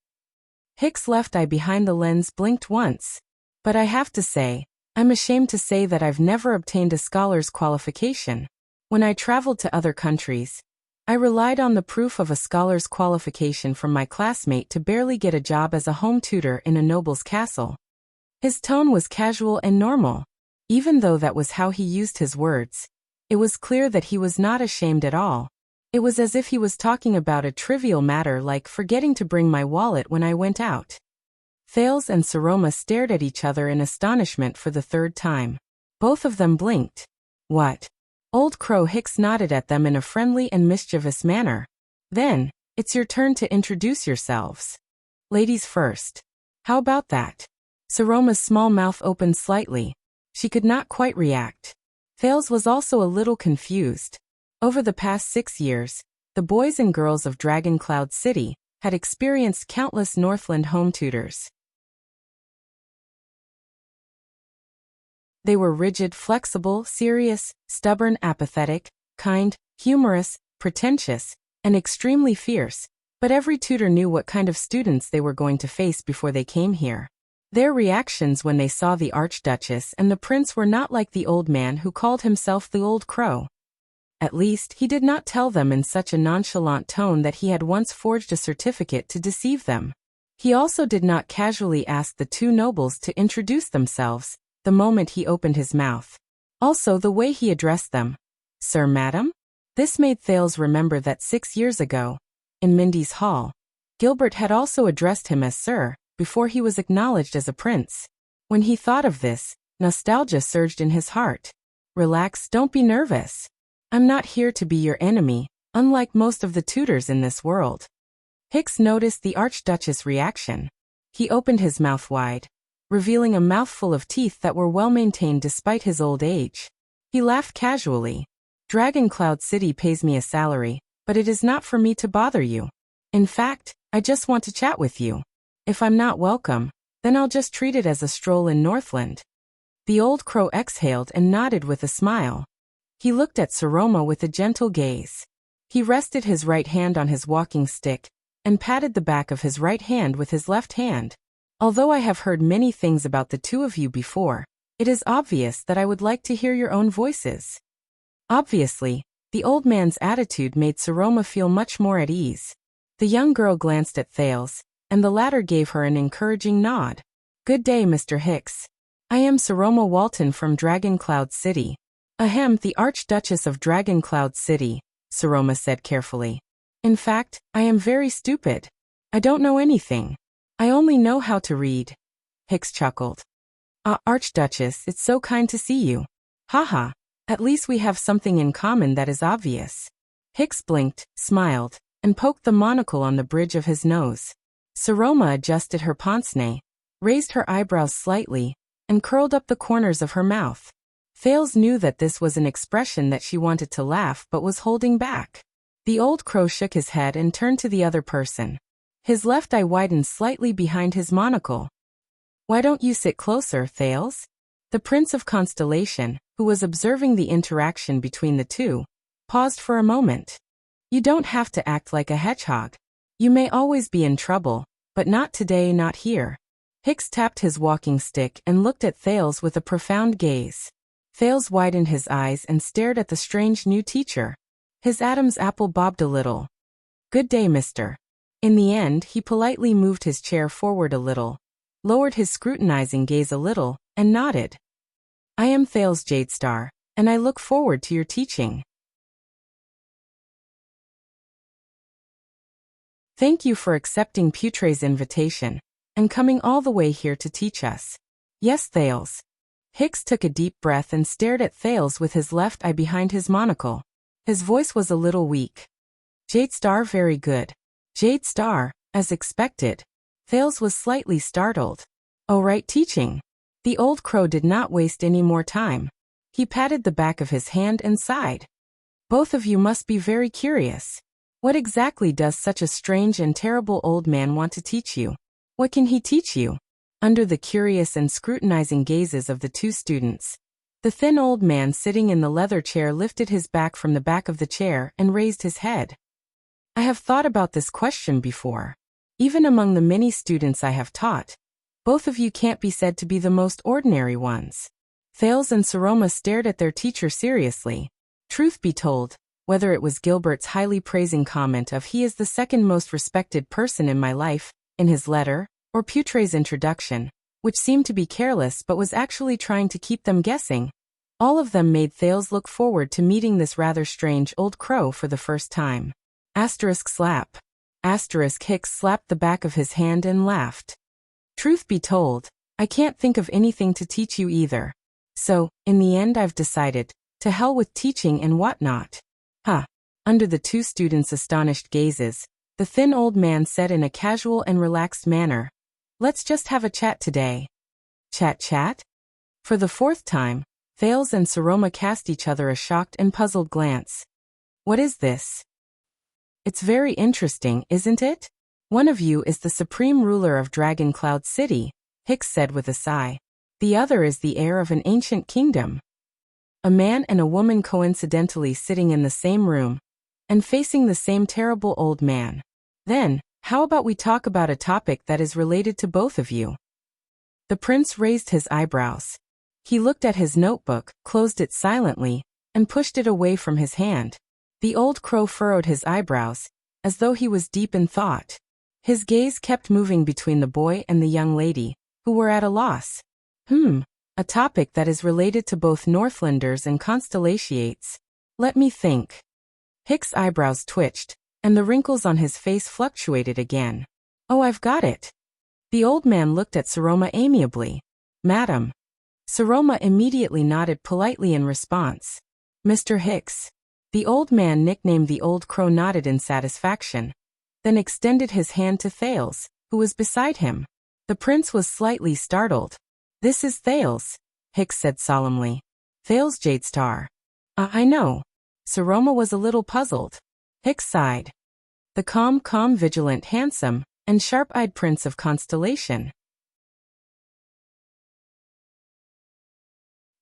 Hicks' left eye behind the lens blinked once. "But I have to say, I'm ashamed to say that I've never obtained a scholar's qualification. When I traveled to other countries, I relied on the proof of a scholar's qualification from my classmate to barely get a job as a home tutor in a noble's castle." His tone was casual and normal. Even though that was how he used his words, it was clear that he was not ashamed at all. It was as if he was talking about a trivial matter like forgetting to bring my wallet when I went out. Thales and Saroma stared at each other in astonishment for the third time. Both of them blinked. What? Old Crow Hicks nodded at them in a friendly and mischievous manner. Then, it's your turn to introduce yourselves. Ladies first. How about that? Saroma's small mouth opened slightly. She could not quite react. Thales was also a little confused. Over the past 6 years, the boys and girls of Dragon Cloud City had experienced countless Northland home tutors. They were rigid, flexible, serious, stubborn, apathetic, kind, humorous, pretentious, and extremely fierce, but every tutor knew what kind of students they were going to face before they came here. Their reactions when they saw the Archduchess and the Prince were not like the old man who called himself the Old Crow. At least, he did not tell them in such a nonchalant tone that he had once forged a certificate to deceive them. He also did not casually ask the two nobles to introduce themselves the moment he opened his mouth. Also the way he addressed them. Sir, madam? This made Thales remember that 6 years ago, in Mindy's hall, Gilbert had also addressed him as Sir, before he was acknowledged as a prince. When he thought of this, nostalgia surged in his heart. Relax, don't be nervous. I'm not here to be your enemy, unlike most of the tutors in this world. Hicks noticed the Archduchess' reaction. He opened his mouth wide, revealing a mouthful of teeth that were well-maintained despite his old age. He laughed casually. Dragon Cloud City pays me a salary, but it is not for me to bother you. In fact, I just want to chat with you. If I'm not welcome, then I'll just treat it as a stroll in Northland. The Old Crow exhaled and nodded with a smile. He looked at Saroma with a gentle gaze. He rested his right hand on his walking stick and patted the back of his right hand with his left hand. Although I have heard many things about the two of you before, it is obvious that I would like to hear your own voices. Obviously, the old man's attitude made Saroma feel much more at ease. The young girl glanced at Thales, and the latter gave her an encouraging nod. Good day, Mr. Hicks. I am Saroma Walton from Dragon Cloud City. Ahem, the Archduchess of Dragon Cloud City, Saroma said carefully. In fact, I am very stupid. I don't know anything. I only know how to read. Hicks chuckled. Ah, Archduchess, it's so kind to see you. Haha, at least we have something in common that is obvious. Hicks blinked, smiled, and poked the monocle on the bridge of his nose. Saroma adjusted her pince-nez, raised her eyebrows slightly, and curled up the corners of her mouth. Thales knew that this was an expression that she wanted to laugh but was holding back. The Old Crow shook his head and turned to the other person. His left eye widened slightly behind his monocle. Why don't you sit closer, Thales? The Prince of Constellation, who was observing the interaction between the two, paused for a moment. You don't have to act like a hedgehog. You may always be in trouble, but not today, not here. Hicks tapped his walking stick and looked at Thales with a profound gaze. Thales widened his eyes and stared at the strange new teacher. His Adam's apple bobbed a little. Good day, mister. In the end, he politely moved his chair forward a little, lowered his scrutinizing gaze a little, and nodded. I am Thales Jadestar, and I look forward to your teaching. Thank you for accepting Putre's invitation, and coming all the way here to teach us. Yes, Thales. Hicks took a deep breath and stared at Thales with his left eye behind his monocle. His voice was a little weak. Jadestar, very good. Jadestar, as expected. Thales was slightly startled. Oh, right, teaching. The Old Crow did not waste any more time. He patted the back of his hand and sighed. Both of you must be very curious. What exactly does such a strange and terrible old man want to teach you? What can he teach you? Under the curious and scrutinizing gazes of the two students, the thin old man sitting in the leather chair lifted his back from the back of the chair and raised his head. I have thought about this question before. Even among the many students I have taught, both of you can't be said to be the most ordinary ones. Thales and Saroma stared at their teacher seriously. Truth be told, whether it was Gilbert's highly praising comment of he is the second most respected person in my life, in his letter, or Putre's introduction, which seemed to be careless but was actually trying to keep them guessing, all of them made Thales look forward to meeting this rather strange old crow for the first time. Asterisk slap. Asterisk Hicks slapped the back of his hand and laughed. Truth be told, I can't think of anything to teach you either. So, in the end I've decided, to hell with teaching and whatnot. Huh. Under the two students' astonished gazes, the thin old man said in a casual and relaxed manner, "Let's just have a chat today." Chat? For the fourth time, Thales and Saroma cast each other a shocked and puzzled glance. What is this? It's very interesting, isn't it? One of you is the supreme ruler of Dragon Cloud City, Hicks said with a sigh. The other is the heir of an ancient kingdom. A man and a woman coincidentally sitting in the same room, and facing the same terrible old man. Then, how about we talk about a topic that is related to both of you? The prince raised his eyebrows. He looked at his notebook, closed it silently, and pushed it away from his hand. The old crow furrowed his eyebrows, as though he was deep in thought. His gaze kept moving between the boy and the young lady, who were at a loss. A topic that is related to both Northlanders and Constellatiates. Let me think. Hicks' eyebrows twitched, and the wrinkles on his face fluctuated again. Oh, I've got it. The old man looked at Saroma amiably. Madam. Saroma immediately nodded politely in response. Mr. Hicks. The old man nicknamed the old crow nodded in satisfaction, then extended his hand to Thales, who was beside him. The prince was slightly startled. This is Thales, Hicks said solemnly. Thales Jadestar. I know. Saroma was a little puzzled. Hicks sighed. The calm, vigilant, handsome, and sharp-eyed prince of Constellation.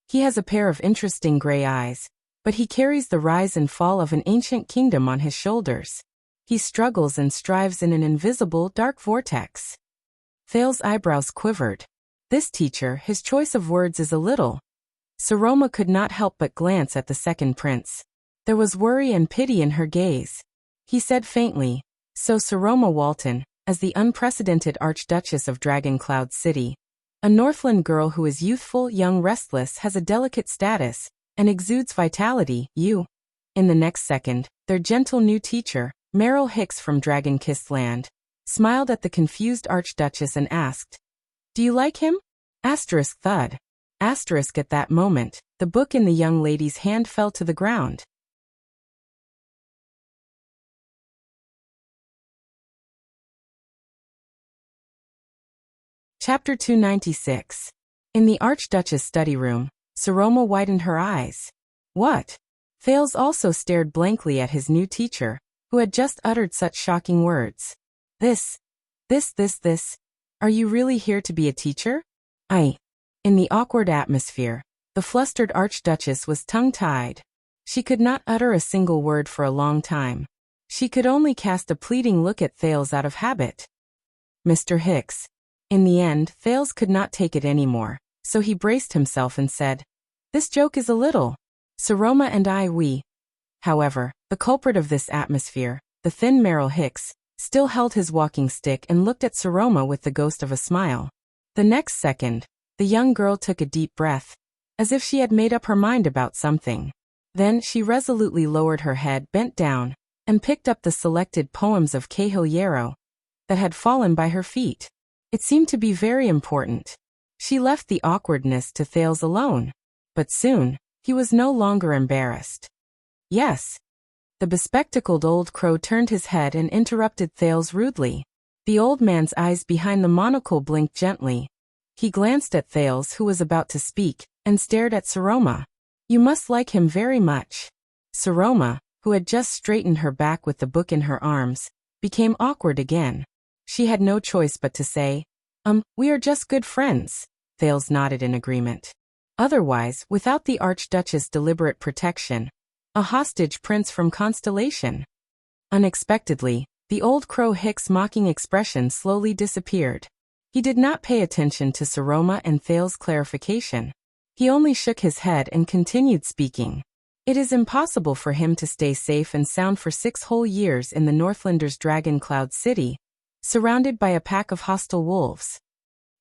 He has a pair of interesting gray eyes, but he carries the rise and fall of an ancient kingdom on his shoulders. He struggles and strives in an invisible, dark vortex. Thales' eyebrows quivered. This teacher, his choice of words is a little. Saroma could not help but glance at the second prince. There was worry and pity in her gaze. He said faintly, "So Saroma Walton, as the unprecedented Archduchess of Dragon Cloud City, a Northland girl who is youthful, young, restless, has a delicate status, and exudes vitality, you." In the next second, their gentle new teacher, Meryl Hicks from Dragon-Kissed Land, smiled at the confused Archduchess and asked, "Do you like him?" Thud. At that moment, the book in the young lady's hand fell to the ground. Chapter 296. In the Archduchess' study room, Saroma widened her eyes. What? Thales also stared blankly at his new teacher, who had just uttered such shocking words. This. Are you really here to be a teacher? In the awkward atmosphere, the flustered Archduchess was tongue-tied. She could not utter a single word for a long time. She could only cast a pleading look at Thales out of habit. Mr. Hicks. In the end, Thales could not take it anymore, so he braced himself and said, "This joke is a little. Saroma and we." However, the culprit of this atmosphere, the thin Meryl Hicks, still held his walking stick and looked at Saroma with the ghost of a smile. The next second, the young girl took a deep breath, as if she had made up her mind about something. Then she resolutely lowered her head, bent down, and picked up the selected poems of Cahill that had fallen by her feet. It seemed to be very important. She left the awkwardness to Thales alone. But soon, he was no longer embarrassed. Yes. The bespectacled old crow turned his head and interrupted Thales rudely. The old man's eyes behind the monocle blinked gently. He glanced at Thales, who was about to speak, and stared at Saroma. You must like him very much. Saroma, who had just straightened her back with the book in her arms, became awkward again. She had no choice but to say, we are just good friends. Thales nodded in agreement. Otherwise, without the Archduchess' deliberate protection, a hostage prince from Constellation. Unexpectedly, the old crow Hicks' mocking expression slowly disappeared. He did not pay attention to Saroma and Thales' clarification. He only shook his head and continued speaking. It is impossible for him to stay safe and sound for 6 whole years in the Northlanders' Dragon Cloud City, surrounded by a pack of hostile wolves.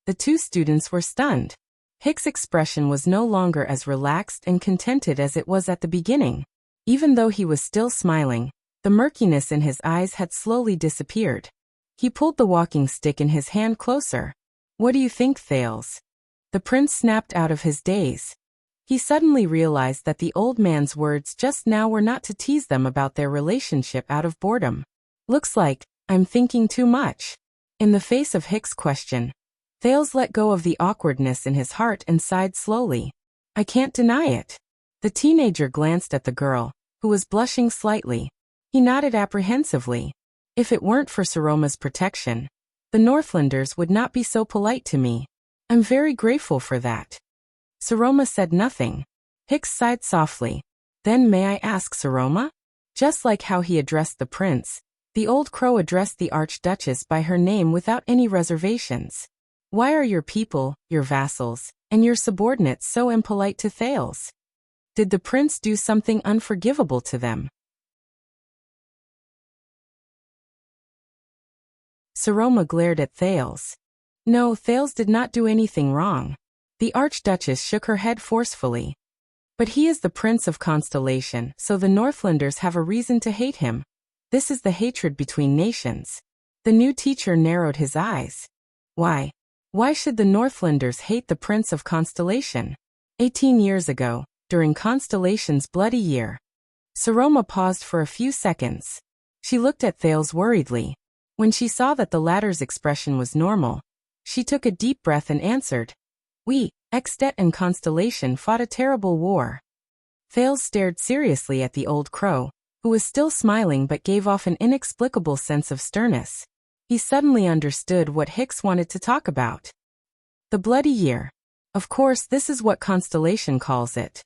The two students were stunned. Hicks' expression was no longer as relaxed and contented as it was at the beginning. Even though he was still smiling, the murkiness in his eyes had slowly disappeared. He pulled the walking stick in his hand closer. What do you think, Thales? The prince snapped out of his daze. He suddenly realized that the old man's words just now were not to tease them about their relationship out of boredom. Looks like I'm thinking too much. In the face of Hick's question, Thales let go of the awkwardness in his heart and sighed slowly. I can't deny it. The teenager glanced at the girl, who was blushing slightly. He nodded apprehensively. If it weren't for Saroma's protection, the Northlanders would not be so polite to me. I'm very grateful for that. Saroma said nothing. Hicks sighed softly. Then may I ask, Saroma? Just like how he addressed the prince, the old crow addressed the Archduchess by her name without any reservations. Why are your people, your vassals, and your subordinates so impolite to Thales? Did the prince do something unforgivable to them? Saroma glared at Thales. No, Thales did not do anything wrong. The Archduchess shook her head forcefully. But he is the Prince of Constellation, so the Northlanders have a reason to hate him. This is the hatred between nations. The new teacher narrowed his eyes. Why? Why should the Northlanders hate the Prince of Constellation? 18 years ago, during Constellation's bloody year. Saroma paused for a few seconds. She looked at Thales worriedly. When she saw that the latter's expression was normal, she took a deep breath and answered. We, Extet and Constellation, fought a terrible war. Thales stared seriously at the old crow, who was still smiling but gave off an inexplicable sense of sternness. He suddenly understood what Hicks wanted to talk about. The bloody year. Of course, this is what Constellation calls it.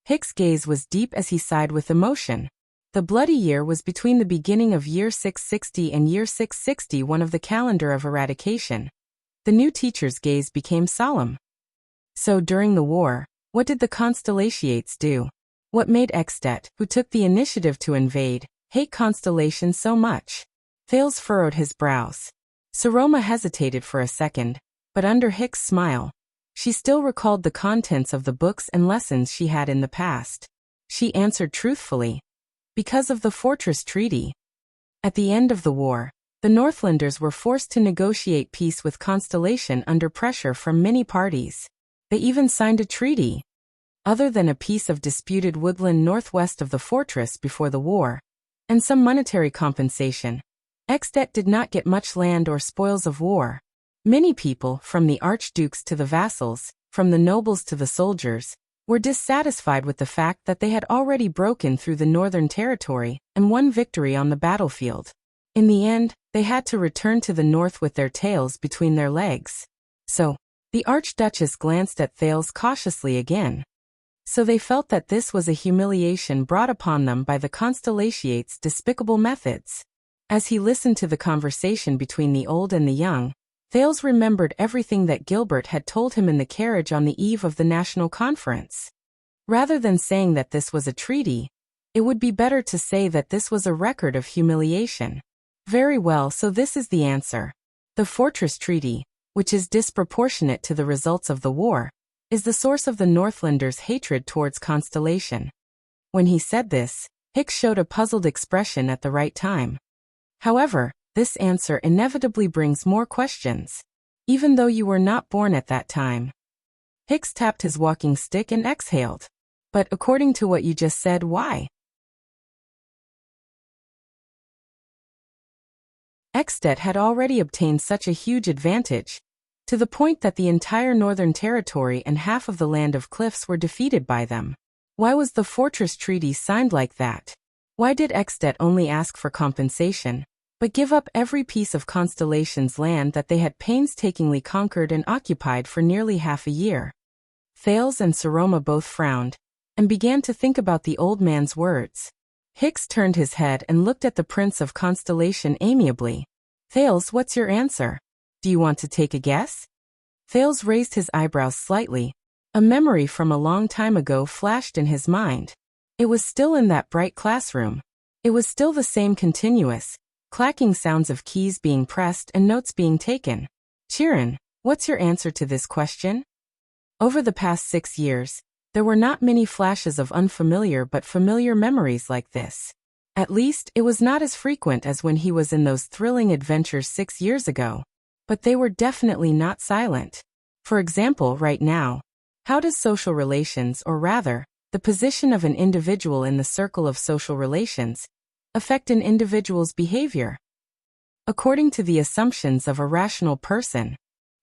Hicks' gaze was deep as he sighed with emotion. The bloody year was between the beginning of year 660 and year 661 of the calendar of eradication. The new teacher's gaze became solemn. So during the war, what did the Constellationates do? What made Extet, who took the initiative to invade, hate Constellation so much? Thales furrowed his brows. Saroma hesitated for a second, but under Hicks' smile, she still recalled the contents of the books and lessons she had in the past. She answered truthfully. Because of the Fortress Treaty. At the end of the war, the Northlanders were forced to negotiate peace with Constellation under pressure from many parties. They even signed a treaty. Other than a piece of disputed woodland northwest of the fortress before the war, and some monetary compensation, Extet did not get much land or spoils of war. Many people, from the archdukes to the vassals, from the nobles to the soldiers, were dissatisfied with the fact that they had already broken through the northern territory and won victory on the battlefield. In the end, they had to return to the north with their tails between their legs. So, the Archduchess glanced at Thales cautiously again. So they felt that this was a humiliation brought upon them by the Constellationates' despicable methods. As he listened to the conversation between the old and the young, Thales remembered everything that Gilbert had told him in the carriage on the eve of the National Conference. Rather than saying that this was a treaty, it would be better to say that this was a record of humiliation. Very well, so this is the answer. The Fortress Treaty, which is disproportionate to the results of the war, is the source of the Northlanders' hatred towards Constellation. When he said this, Hicks showed a puzzled expression at the right time. However, this answer inevitably brings more questions. Even though you were not born at that time. Hicks tapped his walking stick and exhaled. But according to what you just said, why? Extet had already obtained such a huge advantage, to the point that the entire northern territory and half of the land of cliffs were defeated by them. Why was the Fortress Treaty signed like that? Why did Extet only ask for compensation, but give up every piece of Constellation's land that they had painstakingly conquered and occupied for nearly half a year? Thales and Saroma both frowned, and began to think about the old man's words. Hicks turned his head and looked at the Prince of Constellation amiably. Thales, what's your answer? Do you want to take a guess? Thales raised his eyebrows slightly. A memory from a long time ago flashed in his mind. It was still in that bright classroom. It was still the same continuous, clacking sounds of keys being pressed and notes being taken. Chiron, what's your answer to this question? Over the past 6 years, there were not many flashes of unfamiliar but familiar memories like this. At least, it was not as frequent as when he was in those thrilling adventures 6 years ago. But they were definitely not silent. For example, right now, how does social relations, or rather, the position of an individual in the circle of social relations, affect an individual's behavior? According to the assumptions of a rational person,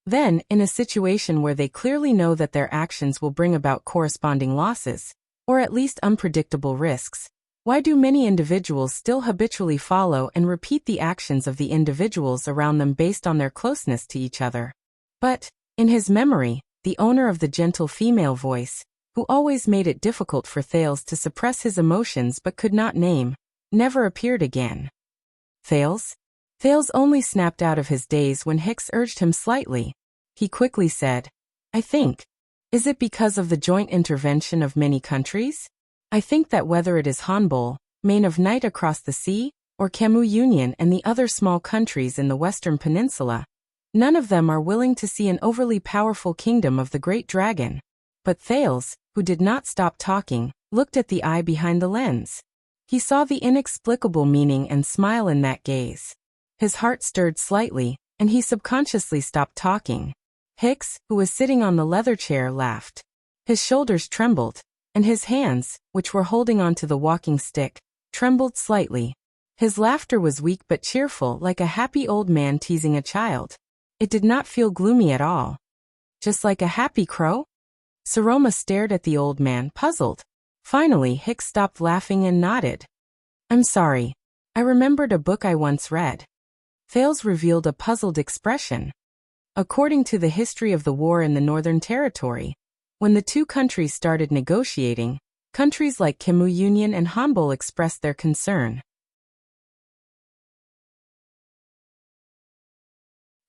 then, in a situation where they clearly know that their actions will bring about corresponding losses, or at least unpredictable risks, why do many individuals still habitually follow and repeat the actions of the individuals around them based on their closeness to each other? But, in his memory, the owner of the gentle female voice, who always made it difficult for Thales to suppress his emotions but could not name, never appeared again. Thales? Thales only snapped out of his daze when Hicks urged him slightly. He quickly said, I think. Is it because of the joint intervention of many countries? I think that whether it is Hanbol, Main of Night across the sea, or Camus Union and the other small countries in the Western Peninsula, none of them are willing to see an overly powerful kingdom of the Great Dragon. But Thales, who did not stop talking, looked at the eye behind the lens. He saw the inexplicable meaning and smile in that gaze. His heart stirred slightly, and he subconsciously stopped talking. Hicks, who was sitting on the leather chair, laughed. His shoulders trembled, and his hands, which were holding onto the walking stick, trembled slightly. His laughter was weak but cheerful, like a happy old man teasing a child. It did not feel gloomy at all. Just like a happy crow? Saroma stared at the old man, puzzled. Finally, Hicks stopped laughing and nodded. I'm sorry. I remembered a book I once read. Thales revealed a puzzled expression. According to the history of the war in the Northern Territory, when the two countries started negotiating, countries like Camus Union and Hanbol expressed their concern.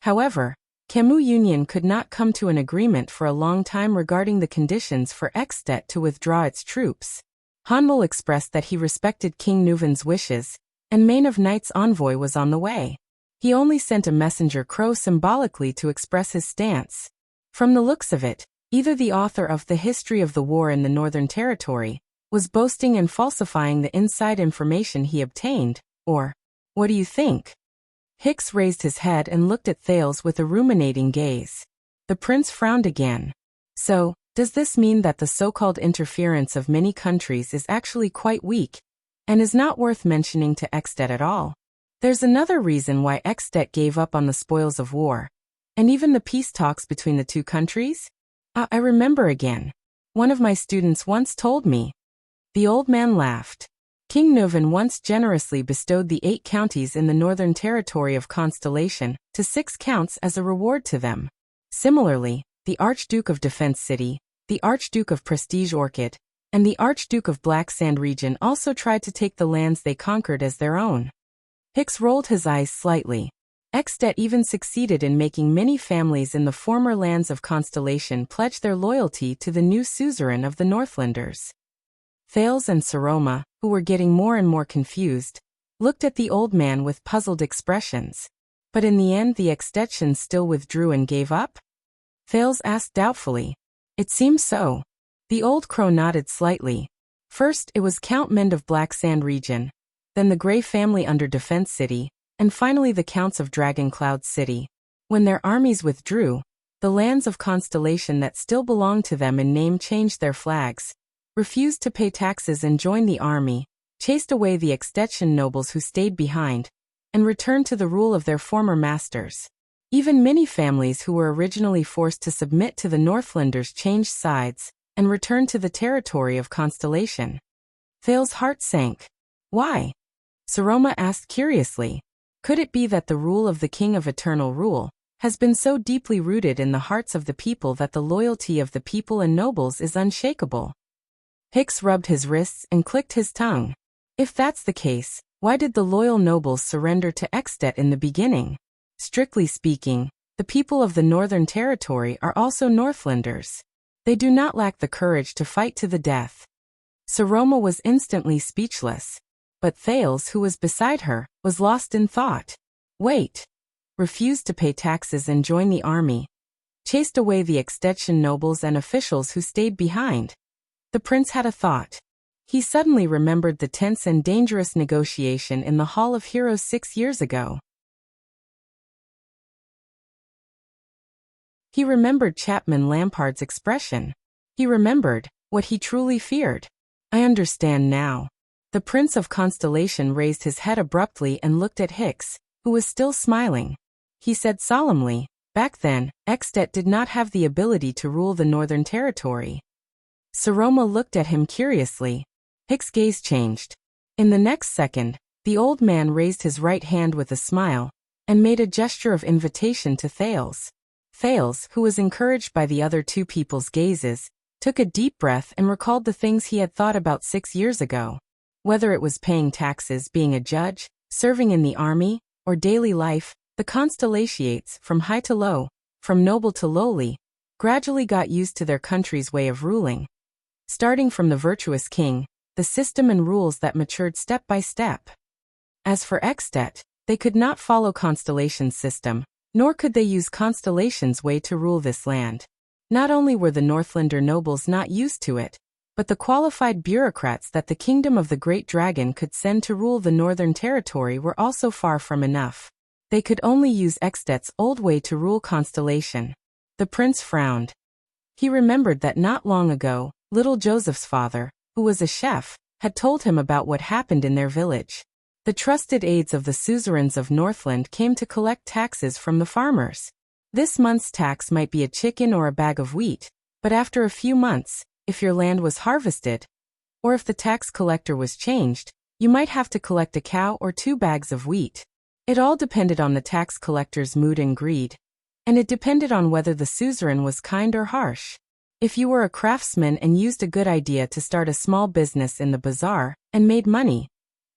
However, Camus Union could not come to an agreement for a long time regarding the conditions for Ekstedt to withdraw its troops. Hanbol expressed that he respected King Neuvin's wishes, and Main of Night's envoy was on the way. He only sent a messenger crow symbolically to express his stance. From the looks of it, either the author of The History of the War in the Northern Territory was boasting and falsifying the inside information he obtained, or, what do you think? Hicks raised his head and looked at Thales with a ruminating gaze. The prince frowned again. So, does this mean that the so-called interference of many countries is actually quite weak, and is not worth mentioning to Ekstedt at all? There's another reason why Ekstedt gave up on the spoils of war, and even the peace talks between the two countries? I remember again. One of my students once told me. The old man laughed. King Neuvin once generously bestowed the 8 counties in the Northern Territory of Constellation to 6 counts as a reward to them. Similarly, the Archduke of Defense City, the Archduke of Prestige Orchid, and the Archduke of Black Sand Region also tried to take the lands they conquered as their own. Hicks rolled his eyes slightly. Ekstedt even succeeded in making many families in the former lands of Constellation pledge their loyalty to the new suzerain of the Northlanders. Thales and Saroma, who were getting more and more confused, looked at the old man with puzzled expressions. But in the end the Ekstedtians still withdrew and gave up? Thales asked doubtfully. It seems so. The old crow nodded slightly. First it was Count Mend of Black Sand Region, then the Grey family under Defense City, and finally the Counts of Dragon Cloud City. When their armies withdrew, the lands of Constellation that still belonged to them in name changed their flags, refused to pay taxes and joined the army, chased away the Ekstedtian nobles who stayed behind, and returned to the rule of their former masters. Even many families who were originally forced to submit to the Northlanders changed sides, and returned to the territory of Constellation. Thales' heart sank. Why? Saroma asked curiously. Could it be that the rule of the King of Eternal Rule has been so deeply rooted in the hearts of the people that the loyalty of the people and nobles is unshakable? Hicks rubbed his wrists and clicked his tongue. If that's the case, why did the loyal nobles surrender to Ekstedt in the beginning? Strictly speaking, the people of the Northern Territory are also Northlanders. They do not lack the courage to fight to the death. Saroma was instantly speechless. But Thales, who was beside her, was lost in thought. Wait. Refused to pay taxes and join the army. Chased away the Ekstedtian nobles and officials who stayed behind. The prince had a thought. He suddenly remembered the tense and dangerous negotiation in the Hall of Heroes 6 years ago. He remembered Chapman Lampard's expression. He remembered what he truly feared. I understand now. The Prince of Constellation raised his head abruptly and looked at Hicks, who was still smiling. He said solemnly, back then, Extet did not have the ability to rule the Northern Territory. Saroma looked at him curiously. Hicks' gaze changed. In the next second, the old man raised his right hand with a smile and made a gesture of invitation to Thales. Thales, who was encouraged by the other two people's gazes, took a deep breath and recalled the things he had thought about 6 years ago. Whether it was paying taxes, being a judge, serving in the army, or daily life, the Constellations, from high to low, from noble to lowly, gradually got used to their country's way of ruling. Starting from the virtuous king, the system and rules that matured step by step. As for Extet, they could not follow Constellation's system, nor could they use Constellation's way to rule this land. Not only were the Northlander nobles not used to it, but the qualified bureaucrats that the kingdom of the Great Dragon could send to rule the Northern Territory were also far from enough. They could only use Extet's old way to rule Constellation. The prince frowned. He remembered that not long ago, little Joseph's father, who was a chef, had told him about what happened in their village. The trusted aides of the suzerains of Northland came to collect taxes from the farmers. This month's tax might be a chicken or a bag of wheat, but after a few months, if your land was harvested, or if the tax collector was changed, you might have to collect a cow or 2 bags of wheat. It all depended on the tax collector's mood and greed. And it depended on whether the suzerain was kind or harsh. If you were a craftsman and used a good idea to start a small business in the bazaar and made money,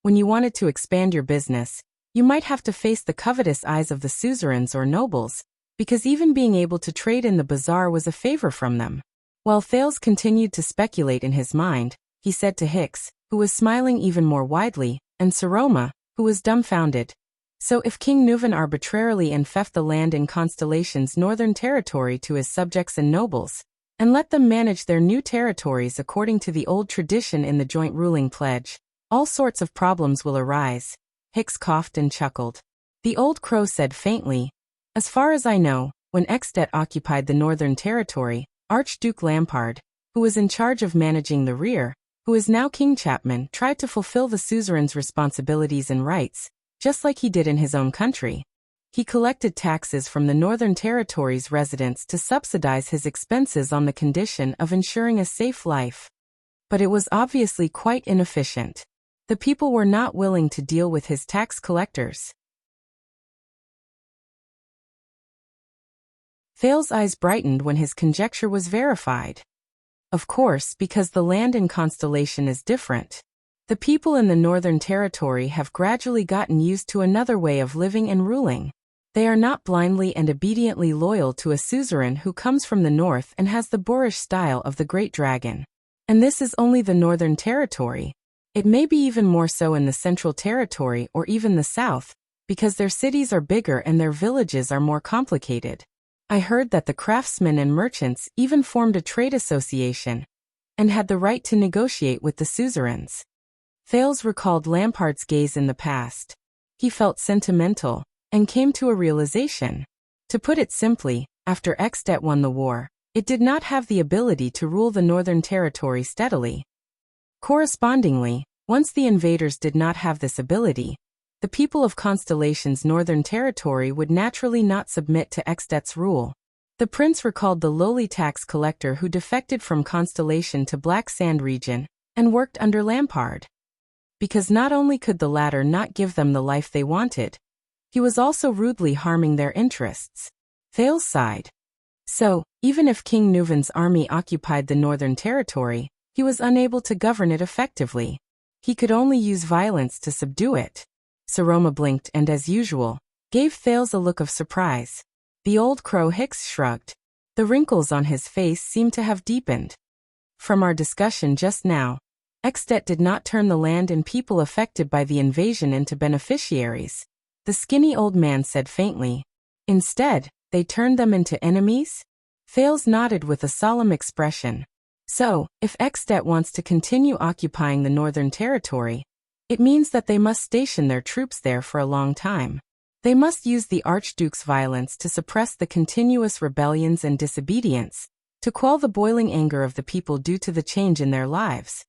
when you wanted to expand your business, you might have to face the covetous eyes of the suzerains or nobles, because even being able to trade in the bazaar was a favor from them. While Thales continued to speculate in his mind, he said to Hicks, who was smiling even more widely, and Saroma, who was dumbfounded, "So if King Nuvan arbitrarily enfeoffed the land in Constellation's northern territory to his subjects and nobles, and let them manage their new territories according to the old tradition in the joint ruling pledge, all sorts of problems will arise." Hicks coughed and chuckled. The old crow said faintly, "As far as I know, when Extet occupied the Northern Territory, Archduke Lampard, who was in charge of managing the rear, who is now King Chapman, tried to fulfill the suzerain's responsibilities and rights, just like he did in his own country. He collected taxes from the Northern Territory's residents to subsidize his expenses on the condition of ensuring a safe life. But it was obviously quite inefficient. The people were not willing to deal with his tax collectors." Thales' eyes brightened when his conjecture was verified. Of course, because the land in Constellation is different. The people in the Northern Territory have gradually gotten used to another way of living and ruling. They are not blindly and obediently loyal to a suzerain who comes from the north and has the boorish style of the Great Dragon. And this is only the Northern Territory. It may be even more so in the Central Territory or even the South, because their cities are bigger and their villages are more complicated. I heard that the craftsmen and merchants even formed a trade association and had the right to negotiate with the suzerains. Thales recalled Lampard's gaze in the past. He felt sentimental and came to a realization. To put it simply, after Extet won the war, it did not have the ability to rule the Northern Territory steadily. Correspondingly, once the invaders did not have this ability, the people of Constellation's Northern Territory would naturally not submit to Extet's rule. The prince recalled the lowly tax collector who defected from Constellation to Black Sand region and worked under Lampard. Because not only could the latter not give them the life they wanted, he was also rudely harming their interests. Thales sighed. So, even if King Nuvan's army occupied the Northern Territory, he was unable to govern it effectively. He could only use violence to subdue it. Saroma blinked and, as usual, gave Thales a look of surprise. The old crow Hicks shrugged. The wrinkles on his face seemed to have deepened. From our discussion just now, Extet did not turn the land and people affected by the invasion into beneficiaries, the skinny old man said faintly. Instead, they turned them into enemies? Thales nodded with a solemn expression. So, if Extet wants to continue occupying the Northern Territory, it means that they must station their troops there for a long time. They must use the Archduke's violence to suppress the continuous rebellions and disobedience, to quell the boiling anger of the people due to the change in their lives.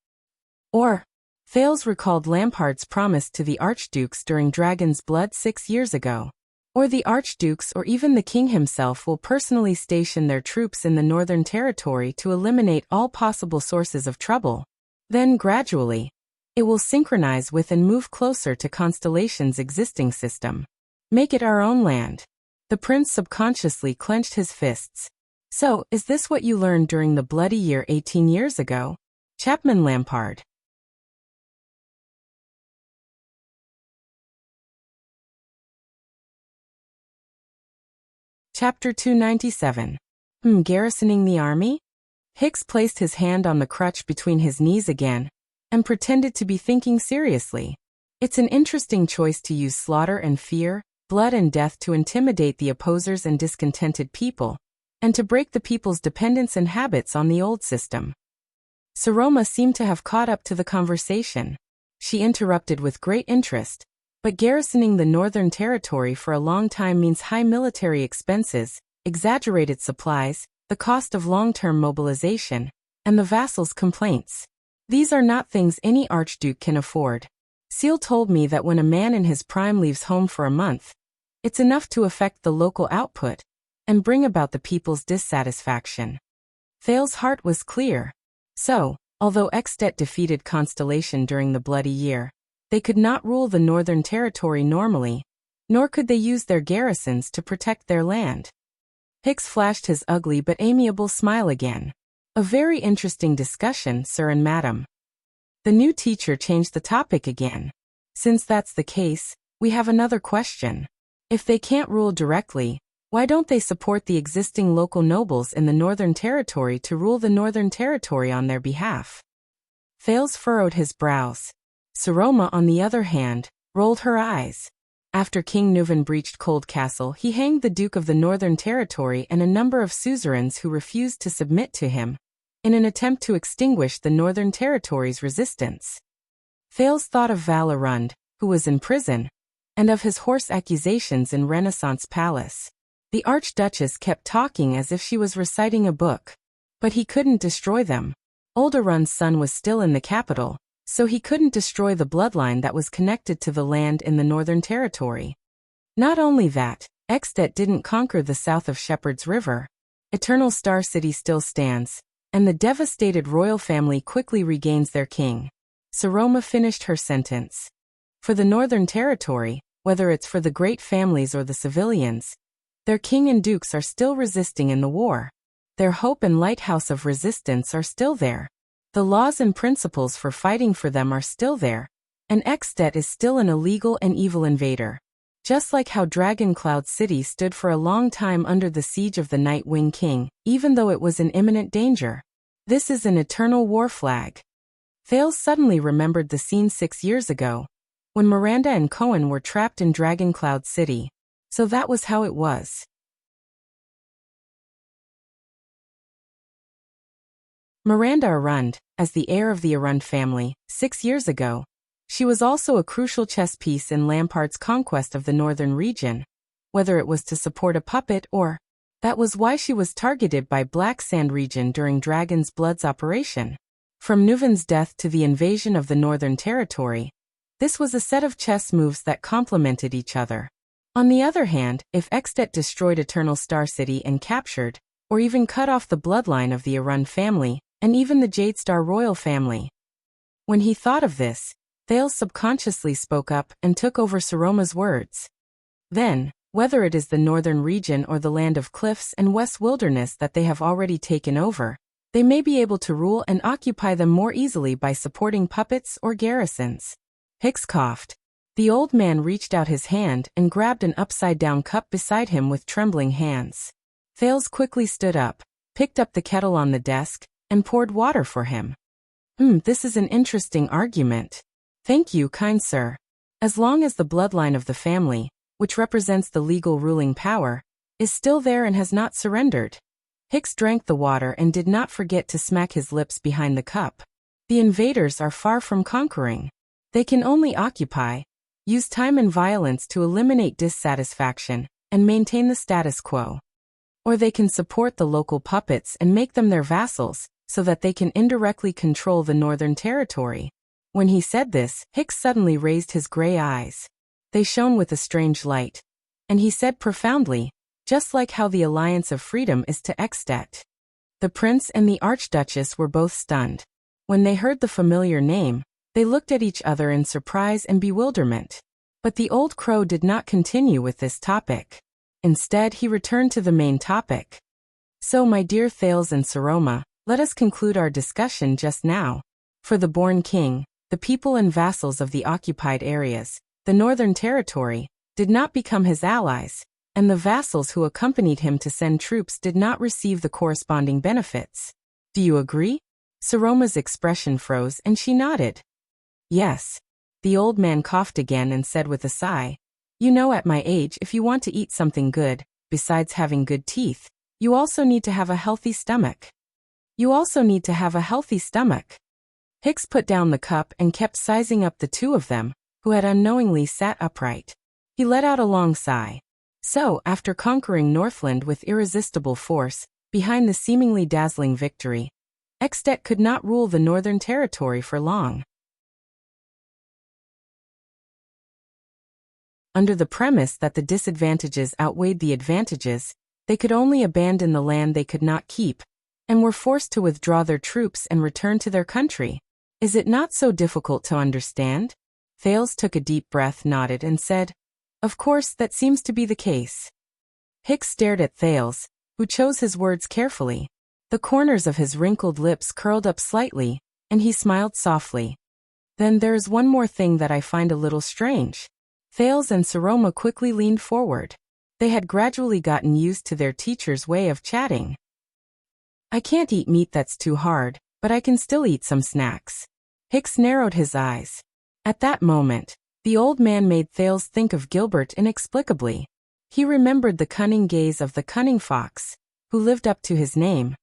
Or, Thales recalled Lampard's promise to the Archdukes during Dragon's Blood 6 years ago. Or the Archdukes or even the king himself will personally station their troops in the Northern Territory to eliminate all possible sources of trouble. Then, gradually, it will synchronize with and move closer to Constellation's existing system. Make it our own land. The prince subconsciously clenched his fists. So, is this what you learned during the bloody year 18 years ago? Chapman Lampard. Chapter 297. Garrisoning the army? Hicks placed his hand on the crutch between his knees again, and pretended to be thinking seriously. It's an interesting choice to use slaughter and fear, blood and death to intimidate the opposers and discontented people, and to break the people's dependence and habits on the old system. Saroma seemed to have caught up to the conversation. She interrupted with great interest. But garrisoning the Northern Territory for a long time means high military expenses, exaggerated supplies, the cost of long-term mobilization, and the vassals' complaints. These are not things any archduke can afford. Seal told me that when a man in his prime leaves home for a month, it's enough to affect the local output and bring about the people's dissatisfaction. Thales' heart was clear. So, although Ekstedt defeated Constellation during the bloody year, they could not rule the Northern Territory normally, nor could they use their garrisons to protect their land. Hicks flashed his ugly but amiable smile again. A very interesting discussion, sir and madam. The new teacher changed the topic again. Since that's the case, we have another question. If they can't rule directly, why don't they support the existing local nobles in the Northern Territory to rule the Northern Territory on their behalf? Thales furrowed his brows. Saroma, on the other hand, rolled her eyes. After King Nuvan breached Cold Castle, he hanged the Duke of the Northern Territory and a number of suzerains who refused to submit to him, in an attempt to extinguish the Northern Territory's resistance. Thales thought of Valerund, who was in prison, and of his horse accusations in Renaissance Palace. The Archduchess kept talking as if she was reciting a book. But he couldn't destroy them. Olderun's son was still in the capital, so he couldn't destroy the bloodline that was connected to the land in the Northern Territory. Not only that, Ekstedt didn't conquer the south of Shepherd's River. Eternal Star City still stands, and the devastated royal family quickly regains their king. Saroma finished her sentence. For the Northern Territory, whether it's for the great families or the civilians, their king and dukes are still resisting in the war. Their hope and lighthouse of resistance are still there. The laws and principles for fighting for them are still there, and Ekstedt is still an illegal and evil invader. Just like how Dragoncloud City stood for a long time under the siege of the Night Wing King, even though it was in imminent danger. This is an eternal war flag. Thales suddenly remembered the scene 6 years ago, when Miranda and Cohen were trapped in Dragoncloud City. So that was how it was. Miranda Arund, as the heir of the Arund family, 6 years ago, she was also a crucial chess piece in Lampard's conquest of the northern region, whether it was to support a puppet or, that was why she was targeted by Black Sand region during Dragon's Blood's operation. From Nuvan's death to the invasion of the Northern Territory, this was a set of chess moves that complemented each other. On the other hand, if Ekstedt destroyed Eternal Star City and captured, or even cut off the bloodline of the Arund family, and even the Jadestar royal family. When he thought of this, Thales subconsciously spoke up and took over Saroma's words. Then, whether it is the northern region or the land of cliffs and west wilderness that they have already taken over, they may be able to rule and occupy them more easily by supporting puppets or garrisons. Hicks coughed. The old man reached out his hand and grabbed an upside-down cup beside him with trembling hands. Thales quickly stood up, picked up the kettle on the desk, and poured water for him. This is an interesting argument. Thank you, kind sir. As long as the bloodline of the family, which represents the legal ruling power, is still there and has not surrendered. Hicks drank the water and did not forget to smack his lips behind the cup. The invaders are far from conquering. They can only occupy, use time and violence to eliminate dissatisfaction and maintain the status quo. Or they can support the local puppets and make them their vassals, so that they can indirectly control the Northern Territory. When he said this, Hicks suddenly raised his gray eyes. They shone with a strange light. And he said profoundly, just like how the Alliance of Freedom is to Extet. The prince and the archduchess were both stunned. When they heard the familiar name, they looked at each other in surprise and bewilderment. But the old crow did not continue with this topic. Instead, he returned to the main topic. So, my dear Thales and Saroma, let us conclude our discussion just now. For the born king, the people and vassals of the occupied areas, the Northern Territory, did not become his allies, and the vassals who accompanied him to send troops did not receive the corresponding benefits. Do you agree? Saroma's expression froze and she nodded. Yes. The old man coughed again and said with a sigh, you know, at my age, if you want to eat something good, besides having good teeth, you also need to have a healthy stomach. Hicks put down the cup and kept sizing up the two of them, who had unknowingly sat upright. He let out a long sigh. So, after conquering Northland with irresistible force, behind the seemingly dazzling victory, Extet could not rule the Northern Territory for long. Under the premise that the disadvantages outweighed the advantages, they could only abandon the land they could not keep, and were forced to withdraw their troops and return to their country. Is it not so difficult to understand? Thales took a deep breath, nodded, and said, of course, that seems to be the case. Hicks stared at Thales, who chose his words carefully. The corners of his wrinkled lips curled up slightly, and he smiled softly. Then there is one more thing that I find a little strange. Thales and Saroma quickly leaned forward. They had gradually gotten used to their teacher's way of chatting. I can't eat meat, that's too hard, but I can still eat some snacks. Hicks narrowed his eyes. At that moment, the old man made Thales think of Gilbert inexplicably. He remembered the cunning gaze of the cunning fox, who lived up to his name.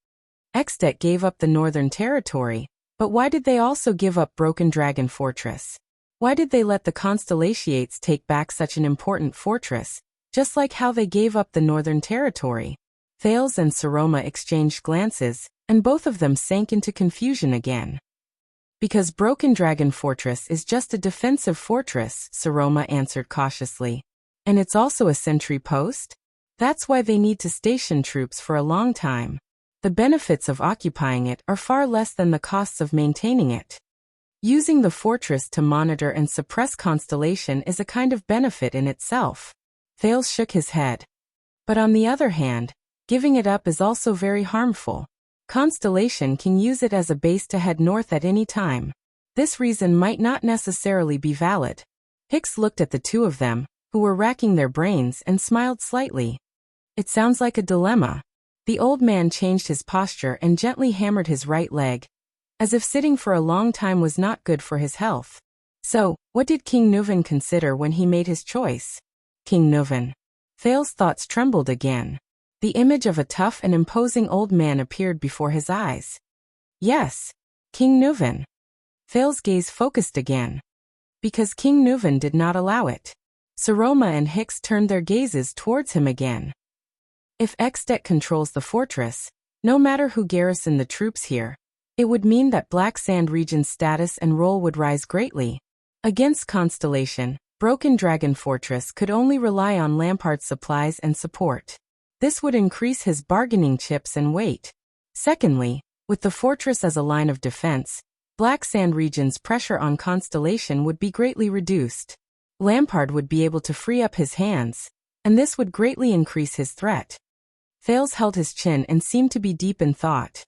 Extet gave up the Northern Territory, but why did they also give up Broken Dragon Fortress? Why did they let the Constellations take back such an important fortress, just like how they gave up the Northern Territory? Thales and Saroma exchanged glances, and both of them sank into confusion again. Because Broken Dragon Fortress is just a defensive fortress, Saroma answered cautiously. And it's also a sentry post? That's why they need to station troops for a long time. The benefits of occupying it are far less than the costs of maintaining it. Using the fortress to monitor and suppress Constellation is a kind of benefit in itself. Thales shook his head. But on the other hand, giving it up is also very harmful. Constellation can use it as a base to head north at any time. This reason might not necessarily be valid. Hicks looked at the two of them, who were racking their brains, and smiled slightly. It sounds like a dilemma. The old man changed his posture and gently hammered his right leg, as if sitting for a long time was not good for his health. So, what did King Nuvan consider when he made his choice? King Nuvan. Thales' thoughts trembled again. The image of a tough and imposing old man appeared before his eyes. Yes, King Nuvan. Thales' gaze focused again. Because King Nuvan did not allow it. Saroma and Hicks turned their gazes towards him again. If Extet controls the fortress, no matter who garrisoned the troops here, it would mean that Black Sand region's status and role would rise greatly. Against Constellation, Broken Dragon Fortress could only rely on Lampard's supplies and support. This would increase his bargaining chips and weight. Secondly, with the fortress as a line of defense, Black Sand region's pressure on Constellation would be greatly reduced. Lampard would be able to free up his hands, and this would greatly increase his threat. Thales held his chin and seemed to be deep in thought.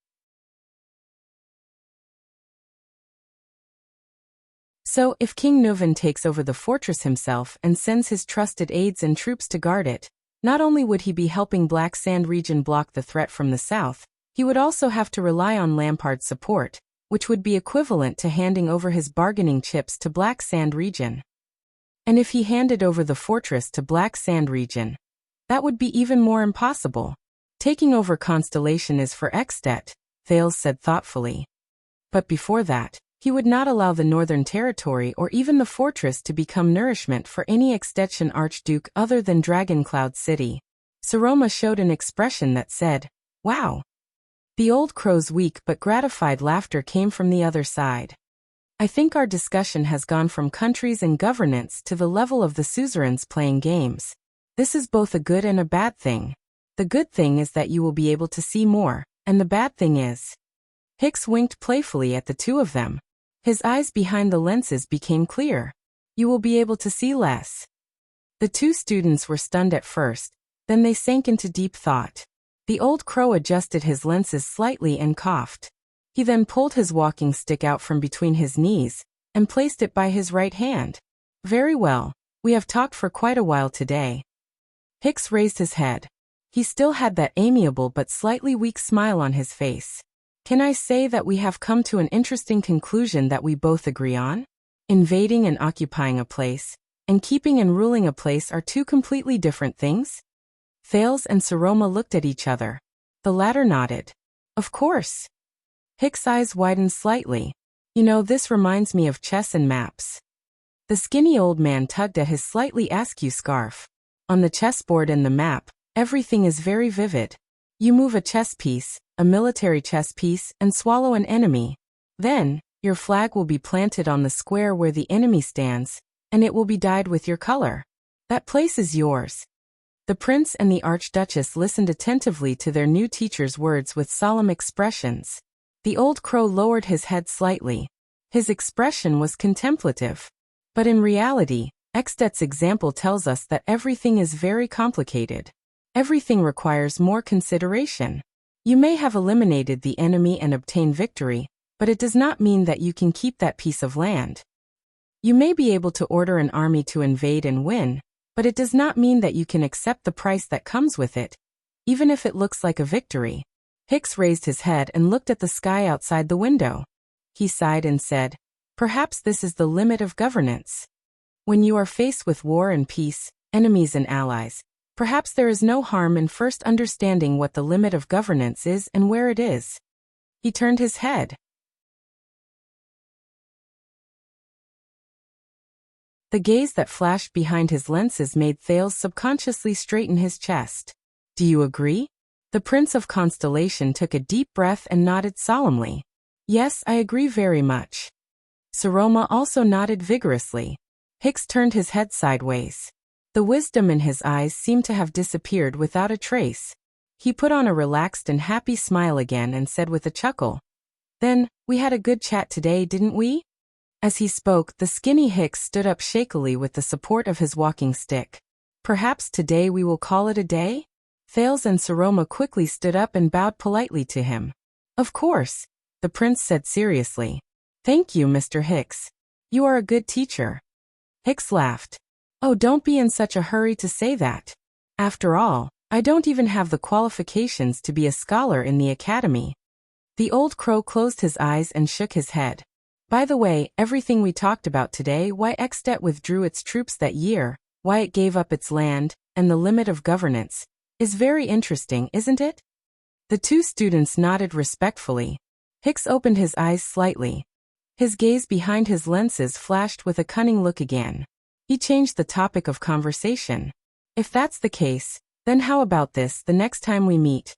So, if King Nuvan takes over the fortress himself and sends his trusted aides and troops to guard it, not only would he be helping Black Sand region block the threat from the south, he would also have to rely on Lampard's support, which would be equivalent to handing over his bargaining chips to Black Sand region. And if he handed over the fortress to Black Sand region, that would be even more impossible. Taking over Constellation is for Extet, Thales said thoughtfully. But before that, He would not allow the Northern Territory or even the fortress to become nourishment for any extension archduke other than Dragoncloud City. Saroma showed an expression that said, "Wow." The old crow's weak but gratified laughter came from the other side. I think our discussion has gone from countries and governance to the level of the suzerains playing games. This is both a good and a bad thing. The good thing is that you will be able to see more, and the bad thing is... Hicks winked playfully at the two of them. His eyes behind the lenses became clear. You will be able to see less. The two students were stunned at first, then they sank into deep thought. The old crow adjusted his lenses slightly and coughed. He then pulled his walking stick out from between his knees and placed it by his right hand. Very well, we have talked for quite a while today. Hicks raised his head. He still had that amiable but slightly weak smile on his face. Can I say that we have come to an interesting conclusion that we both agree on? Invading and occupying a place, and keeping and ruling a place are two completely different things? Thales and Saroma looked at each other. The latter nodded. Of course. Hicks' eyes widened slightly. You know, this reminds me of chess and maps. The skinny old man tugged at his slightly askew scarf. On the chessboard and the map, everything is very vivid. You move a chess piece, a military chess piece, and swallow an enemy. Then, your flag will be planted on the square where the enemy stands, and it will be dyed with your color. That place is yours. The prince and the archduchess listened attentively to their new teacher's words with solemn expressions. The old crow lowered his head slightly. His expression was contemplative. But in reality, Ekstedt's example tells us that everything is very complicated. Everything requires more consideration. You may have eliminated the enemy and obtained victory, but it does not mean that you can keep that piece of land. You may be able to order an army to invade and win, but it does not mean that you can accept the price that comes with it, even if it looks like a victory. Hicks raised his head and looked at the sky outside the window. He sighed and said, "Perhaps this is the limit of governance. When you are faced with war and peace, enemies and allies, perhaps there is no harm in first understanding what the limit of governance is and where it is." He turned his head. The gaze that flashed behind his lenses made Thales subconsciously straighten his chest. "Do you agree?" The Prince of Constellation took a deep breath and nodded solemnly. "Yes, I agree very much." Saroma also nodded vigorously. Hicks turned his head sideways. The wisdom in his eyes seemed to have disappeared without a trace. He put on a relaxed and happy smile again and said with a chuckle, "Then, we had a good chat today, didn't we?" As he spoke, the skinny Hicks stood up shakily with the support of his walking stick. "Perhaps today we will call it a day?" Thales and Saroma quickly stood up and bowed politely to him. "Of course," the prince said seriously. "Thank you, Mr. Hicks. You are a good teacher." Hicks laughed. "Oh, don't be in such a hurry to say that. After all, I don't even have the qualifications to be a scholar in the academy." The old crow closed his eyes and shook his head. "By the way, everything we talked about today, why Ekstedt withdrew its troops that year, why it gave up its land, and the limit of governance, is very interesting, isn't it?" The two students nodded respectfully. Hicks opened his eyes slightly. His gaze behind his lenses flashed with a cunning look again. He changed the topic of conversation. "If that's the case, then how about this the next time we meet?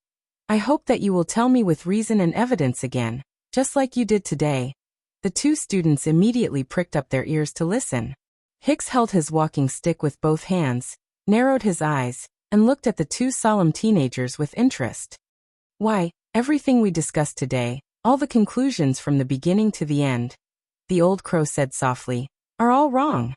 I hope that you will tell me with reason and evidence again, just like you did today." The two students immediately pricked up their ears to listen. Hicks held his walking stick with both hands, narrowed his eyes, and looked at the two solemn teenagers with interest. "Why, everything we discussed today, all the conclusions from the beginning to the end," the old crow said softly, "are all wrong."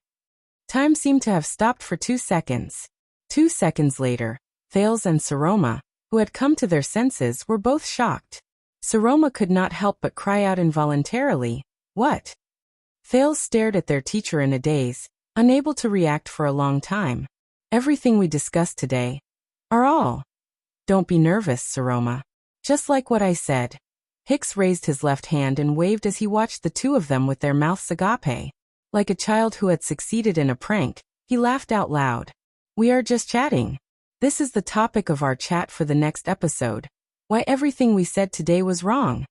Time seemed to have stopped for 2 seconds. 2 seconds later, Thales and Saroma, who had come to their senses, were both shocked. Saroma could not help but cry out involuntarily, "What?" Thales stared at their teacher in a daze, unable to react for a long time. "Everything we discussed today are all." "Don't be nervous, Saroma. Just like what I said." Hicks raised his left hand and waved as he watched the two of them with their mouths agape. Like a child who had succeeded in a prank, he laughed out loud. "We are just chatting. This is the topic of our chat for the next episode. Why everything we said today was wrong."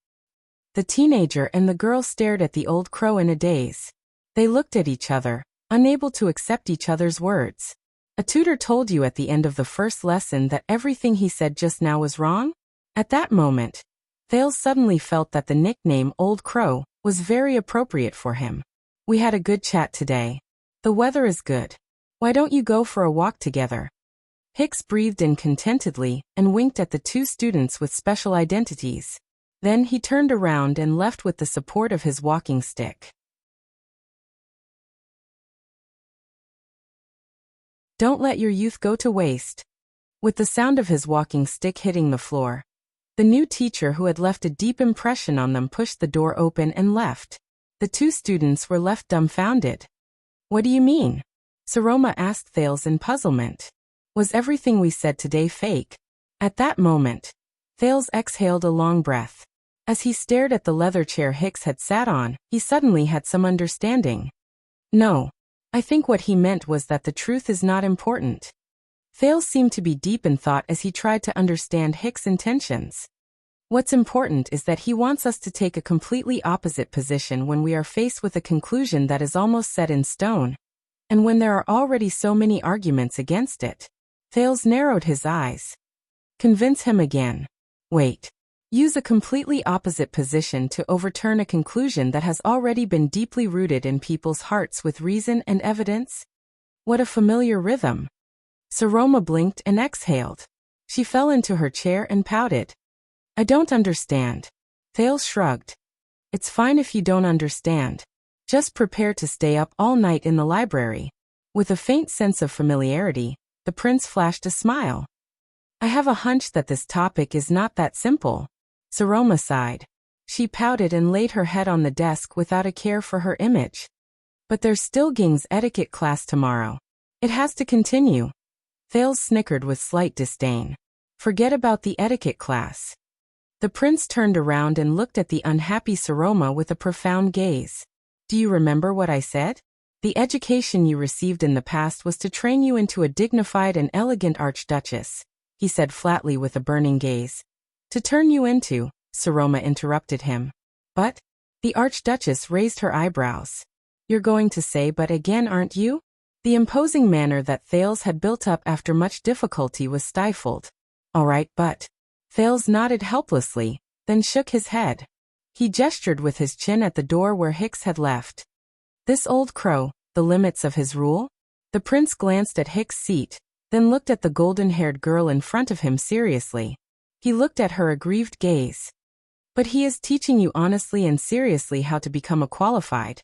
The teenager and the girl stared at the old crow in a daze. They looked at each other, unable to accept each other's words. A tutor told you at the end of the first lesson that everything he said just now was wrong? At that moment, Thales suddenly felt that the nickname Old Crow was very appropriate for him. We had a good chat today. The weather is good. Why don't you go for a walk together? Hicks breathed in contentedly and winked at the two students with special identities. Then he turned around and left with the support of his walking stick. Don't let your youth go to waste. With the sound of his walking stick hitting the floor, the new teacher who had left a deep impression on them pushed the door open and left. The two students were left dumbfounded. What do you mean? Saroma asked Thales in puzzlement. Was everything we said today fake? At that moment, Thales exhaled a long breath. As he stared at the leather chair Hicks had sat on, he suddenly had some understanding. No, I think what he meant was that the truth is not important. Thales seemed to be deep in thought as he tried to understand Hicks' intentions. What's important is that he wants us to take a completely opposite position when we are faced with a conclusion that is almost set in stone, and when there are already so many arguments against it. Thales narrowed his eyes. Convince him again. Wait. Use a completely opposite position to overturn a conclusion that has already been deeply rooted in people's hearts with reason and evidence? What a familiar rhythm. Saroma blinked and exhaled. She fell into her chair and pouted. I don't understand. Thales shrugged. It's fine if you don't understand. Just prepare to stay up all night in the library. With a faint sense of familiarity, the prince flashed a smile. I have a hunch that this topic is not that simple. Saroma sighed. She pouted and laid her head on the desk without a care for her image. But there's still Ging's etiquette class tomorrow. It has to continue. Thales snickered with slight disdain. Forget about the etiquette class. The prince turned around and looked at the unhappy Saroma with a profound gaze. Do you remember what I said? The education you received in the past was to train you into a dignified and elegant archduchess, he said flatly with a burning gaze. To turn you into, Saroma interrupted him. But? The archduchess raised her eyebrows. You're going to say but again, aren't you? The imposing manner that Thales had built up after much difficulty was stifled. All right, but. Thales nodded helplessly, then shook his head. He gestured with his chin at the door where Hicks had left. This old crow, the limits of his rule? The prince glanced at Hicks' seat, then looked at the golden-haired girl in front of him seriously. He looked at her aggrieved gaze. But he is teaching you honestly and seriously how to become a qualified.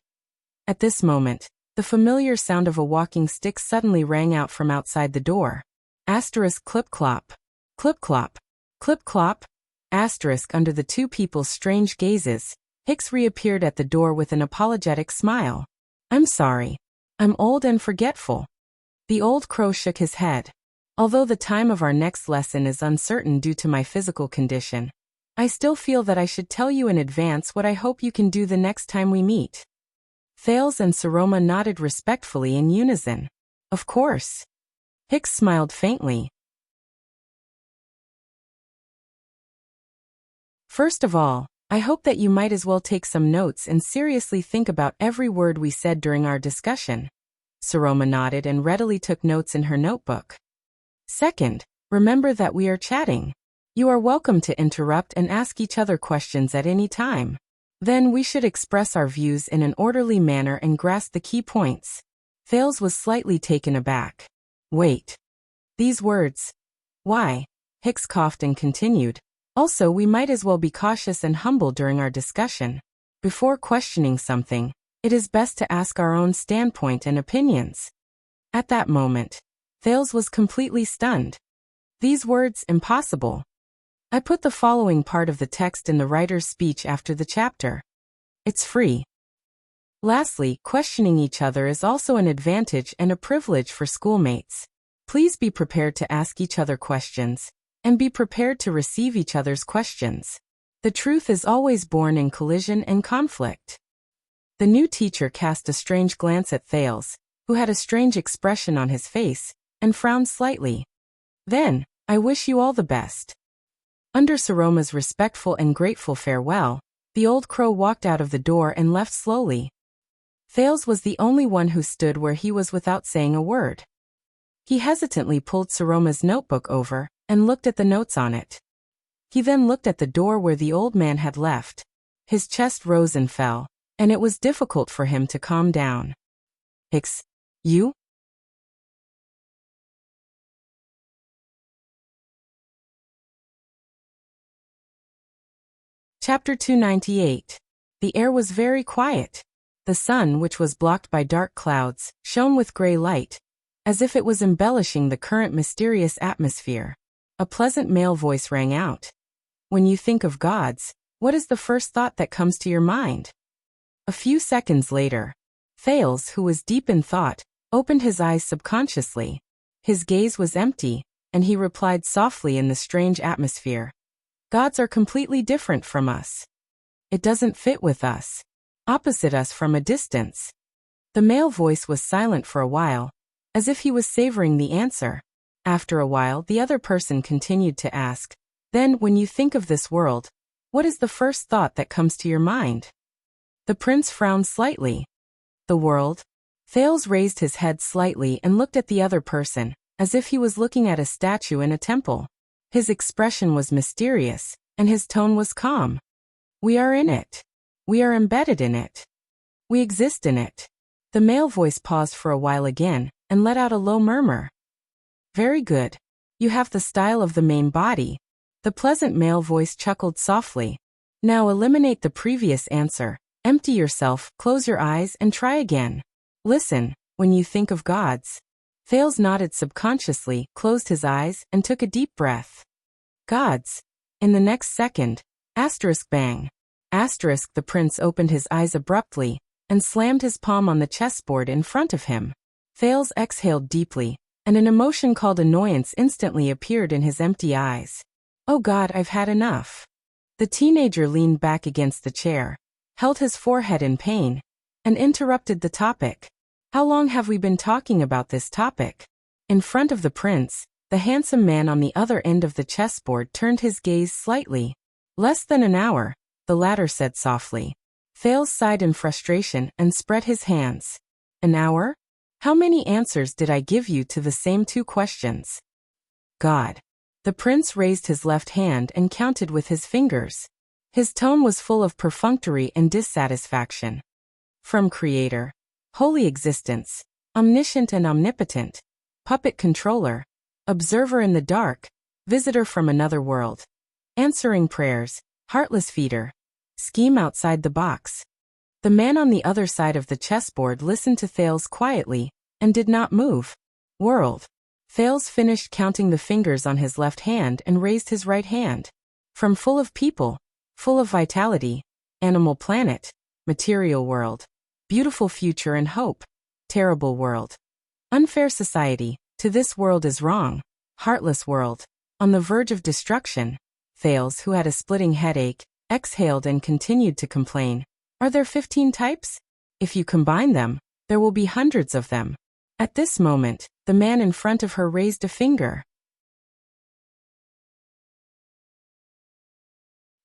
At this moment, the familiar sound of a walking stick suddenly rang out from outside the door. Asterisk clip-clop. Clip-clop. Clip-clop. Asterisk under the two people's strange gazes, Hicks reappeared at the door with an apologetic smile. I'm sorry. I'm old and forgetful. The old crow shook his head. Although the time of our next lesson is uncertain due to my physical condition, I still feel that I should tell you in advance what I hope you can do the next time we meet. Thales and Saroma nodded respectfully in unison. Of course. Hicks smiled faintly. First of all, I hope that you might as well take some notes and seriously think about every word we said during our discussion. Saroma nodded and readily took notes in her notebook. Second, remember that we are chatting. You are welcome to interrupt and ask each other questions at any time. Then we should express our views in an orderly manner and grasp the key points. Thales was slightly taken aback. Wait. These words. Why? Hicks coughed and continued. Also, we might as well be cautious and humble during our discussion. Before questioning something, it is best to ask our own standpoint and opinions. At that moment, Thales was completely stunned. These words, impossible. I put the following part of the text in the writer's speech after the chapter. It's free. Lastly, questioning each other is also an advantage and a privilege for schoolmates. Please be prepared to ask each other questions, and be prepared to receive each other's questions. The truth is always born in collision and conflict. The new teacher cast a strange glance at Thales, who had a strange expression on his face, and frowned slightly. Then, I wish you all the best. Under Saroma's respectful and grateful farewell, The old crow walked out of the door and left slowly. Thales was the only one who stood where he was without saying a word. He hesitantly pulled Saroma's notebook over and looked at the notes on it. He then looked at the door where the old man had left. His chest rose and fell, and it was difficult for him to calm down. You? Chapter 298. The air was very quiet. The sun, which was blocked by dark clouds, shone with gray light, as if it was embellishing the current mysterious atmosphere. A pleasant male voice rang out. When you think of gods, what is the first thought that comes to your mind? A few seconds later, Thales, who was deep in thought, opened his eyes subconsciously. His gaze was empty, and he replied softly in the strange atmosphere. Gods are completely different from us. It doesn't fit with us. Opposite us from a distance. The male voice was silent for a while, as if he was savoring the answer. After a while, the other person continued to ask, then, when you think of this world, what is the first thought that comes to your mind? The prince frowned slightly. The world? Thales raised his head slightly and looked at the other person, as if he was looking at a statue in a temple. His expression was mysterious, and his tone was calm. We are in it. We are embedded in it. We exist in it. The male voice paused for a while again, and let out a low murmur. Very good. You have the style of the main body. The pleasant male voice chuckled softly. Now eliminate the previous answer. Empty yourself, close your eyes, and try again. Listen, when you think of gods. Thales nodded subconsciously, closed his eyes, and took a deep breath. Gods. In the next second, bang. The prince opened his eyes abruptly, and slammed his palm on the chessboard in front of him. Thales exhaled deeply, and an emotion called annoyance instantly appeared in his empty eyes. Oh God, I've had enough. The teenager leaned back against the chair, held his forehead in pain, and interrupted the topic. How long have we been talking about this topic? In front of the prince, the handsome man on the other end of the chessboard turned his gaze slightly. Less than an hour, the latter said softly. Thales sighed in frustration and spread his hands. An hour? How many answers did I give you to the same two questions? God. The prince raised his left hand and counted with his fingers. His tone was full of perfunctory and dissatisfaction. From creator, holy existence, omniscient and omnipotent, puppet controller, observer in the dark, visitor from another world, answering prayers, heartless feeder, scheme outside the box. The man on the other side of the chessboard listened to Thales quietly, and did not move. World. Thales finished counting the fingers on his left hand and raised his right hand. From full of people, full of vitality, animal planet, material world, beautiful future and hope, terrible world. Unfair society, to this world is wrong, heartless world, on the verge of destruction. Thales, who had a splitting headache, exhaled and continued to complain. Are there 15 types? If you combine them, there will be hundreds of them. At this moment, the man in front of her raised a finger.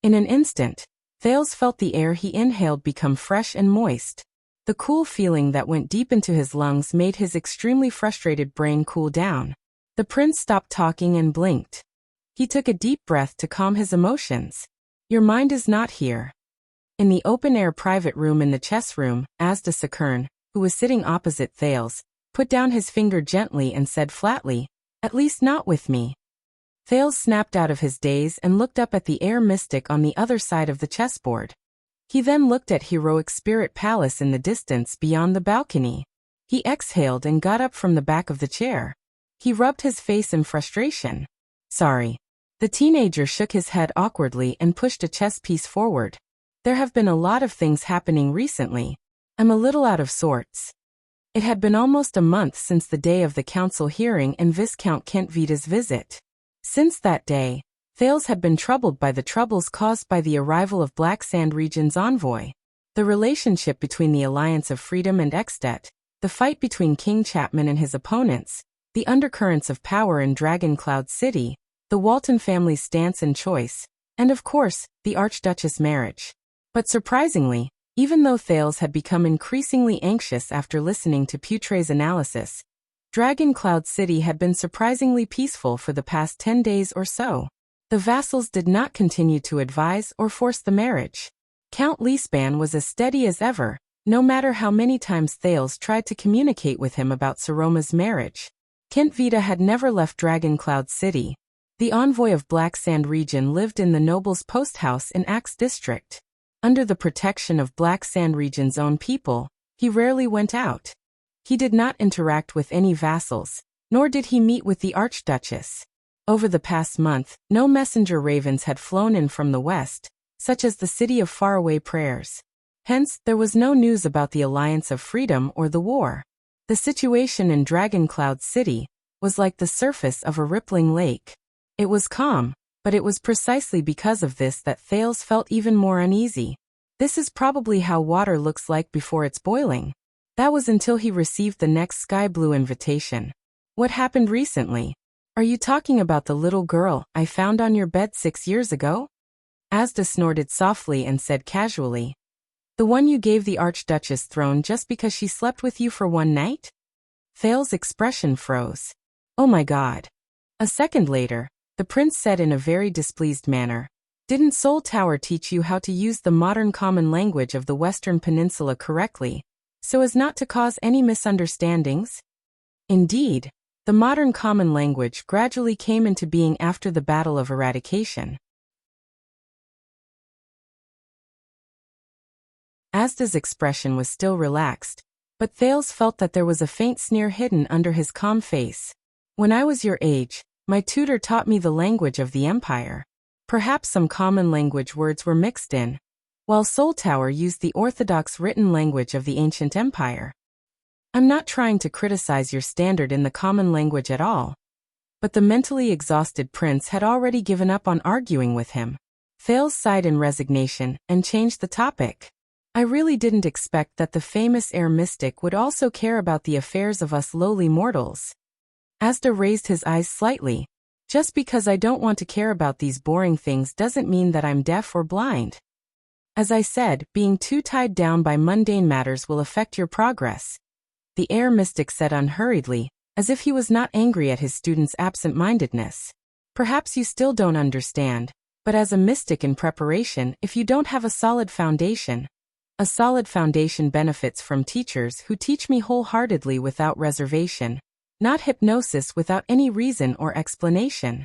In an instant, Thales felt the air he inhaled become fresh and moist. The cool feeling that went deep into his lungs made his extremely frustrated brain cool down. The prince stopped talking and blinked. He took a deep breath to calm his emotions. Your mind is not here. In the open-air private room in the chess room, Asda Sakern, who was sitting opposite Thales, put down his finger gently and said flatly, at least not with me. Thales snapped out of his daze and looked up at the air mystic on the other side of the chessboard. He then looked at heroic spirit palace in the distance beyond the balcony. He exhaled and got up from the back of the chair. He rubbed his face in frustration. Sorry. The teenager shook his head awkwardly and pushed a chess piece forward. There have been a lot of things happening recently. I'm a little out of sorts. It had been almost a month since the day of the council hearing and Viscount Kentvita's visit. Since that day, Thales had been troubled by the troubles caused by the arrival of Black Sand Region's envoy. The relationship between the Alliance of Freedom and Extet, the fight between King Chapman and his opponents, the undercurrents of power in Dragon Cloud City, the Walton family's stance and choice, and of course, the Archduchess marriage. But surprisingly, even though Thales had become increasingly anxious after listening to Putre's analysis, Dragon Cloud City had been surprisingly peaceful for the past 10 days or so. The vassals did not continue to advise or force the marriage. Count Leespan was as steady as ever, no matter how many times Thales tried to communicate with him about Saroma's marriage. Kent Vita had never left Dragon Cloud City. The envoy of Black Sand region lived in the Noble's Post House in Axe District. Under the protection of Black Sand region's own people, he rarely went out. He did not interact with any vassals, nor did he meet with the Archduchess. Over the past month, no messenger ravens had flown in from the west, such as the city of faraway prayers. Hence, there was no news about the Alliance of Freedom or the war. The situation in Dragon Cloud City was like the surface of a rippling lake. It was calm, but it was precisely because of this that Thales felt even more uneasy. This is probably how water looks like before it's boiling. That was until he received the next sky blue invitation. What happened recently? Are you talking about the little girl I found on your bed 6 years ago? Asda snorted softly and said casually. The one you gave the Archduchess throne just because she slept with you for one night? Thales' expression froze. Oh my God. A second later, the prince said in a very displeased manner, "Didn't Soul Tower teach you how to use the modern common language of the Western Peninsula correctly, so as not to cause any misunderstandings?" Indeed, the modern common language gradually came into being after the Battle of Eradication. Asda's expression was still relaxed, but Thales felt that there was a faint sneer hidden under his calm face. "When I was your age, my tutor taught me the language of the Empire. Perhaps some common language words were mixed in, while Soul Tower used the orthodox written language of the ancient empire. I'm not trying to criticize your standard in the common language at all." But the mentally exhausted prince had already given up on arguing with him. Thales sighed in resignation and changed the topic. "I really didn't expect that the famous air mystic would also care about the affairs of us lowly mortals." Asda raised his eyes slightly. "Just because I don't want to care about these boring things doesn't mean that I'm deaf or blind. As I said, being too tied down by mundane matters will affect your progress," the air mystic said unhurriedly, as if he was not angry at his student's absent-mindedness. "Perhaps you still don't understand, but as a mystic in preparation, if you don't have a solid foundation benefits from teachers who teach me wholeheartedly without reservation, not hypnosis without any reason or explanation."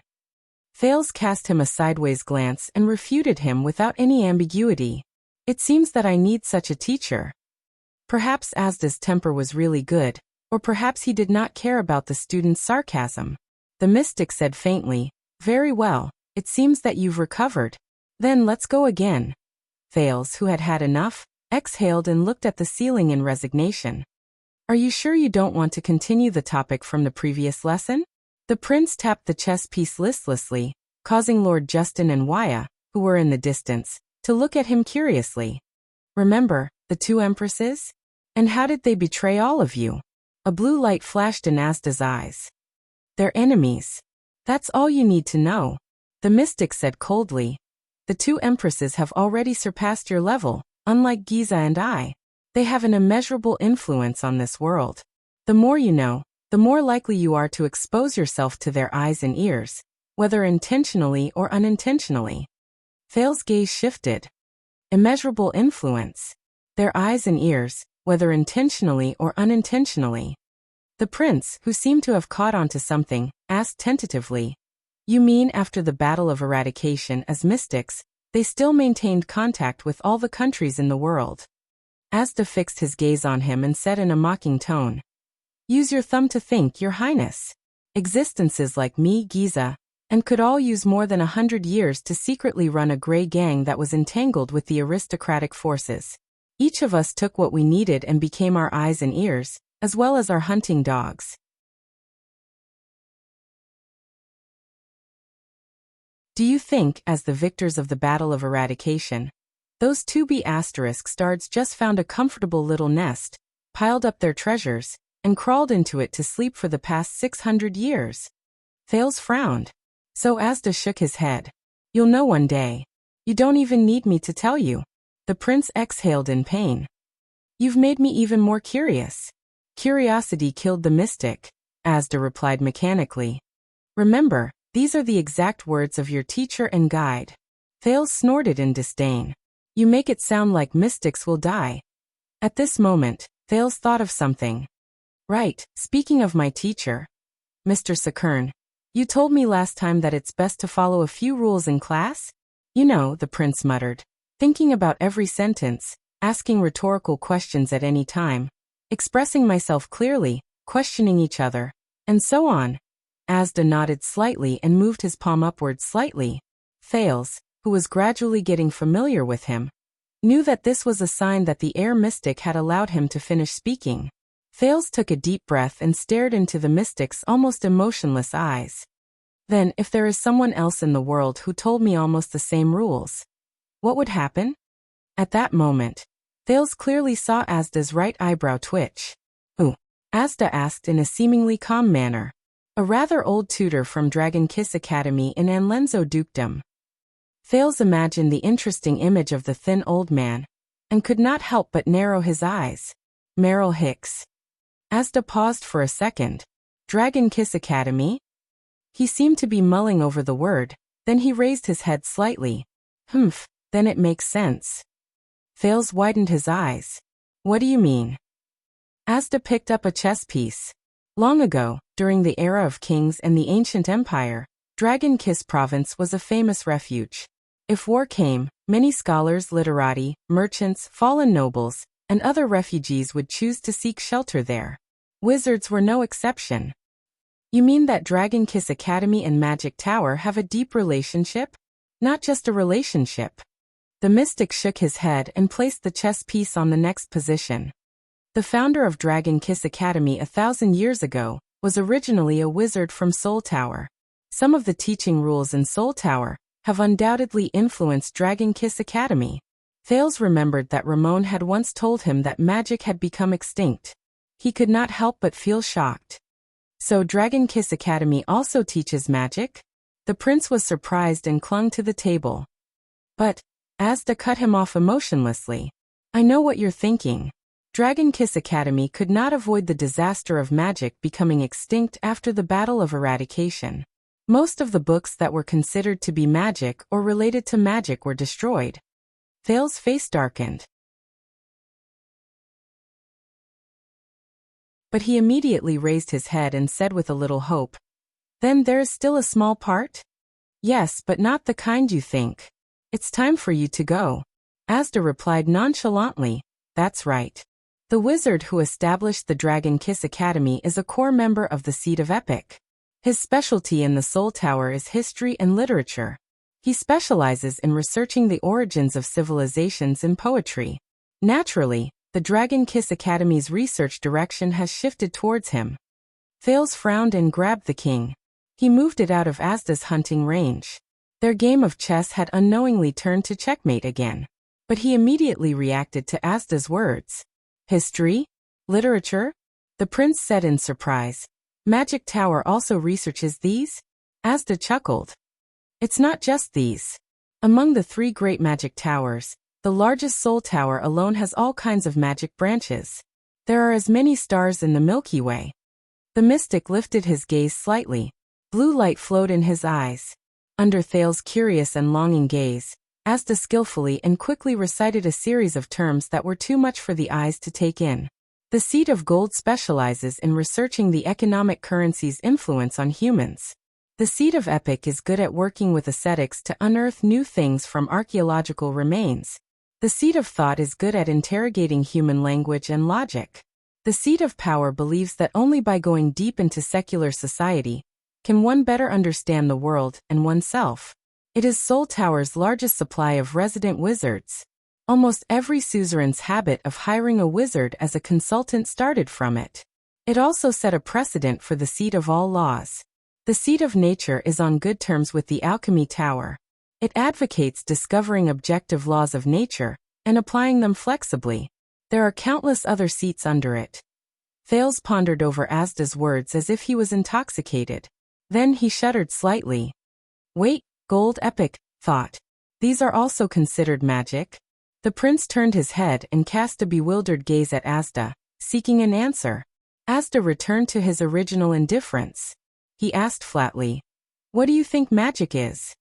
Thales cast him a sideways glance and refuted him without any ambiguity. "It seems that I need such a teacher." Perhaps Asda's temper was really good, or perhaps he did not care about the student's sarcasm. The mystic said faintly, "Very well, it seems that you've recovered. Then let's go again." Thales, who had had enough, exhaled and looked at the ceiling in resignation. "Are you sure you don't want to continue the topic from the previous lesson?" The prince tapped the chess piece listlessly, causing Lord Justin and Waya, who were in the distance, to look at him curiously. "Remember, the two empresses? And how did they betray all of you?" A blue light flashed in Asda's eyes. "They're enemies. That's all you need to know," the mystic said coldly. "The two empresses have already surpassed your level, unlike Giza and I. They have an immeasurable influence on this world. The more you know, the more likely you are to expose yourself to their eyes and ears, whether intentionally or unintentionally." Thales' gaze shifted. Immeasurable influence. Their eyes and ears, whether intentionally or unintentionally. The prince, who seemed to have caught on to something, asked tentatively, "You mean after the Battle of Eradication, as mystics, they still maintained contact with all the countries in the world?" Asda fixed his gaze on him and said in a mocking tone, "Use your thumb to think, Your Highness. Existences like me, Giza, and could all use more than 100 years to secretly run a grey gang that was entangled with the aristocratic forces. Each of us took what we needed and became our eyes and ears, as well as our hunting dogs." Do you think, as the victors of the Battle of Eradication, those 2B asterisk stars just found a comfortable little nest, piled up their treasures, and crawled into it to sleep for the past 600 years? Thales frowned. So Asda shook his head. "You'll know one day. You don't even need me to tell you." The prince exhaled in pain. You've made me even more curious. Curiosity killed the mystic, Asda replied mechanically. Remember, these are the exact words of your teacher and guide. Thales snorted in disdain. You make it sound like mystics will die. At this moment, Thales thought of something. Right, speaking of my teacher. Mr. Sakern, you told me last time that it's best to follow a few rules in class? You know, the prince muttered, thinking about every sentence, asking rhetorical questions at any time, expressing myself clearly, questioning each other, and so on. Asda nodded slightly and moved his palm upward slightly. Thales, who was gradually getting familiar with him, knew that this was a sign that the air mystic had allowed him to finish speaking. Thales took a deep breath and stared into the mystic's almost emotionless eyes. Then, if there is someone else in the world who told me almost the same rules, what would happen? At that moment, Thales clearly saw Asda's right eyebrow twitch. Who? Asda asked in a seemingly calm manner. A rather old tutor from Dragon Kiss Academy in Anlenzo Dukedom. Thales imagined the interesting image of the thin old man, and could not help but narrow his eyes. Merrill Hicks. Asda paused for a second. Dragon Kiss Academy? He seemed to be mulling over the word, then he raised his head slightly. Humph, then it makes sense. Thales widened his eyes. What do you mean? Asda picked up a chess piece. Long ago, during the era of kings and the ancient empire, Dragon Kiss Province was a famous refuge. If war came, many scholars, literati, merchants, fallen nobles, and other refugees would choose to seek shelter there. Wizards were no exception. You mean that Dragon Kiss Academy and Magic Tower have a deep relationship? Not just a relationship. The mystic shook his head and placed the chess piece on the next position. The founder of Dragon Kiss Academy 1,000 years ago was originally a wizard from Soul Tower. Some of the teaching rules in Soul Tower have undoubtedly influenced Dragon Kiss Academy. Thales remembered that Ramon had once told him that magic had become extinct. He could not help but feel shocked. So Dragon Kiss Academy also teaches magic? The prince was surprised and clung to the table. But, Asda cut him off emotionlessly. I know what you're thinking. Dragon Kiss Academy could not avoid the disaster of magic becoming extinct after the Battle of Eradication. Most of the books that were considered to be magic or related to magic were destroyed. Thales' face darkened. But he immediately raised his head and said with a little hope, Then there is still a small part? Yes, but not the kind you think. It's time for you to go. Asda replied nonchalantly, That's right. The wizard who established the Dragon Kiss Academy is a core member of the Seed of Epic. His specialty in the Soul Tower is history and literature. He specializes in researching the origins of civilizations in poetry. Naturally, the Dragon Kiss Academy's research direction has shifted towards him. Thales frowned and grabbed the king. He moved it out of Asda's hunting range. Their game of chess had unknowingly turned to checkmate again. But he immediately reacted to Asda's words. History? Literature? The prince said in surprise. Magic Tower also researches these? Asda chuckled. It's not just these. Among the 3 great magic towers, the largest Soul Tower alone has all kinds of magic branches. There are as many stars in the Milky Way. The mystic lifted his gaze slightly. Blue light flowed in his eyes. Under Thales' curious and longing gaze, Asda skillfully and quickly recited a series of terms that were too much for the eyes to take in. The Seed of Gold specializes in researching the economic currency's influence on humans. The Seed of Epic is good at working with ascetics to unearth new things from archaeological remains. The Seed of Thought is good at interrogating human language and logic. The Seed of Power believes that only by going deep into secular society can one better understand the world and oneself. It is Soul Tower's largest supply of resident wizards. Almost every suzerain's habit of hiring a wizard as a consultant started from it. It also set a precedent for the Seed of All Laws. The Seed of Nature is on good terms with the Alchemy Tower. It advocates discovering objective laws of nature and applying them flexibly. There are countless other seats under it. Thales pondered over Asda's words as if he was intoxicated. Then he shuddered slightly. Wait, Gold Epic, thought. These are also considered magic? The prince turned his head and cast a bewildered gaze at Asda, seeking an answer. Asda returned to his original indifference. He asked flatly, "What do you think magic is?"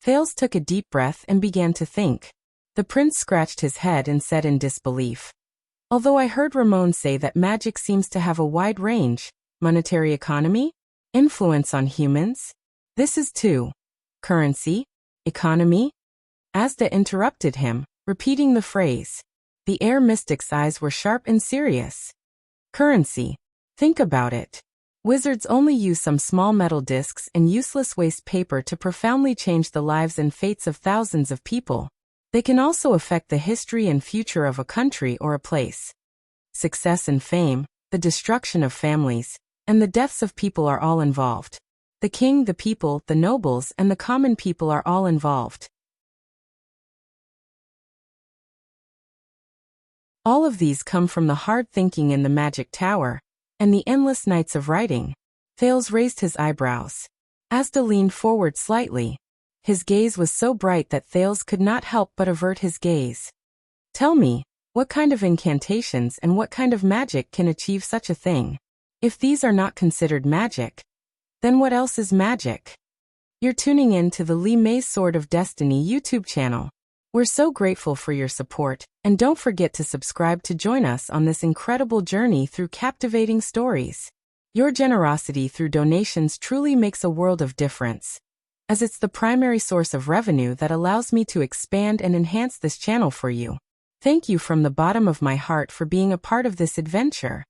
Thales took a deep breath and began to think. The prince scratched his head and said in disbelief, "Although I heard Ramon say that magic seems to have a wide range, monetary economy, influence on humans, this is too. Currency, economy?" Asda interrupted him, repeating the phrase. The air mystic's eyes were sharp and serious. Currency. Think about it. Wizards only use some small metal discs and useless waste paper to profoundly change the lives and fates of thousands of people. They can also affect the history and future of a country or a place. Success and fame, the destruction of families, and the deaths of people are all involved. The king, the people, the nobles, and the common people are all involved. All of these come from the hard thinking in the magic tower, and the endless nights of writing. Thales raised his eyebrows. Asda leaned forward slightly. His gaze was so bright that Thales could not help but avert his gaze. "Tell me, what kind of incantations and what kind of magic can achieve such a thing? If these are not considered magic, then what else is magic?" You're tuning in to the Lee May's Sword of Destiny YouTube channel. We're so grateful for your support, and don't forget to subscribe to join us on this incredible journey through captivating stories. Your generosity through donations truly makes a world of difference, as it's the primary source of revenue that allows me to expand and enhance this channel for you. Thank you from the bottom of my heart for being a part of this adventure.